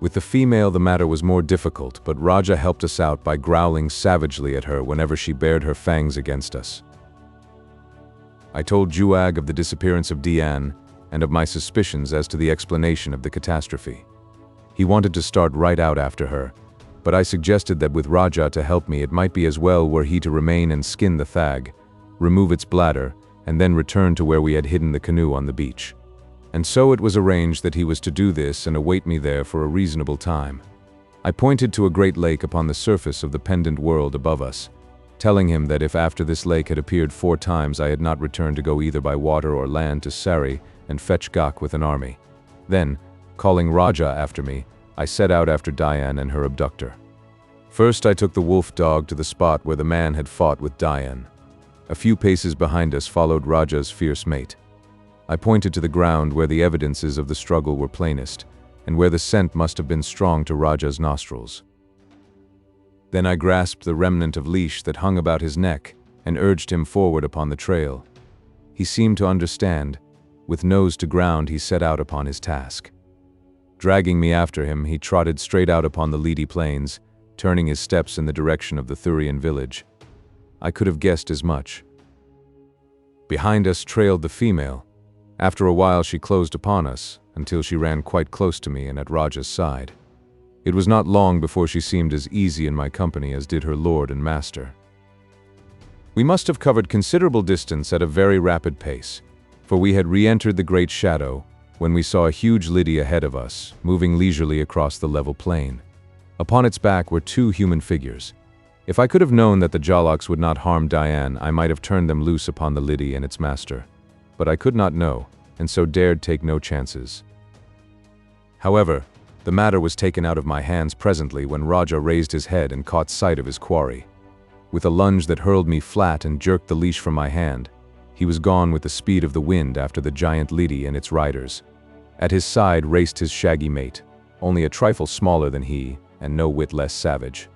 With the female the matter was more difficult, but Raja helped us out by growling savagely at her whenever she bared her fangs against us. I told Juag of the disappearance of Diane and of my suspicions as to the explanation of the catastrophe. He wanted to start right out after her, but I suggested that with Raja to help me, it might be as well were he to remain and skin the thag, remove its bladder, and then return to where we had hidden the canoe on the beach. And so it was arranged that he was to do this and await me there for a reasonable time. I pointed to a great lake upon the surface of the pendant world above us, telling him that if after this lake had appeared 4 times I had not returned to go either by water or land to Sari and fetch Gok with an army. Then, calling Raja after me, I set out after Diane and her abductor. First I took the wolf dog to the spot where the man had fought with Diane. A few paces behind us followed Raja's fierce mate. I pointed to the ground where the evidences of the struggle were plainest, and where the scent must have been strong to Raja's nostrils. Then I grasped the remnant of leash that hung about his neck and urged him forward upon the trail. He seemed to understand. With nose to ground, he set out upon his task. Dragging me after him, he trotted straight out upon the leady plains, turning his steps in the direction of the Thurian village. I could have guessed as much. Behind us trailed the female. After a while she closed upon us, until she ran quite close to me and at Raja's side. It was not long before she seemed as easy in my company as did her lord and master. We must have covered considerable distance at a very rapid pace, for we had re-entered the great shadow when we saw a huge liddy ahead of us, moving leisurely across the level plain. Upon its back were 2 human figures. If I could have known that the Jaloks would not harm Diane, I might have turned them loose upon the liddy and its master. But I could not know, and so dared take no chances. However, the matter was taken out of my hands presently when Raja raised his head and caught sight of his quarry. With a lunge that hurled me flat and jerked the leash from my hand, he was gone with the speed of the wind after the giant liddy and its riders. At his side raced his shaggy mate, only a trifle smaller than he, and no whit less savage.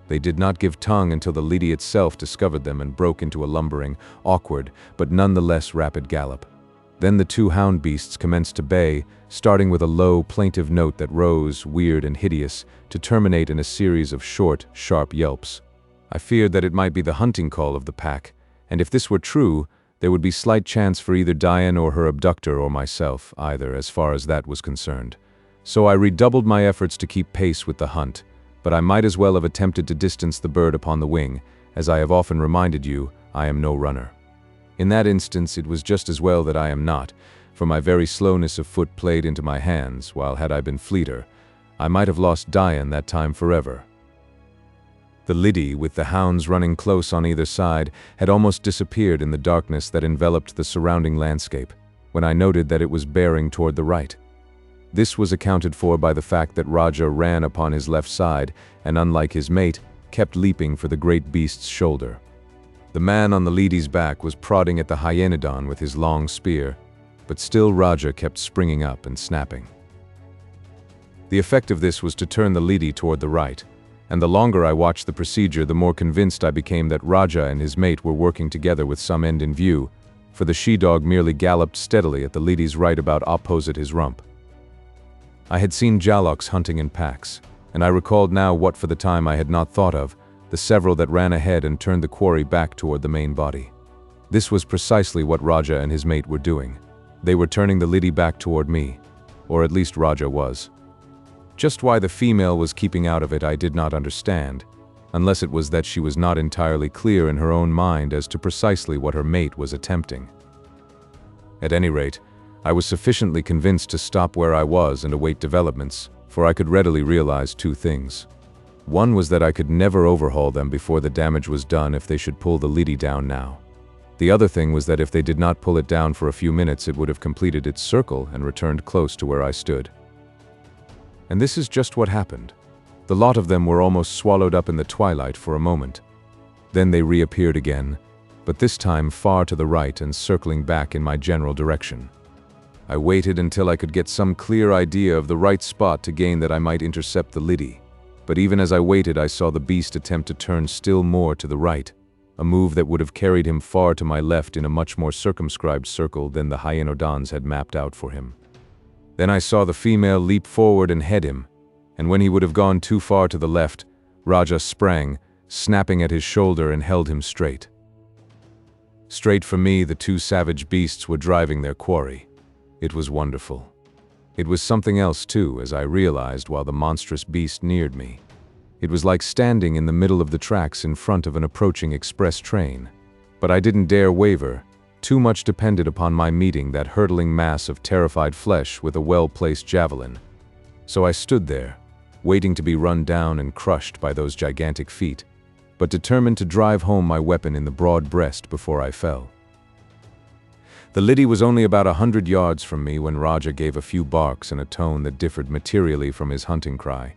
They did not give tongue until the Lidi itself discovered them and broke into a lumbering, awkward, but nonetheless rapid gallop. Then the two hound beasts commenced to bay, starting with a low, plaintive note that rose, weird and hideous, to terminate in a series of short, sharp yelps. I feared that it might be the hunting call of the pack, and if this were true, there would be slight chance for either Diane or her abductor or myself, either, as far as that was concerned. So I redoubled my efforts to keep pace with the hunt, but I might as well have attempted to distance the bird upon the wing. As I have often reminded you, I am no runner. In that instance, it was just as well that I am not, for my very slowness of foot played into my hands, while had I been fleeter, I might have lost Diane that time forever. The Lidi, with the hounds running close on either side, had almost disappeared in the darkness that enveloped the surrounding landscape, when I noted that it was bearing toward the right. This was accounted for by the fact that Raja ran upon his left side, and unlike his mate, kept leaping for the great beast's shoulder. The man on the Lidi's back was prodding at the hyenodon with his long spear, but still Raja kept springing up and snapping. The effect of this was to turn the Lidi toward the right, and the longer I watched the procedure, the more convinced I became that Raja and his mate were working together with some end in view, for the she-dog merely galloped steadily at the Lidi's right about opposite his rump. I had seen Jalox hunting in packs, and I recalled now what for the time I had not thought of, the several that ran ahead and turned the quarry back toward the main body. This was precisely what Raja and his mate were doing. They were turning the Lidi back toward me, or at least Raja was. Just why the female was keeping out of it I did not understand, unless it was that she was not entirely clear in her own mind as to precisely what her mate was attempting. At any rate, I was sufficiently convinced to stop where I was and await developments, for I could readily realize two things. One was that I could never overhaul them before the damage was done if they should pull the Lidi down now. The other thing was that if they did not pull it down for a few minutes, it would have completed its circle and returned close to where I stood. And this is just what happened. The lot of them were almost swallowed up in the twilight for a moment. Then they reappeared again, but this time far to the right and circling back in my general direction. I waited until I could get some clear idea of the right spot to gain that I might intercept the Lidi. But even as I waited, I saw the beast attempt to turn still more to the right, a move that would have carried him far to my left in a much more circumscribed circle than the hyenodons had mapped out for him. Then I saw the female leap forward and head him, and when he would have gone too far to the left, Raja sprang, snapping at his shoulder, and held him straight. Straight for me, the two savage beasts were driving their quarry. It was wonderful. It was something else too, as I realized while the monstrous beast neared me. It was like standing in the middle of the tracks in front of an approaching express train. But I didn't dare waver. Too much depended upon my meeting that hurtling mass of terrified flesh with a well-placed javelin. So I stood there, waiting to be run down and crushed by those gigantic feet, but determined to drive home my weapon in the broad breast before I fell. The Lidi was only about 100 yards from me when Raja gave a few barks in a tone that differed materially from his hunting cry.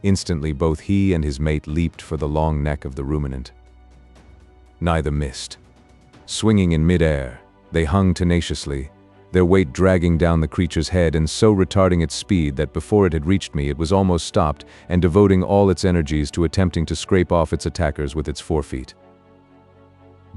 Instantly, both he and his mate leaped for the long neck of the ruminant. Neither missed. Swinging in mid-air, they hung tenaciously, their weight dragging down the creature's head and so retarding its speed that before it had reached me it was almost stopped and devoting all its energies to attempting to scrape off its attackers with its forefeet.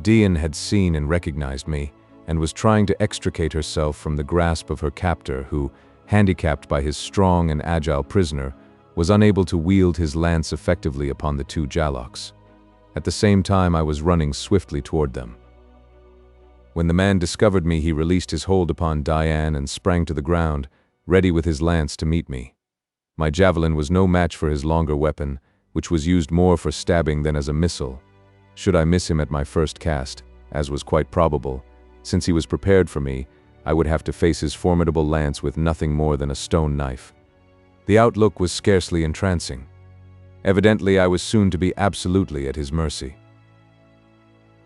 Diane had seen and recognized me, and was trying to extricate herself from the grasp of her captor who, handicapped by his strong and agile prisoner, was unable to wield his lance effectively upon the two Jalox. At the same time I was running swiftly toward them. When the man discovered me, he released his hold upon Diane and sprang to the ground, ready with his lance to meet me. My javelin was no match for his longer weapon, which was used more for stabbing than as a missile. Should I miss him at my first cast, as was quite probable, since he was prepared for me, I would have to face his formidable lance with nothing more than a stone knife. The outlook was scarcely entrancing. Evidently, I was soon to be absolutely at his mercy.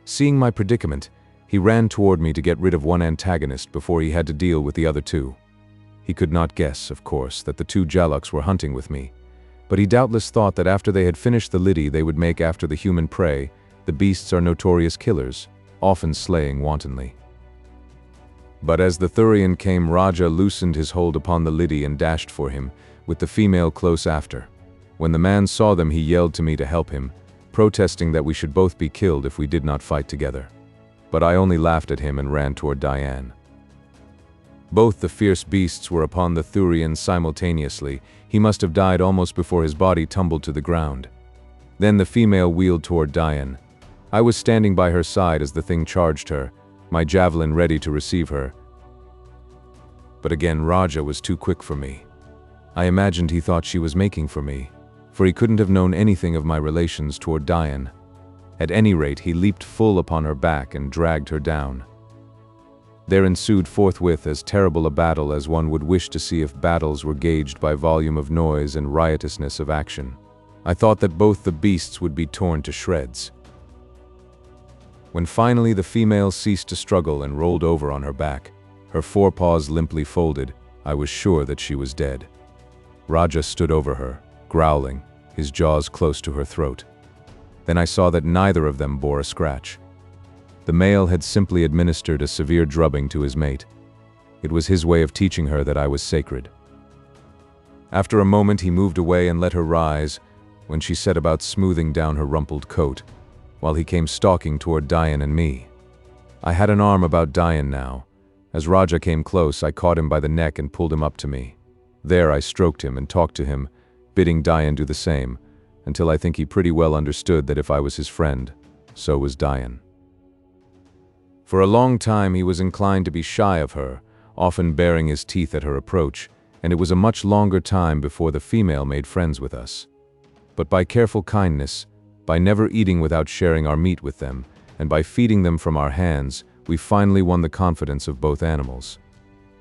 Seeing my predicament, he ran toward me to get rid of one antagonist before he had to deal with the other two. He could not guess, of course, that the two Jalox were hunting with me, but he doubtless thought that after they had finished the Lidi they would make after the human prey. The beasts are notorious killers, often slaying wantonly. But as the Thurian came, Raja loosened his hold upon the Lidi and dashed for him, with the female close after. When the man saw them, he yelled to me to help him, protesting that we should both be killed if we did not fight together. But I only laughed at him and ran toward Diane. Both the fierce beasts were upon the Thurian simultaneously. He must have died almost before his body tumbled to the ground. Then the female wheeled toward Diane. I was standing by her side as the thing charged her, my javelin ready to receive her. But again, Raja was too quick for me. I imagined he thought she was making for me, for he couldn't have known anything of my relations toward Diane. At any rate, he leaped full upon her back and dragged her down. There ensued forthwith as terrible a battle as one would wish to see if battles were gauged by volume of noise and riotousness of action. I thought that both the beasts would be torn to shreds. When finally the female ceased to struggle and rolled over on her back, her forepaws limply folded, I was sure that she was dead. Raja stood over her, growling, his jaws close to her throat. Then I saw that neither of them bore a scratch. The male had simply administered a severe drubbing to his mate. It was his way of teaching her that I was sacred. After a moment he moved away and let her rise, when she set about smoothing down her rumpled coat, while he came stalking toward Diane and me. I had an arm about Diane now. As Raja came close, I caught him by the neck and pulled him up to me. There I stroked him and talked to him, bidding Diane do the same, until I think he pretty well understood that if I was his friend, so was Diane. For a long time he was inclined to be shy of her, often baring his teeth at her approach, and it was a much longer time before the female made friends with us. But by careful kindness, by never eating without sharing our meat with them, and by feeding them from our hands, we finally won the confidence of both animals.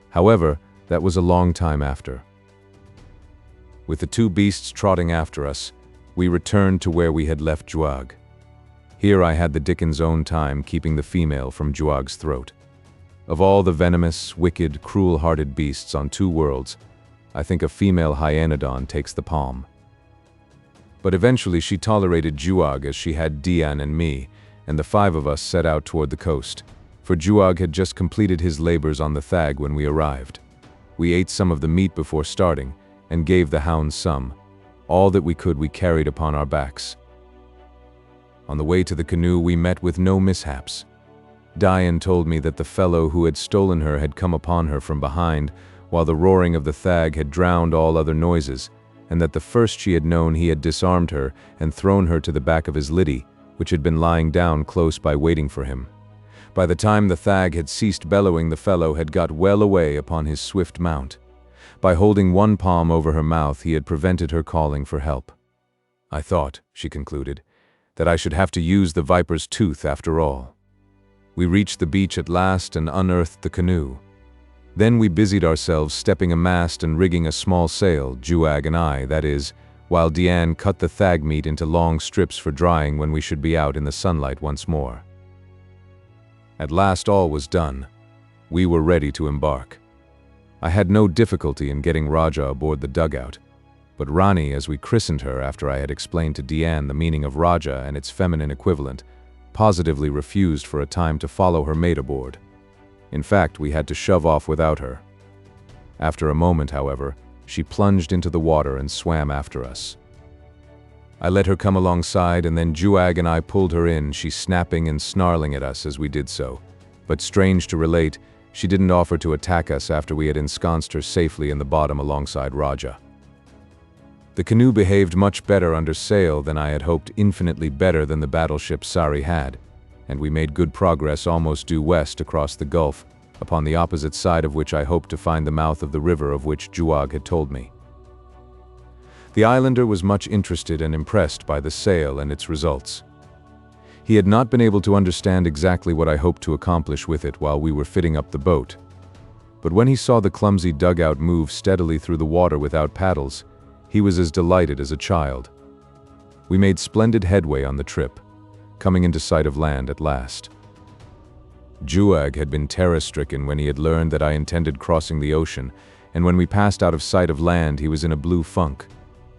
However, that was a long time after. With the two beasts trotting after us, we returned to where we had left Juag. Here I had the Dickens' own time keeping the female from Juag's throat. Of all the venomous, wicked, cruel-hearted beasts on two worlds, I think a female hyenodon takes the palm. But eventually she tolerated Juag as she had Diane and me, and the five of us set out toward the coast, for Juag had just completed his labors on the thag when we arrived. We ate some of the meat before starting, and gave the hounds some. All that we could we carried upon our backs. On the way to the canoe we met with no mishaps. Diane told me that the fellow who had stolen her had come upon her from behind, while the roaring of the thag had drowned all other noises, and that the first she had known he had disarmed her and thrown her to the back of his liddy, which had been lying down close by waiting for him. By the time the thag had ceased bellowing, the fellow had got well away upon his swift mount. By holding one palm over her mouth, he had prevented her calling for help. I thought, she concluded, that I should have to use the viper's tooth after all. We reached the beach at last and unearthed the canoe. Then we busied ourselves stepping a mast and rigging a small sail, Juag and I, that is, while Diane cut the thag meat into long strips for drying when we should be out in the sunlight once more. At last all was done. We were ready to embark. I had no difficulty in getting Raja aboard the dugout, but Rani, as we christened her after I had explained to Diane the meaning of Raja and its feminine equivalent, positively refused for a time to follow her mate aboard. In fact, we had to shove off without her. After a moment, however, she plunged into the water and swam after us. I let her come alongside, and then Juag and I pulled her in, she snapping and snarling at us as we did so. But strange to relate, she didn't offer to attack us after we had ensconced her safely in the bottom alongside Raja. The canoe behaved much better under sail than I had hoped, infinitely better than the battleship Sari had, and we made good progress almost due west across the gulf, upon the opposite side of which I hoped to find the mouth of the river of which Juag had told me. The islander was much interested and impressed by the sail and its results. He had not been able to understand exactly what I hoped to accomplish with it while we were fitting up the boat. But when he saw the clumsy dugout move steadily through the water without paddles, he was as delighted as a child. We made splendid headway on the trip, coming into sight of land at last. Juag had been terror-stricken when he had learned that I intended crossing the ocean, and when we passed out of sight of land he was in a blue funk.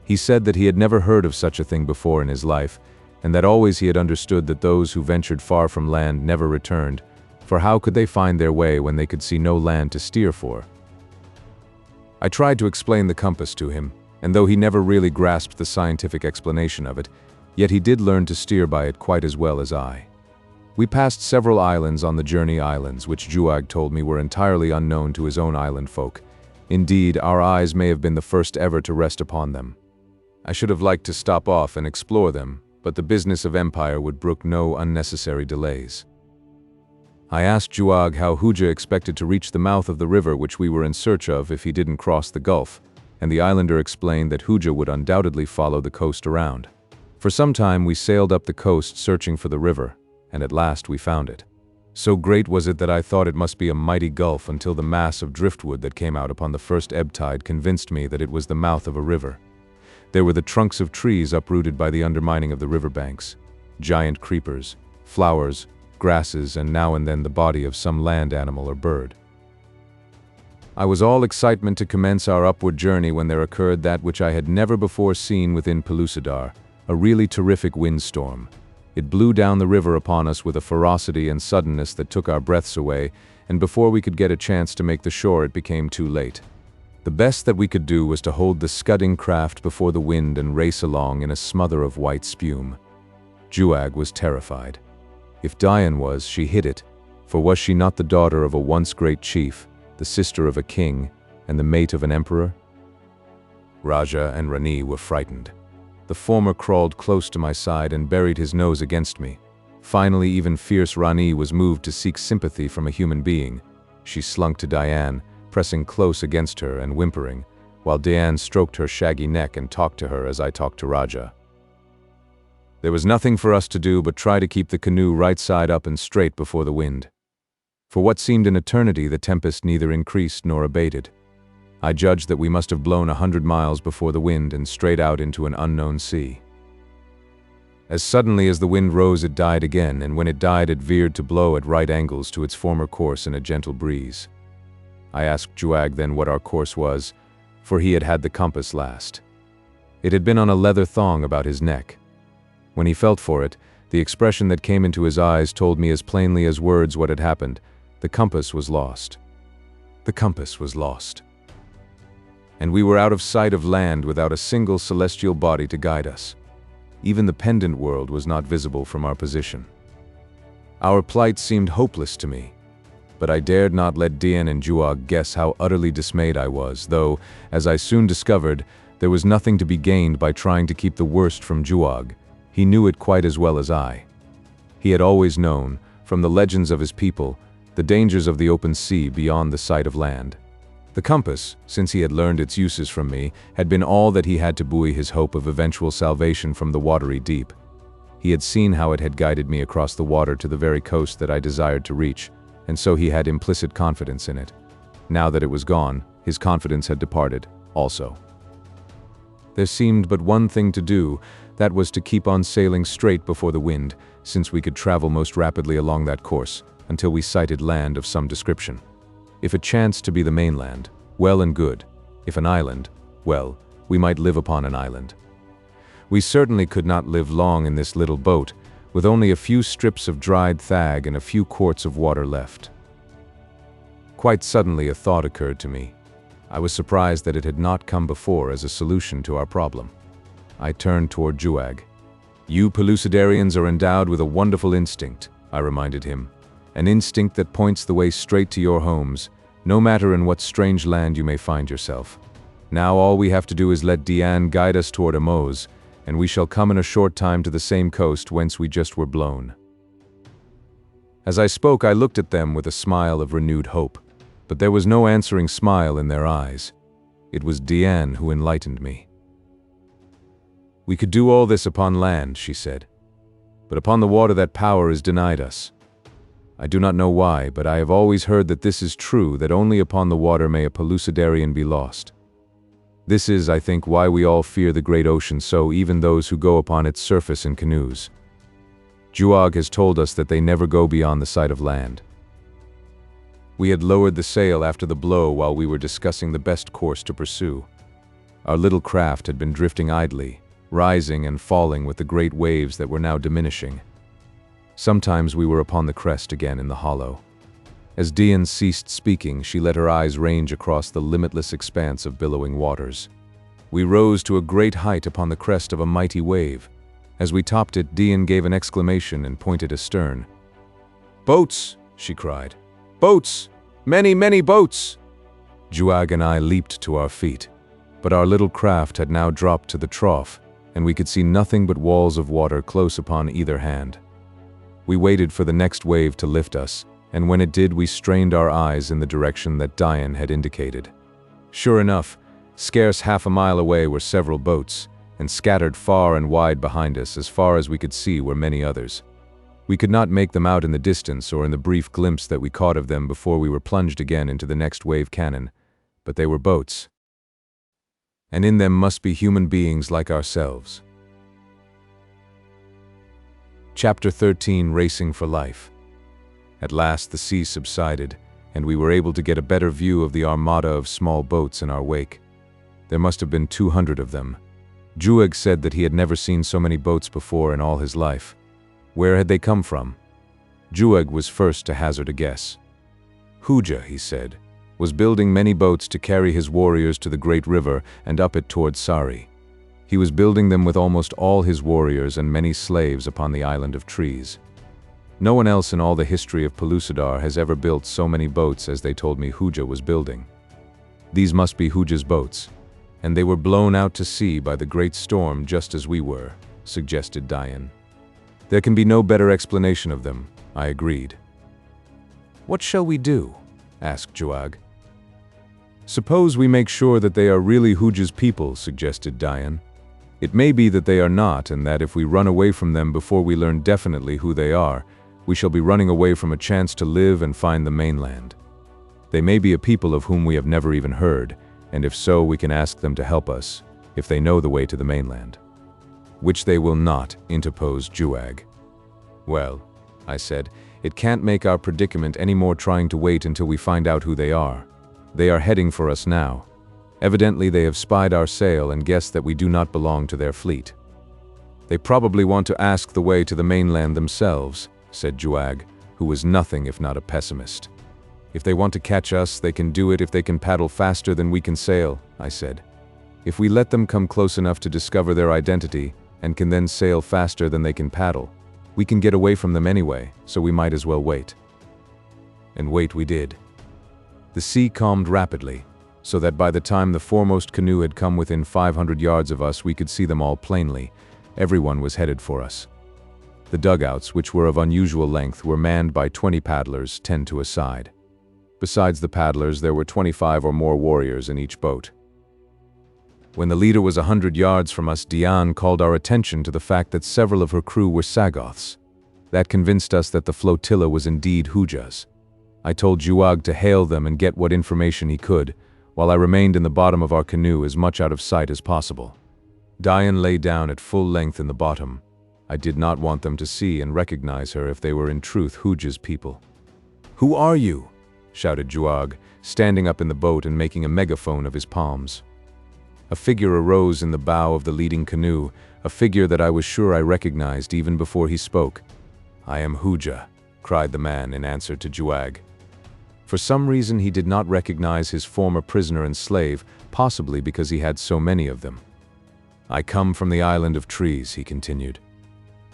He said that he had never heard of such a thing before in his life, and that always he had understood that those who ventured far from land never returned, for how could they find their way when they could see no land to steer for? I tried to explain the compass to him, and though he never really grasped the scientific explanation of it, yet he did learn to steer by it quite as well as I. We passed several islands on the journey, islands which Juag told me were entirely unknown to his own island folk. Indeed, our eyes may have been the first ever to rest upon them. I should have liked to stop off and explore them, but the business of empire would brook no unnecessary delays. I asked Juag how HOOJA expected to reach the mouth of the river which we were in search of if he didn't cross the gulf, and the islander explained that HOOJA would undoubtedly follow the coast around. For some time we sailed up the coast searching for the river, and at last we found it. So great was it that I thought it must be a mighty gulf until the mass of driftwood that came out upon the first ebb tide convinced me that it was the mouth of a river. There were the trunks of trees uprooted by the undermining of the riverbanks, giant creepers, flowers, grasses, and now and then the body of some land animal or bird. I was all excitement to commence our upward journey when there occurred that which I had never before seen within Pellucidar, a really terrific windstorm. It blew down the river upon us with a ferocity and suddenness that took our breaths away, and before we could get a chance to make the shore it became too late. The best that we could do was to hold the scudding craft before the wind and race along in a smother of white spume. Juag was terrified. If Dian was, she hid it, for was she not the daughter of a once great chief, the sister of a king, and the mate of an emperor? Raja and Rani were frightened. The former crawled close to my side and buried his nose against me. Finally, even fierce Rani was moved to seek sympathy from a human being. She slunk to Dian, pressing close against her and whimpering, while Dian stroked her shaggy neck and talked to her as I talked to Raja. There was nothing for us to do but try to keep the canoe right side up and straight before the wind. For what seemed an eternity, the tempest neither increased nor abated. I judged that we must have blown 100 miles before the wind and straight out into an unknown sea. As suddenly as the wind rose, it died again, and when it died, it veered to blow at right angles to its former course in a gentle breeze. I asked Juag then what our course was, for he had had the compass last. It had been on a leather thong about his neck. When he felt for it, the expression that came into his eyes told me as plainly as words what had happened. The compass was lost. The compass was lost. And we were out of sight of land without a single celestial body to guide us. Even the pendant world was not visible from our position. Our plight seemed hopeless to me, but I dared not let Dian and Juag guess how utterly dismayed I was, though, as I soon discovered, there was nothing to be gained by trying to keep the worst from Juag. He knew it quite as well as I. He had always known, from the legends of his people, the dangers of the open sea beyond the sight of land. The compass, since he had learned its uses from me, had been all that he had to buoy his hope of eventual salvation from the watery deep. He had seen how it had guided me across the water to the very coast that I desired to reach, and so he had implicit confidence in it. Now that it was gone, his confidence had departed, also. There seemed but one thing to do, that was to keep on sailing straight before the wind, since we could travel most rapidly along that course, until we sighted land of some description. If it chanced to be the mainland, well and good. If an island, well, we might live upon an island. We certainly could not live long in this little boat, with only a few strips of dried thag and a few quarts of water left. Quite suddenly a thought occurred to me. I was surprised that it had not come before as a solution to our problem. I turned toward Juag. "You Pellucidarians are endowed with a wonderful instinct," I reminded him. "An instinct that points the way straight to your homes, no matter in what strange land you may find yourself. Now all we have to do is let Dian guide us toward Amos, and we shall come in a short time to the same coast whence we just were blown." As I spoke, I looked at them with a smile of renewed hope, but there was no answering smile in their eyes. It was Dian who enlightened me. "We could do all this upon land," she said, "but upon the water that power is denied us. I do not know why, but I have always heard that this is true, that only upon the water may a Pellucidarian be lost. This is, I think, why we all fear the great ocean so, even those who go upon its surface in canoes. Juag has told us that they never go beyond the sight of land." We had lowered the sail after the blow while we were discussing the best course to pursue. Our little craft had been drifting idly, rising and falling with the great waves that were now diminishing. Sometimes we were upon the crest again in the hollow. As Dian ceased speaking, she let her eyes range across the limitless expanse of billowing waters. We rose to a great height upon the crest of a mighty wave. As we topped it, Dian gave an exclamation and pointed astern. "Boats!" she cried. "Boats! Many, many boats!" Juag and I leaped to our feet. But our little craft had now dropped to the trough, and we could see nothing but walls of water close upon either hand. We waited for the next wave to lift us, and when it did, we strained our eyes in the direction that Dian had indicated. Sure enough, scarce half a mile away were several boats, and scattered far and wide behind us, as far as we could see, were many others. We could not make them out in the distance or in the brief glimpse that we caught of them before we were plunged again into the next wave cannon, but they were boats. And in them must be human beings like ourselves. Chapter 13, Racing for Life. At last the sea subsided, and we were able to get a better view of the armada of small boats in our wake. There must have been 200 of them. Juag said that he had never seen so many boats before in all his life. Where had they come from? Juag was first to hazard a guess. HOOJA, he said, was building many boats to carry his warriors to the great river and up it towards Sari. He was building them with almost all his warriors and many slaves upon the island of trees. No one else in all the history of Pellucidar has ever built so many boats as they told me HOOJA was building. These must be HOOJA's boats, and they were blown out to sea by the great storm just as we were, suggested Dian. There can be no better explanation of them, I agreed. What shall we do? Asked Juag. Suppose we make sure that they are really HOOJA's people, suggested Dian. It may be that they are not, and that if we run away from them before we learn definitely who they are, we shall be running away from a chance to live and find the mainland. They may be a people of whom we have never even heard, and if so, we can ask them to help us, if they know the way to the mainland. Which they will not, interposed Juag. Well, I said, it can't make our predicament any more trying to wait until we find out who they are. They are heading for us now. Evidently they have spied our sail and guessed that we do not belong to their fleet. They probably want to ask the way to the mainland themselves, said Juag, who was nothing if not a pessimist. If they want to catch us, they can do it if they can paddle faster than we can sail, I said. If we let them come close enough to discover their identity, and can then sail faster than they can paddle, we can get away from them anyway, so we might as well wait. And wait we did. The sea calmed rapidly, so that by the time the foremost canoe had come within 500 yards of us, we could see them all plainly. Everyone was headed for us. The dugouts, which were of unusual length, were manned by 20 paddlers, 10 to a side. Besides the paddlers, there were 25 or more warriors in each boat. When the leader was 100 yards from us, Dian called our attention to the fact that several of her crew were Sagoths. That convinced us that the flotilla was indeed HOOJA'S. I told Juag to hail them and get what information he could, while I remained in the bottom of our canoe as much out of sight as possible. Dian lay down at full length in the bottom. I did not want them to see and recognize her if they were in truth HOOJA'S people. "Who are you?" shouted Juag, standing up in the boat and making a megaphone of his palms. A figure arose in the bow of the leading canoe, a figure that I was sure I recognized even before he spoke. "I am HOOJA," cried the man in answer to Juag. For some reason he did not recognize his former prisoner and slave, possibly because he had so many of them. "I come from the island of trees," he continued.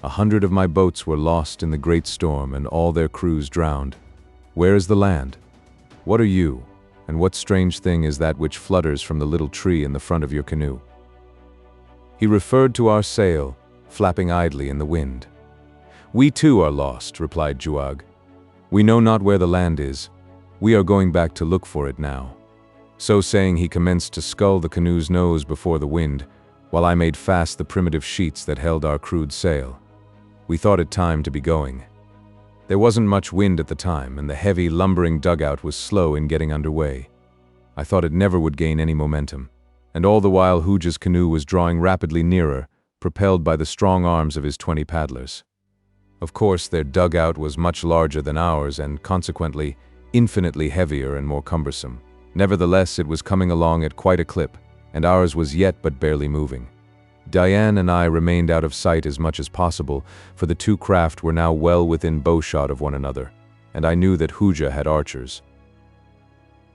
100 of my boats were lost in the great storm and all their crews drowned. Where is the land? What are you? And what strange thing is that which flutters from the little tree in the front of your canoe? He referred to our sail, flapping idly in the wind. "We too are lost," replied Juag. "We know not where the land is. We are going back to look for it now." So saying, he commenced to scull the canoe's nose before the wind, while I made fast the primitive sheets that held our crude sail. We thought it time to be going. There wasn't much wind at the time, and the heavy, lumbering dugout was slow in getting underway. I thought it never would gain any momentum, and all the while HOOJA'S canoe was drawing rapidly nearer, propelled by the strong arms of his 20 paddlers. Of course, their dugout was much larger than ours, and consequently, infinitely heavier and more cumbersome. Nevertheless, it was coming along at quite a clip, and ours was yet but barely moving. Dian and I remained out of sight as much as possible, for the two craft were now well within bowshot of one another, and I knew that HOOJA had archers.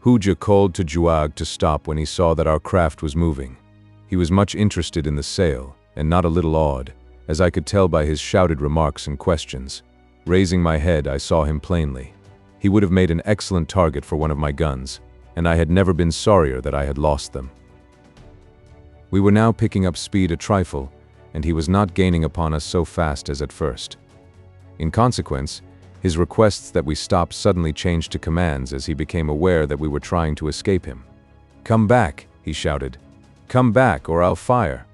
HOOJA called to Juag to stop when he saw that our craft was moving. He was much interested in the sail, and not a little awed, as I could tell by his shouted remarks and questions. Raising my head, I saw him plainly. He would have made an excellent target for one of my guns, and I had never been sorrier that I had lost them. We were now picking up speed a trifle, and he was not gaining upon us so fast as at first. In consequence, his requests that we stop suddenly changed to commands as he became aware that we were trying to escape him. "Come back," he shouted. "Come back, or I'll fire."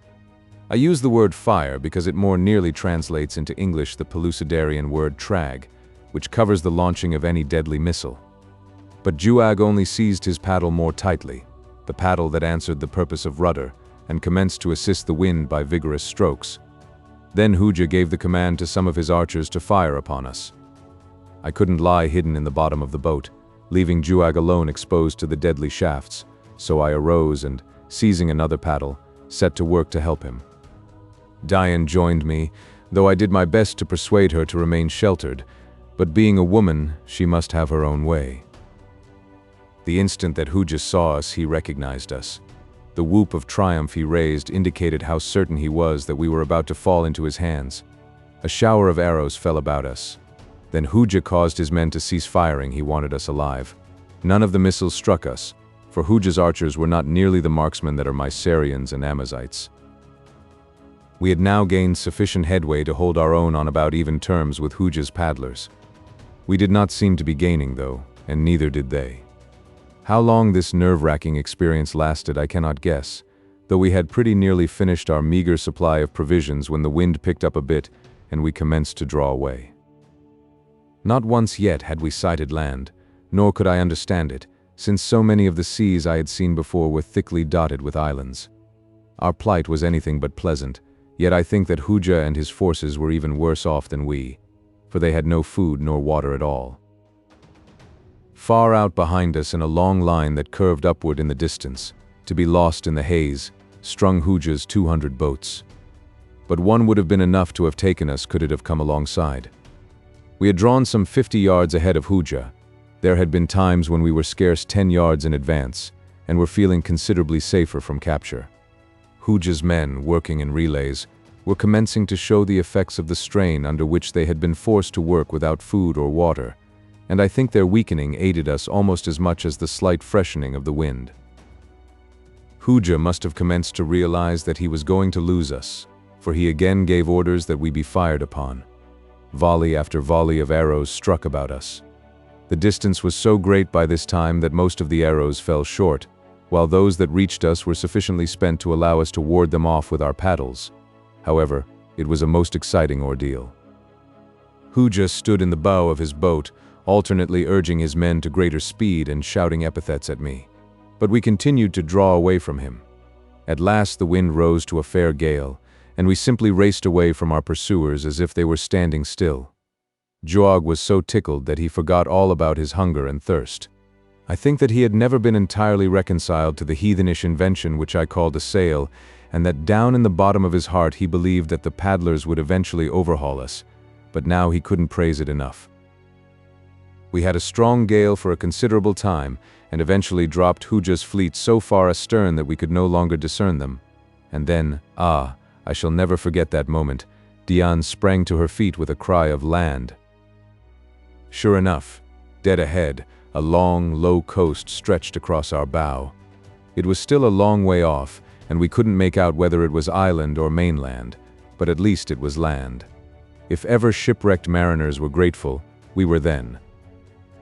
I use the word fire because it more nearly translates into English the Pellucidarian word trag, which covers the launching of any deadly missile. But Juag only seized his paddle more tightly, the paddle that answered the purpose of rudder, and commenced to assist the wind by vigorous strokes. Then HOOJA gave the command to some of his archers to fire upon us. I couldn't lie hidden in the bottom of the boat, leaving Juag alone exposed to the deadly shafts, so I arose and, seizing another paddle, set to work to help him. Diane joined me, though I did my best to persuade her to remain sheltered, but being a woman, she must have her own way. The instant that HOOJA saw us, he recognized us. The whoop of triumph he raised indicated how certain he was that we were about to fall into his hands. A shower of arrows fell about us. Then HOOJA caused his men to cease firing. He wanted us alive. None of the missiles struck us, for HOOJA's archers were not nearly the marksmen that are Mycerians and Amazites. We had now gained sufficient headway to hold our own on about even terms with HOOJA's paddlers. We did not seem to be gaining, though, and neither did they. How long this nerve-wracking experience lasted I cannot guess, though we had pretty nearly finished our meager supply of provisions when the wind picked up a bit and we commenced to draw away. Not once yet had we sighted land, nor could I understand it, since so many of the seas I had seen before were thickly dotted with islands. Our plight was anything but pleasant, yet I think that HOOJA and his forces were even worse off than we, for they had no food nor water at all. Far out behind us in a long line that curved upward in the distance, to be lost in the haze, strung HOOJA's 200 boats. But one would have been enough to have taken us could it have come alongside. We had drawn some 50 yards ahead of HOOJA. There had been times when we were scarce 10 yards in advance, and were feeling considerably safer from capture. HOOJA's men, working in relays, were commencing to show the effects of the strain under which they had been forced to work without food or water, and I think their weakening aided us almost as much as the slight freshening of the wind. HOOJA must have commenced to realize that he was going to lose us, for he again gave orders that we be fired upon. Volley after volley of arrows struck about us. The distance was so great by this time that most of the arrows fell short, while those that reached us were sufficiently spent to allow us to ward them off with our paddles. However, it was a most exciting ordeal. HOOJA stood in the bow of his boat, alternately urging his men to greater speed and shouting epithets at me. But we continued to draw away from him. At last the wind rose to a fair gale, and we simply raced away from our pursuers as if they were standing still. Juag was so tickled that he forgot all about his hunger and thirst. I think that he had never been entirely reconciled to the heathenish invention which I called a sail, and that down in the bottom of his heart he believed that the paddlers would eventually overhaul us, but now he couldn't praise it enough. We had a strong gale for a considerable time, and eventually dropped HOOJA's fleet so far astern that we could no longer discern them. And then, I shall never forget that moment, Diane sprang to her feet with a cry of land. Sure enough, dead ahead, a long, low coast stretched across our bow. It was still a long way off, and we couldn't make out whether it was island or mainland, but at least it was land. If ever shipwrecked mariners were grateful, we were then.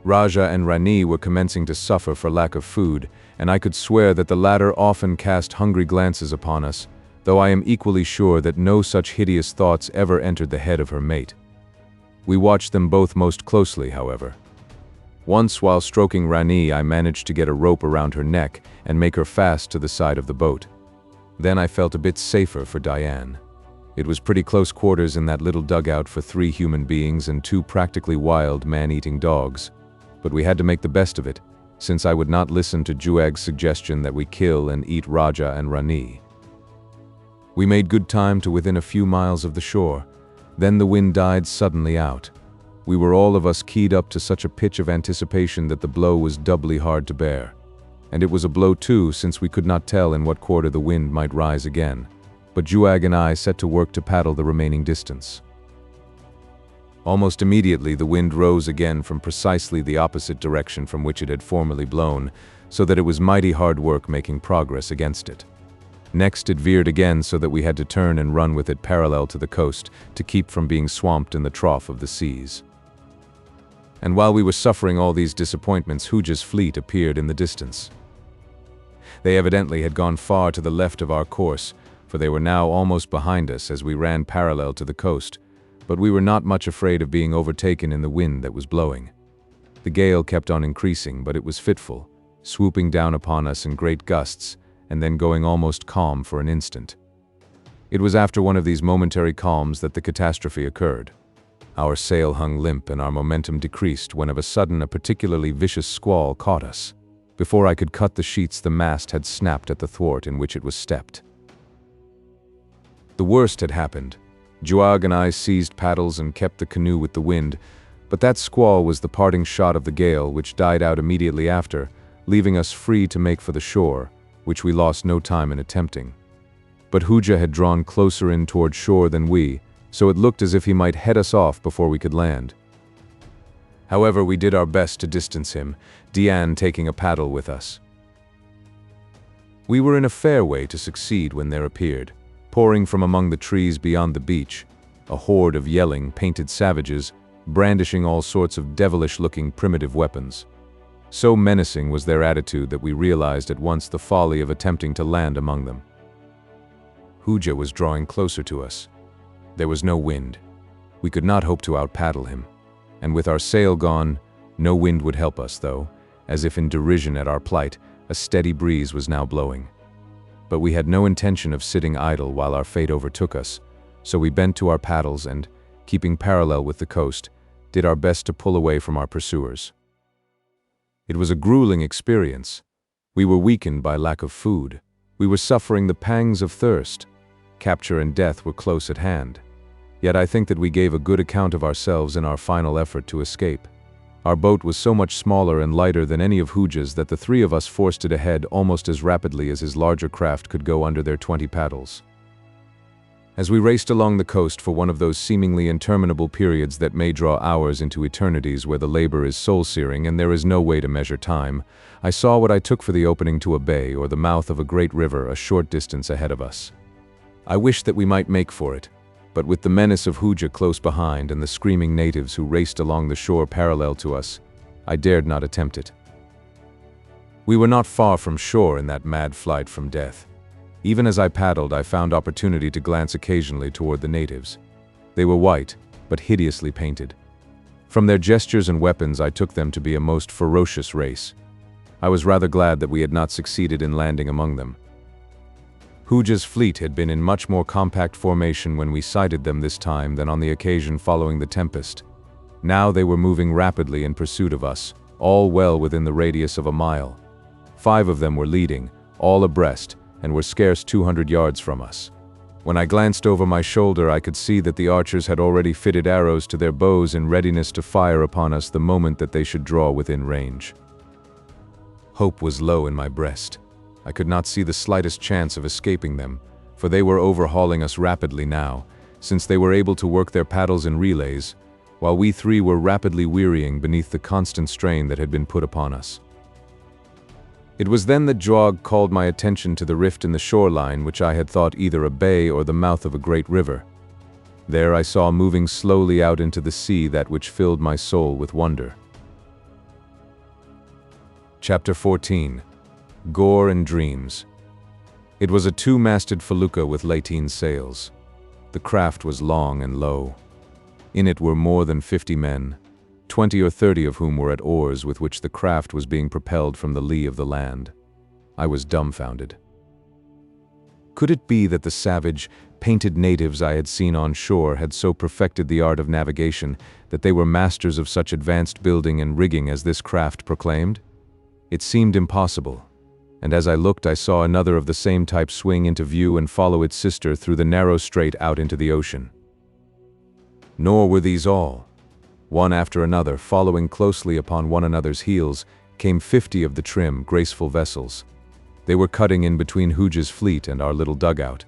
Raja and Rani were commencing to suffer for lack of food, and I could swear that the latter often cast hungry glances upon us, though I am equally sure that no such hideous thoughts ever entered the head of her mate. We watched them both most closely, however. Once, while stroking Rani, I managed to get a rope around her neck and make her fast to the side of the boat. Then I felt a bit safer for Diane. It was pretty close quarters in that little dugout for 3 human beings and 2 practically wild man-eating dogs. But we had to make the best of it, since I would not listen to Juag's suggestion that we kill and eat Raja and Rani. We made good time to within a few miles of the shore. Then the wind died suddenly out. We were all of us keyed up to such a pitch of anticipation that the blow was doubly hard to bear. and it was a blow too, since we could not tell in what quarter the wind might rise again. But Juag and I set to work to paddle the remaining distance. Almost immediately the wind rose again from precisely the opposite direction from which it had formerly blown, so that it was mighty hard work making progress against it. Next it veered again, so that we had to turn and run with it parallel to the coast to keep from being swamped in the trough of the seas. And while we were suffering all these disappointments, HOOJA'S fleet appeared in the distance. They evidently had gone far to the left of our course, for they were now almost behind us as we ran parallel to the coast, but we were not much afraid of being overtaken in the wind that was blowing. The gale kept on increasing, but it was fitful, swooping down upon us in great gusts, and then going almost calm for an instant. It was after one of these momentary calms that the catastrophe occurred. Our sail hung limp and our momentum decreased when of a sudden a particularly vicious squall caught us. Before I could cut the sheets, the mast had snapped at the thwart in which it was stepped. The worst had happened. Juag and I seized paddles and kept the canoe with the wind, but that squall was the parting shot of the gale, which died out immediately after, leaving us free to make for the shore, which we lost no time in attempting. But HOOJA had drawn closer in toward shore than we, so it looked as if he might head us off before we could land. However, we did our best to distance him, Deanne taking a paddle with us. We were in a fair way to succeed when there appeared, pouring from among the trees beyond the beach, a horde of yelling, painted savages, brandishing all sorts of devilish-looking primitive weapons. So menacing was their attitude that we realized at once the folly of attempting to land among them. HOOJA was drawing closer to us. There was no wind. We could not hope to out-paddle him. And with our sail gone, no wind would help us, though, as if in derision at our plight, a steady breeze was now blowing. But we had no intention of sitting idle while our fate overtook us, so we bent to our paddles and, keeping parallel with the coast, did our best to pull away from our pursuers. It was a grueling experience. We were weakened by lack of food. We were suffering the pangs of thirst. Capture and death were close at hand. Yet I think that we gave a good account of ourselves in our final effort to escape. Our boat was so much smaller and lighter than any of HOOJA'S that the three of us forced it ahead almost as rapidly as his larger craft could go under their 20 paddles. As we raced along the coast for one of those seemingly interminable periods that may draw hours into eternities, where the labor is soul-searing and there is no way to measure time, I saw what I took for the opening to a bay or the mouth of a great river a short distance ahead of us. I wished that we might make for it, but with the menace of HOOJA close behind and the screaming natives who raced along the shore parallel to us, I dared not attempt it. We were not far from shore in that mad flight from death. Even as I paddled, I found opportunity to glance occasionally toward the natives. They were white, but hideously painted. From their gestures and weapons, I took them to be a most ferocious race. I was rather glad that we had not succeeded in landing among them. HOOJA'S fleet had been in much more compact formation when we sighted them this time than on the occasion following the tempest. Now they were moving rapidly in pursuit of us, all well within the radius of a mile. 5 of them were leading, all abreast, and were scarce 200 yards from us. When I glanced over my shoulder, I could see that the archers had already fitted arrows to their bows in readiness to fire upon us the moment that they should draw within range. Hope was low in my breast. I could not see the slightest chance of escaping them, for they were overhauling us rapidly now, since they were able to work their paddles in relays, while we 3 were rapidly wearying beneath the constant strain that had been put upon us. It was then that Juag called my attention to the rift in the shoreline, which I had thought either a bay or the mouth of a great river. There I saw moving slowly out into the sea that which filled my soul with wonder. Chapter 14. Gore and Dreams. It was a 2-masted felucca with lateen sails. The craft was long and low. In it were more than 50 men, 20 or 30 of whom were at oars with which the craft was being propelled from the lee of the land. I was dumbfounded. Could it be that the savage, painted natives I had seen on shore had so perfected the art of navigation that they were masters of such advanced building and rigging as this craft proclaimed? It seemed impossible, and as I looked I saw another of the same type swing into view and follow its sister through the narrow strait out into the ocean. Nor were these all. One after another, following closely upon one another's heels, came 50 of the trim, graceful vessels. They were cutting in between HOOJA'S fleet and our little dugout.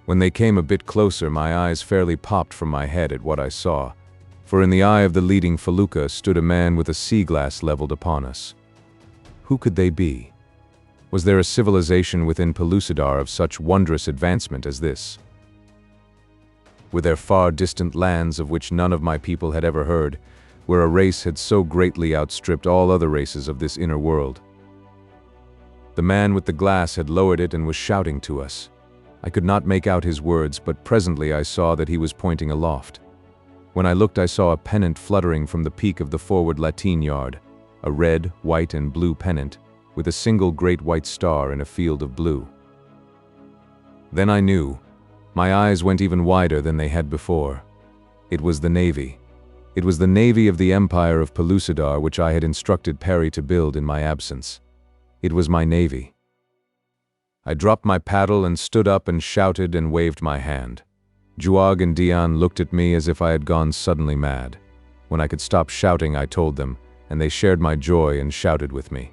When they came a bit closer, my eyes fairly popped from my head at what I saw, for in the eye of the leading felucca stood a man with a sea glass leveled upon us. Who could they be? Was there a civilization within Pellucidar of such wondrous advancement as this? Were there far distant lands of which none of my people had ever heard, where a race had so greatly outstripped all other races of this inner world? The man with the glass had lowered it and was shouting to us. I could not make out his words, but presently I saw that he was pointing aloft. When I looked, I saw a pennant fluttering from the peak of the forward lateen yard, a red, white, and blue pennant, with a single great white star in a field of blue. Then I knew. My eyes went even wider than they had before. It was the navy. It was the navy of the Empire of Pellucidar which I had instructed Perry to build in my absence. It was my navy. I dropped my paddle and stood up and shouted and waved my hand. Juag and Dion looked at me as if I had gone suddenly mad. When I could stop shouting, I told them, and they shared my joy and shouted with me.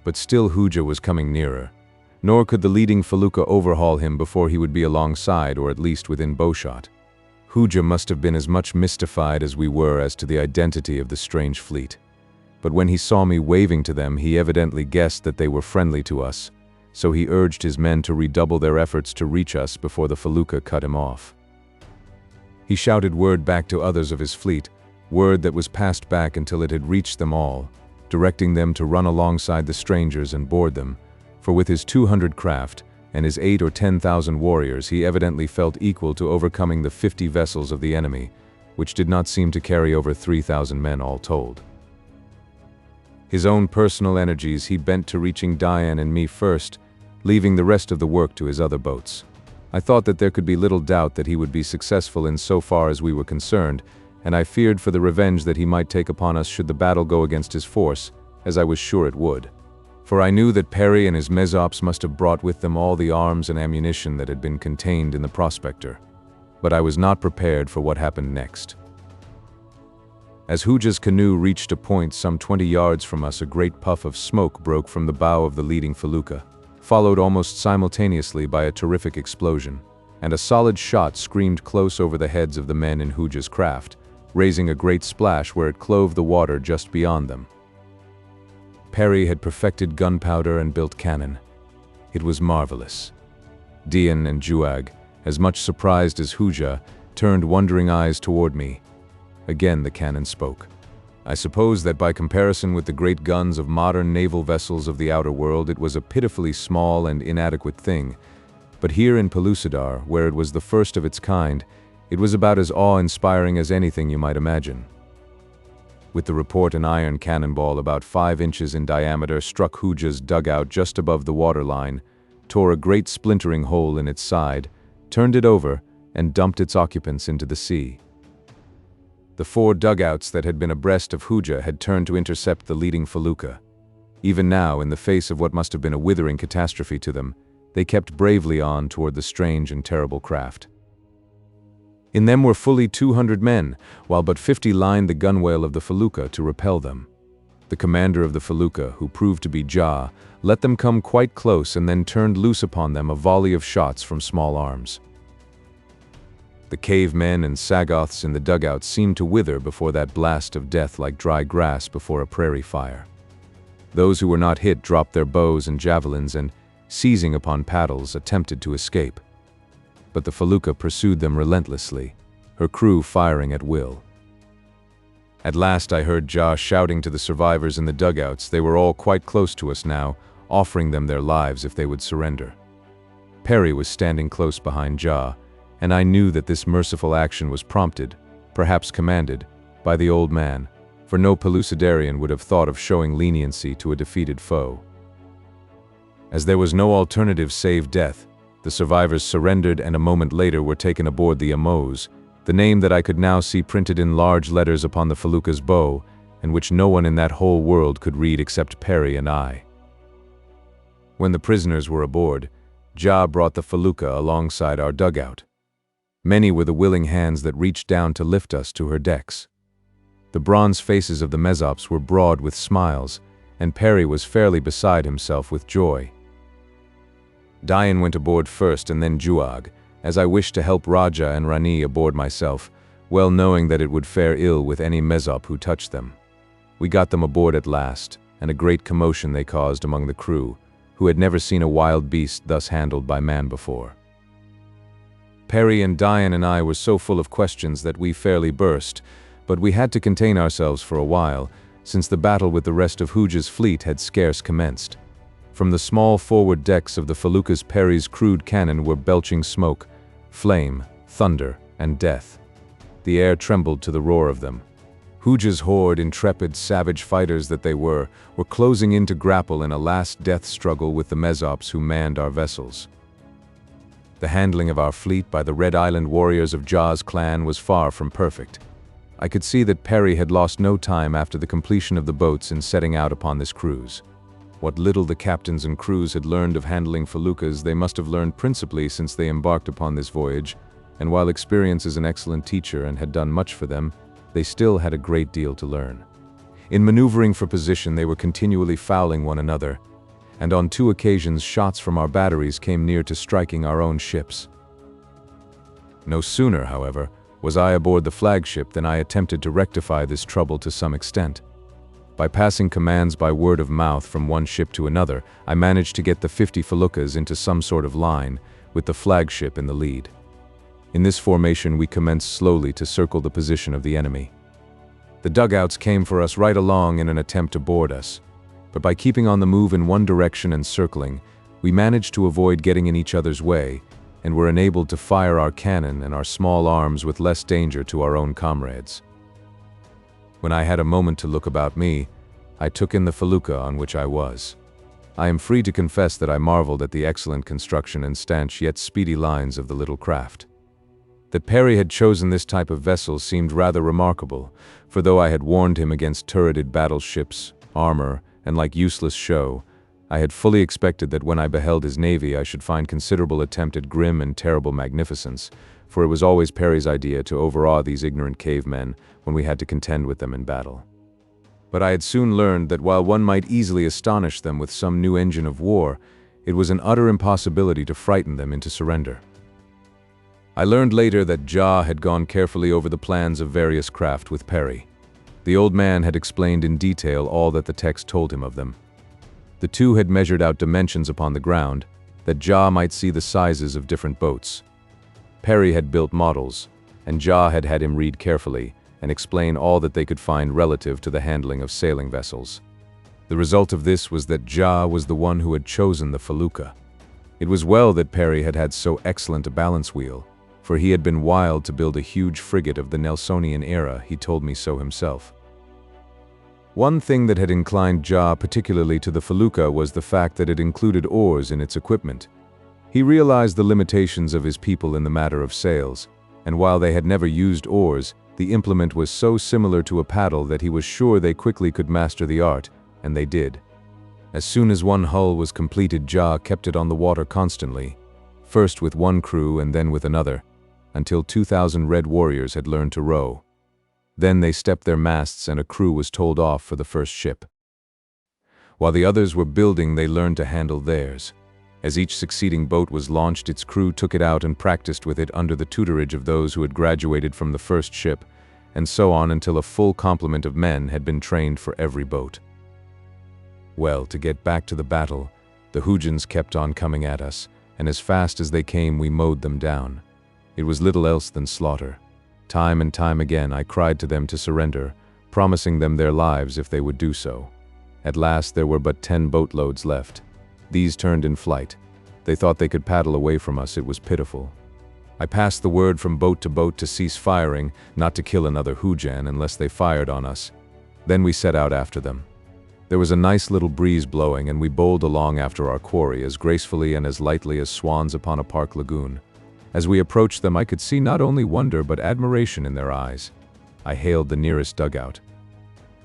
But still HOOJA was coming nearer, nor could the leading felucca overhaul him before he would be alongside or at least within bowshot. HOOJA must have been as much mystified as we were as to the identity of the strange fleet. But when he saw me waving to them, he evidently guessed that they were friendly to us, so he urged his men to redouble their efforts to reach us before the felucca cut him off. He shouted word back to others of his fleet, word that was passed back until it had reached them all, directing them to run alongside the strangers and board them, for with his 200 craft and his 8,000 or 10,000 warriors, he evidently felt equal to overcoming the 50 vessels of the enemy, which did not seem to carry over 3,000 men all told. His own personal energies he bent to reaching Diane and me first, leaving the rest of the work to his other boats. I thought that there could be little doubt that he would be successful in so far as we were concerned, and I feared for the revenge that he might take upon us should the battle go against his force, as I was sure it would. For I knew that Perry and his mesops must have brought with them all the arms and ammunition that had been contained in the prospector. But I was not prepared for what happened next. As HOOJA'S canoe reached a point some 20 yards from us, a great puff of smoke broke from the bow of the leading felucca, followed almost simultaneously by a terrific explosion, and a solid shot screamed close over the heads of the men in HOOJA'S craft, raising a great splash where it clove the water just beyond them. Perry had perfected gunpowder and built cannon. It was marvelous. Dion and Juag, as much surprised as HOOJA, turned wondering eyes toward me. Again the cannon spoke. I suppose that by comparison with the great guns of modern naval vessels of the outer world, it was a pitifully small and inadequate thing, but here in Pellucidar, where it was the first of its kind, it was about as awe-inspiring as anything you might imagine. With the report, an iron cannonball about 5 inches in diameter struck HOOJA'S dugout just above the waterline, tore a great splintering hole in its side, turned it over, and dumped its occupants into the sea. The 4 dugouts that had been abreast of HOOJA had turned to intercept the leading felucca. Even now, in the face of what must have been a withering catastrophe to them, they kept bravely on toward the strange and terrible craft. In them were fully 200 men, while but 50 lined the gunwale of the felucca to repel them. The commander of the felucca, who proved to be Ja, let them come quite close and then turned loose upon them a volley of shots from small arms. The cavemen and Sagoths in the dugouts seemed to wither before that blast of death like dry grass before a prairie fire. Those who were not hit dropped their bows and javelins and, seizing upon paddles, attempted to escape. But the felucca pursued them relentlessly, her crew firing at will. At last I heard Ja shouting to the survivors in the dugouts. They were all quite close to us now, offering them their lives if they would surrender. Perry was standing close behind Ja, and I knew that this merciful action was prompted, perhaps commanded, by the old man, for no Pellucidarian would have thought of showing leniency to a defeated foe. As there was no alternative save death, the survivors surrendered and a moment later were taken aboard the Amos, the name that I could now see printed in large letters upon the felucca's bow, and which no one in that whole world could read except Perry and I. When the prisoners were aboard, Ja brought the felucca alongside our dugout. Many were the willing hands that reached down to lift us to her decks. The bronze faces of the Mesops were broad with smiles, and Perry was fairly beside himself with joy. Dian went aboard first and then Juag, as I wished to help Raja and Rani aboard myself, well knowing that it would fare ill with any Mesop who touched them. We got them aboard at last, and a great commotion they caused among the crew, who had never seen a wild beast thus handled by man before. Perry and Dian and I were so full of questions that we fairly burst, but we had to contain ourselves for a while, since the battle with the rest of HOOJA'S fleet had scarce commenced. From the small forward decks of the feluccas, Perry's crude cannon were belching smoke, flame, thunder, and death. The air trembled to the roar of them. HOOJA'S horde, intrepid, savage fighters that they were closing in to grapple in a last death struggle with the Mesops who manned our vessels. The handling of our fleet by the Red Island warriors of HOOJA'S clan was far from perfect. I could see that Perry had lost no time after the completion of the boats in setting out upon this cruise. What little the captains and crews had learned of handling feluccas they must have learned principally since they embarked upon this voyage, and while experience is an excellent teacher and had done much for them, they still had a great deal to learn. In maneuvering for position, they were continually fouling one another, and on 2 occasions shots from our batteries came near to striking our own ships. No sooner, however, was I aboard the flagship than I attempted to rectify this trouble to some extent. By passing commands by word of mouth from one ship to another, I managed to get the 50 feluccas into some sort of line, with the flagship in the lead. In this formation, we commenced slowly to circle the position of the enemy. The dugouts came for us right along in an attempt to board us, but by keeping on the move in one direction and circling, we managed to avoid getting in each other's way, and were enabled to fire our cannon and our small arms with less danger to our own comrades. When I had a moment to look about me, I took in the felucca on which I was. I am free to confess that I marveled at the excellent construction and stanch yet speedy lines of the little craft. That Perry had chosen this type of vessel seemed rather remarkable, for though I had warned him against turreted battleships, armor, and like useless show, I had fully expected that when I beheld his navy I should find considerable attempt at grim and terrible magnificence, for it was always Perry's idea to overawe these ignorant cavemen when we had to contend with them in battle. But I had soon learned that while one might easily astonish them with some new engine of war, it was an utter impossibility to frighten them into surrender. I learned later that HOOJA had gone carefully over the plans of various craft with Perry. The old man had explained in detail all that the text told him of them. The two had measured out dimensions upon the ground, that HOOJA might see the sizes of different boats. Perry had built models, and HOOJA had had him read carefully and explain all that they could find relative to the handling of sailing vessels. The result of this was that HOOJA was the one who had chosen the felucca. It was well that Perry had had so excellent a balance wheel, for he had been wild to build a huge frigate of the Nelsonian era, he told me so himself. One thing that had inclined HOOJA particularly to the felucca was the fact that it included oars in its equipment. He realized the limitations of his people in the matter of sails, and while they had never used oars, the implement was so similar to a paddle that he was sure they quickly could master the art, and they did. As soon as one hull was completed, HOOJA kept it on the water constantly, first with one crew and then with another, until 2,000 red warriors had learned to row. Then they stepped their masts and a crew was told off for the first ship. While the others were building, they learned to handle theirs. As each succeeding boat was launched, its crew took it out and practiced with it under the tutorage of those who had graduated from the first ship, and so on until a full complement of men had been trained for every boat. Well, to get back to the battle, the HOOJA'S kept on coming at us, and as fast as they came we mowed them down. It was little else than slaughter. Time and time again I cried to them to surrender, promising them their lives if they would do so. At last there were but 10 boatloads left. These turned in flight. They thought they could paddle away from us. It was pitiful. I passed the word from boat to boat to cease firing, not to kill another HOOJA'n unless they fired on us. Then we set out after them. There was a nice little breeze blowing, and we bowled along after our quarry as gracefully and as lightly as swans upon a park lagoon. As we approached them, I could see not only wonder but admiration in their eyes. I hailed the nearest dugout.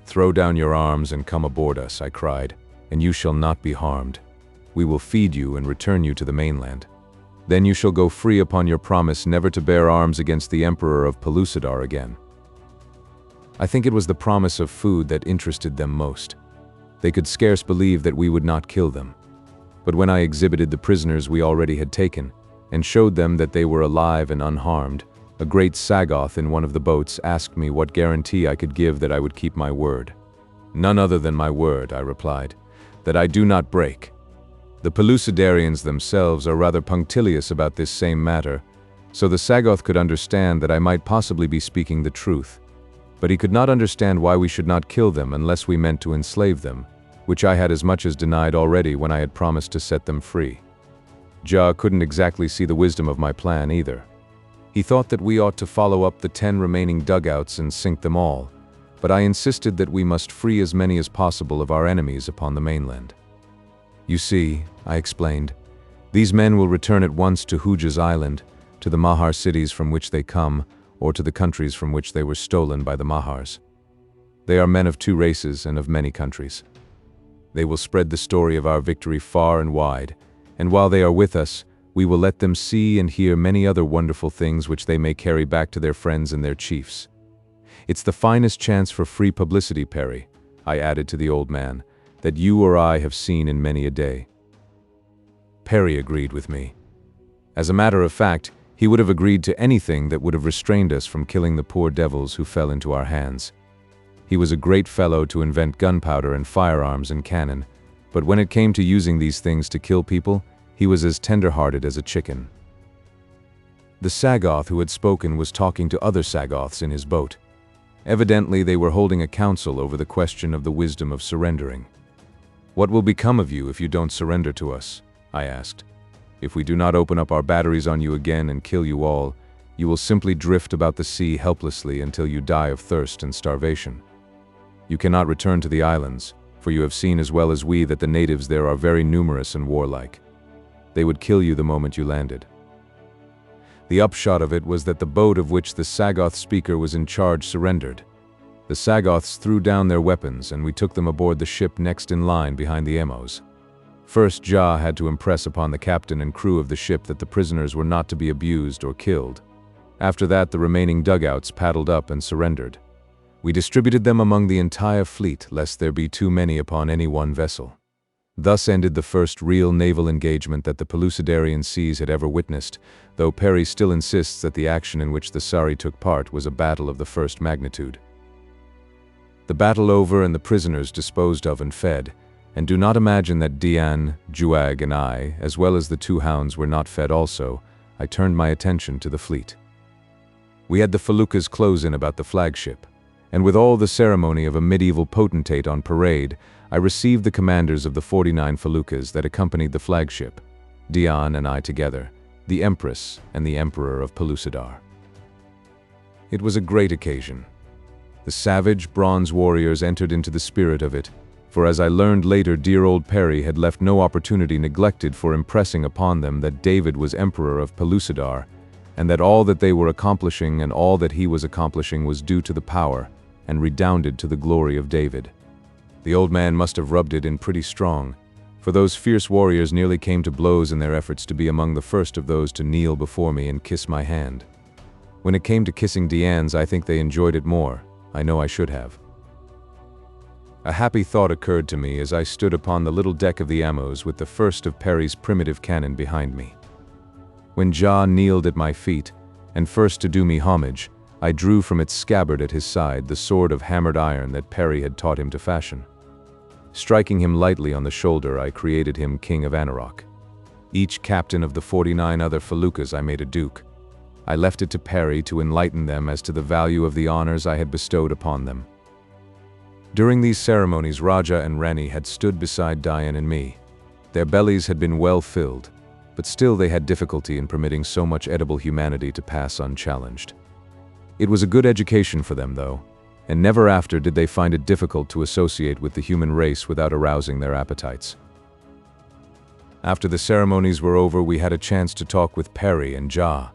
"Throw down your arms and come aboard us," I cried, "and you shall not be harmed. We will feed you and return you to the mainland. Then you shall go free upon your promise never to bear arms against the Emperor of Pellucidar again." I think it was the promise of food that interested them most. They could scarce believe that we would not kill them. But when I exhibited the prisoners we already had taken, and showed them that they were alive and unharmed, a great Sagoth in one of the boats asked me what guarantee I could give that I would keep my word. "None other than my word," I replied, "that I do not break." The Pellucidarians themselves are rather punctilious about this same matter, so the Sagoth could understand that I might possibly be speaking the truth. But he could not understand why we should not kill them unless we meant to enslave them, which I had as much as denied already when I had promised to set them free. Ja couldn't exactly see the wisdom of my plan either. He thought that we ought to follow up the 10 remaining dugouts and sink them all, but I insisted that we must free as many as possible of our enemies upon the mainland. "You see," I explained, "these men will return at once to HOOJA'S island, to the Mahar cities from which they come, or to the countries from which they were stolen by the Mahars. They are men of 2 races and of many countries. They will spread the story of our victory far and wide, and while they are with us, we will let them see and hear many other wonderful things which they may carry back to their friends and their chiefs. It's the finest chance for free publicity, Perry," I added to the old man, "that you or I have seen in many a day." Perry agreed with me. As a matter of fact, he would have agreed to anything that would have restrained us from killing the poor devils who fell into our hands. He was a great fellow to invent gunpowder and firearms and cannon, but when it came to using these things to kill people, he was as tender-hearted as a chicken. The Sagoth who had spoken was talking to other Sagoths in his boat. Evidently, they were holding a council over the question of the wisdom of surrendering. "What will become of you if you don't surrender to us?" I asked. "If we do not open up our batteries on you again and kill you all, you will simply drift about the sea helplessly until you die of thirst and starvation. You cannot return to the islands, for you have seen as well as we that the natives there are very numerous and warlike. They would kill you the moment you landed." The upshot of it was that the boat of which the Sagoth speaker was in charge surrendered. The Sagoths threw down their weapons and we took them aboard the ship next in line behind the Emos. First, Ja had to impress upon the captain and crew of the ship that the prisoners were not to be abused or killed. After that, the remaining dugouts paddled up and surrendered. We distributed them among the entire fleet, lest there be too many upon any one vessel. Thus ended the first real naval engagement that the Pellucidarian seas had ever witnessed, though Perry still insists that the action in which the Sari took part was a battle of the first magnitude. The battle over and the prisoners disposed of and fed, and do not imagine that Diane, Juag, and I, as well as the 2 hounds, were not fed also, I turned my attention to the fleet. We had the feluccas close in about the flagship, and with all the ceremony of a medieval potentate on parade, I received the commanders of the 49 feluccas that accompanied the flagship, Diane and I together, the Empress and the Emperor of Pellucidar. It was a great occasion. The savage, bronze warriors entered into the spirit of it, for as I learned later, dear old Perry had left no opportunity neglected for impressing upon them that David was Emperor of Pellucidar, and that all that they were accomplishing and all that he was accomplishing was due to the power and redounded to the glory of David. The old man must have rubbed it in pretty strong, for those fierce warriors nearly came to blows in their efforts to be among the first of those to kneel before me and kiss my hand. When it came to kissing Diane's, I think they enjoyed it more. I know I should have. A happy thought occurred to me as I stood upon the little deck of the Amos with the first of Perry's primitive cannon behind me. When Ja kneeled at my feet, and first to do me homage, I drew from its scabbard at his side the sword of hammered iron that Perry had taught him to fashion. Striking him lightly on the shoulder, I created him King of Anarok. Each captain of the 49 other feluccas I made a duke. I left it to Perry to enlighten them as to the value of the honors I had bestowed upon them. During these ceremonies, Raja and Rani had stood beside Diane and me. Their bellies had been well filled, but still they had difficulty in permitting so much edible humanity to pass unchallenged. It was a good education for them, though, and never after did they find it difficult to associate with the human race without arousing their appetites. After the ceremonies were over, we had a chance to talk with Perry and Ja.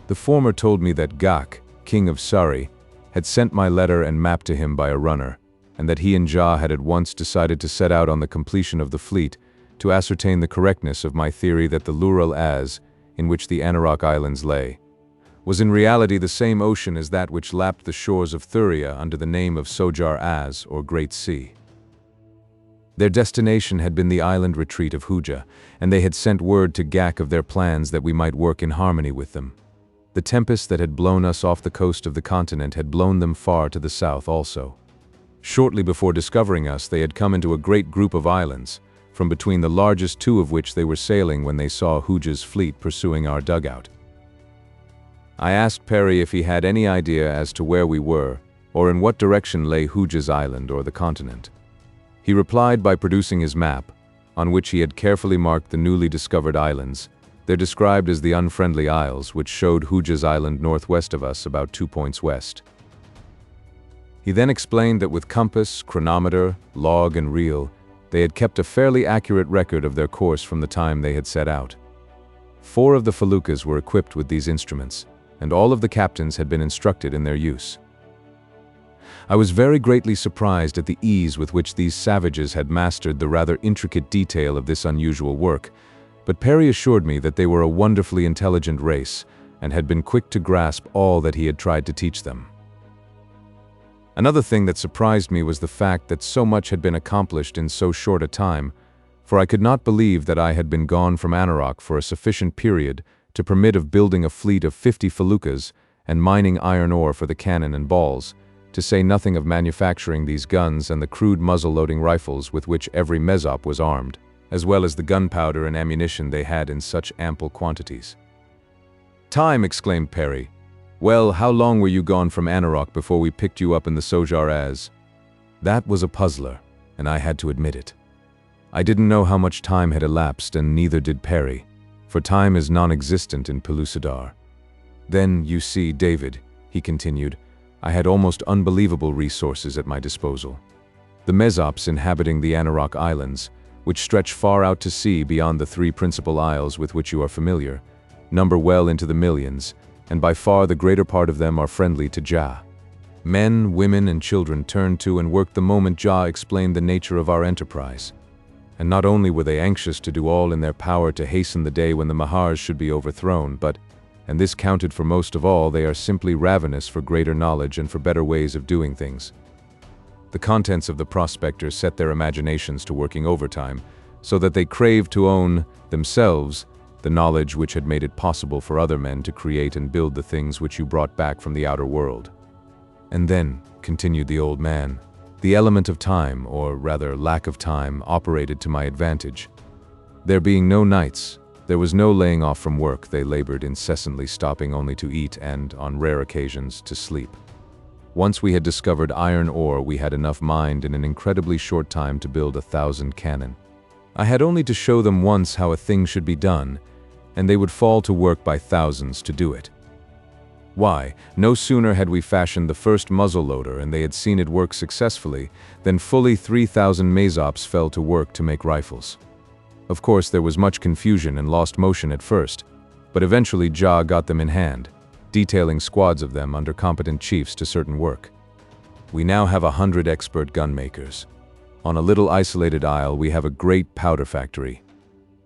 The former told me that Gak, king of Sari, had sent my letter and map to him by a runner, and that he and Ja had at once decided to set out on the completion of the fleet to ascertain the correctness of my theory that the HOOJA'S, in which the Anarok Islands lay, was in reality the same ocean as that which lapped the shores of Thuria under the name of HOOJA'S, or Great Sea. Their destination had been the island retreat of HOOJA, and they had sent word to GAC of their plans that we might work in harmony with them. The tempest that had blown us off the coast of the continent had blown them far to the south also. Shortly before discovering us, they had come into a great group of islands, from between the largest two of which they were sailing when they saw HOOJA'S fleet pursuing our dugout. I asked Perry if he had any idea as to where we were, or in what direction lay HOOJA'S island or the continent. He replied by producing his map, on which he had carefully marked the newly discovered islands. They're described as the Unfriendly Isles, which showed HOOJA'S island northwest of us, about 2 points west. He then explained that with compass, chronometer, log, and reel, they had kept a fairly accurate record of their course from the time they had set out. 4 of the feluccas were equipped with these instruments, and all of the captains had been instructed in their use. I was very greatly surprised at the ease with which these savages had mastered the rather intricate detail of this unusual work, but Perry assured me that they were a wonderfully intelligent race and had been quick to grasp all that he had tried to teach them. Another thing that surprised me was the fact that so much had been accomplished in so short a time, for I could not believe that I had been gone from Anauroch for a sufficient period to permit of building a fleet of 50 feluccas and mining iron ore for the cannon and balls, to say nothing of manufacturing these guns and the crude muzzle-loading rifles with which every mesop was armed, as well as the gunpowder and ammunition they had in such ample quantities. "Time!" exclaimed Perry. "Well, how long were you gone from Anauroch before we picked you up in the HOOJA'S?" That was a puzzler, and I had to admit it. I didn't know how much time had elapsed, and neither did Perry, for time is non-existent in Pellucidar. "Then, you see, David," he continued, "I had almost unbelievable resources at my disposal. The mesops inhabiting the Anauroch Islands, which stretch far out to sea beyond the 3 principal isles with which you are familiar, number well into the millions, and by far the greater part of them are friendly to Jah. Men, women, and children turned to and worked the moment Jah explained the nature of our enterprise. And not only were they anxious to do all in their power to hasten the day when the Mahars should be overthrown, but, and this counted for most of all, they are simply ravenous for greater knowledge and for better ways of doing things. The contents of the prospectors set their imaginations to working overtime, so that they craved to own, themselves, the knowledge which had made it possible for other men to create and build the things which you brought back from the outer world. And then, continued the old man, the element of time, or rather lack of time, operated to my advantage. There being no nights, there was no laying off from work. They labored incessantly, stopping only to eat and, on rare occasions, to sleep. Once we had discovered iron ore, we had enough mined in an incredibly short time to build 1,000 cannon. I had only to show them once how a thing should be done, and they would fall to work by thousands to do it. Why, no sooner had we fashioned the first muzzle-loader and they had seen it work successfully, than fully 3,000 mesops fell to work to make rifles. Of course, there was much confusion and lost motion at first, but eventually Jah got them in hand, detailing squads of them under competent chiefs to certain work. We now have 100 expert gunmakers. On a little isolated isle, we have a great powder factory.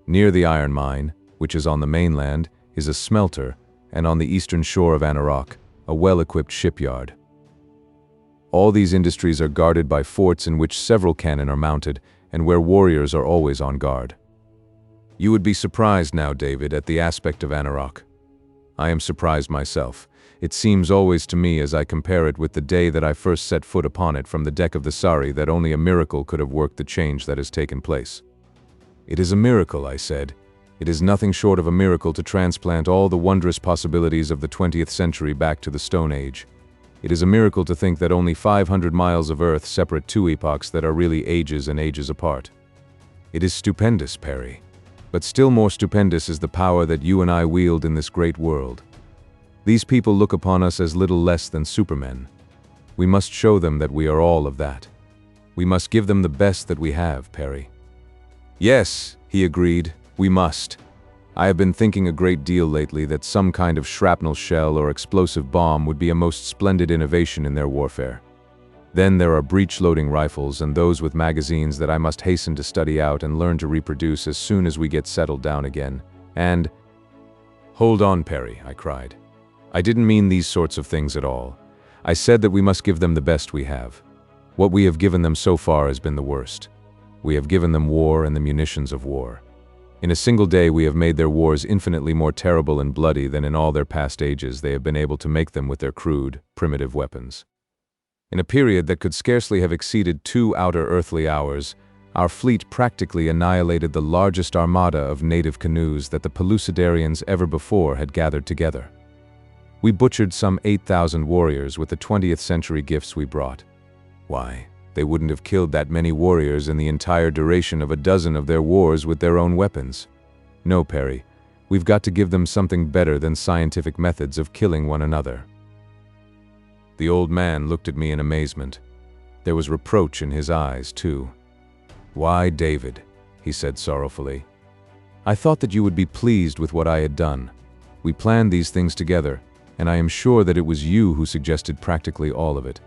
Near the iron mine, which is on the mainland, is a smelter, and on the eastern shore of Anauroch, a well-equipped shipyard. All these industries are guarded by forts in which several cannon are mounted, and where warriors are always on guard. You would be surprised now, David, at the aspect of Anauroch. I am surprised myself. It seems always to me, as I compare it with the day that I first set foot upon it from the deck of the Sari, that only a miracle could have worked the change that has taken place. It is a miracle, I said. It is nothing short of a miracle to transplant all the wondrous possibilities of the 20th century back to the Stone Age. It is a miracle to think that only 500 miles of Earth separate 2 epochs that are really ages and ages apart. It is stupendous, Perry. But still more stupendous is the power that you and I wield in this great world. These people look upon us as little less than supermen. We must show them that we are all of that. We must give them the best that we have, Perry. Yes, he agreed, we must. I have been thinking a great deal lately that some kind of shrapnel shell or explosive bomb would be a most splendid innovation in their warfare. Then there are breech-loading rifles and those with magazines that I must hasten to study out and learn to reproduce as soon as we get settled down again. And... Hold on, Perry, I cried. I didn't mean these sorts of things at all. I said that we must give them the best we have. What we have given them so far has been the worst. We have given them war and the munitions of war. In a single day we have made their wars infinitely more terrible and bloody than in all their past ages they have been able to make them with their crude, primitive weapons. In a period that could scarcely have exceeded 2 outer earthly hours, our fleet practically annihilated the largest armada of native canoes that the Pellucidarians ever before had gathered together. We butchered some 8,000 warriors with the 20th century gifts we brought. Why, they wouldn't have killed that many warriors in the entire duration of a dozen of their wars with their own weapons. No, Perry, we've got to give them something better than scientific methods of killing one another. The old man looked at me in amazement. There was reproach in his eyes, too. "Why, David," he said sorrowfully. "I thought that you would be pleased with what I had done. We planned these things together, and I am sure that it was you who suggested practically all of it.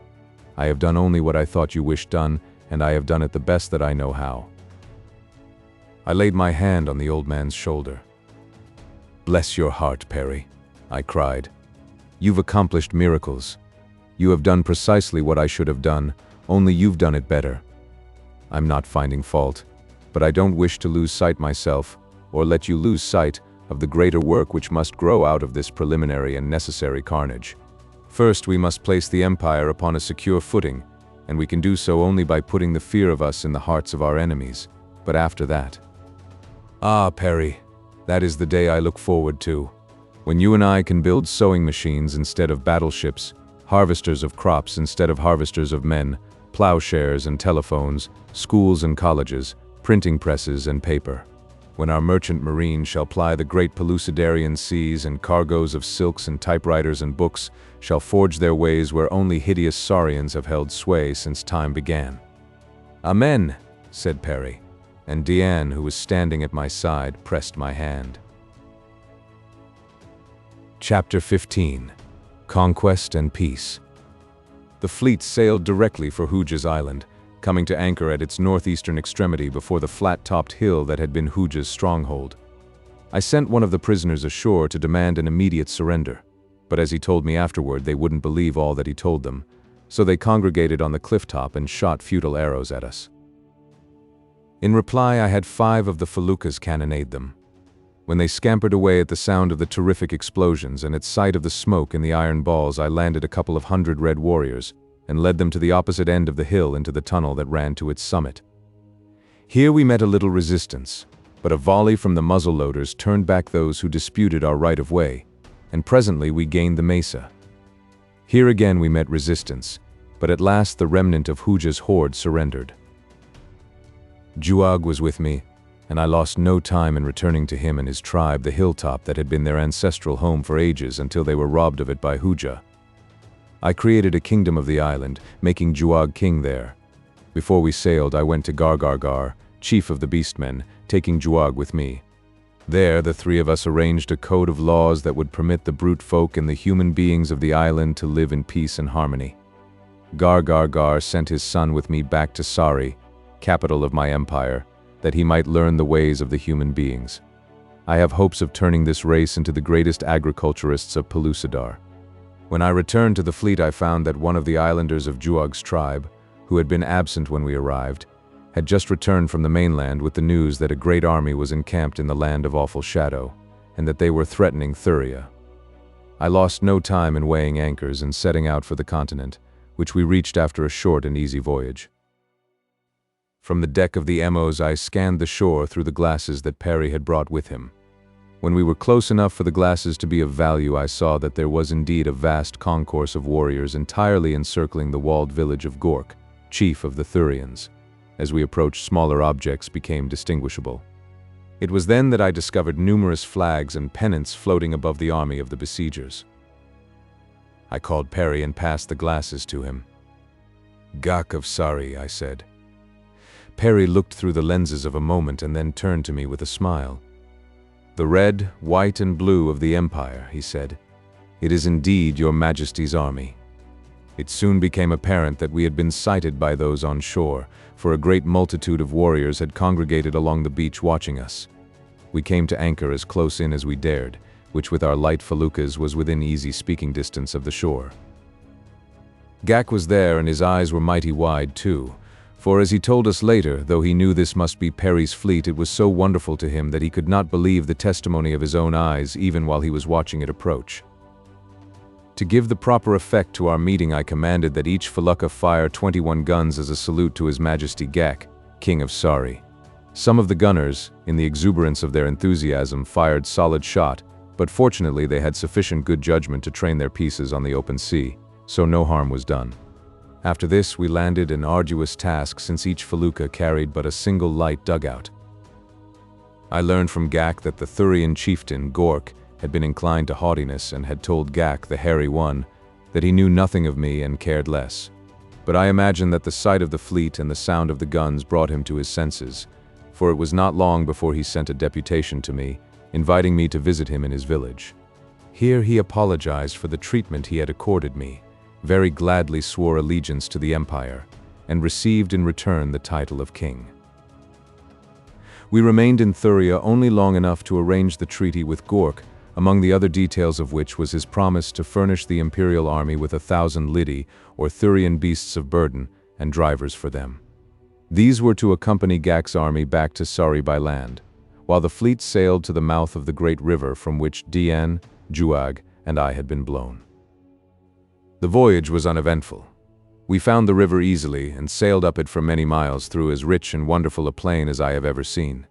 I have done only what I thought you wished done, and I have done it the best that I know how." I laid my hand on the old man's shoulder. "Bless your heart, Perry," I cried. "You've accomplished miracles. You have done precisely what I should have done, only you've done it better. I'm not finding fault, but I don't wish to lose sight myself, or let you lose sight of the greater work which must grow out of this preliminary and necessary carnage. First, we must place the empire upon a secure footing, and we can do so only by putting the fear of us in the hearts of our enemies. But after that... Ah, Perry, that is the day I look forward to, when you and I can build sewing machines instead of battleships, harvesters of crops instead of harvesters of men, plowshares and telephones, schools and colleges, printing presses and paper. When our merchant marine shall ply the great Pellucidarian seas and cargoes of silks and typewriters and books shall forge their ways where only hideous saurians have held sway since time began." "Amen," said Perry, and Deanne, who was standing at my side, pressed my hand. Chapter 15. Conquest and Peace. The fleet sailed directly for HOOJA'S Island, coming to anchor at its northeastern extremity before the flat-topped hill that had been HOOJA'S stronghold. I sent one of the prisoners ashore to demand an immediate surrender, but as he told me afterward, they wouldn't believe all that he told them, so they congregated on the clifftop and shot futile arrows at us. In reply, I had 5 of the feluccas cannonade them. When they scampered away at the sound of the terrific explosions and at sight of the smoke in the iron balls, I landed a couple of 100 red warriors and led them to the opposite end of the hill into the tunnel that ran to its summit. Here we met a little resistance, but a volley from the muzzle-loaders turned back those who disputed our right-of-way, and presently we gained the mesa. Here again we met resistance, but at last the remnant of HOOJA'S horde surrendered. Juag was with me, and I lost no time in returning to him and his tribe the hilltop that had been their ancestral home for ages until they were robbed of it by HOOJA. I created a kingdom of the island, making Juag king there. Before we sailed, I went to Gar, chief of the beastmen, taking Juag with me. There, the 3 of us arranged a code of laws that would permit the brute folk and the human beings of the island to live in peace and harmony. Gar sent his son with me back to Sari, capital of my empire, that he might learn the ways of the human beings. I have hopes of turning this race into the greatest agriculturists of Pellucidar. When I returned to the fleet, I found that one of the islanders of Juag's tribe, who had been absent when we arrived, had just returned from the mainland with the news that a great army was encamped in the land of awful shadow, and that they were threatening Thuria. I lost no time in weighing anchors and setting out for the continent, which we reached after a short and easy voyage. From the deck of the Emos, I scanned the shore through the glasses that Perry had brought with him. When we were close enough for the glasses to be of value, I saw that there was indeed a vast concourse of warriors entirely encircling the walled village of Gork, chief of the Thurians. As we approached, smaller objects became distinguishable. It was then that I discovered numerous flags and pennants floating above the army of the besiegers. I called Perry and passed the glasses to him. "Gak of Sari," I said. Perry looked through the lenses of a moment and then turned to me with a smile. "The red, white, and blue of the Empire," he said. "It is indeed your Majesty's army." It soon became apparent that we had been sighted by those on shore, for a great multitude of warriors had congregated along the beach watching us. We came to anchor as close in as we dared, which with our light feluccas was within easy speaking distance of the shore. Ghak was there, and his eyes were mighty wide too, for as he told us later, though he knew this must be Perry's fleet, it was so wonderful to him that he could not believe the testimony of his own eyes even while he was watching it approach. To give the proper effect to our meeting, I commanded that each felucca fire 21 guns as a salute to His Majesty Ghak, King of Sari. Some of the gunners, in the exuberance of their enthusiasm, fired solid shot, but fortunately they had sufficient good judgment to train their pieces on the open sea, so no harm was done. After this we landed, an arduous task since each felucca carried but a single light dugout. I learned from Ghak that the Thurian chieftain, GORE, had been inclined to haughtiness and had told Ghak, the hairy one, that he knew nothing of me and cared less. But I imagine that the sight of the fleet and the sound of the guns brought him to his senses, for it was not long before he sent a deputation to me, inviting me to visit him in his village. Here he apologized for the treatment he had accorded me, very gladly swore allegiance to the empire, and received in return the title of king. We remained in Thuria only long enough to arrange the treaty with GORE, among the other details of which was his promise to furnish the imperial army with 1,000 lidi, or Thurian beasts of burden, and drivers for them. These were to accompany Ghak's army back to Sari by land, while the fleet sailed to the mouth of the great river from which Dian, Juag, and I had been blown. The voyage was uneventful. We found the river easily and sailed up it for many miles through as rich and wonderful a plain as I have ever seen.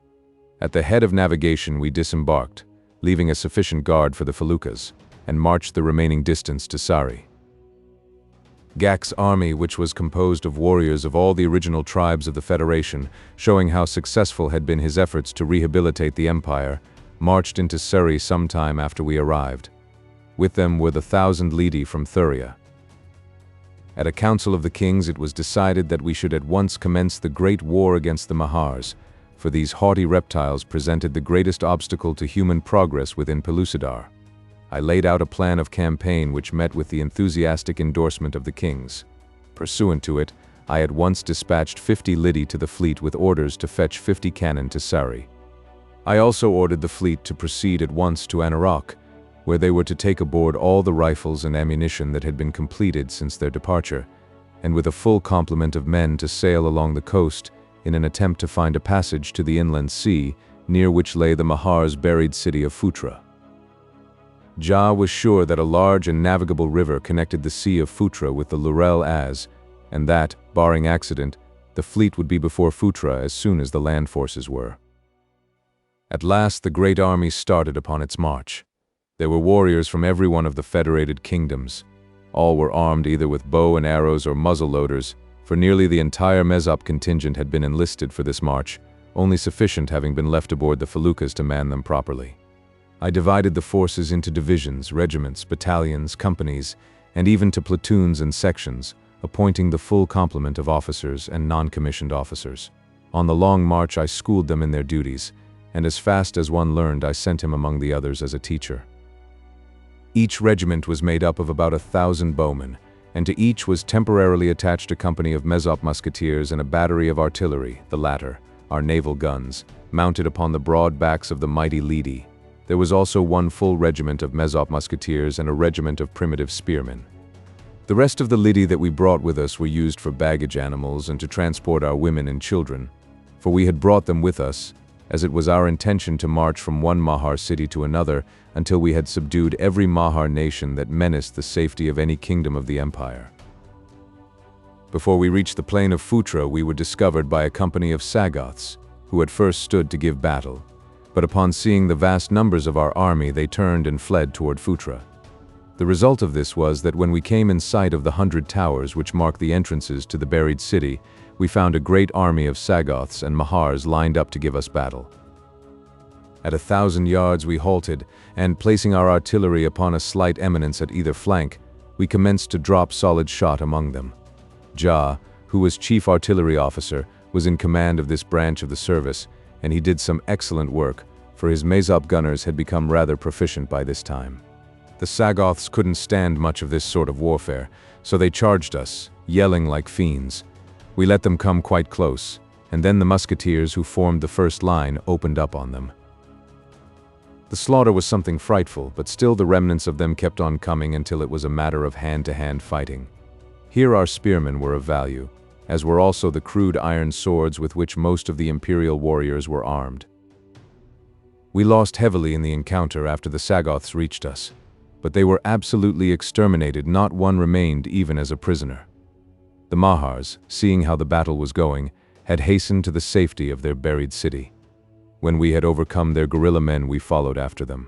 At the head of navigation we disembarked, leaving a sufficient guard for the feluccas, and marched the remaining distance to Sari. Ghak's army, which was composed of warriors of all the original tribes of the Federation, showing how successful had been his efforts to rehabilitate the empire, marched into Sari some time after we arrived. With them were the 1,000 lidi from Thuria. At a council of the kings it was decided that we should at once commence the great war against the Mahars, for these haughty reptiles presented the greatest obstacle to human progress within Pellucidar. I laid out a plan of campaign which met with the enthusiastic endorsement of the kings. Pursuant to it, I at once dispatched 50 lidi to the fleet with orders to fetch 50 cannon to Sari. I also ordered the fleet to proceed at once to Anarak, where they were to take aboard all the rifles and ammunition that had been completed since their departure, and with a full complement of men to sail along the coast in an attempt to find a passage to the inland sea, near which lay the Mahars' buried city of Phutra. Ja was sure that a large and navigable river connected the Sea of Phutra with the Lurel-Az, and that, barring accident, the fleet would be before Phutra as soon as the land forces were. At last the great army started upon its march. There were warriors from every one of the federated kingdoms. All were armed either with bow and arrows or muzzle-loaders, for nearly the entire Mezop contingent had been enlisted for this march, only sufficient having been left aboard the feluccas to man them properly. I divided the forces into divisions, regiments, battalions, companies, and even to platoons and sections, appointing the full complement of officers and non-commissioned officers. On the long march I schooled them in their duties, and as fast as one learned I sent him among the others as a teacher. Each regiment was made up of about 1,000 bowmen, and to each was temporarily attached a company of Mezop musketeers and a battery of artillery, the latter, our naval guns, mounted upon the broad backs of the mighty lidi. There was also one full regiment of Mezop musketeers and a regiment of primitive spearmen. The rest of the lidi that we brought with us were used for baggage animals and to transport our women and children, for we had brought them with us, as it was our intention to march from one Mahar city to another until we had subdued every Mahar nation that menaced the safety of any kingdom of the empire. Before we reached the plain of Phutra, we were discovered by a company of Sagoths, who at first stood to give battle, but upon seeing the vast numbers of our army, they turned and fled toward Phutra. The result of this was that when we came in sight of the 100 towers which mark the entrances to the buried city, we found a great army of Sagoths and Mahars lined up to give us battle. At 1,000 yards we halted, and placing our artillery upon a slight eminence at either flank, we commenced to drop solid shot among them. Ja, who was chief artillery officer, was in command of this branch of the service, and he did some excellent work, for his Mezop gunners had become rather proficient by this time. The Sagoths couldn't stand much of this sort of warfare, so they charged us, yelling like fiends. We let them come quite close, and then the musketeers who formed the first line opened up on them. The slaughter was something frightful, but still the remnants of them kept on coming until it was a matter of hand-to-hand fighting. Here our spearmen were of value, as were also the crude iron swords with which most of the imperial warriors were armed. We lost heavily in the encounter after the Sagoths reached us, but they were absolutely exterminated, not one remained even as a prisoner. The Mahars, seeing how the battle was going, had hastened to the safety of their buried city. When we had overcome their guerrilla men, we followed after them.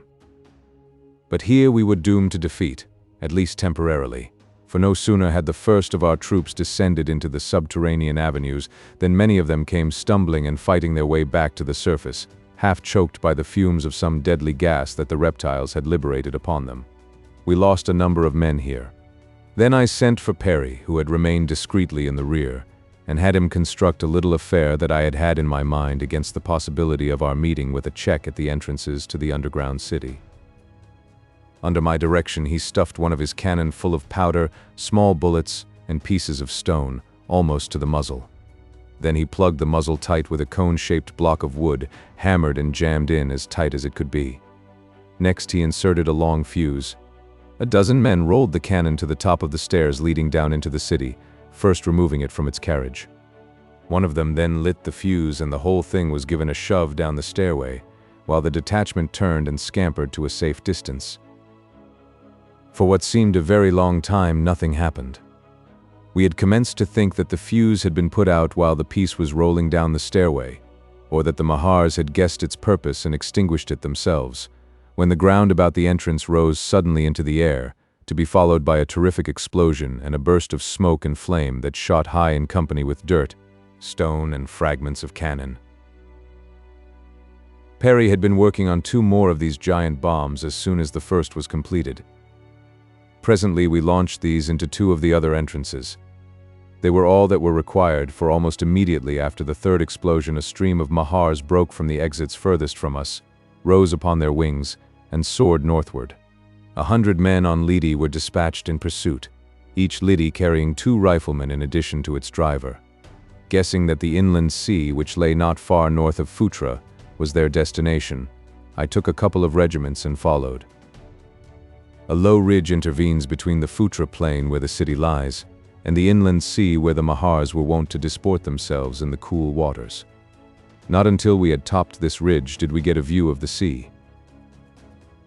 But here we were doomed to defeat, at least temporarily, for no sooner had the first of our troops descended into the subterranean avenues than many of them came stumbling and fighting their way back to the surface, half choked by the fumes of some deadly gas that the reptiles had liberated upon them. We lost a number of men here. Then I sent for Perry, who had remained discreetly in the rear, and had him construct a little affair that I had had in my mind against the possibility of our meeting with a check at the entrances to the underground city. Under my direction, he stuffed one of his cannon full of powder, small bullets, and pieces of stone, almost to the muzzle. Then he plugged the muzzle tight with a cone-shaped block of wood, hammered and jammed in as tight as it could be. Next, he inserted a long fuse. A dozen men rolled the cannon to the top of the stairs leading down into the city, first removing it from its carriage. One of them then lit the fuse and the whole thing was given a shove down the stairway, while the detachment turned and scampered to a safe distance. For what seemed a very long time, nothing happened. We had commenced to think that the fuse had been put out while the piece was rolling down the stairway, or that the Mahars had guessed its purpose and extinguished it themselves, when the ground about the entrance rose suddenly into the air, to be followed by a terrific explosion and a burst of smoke and flame that shot high in company with dirt, stone, and fragments of cannon. Perry had been working on 2 more of these giant bombs as soon as the first was completed. Presently we launched these into 2 of the other entrances. They were all that were required, for almost immediately after the third explosion a stream of Mahars broke from the exits furthest from us, rose upon their wings, and soared northward. 100 men on Lidi were dispatched in pursuit, each Lidi carrying 2 riflemen in addition to its driver. Guessing that the inland sea, which lay not far north of Phutra, was their destination, I took a couple of regiments and followed. A low ridge intervenes between the Phutra plain where the city lies, and the inland sea where the Mahars were wont to disport themselves in the cool waters. Not until we had topped this ridge did we get a view of the sea.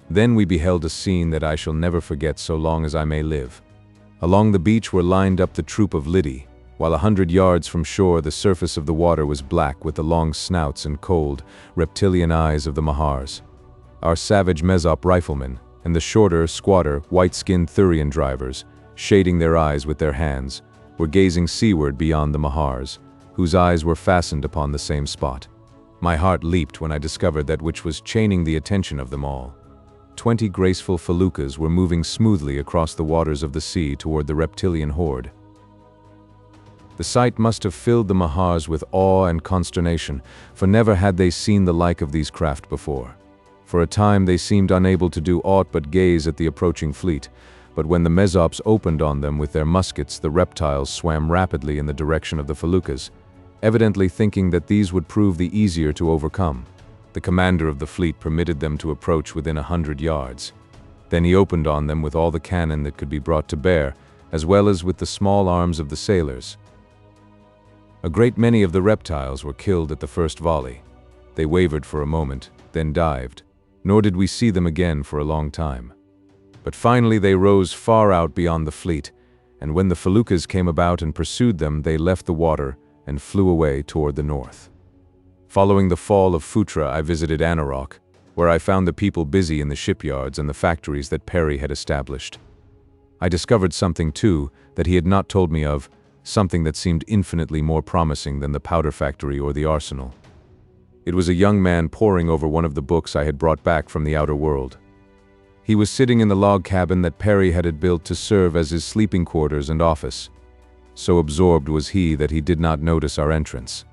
Then we beheld a scene that I shall never forget so long as I may live. Along the beach were lined up the troop of Lidi, while 100 yards from shore the surface of the water was black with the long snouts and cold, reptilian eyes of the Mahars. Our savage Mezop riflemen, and the shorter, squatter, white-skinned Thurian drivers, shading their eyes with their hands, were gazing seaward beyond the Mahars, whose eyes were fastened upon the same spot. My heart leaped when I discovered that which was chaining the attention of them all. 20 graceful feluccas were moving smoothly across the waters of the sea toward the reptilian horde. The sight must have filled the Mahars with awe and consternation, for never had they seen the like of these craft before. For a time they seemed unable to do aught but gaze at the approaching fleet, but when the Mezops opened on them with their muskets, the reptiles swam rapidly in the direction of the feluccas, evidently thinking that these would prove the easier to overcome. The commander of the fleet permitted them to approach within 100 yards. Then he opened on them with all the cannon that could be brought to bear, as well as with the small arms of the sailors. A great many of the reptiles were killed at the first volley. They wavered for a moment, then dived, nor did we see them again for a long time. But finally they rose far out beyond the fleet, and when the feluccas came about and pursued them, they left the water and flew away toward the north. Following the fall of Phutra, I visited Anarok, where I found the people busy in the shipyards and the factories that Perry had established. I discovered something, too, that he had not told me of, something that seemed infinitely more promising than the powder factory or the arsenal. It was a young man poring over one of the books I had brought back from the outer world. He was sitting in the log cabin that Perry had built to serve as his sleeping quarters and office. So absorbed was he that he did not notice our entrance.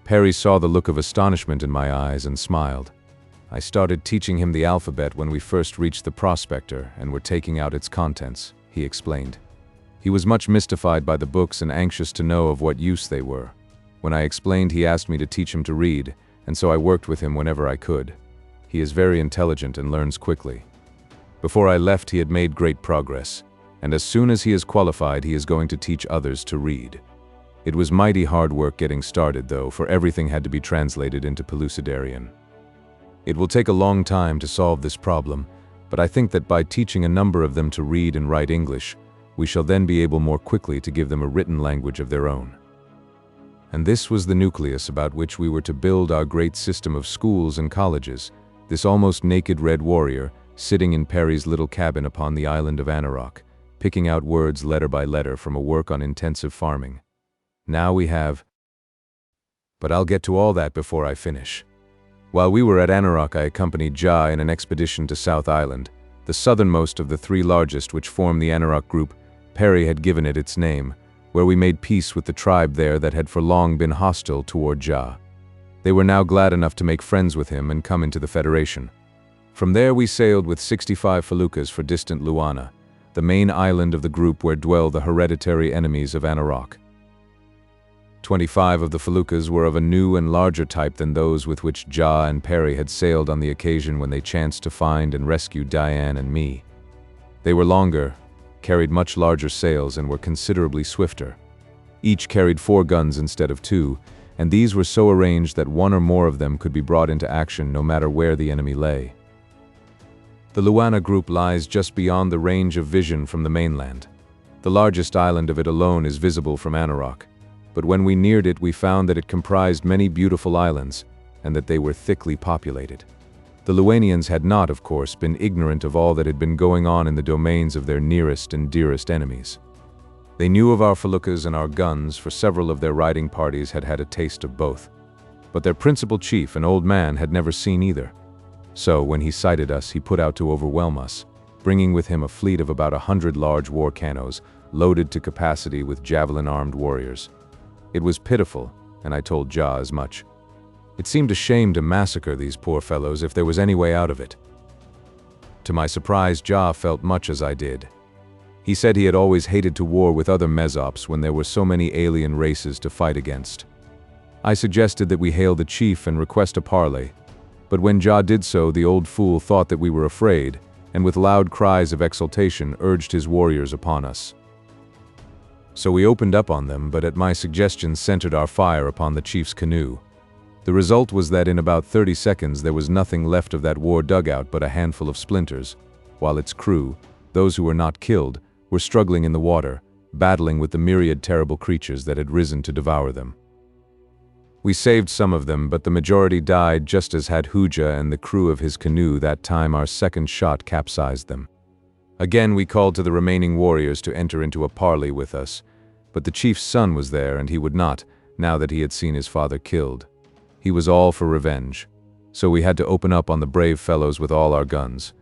Perry saw the look of astonishment in my eyes and smiled. I started teaching him the alphabet when we first reached the prospector and were taking out its contents, he explained. He was much mystified by the books and anxious to know of what use they were. When I explained, he asked me to teach him to read, and so I worked with him whenever I could. He is very intelligent and learns quickly. Before I left, he had made great progress, and as soon as he is qualified, he is going to teach others to read. It was mighty hard work getting started, though, for everything had to be translated into Pellucidarian. It will take a long time to solve this problem, but I think that by teaching a number of them to read and write English, we shall then be able more quickly to give them a written language of their own. And this was the nucleus about which we were to build our great system of schools and colleges, this almost naked red warrior, sitting in Perry's little cabin upon the island of Anarok, picking out words letter by letter from a work on intensive farming. Now we have... But I'll get to all that before I finish. While we were at Anarok, I accompanied Ja in an expedition to South Island, the southernmost of the three largest which form the Anarok group. Perry had given it its name, where we made peace with the tribe there that had for long been hostile toward Ja. They were now glad enough to make friends with him and come into the Federation. From there we sailed with 65 feluccas for distant Luana, the main island of the group where dwell the hereditary enemies of Anarok. 25 of the feluccas were of a new and larger type than those with which Ja and Perry had sailed on the occasion when they chanced to find and rescue Diane and me. They were longer, carried much larger sails, and were considerably swifter. Each carried 4 guns instead of 2, and these were so arranged that one or more of them could be brought into action no matter where the enemy lay. The Luana group lies just beyond the range of vision from the mainland. The largest island of it alone is visible from Anarok, but when we neared it we found that it comprised many beautiful islands, and that they were thickly populated. The Luanians had not, of course, been ignorant of all that had been going on in the domains of their nearest and dearest enemies. They knew of our feluccas and our guns, for several of their riding parties had had a taste of both. But their principal chief, an old man, had never seen either. So, when he sighted us, he put out to overwhelm us, bringing with him a fleet of about 100 large war canoes, loaded to capacity with javelin-armed warriors. It was pitiful, and I told Ja as much. It seemed a shame to massacre these poor fellows if there was any way out of it. To my surprise, Ja felt much as I did. He said he had always hated to war with other Mesops when there were so many alien races to fight against. I suggested that we hail the chief and request a parley, but when Ja did so, the old fool thought that we were afraid, and with loud cries of exultation urged his warriors upon us. So we opened up on them, but at my suggestion centered our fire upon the chief's canoe. The result was that in about 30 seconds there was nothing left of that war dugout but a handful of splinters, while its crew, those who were not killed, were struggling in the water, battling with the myriad terrible creatures that had risen to devour them. We saved some of them, but the majority died just as had HOOJA and the crew of his canoe. That time our second shot capsized them. Again we called to the remaining warriors to enter into a parley with us, but the chief's son was there and he would not, now that he had seen his father killed. He was all for revenge, so we had to open up on the brave fellows with all our guns.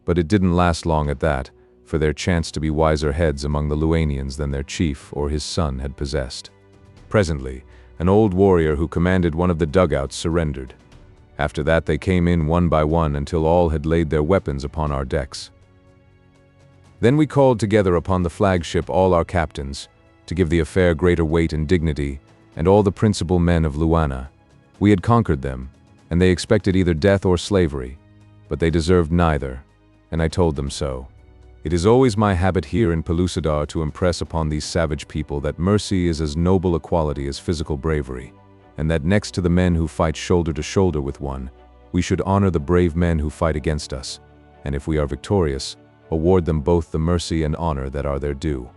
But it didn't last long at that, for there chanced to be wiser heads among the Luanians than their chief or his son had possessed. Presently, an old warrior who commanded one of the dugouts surrendered. After that they came in one by one until all had laid their weapons upon our decks. Then we called together upon the flagship all our captains, to give the affair greater weight and dignity, and all the principal men of Luana. We had conquered them, and they expected either death or slavery, but they deserved neither, and I told them so. It is always my habit here in Pellucidar to impress upon these savage people that mercy is as noble a quality as physical bravery, and that next to the men who fight shoulder to shoulder with one, we should honor the brave men who fight against us, and if we are victorious, award them both the mercy and honor that are their due.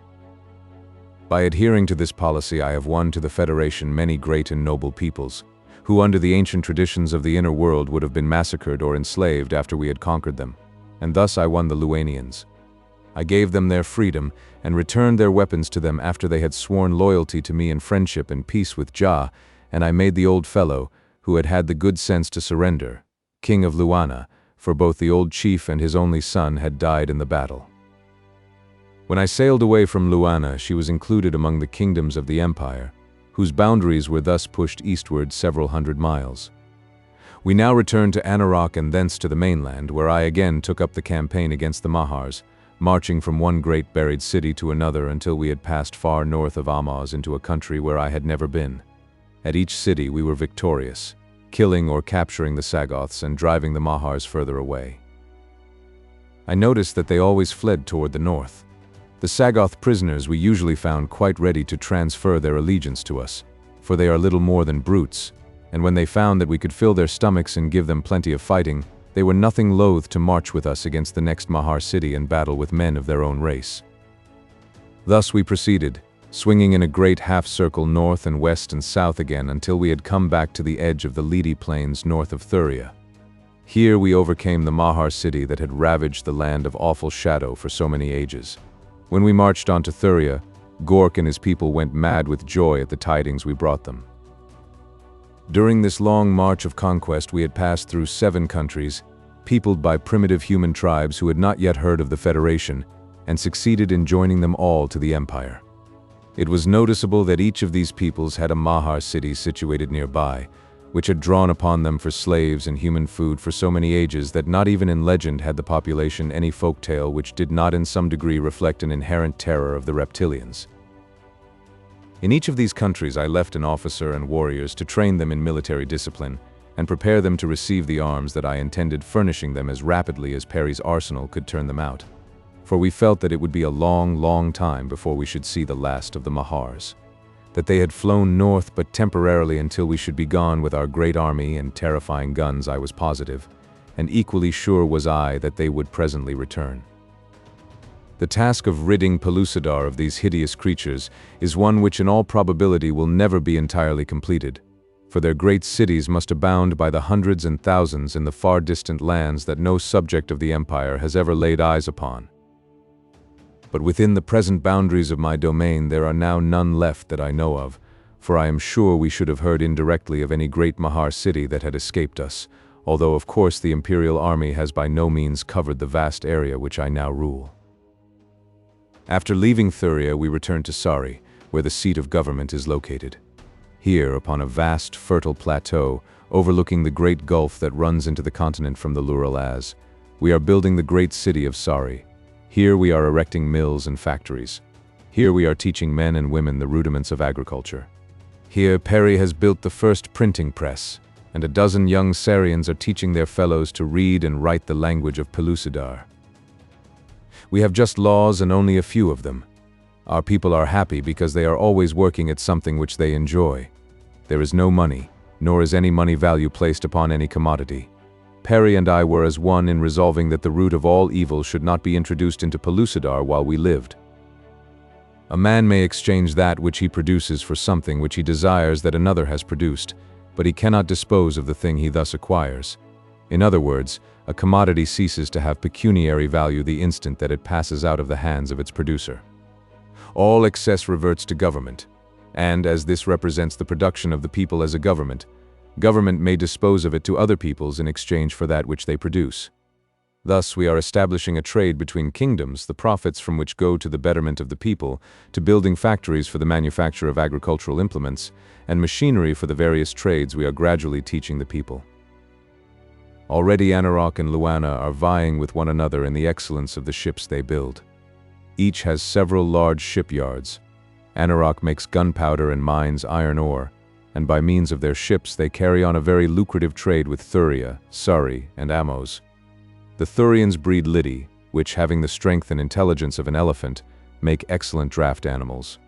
By adhering to this policy, I have won to the Federation many great and noble peoples, who under the ancient traditions of the inner world would have been massacred or enslaved after we had conquered them, and thus I won the Luanians. I gave them their freedom and returned their weapons to them after they had sworn loyalty to me in friendship and peace with Ja, and I made the old fellow, who had had the good sense to surrender, king of Luana, for both the old chief and his only son had died in the battle. When I sailed away from Luana, she was included among the kingdoms of the empire, whose boundaries were thus pushed eastward several hundred miles. We now returned to Anarok and thence to the mainland, where I again took up the campaign against the Mahars, marching from one great buried city to another until we had passed far north of Amaz into a country where I had never been. At each city we were victorious, killing or capturing the Sagoths and driving the Mahars further away. I noticed that they always fled toward the north. The Sagoth prisoners we usually found quite ready to transfer their allegiance to us, for they are little more than brutes, and when they found that we could fill their stomachs and give them plenty of fighting, they were nothing loath to march with us against the next Mahar city and battle with men of their own race. Thus we proceeded, swinging in a great half-circle north and west and south again until we had come back to the edge of the Lidi plains north of Thuria. Here we overcame the Mahar city that had ravaged the land of awful shadow for so many ages. When we marched on to Thuria, Gork and his people went mad with joy at the tidings we brought them. During this long march of conquest we had passed through 7 countries, peopled by primitive human tribes who had not yet heard of the Federation, and succeeded in joining them all to the empire. It was noticeable that each of these peoples had a Mahar city situated nearby, which had drawn upon them for slaves and human food for so many ages that not even in legend had the population any folk tale which did not in some degree reflect an inherent terror of the reptilians. In each of these countries I left an officer and warriors to train them in military discipline and prepare them to receive the arms that I intended furnishing them as rapidly as Perry's arsenal could turn them out, for we felt that it would be a long, long time before we should see the last of the Mahars. That they had flown north but temporarily until we should be gone with our great army and terrifying guns I was positive, and equally sure was I that they would presently return. The task of ridding Pellucidar of these hideous creatures is one which in all probability will never be entirely completed, for their great cities must abound by the hundreds and thousands in the far distant lands that no subject of the empire has ever laid eyes upon. But within the present boundaries of my domain there are now none left that I know of, for I am sure we should have heard indirectly of any great Mahar city that had escaped us, although of course the imperial army has by no means covered the vast area which I now rule. After leaving Thuria we returned to Sari, where the seat of government is located. Here, upon a vast, fertile plateau, overlooking the great gulf that runs into the continent from the Urals, we are building the great city of Sari. Here we are erecting mills and factories. Here we are teaching men and women the rudiments of agriculture. Here Perry has built the first printing press, and a dozen young Sarians are teaching their fellows to read and write the language of Pellucidar. We have just laws and only a few of them. Our people are happy because they are always working at something which they enjoy. There is no money, nor is any money value placed upon any commodity. Perry and I were as one in resolving that the root of all evil should not be introduced into Pellucidar while we lived. A man may exchange that which he produces for something which he desires that another has produced, but he cannot dispose of the thing he thus acquires. In other words, a commodity ceases to have pecuniary value the instant that it passes out of the hands of its producer. All excess reverts to government, and as this represents the production of the people as a government, government may dispose of it to other peoples in exchange for that which they produce. Thus we are establishing a trade between kingdoms, the profits from which go to the betterment of the people, to building factories for the manufacture of agricultural implements, and machinery for the various trades we are gradually teaching the people. Already Anarok and Luana are vying with one another in the excellence of the ships they build. Each has several large shipyards. Anarok makes gunpowder and mines iron ore, and by means of their ships they carry on a very lucrative trade with Thuria, Sari, and Amos. The Thurians breed Lidi, which, having the strength and intelligence of an elephant, make excellent draft animals.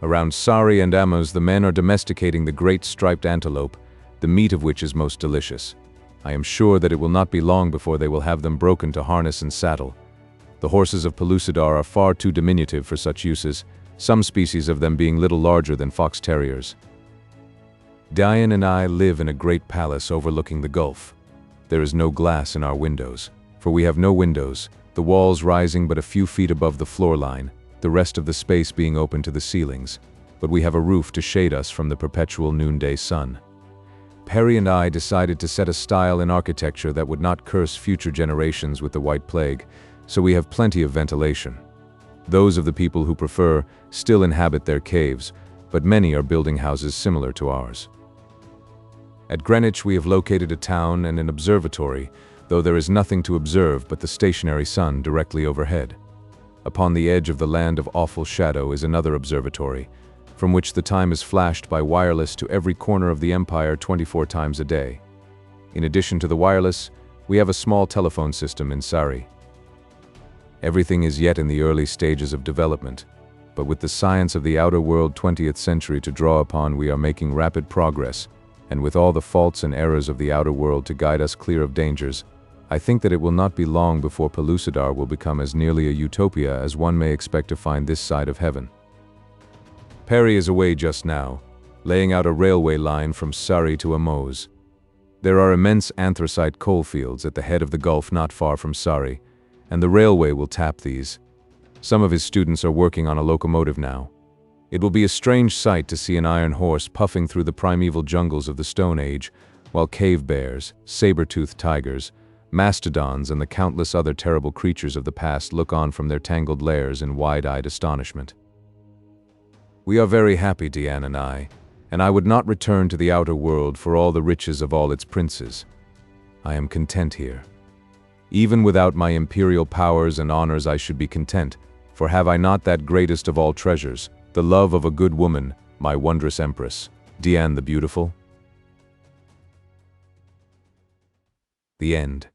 Around Sari and Amos the men are domesticating the great striped antelope, the meat of which is most delicious. I am sure that it will not be long before they will have them broken to harness and saddle. The horses of Pellucidar are far too diminutive for such uses, some species of them being little larger than fox terriers. Diane and I live in a great palace overlooking the gulf. There is no glass in our windows, for we have no windows, the walls rising but a few feet above the floor line, the rest of the space being open to the ceilings, but we have a roof to shade us from the perpetual noonday sun. Perry and I decided to set a style in architecture that would not curse future generations with the White Plague, so we have plenty of ventilation. Those of the people who prefer still inhabit their caves, but many are building houses similar to ours. At Greenwich we have located a town and an observatory, though there is nothing to observe but the stationary sun directly overhead. Upon the edge of the land of awful shadow is another observatory, from which the time is flashed by wireless to every corner of the empire 24 times a day. In addition to the wireless, we have a small telephone system in Sari. Everything is yet in the early stages of development, but with the science of the outer world 20th century to draw upon, we are making rapid progress, and with all the faults and errors of the outer world to guide us clear of dangers, I think that it will not be long before Pellucidar will become as nearly a utopia as one may expect to find this side of heaven. Perry is away just now, laying out a railway line from Surrey to Amos. There are immense anthracite coal fields at the head of the gulf not far from Surrey, and the railway will tap these. Some of his students are working on a locomotive now. It will be a strange sight to see an iron horse puffing through the primeval jungles of the Stone Age, while cave bears, saber-toothed tigers, mastodons, and the countless other terrible creatures of the past look on from their tangled lairs in wide-eyed astonishment. We are very happy, Deanne and I would not return to the outer world for all the riches of all its princes. I am content here. Even without my imperial powers and honors I should be content, for have I not that greatest of all treasures, the love of a good woman, my wondrous empress, Deanne the Beautiful? The end.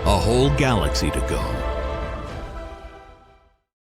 A whole galaxy to go.